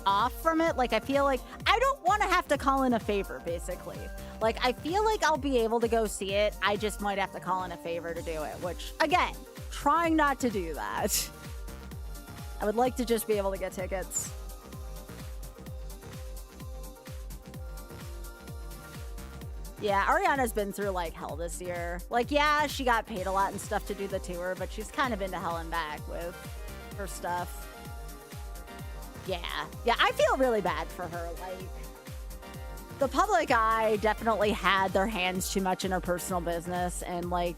off from it. Like, I feel like I don't want to have to call in a favor, basically. Like, I feel like I'll be able to go see it. I just might have to call in a favor to do it, which, again, trying not to do that. I would like to just be able to get tickets. Yeah, Ariana's been through, like, hell this year. Like, yeah, she got paid a lot and stuff to do the tour, but she's kind of been to hell and back with her stuff. Yeah. Yeah, I feel really bad for her. Like, the public eye definitely had their hands too much in her personal business, and, like,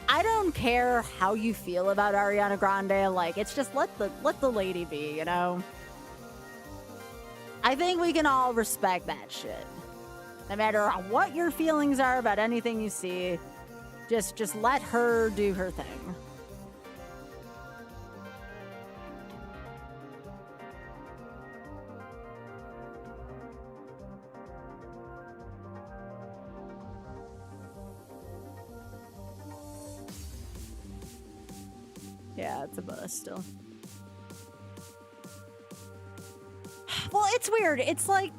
I don't care how you feel about Ariana Grande. Like, it's just let the lady be, you know? I think we can all respect that shit. No matter what your feelings are about anything you see, just let her do her thing. Yeah, it's a bust still. Well, it's weird. It's like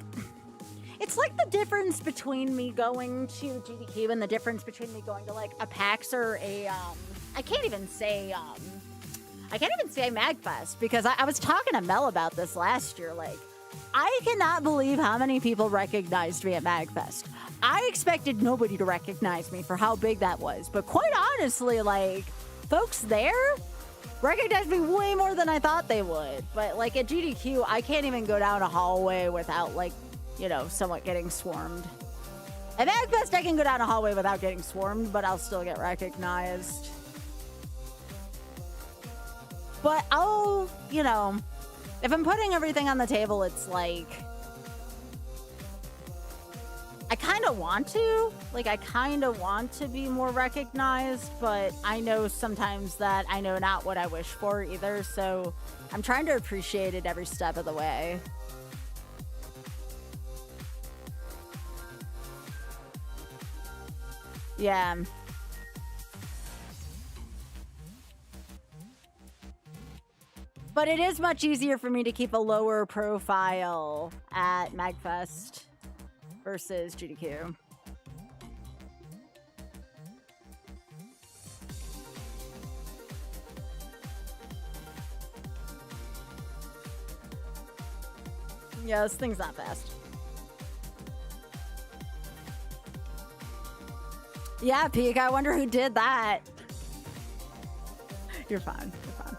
the difference between me going to GDQ and the difference between me going to like a PAX or a I can't even say MagFest, because I was talking to Mel about this last year. Like, I cannot believe how many people recognized me at MagFest. I expected nobody to recognize me for how big that was, but quite honestly, like, folks there recognized me way more than I thought they would. But like at GDQ, I can't even go down a hallway without, like, you know, somewhat getting swarmed. At MagFest, I can go down a hallway without getting swarmed, but I'll still get recognized. But I'll, you know, if I'm putting everything on the table, it's like, I kind of want to. Like, I kind of want to be more recognized, but I know sometimes that I know not what I wish for either, so I'm trying to appreciate it every step of the way. Yeah. But it is much easier for me to keep a lower profile at MagFest versus GDQ. Yeah, this thing's not fast. Yeah, Peak, I wonder who did that. You're fine. You're fine.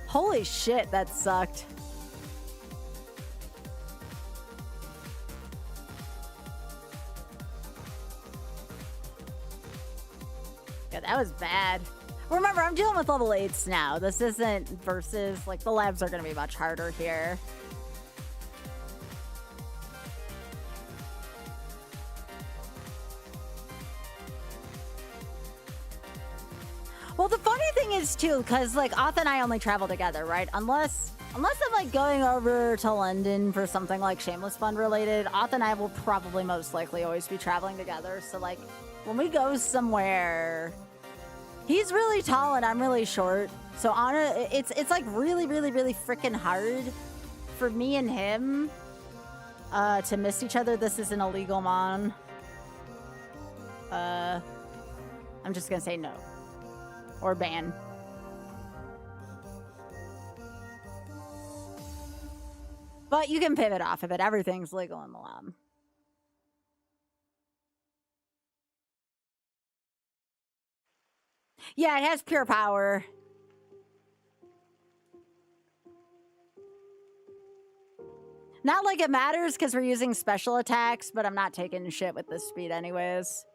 Holy shit, that sucked. Yeah, that was bad. Remember, I'm dealing with level 8s now. This isn't versus, like, the labs are going to be much harder here. Well, the funny thing is, too, because, like, Auth and I only travel together, right? Unless I'm, like, going over to London for something, like, Shameless Fund related, Auth and I will probably most likely always be traveling together. So, like, when we go somewhere, he's really tall and I'm really short. So, it's like, really, really, really freaking hard for me and him to miss each other. This is an illegal mon. I'm just gonna say no. Or ban. But you can pivot off of it. Everything's legal in the lab. Yeah, it has pure power. Not like it matters because we're using special attacks, but I'm not taking shit with this speed anyways.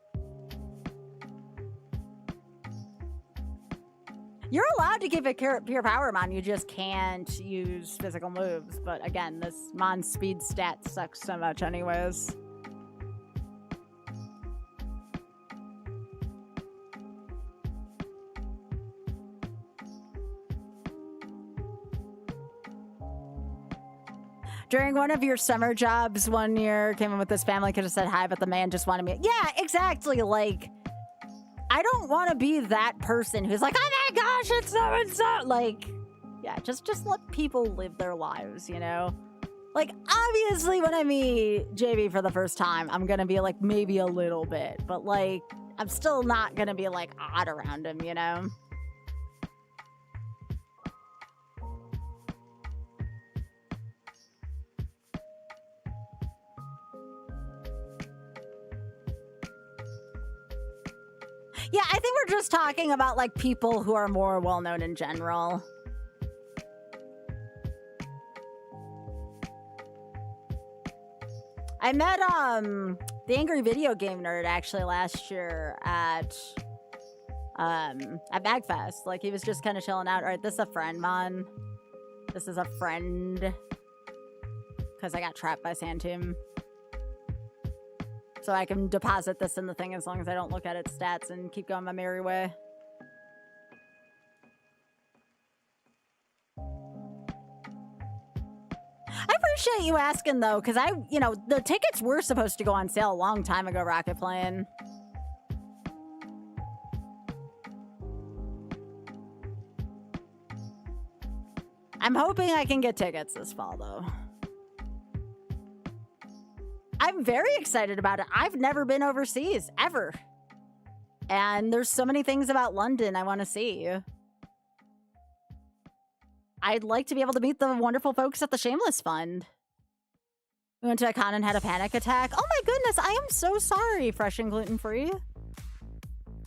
You're allowed to give it pure power, Mon. You just can't use physical moves. But again, this Mon's speed stat sucks so much anyways. During one of your summer jobs one year, came in with this family, could have said hi, but the man just wanted me. Yeah, exactly. Like, I don't want to be that person who's like, oh my gosh, it's so and so. Like, yeah, just let people live their lives, you know? Like, obviously, when I meet JV for the first time, I'm going to be like, maybe a little bit. But, like, I'm still not going to be, like, odd around him, you know? Yeah, I think we're just talking about, like, people who are more well-known in general. I met, the Angry Video Game Nerd, actually, last year at, at Magfest. Like, he was just kind of chilling out. All right, this is a friend, man. This is a friend. Because I got trapped by Sandtomb. So I can deposit this in the thing as long as I don't look at its stats and keep going my merry way. I appreciate you asking, though, because the tickets were supposed to go on sale a long time ago, Rocket Plane. I'm hoping I can get tickets this fall, though. I'm very excited about it. I've never been overseas, ever. And there's so many things about London I want to see. I'd like to be able to meet the wonderful folks at the Shameless Fund. We went to a con and had a panic attack. Oh my goodness, I am so sorry, fresh and gluten-free.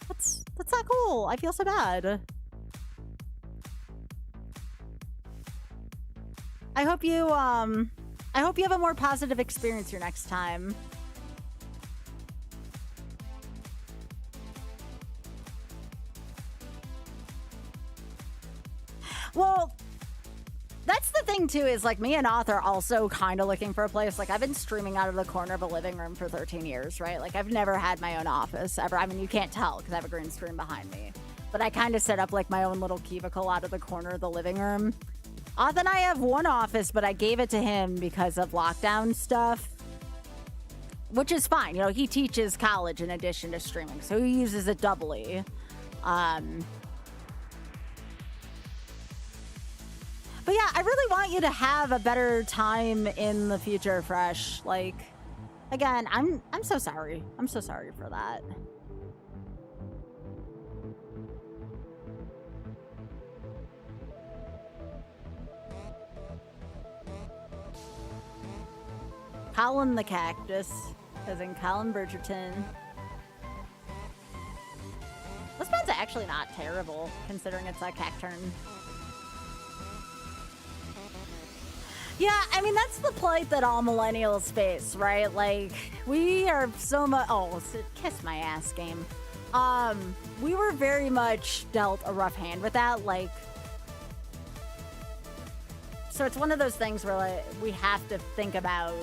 That's not cool. I feel so bad. I hope you have a more positive experience your next time. Well, that's the thing too, is like me and Auth are also kind of looking for a place. Like, I've been streaming out of the corner of a living room for 13 years, right? Like, I've never had my own office ever. I mean, you can't tell because I have a green screen behind me. But I kind of set up like my own little cubicle out of the corner of the living room. Auth and I have one office, but I gave it to him because of lockdown stuff. Which is fine. You know, he teaches college in addition to streaming, so he uses it doubly. But yeah, I really want you to have a better time in the future, Fresh. Like, again, I'm so sorry. I'm so sorry for that. Colin the Cactus, as in Colin Bridgerton. This one's actually not terrible, considering it's a cacturn. Yeah, I mean, that's the plight that all millennials face, right? Like, we are so much... Oh, kiss my ass game. We were very much dealt a rough hand with that, like... So it's one of those things where, like, we have to think about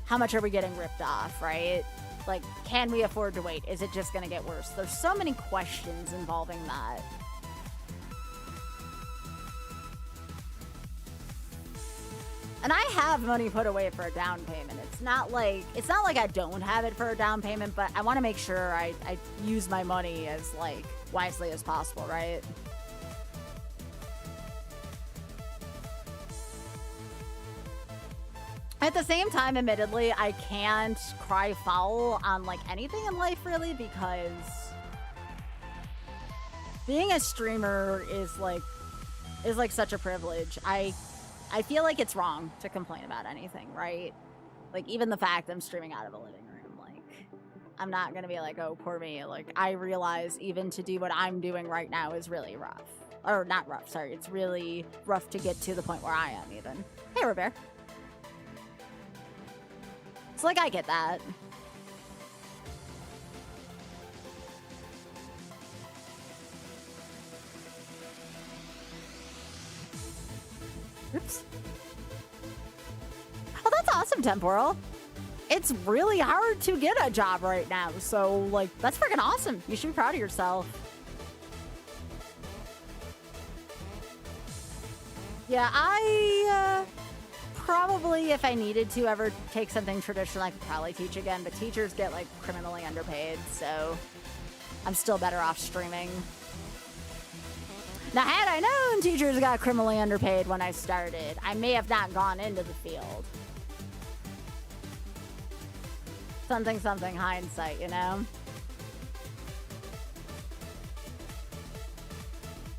how much are we getting ripped off, right? Like, can we afford to wait? Is it just gonna get worse? There's so many questions involving that. And I have money put away for a down payment. It's not like I don't have it for a down payment, but I want to make sure I use my money as, like, wisely as possible, right? At the same time, admittedly, I can't cry foul on, like, anything in life, really, because being a streamer is like such a privilege. I feel like it's wrong to complain about anything, right? Like, even the fact I'm streaming out of a living room, like, I'm not gonna be like, oh, poor me. Like, I realize even to do what I'm doing right now is really rough. Or not rough, sorry. It's really rough to get to the point where I am, even. Hey, Robert. So, like, I get that. Oops. Oh, that's awesome, Temporal. It's really hard to get a job right now, so, like, that's freaking awesome. You should be proud of yourself. Yeah, I probably, if I needed to ever take something traditional, I could probably teach again, but teachers get, like, criminally underpaid, so I'm still better off streaming. Now, had I known teachers got criminally underpaid when I started, I may have not gone into the field. Something hindsight, you know?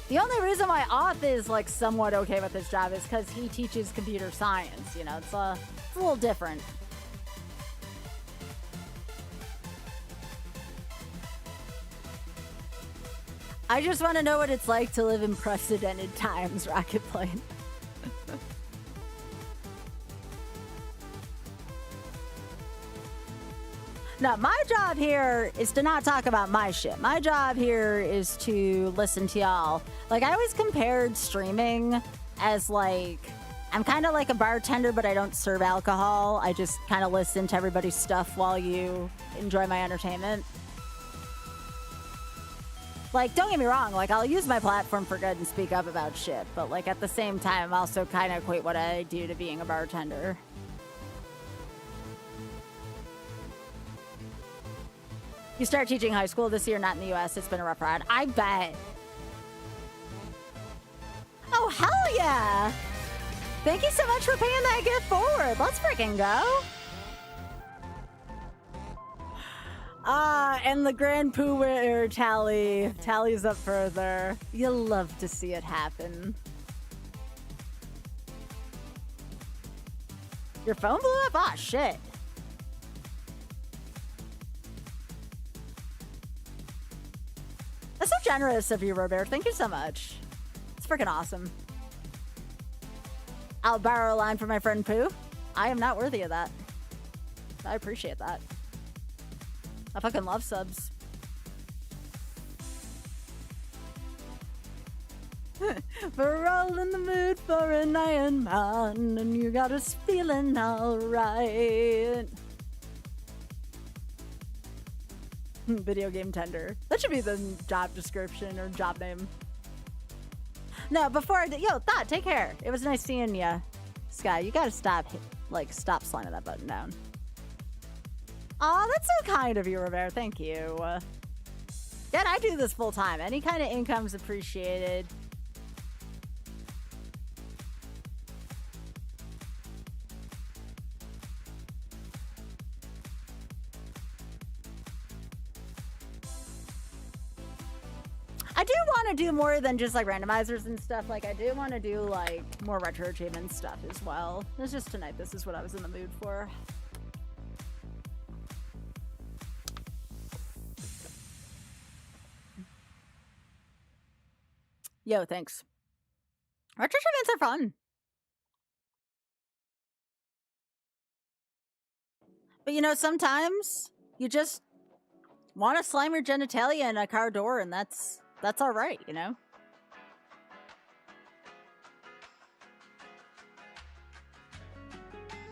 The only reason why Auth is, like, somewhat okay with his job is because he teaches computer science, you know? It's a little different. I just want to know what it's like to live in precedented times, Rocket Plane. No, my job here is to not talk about my shit. My job here is to listen to y'all. Like, I always compared streaming as like, I'm kind of like a bartender, but I don't serve alcohol. I just kind of listen to everybody's stuff while you enjoy my entertainment. Like, don't get me wrong, like, I'll use my platform for good and speak up about shit, but like, at the same time, I'm also kind of equate what I do to being a bartender. You start teaching high school this year, not in the US. It's been a rough ride. I bet. Oh, hell yeah. Thank you so much for paying that gift forward. Let's freaking go. And the Grand Pooh tallies up further. You'll love to see it happen. Your phone blew up? Ah, shit. That's so generous of you, Robert. Thank you so much. It's freaking awesome. I'll borrow a line from my friend Pooh. I am not worthy of that. I appreciate that. I fucking love subs. We're all in the mood for an Iron Man, and you got us feeling alright. Video game tender. That should be the job description or job name. No, before I did, yo, Thought, take care. It was nice seeing ya. Sky, you gotta stop slamming that button down. Aw, that's so kind of you, Rivera. Thank you. Yeah, I do this full time. Any kind of income's appreciated. I do want to do more than just like randomizers and stuff. Like, I do want to do like more retro achievement stuff as well. It's just tonight, this is what I was in the mood for. Yo, thanks. Retro achievements are fun. But you know, sometimes you just want to slam your genitalia in a car door, and that's all right, you know?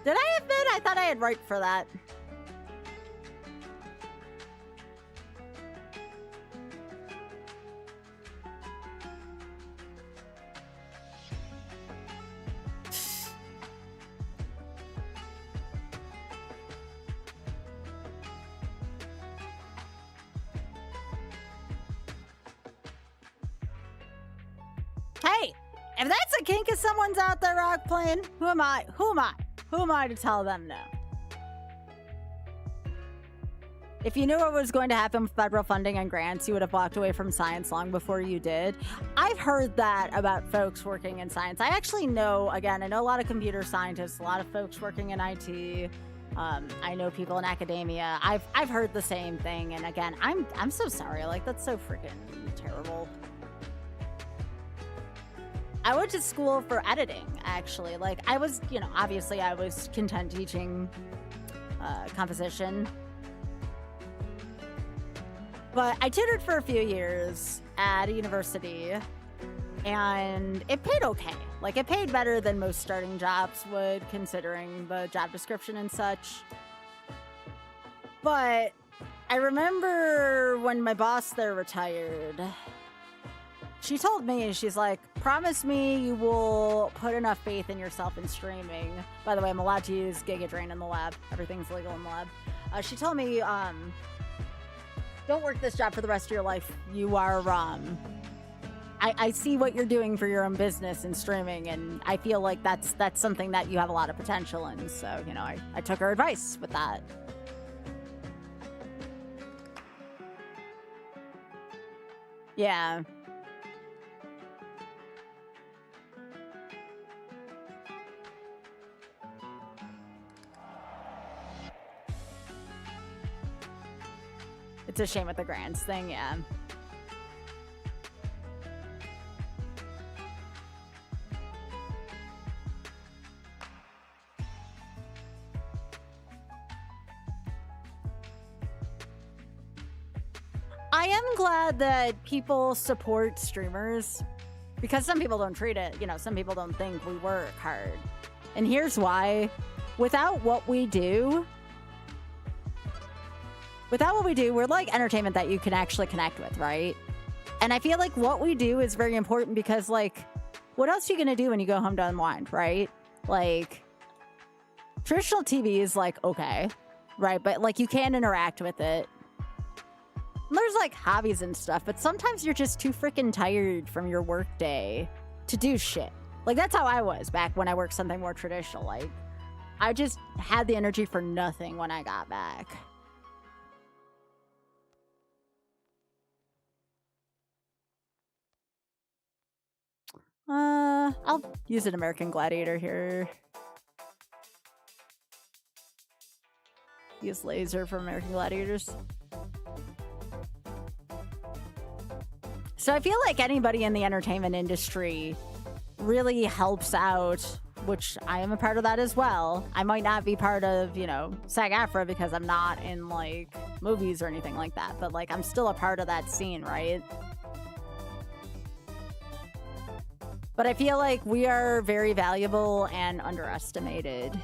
Did I admit? I thought I had right for that. Hey, if that's a kink if someone's out there rock playing, who am I? Who am I to tell them no? If you knew what was going to happen with federal funding and grants, you would have walked away from science long before you did. I've heard that about folks working in science. I actually know, again, I know a lot of computer scientists, a lot of folks working in IT. I know people in academia. I've heard the same thing. And again, I'm so sorry. Like, that's so freaking terrible. I went to school for editing, actually. Like, I was, you know, obviously I was content teaching composition. But I tutored for a few years at a university, and it paid okay. Like, it paid better than most starting jobs would, considering the job description and such. But I remember when my boss there retired, she told me, she's like, promise me you will put enough faith in yourself in streaming. By the way, I'm allowed to use Giga Drain in the lab. Everything's legal in the lab. She told me, don't work this job for the rest of your life. You are, I see what you're doing for your own business and streaming, and I feel like that's something that you have a lot of potential in. So, you know, I took her advice with that. Yeah. It's a shame with the grants thing, yeah. I am glad that people support streamers because some people don't treat it, you know, some people don't think we work hard. And here's why. Without what we do, we're like entertainment that you can actually connect with, right? And I feel like what we do is very important because, like, what else are you going to do when you go home to unwind, right? Like, traditional TV is like, okay, right? But like, you can interact with it. And there's like hobbies and stuff, but sometimes you're just too freaking tired from your work day to do shit. Like, that's how I was back when I worked something more traditional. Like, I just had the energy for nothing when I got back. I'll use an American Gladiator here. Use laser from American Gladiators. So I feel like anybody in the entertainment industry really helps out, which I am a part of that as well. I might not be part of, you know, SAG-AFTRA because I'm not in, like, movies or anything like that, but, like, I'm still a part of that scene, right? But I feel like we are very valuable and underestimated.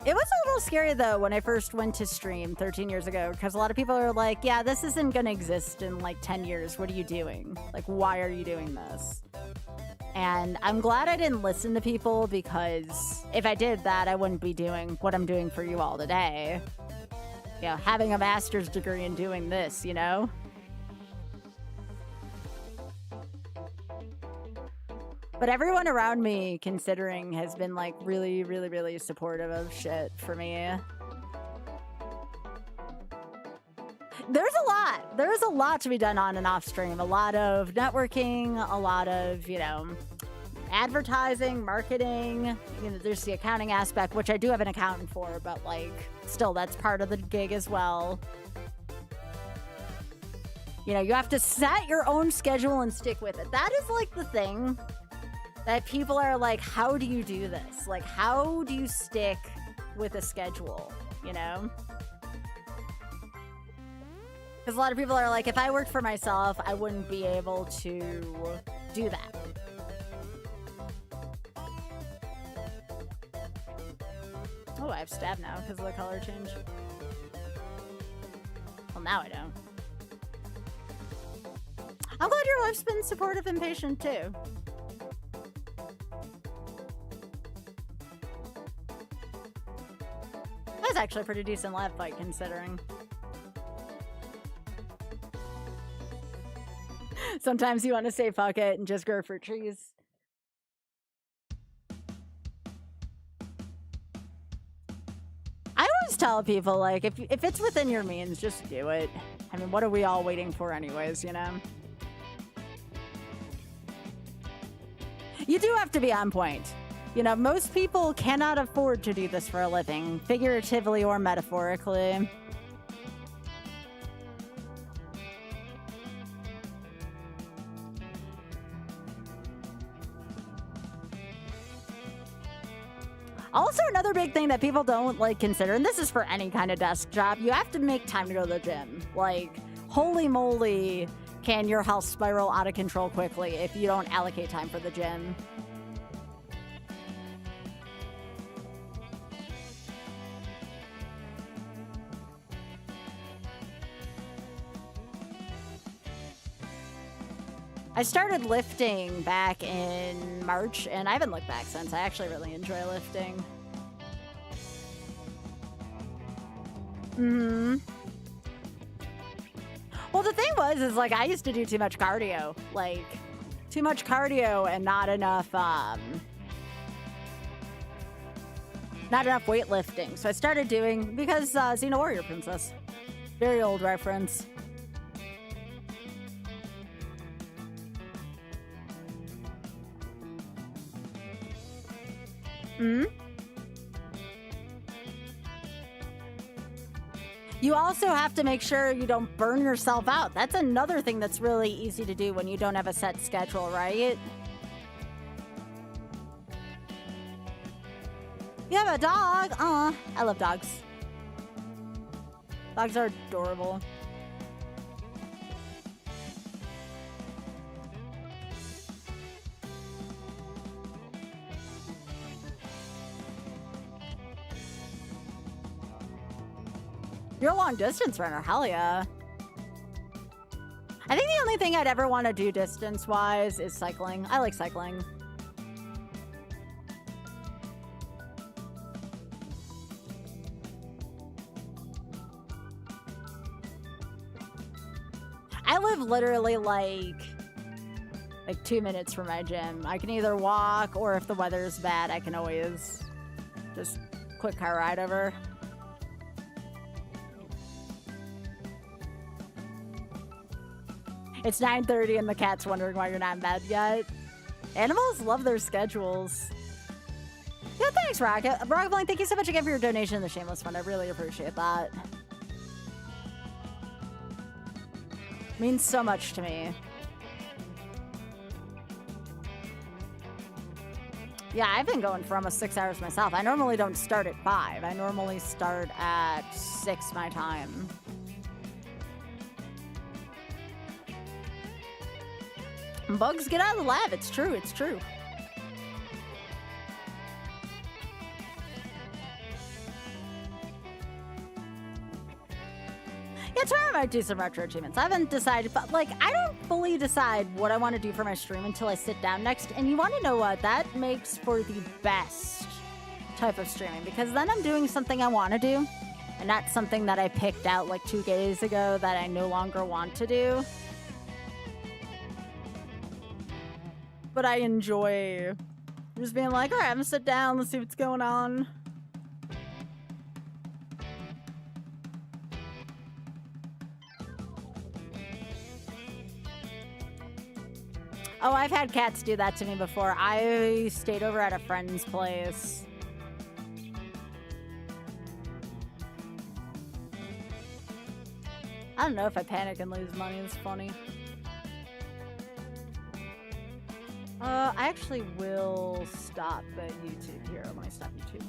It was a little scary, though, when I first went to stream 13 years ago, because a lot of people are like, yeah, this isn't going to exist in, like, 10 years. What are you doing? Like, why are you doing this? And I'm glad I didn't listen to people, because if I did that, I wouldn't be doing what I'm doing for you all today. You know, having a master's degree and doing this, you know? But everyone around me, considering, has been, like, really, really, really supportive of shit for me. There's a lot to be done on and off stream. A lot of networking, a lot of, you know, advertising, marketing. You know, there's the accounting aspect, which I do have an accountant for, but, like, still, that's part of the gig as well. You know, you have to set your own schedule and stick with it. That is, like, the thing that people are like, how do you do this? Like, how do you stick with a schedule, you know? Because a lot of people are like, if I worked for myself, I wouldn't be able to do that. Oh, I have stab now because of the color change. Well, now I don't. I'm glad your wife's been supportive and patient, too. That was actually a pretty decent lab fight, considering. Sometimes you want to say fuck it and just go for trees. I always tell people, like, if it's within your means, just do it. I mean, what are we all waiting for anyways, you know? You do have to be on point. You know, most people cannot afford to do this for a living, figuratively or metaphorically. Also, another big thing that people don't, like, consider, and this is for any kind of desk job, you have to make time to go to the gym. Like, holy moly, can your health spiral out of control quickly if you don't allocate time for the gym. I started lifting back in March, and I haven't looked back since. I actually really enjoy lifting. Well, the thing was, like, I used to do too much cardio. Like, too much cardio and not enough weightlifting. So I started doing, because Xena Warrior Princess. Very old reference. You also have to make sure you don't burn yourself out. That's another thing that's really easy to do when you don't have a set schedule, right? You have a dog? Aw, I love dogs. Dogs are adorable. You're a long distance runner, hell yeah. I think the only thing I'd ever want to do distance-wise is cycling. I like cycling. I live literally like 2 minutes from my gym. I can either walk, or if the weather's bad, I can always just quick car ride over. It's 9:30 and the cat's wondering why you're not in bed yet. Animals love their schedules. Yeah, thanks, Rocket. Rocketblank, thank you so much again for your donation in the Shameless Fund. I really appreciate that. Means so much to me. Yeah, I've been going for almost 6 hours myself. I normally don't start at 5. I normally start at 6 my time. Bugs, get out of the lab. It's true. It's true. Yeah, tomorrow I might do some retro achievements. I haven't decided, but like, I don't fully decide what I want to do for my stream until I sit down next. And you want to know what? That makes for the best type of streaming, because then I'm doing something I want to do and not something that I picked out like 2 days ago that I no longer want to do. But I enjoy just being like, all right, I'm gonna sit down, let's see what's going on. Oh, I've had cats do that to me before. I stayed over at a friend's place. I don't know if I panic and lose money. It's funny. I actually will stop at YouTube here. Let me stop YouTube.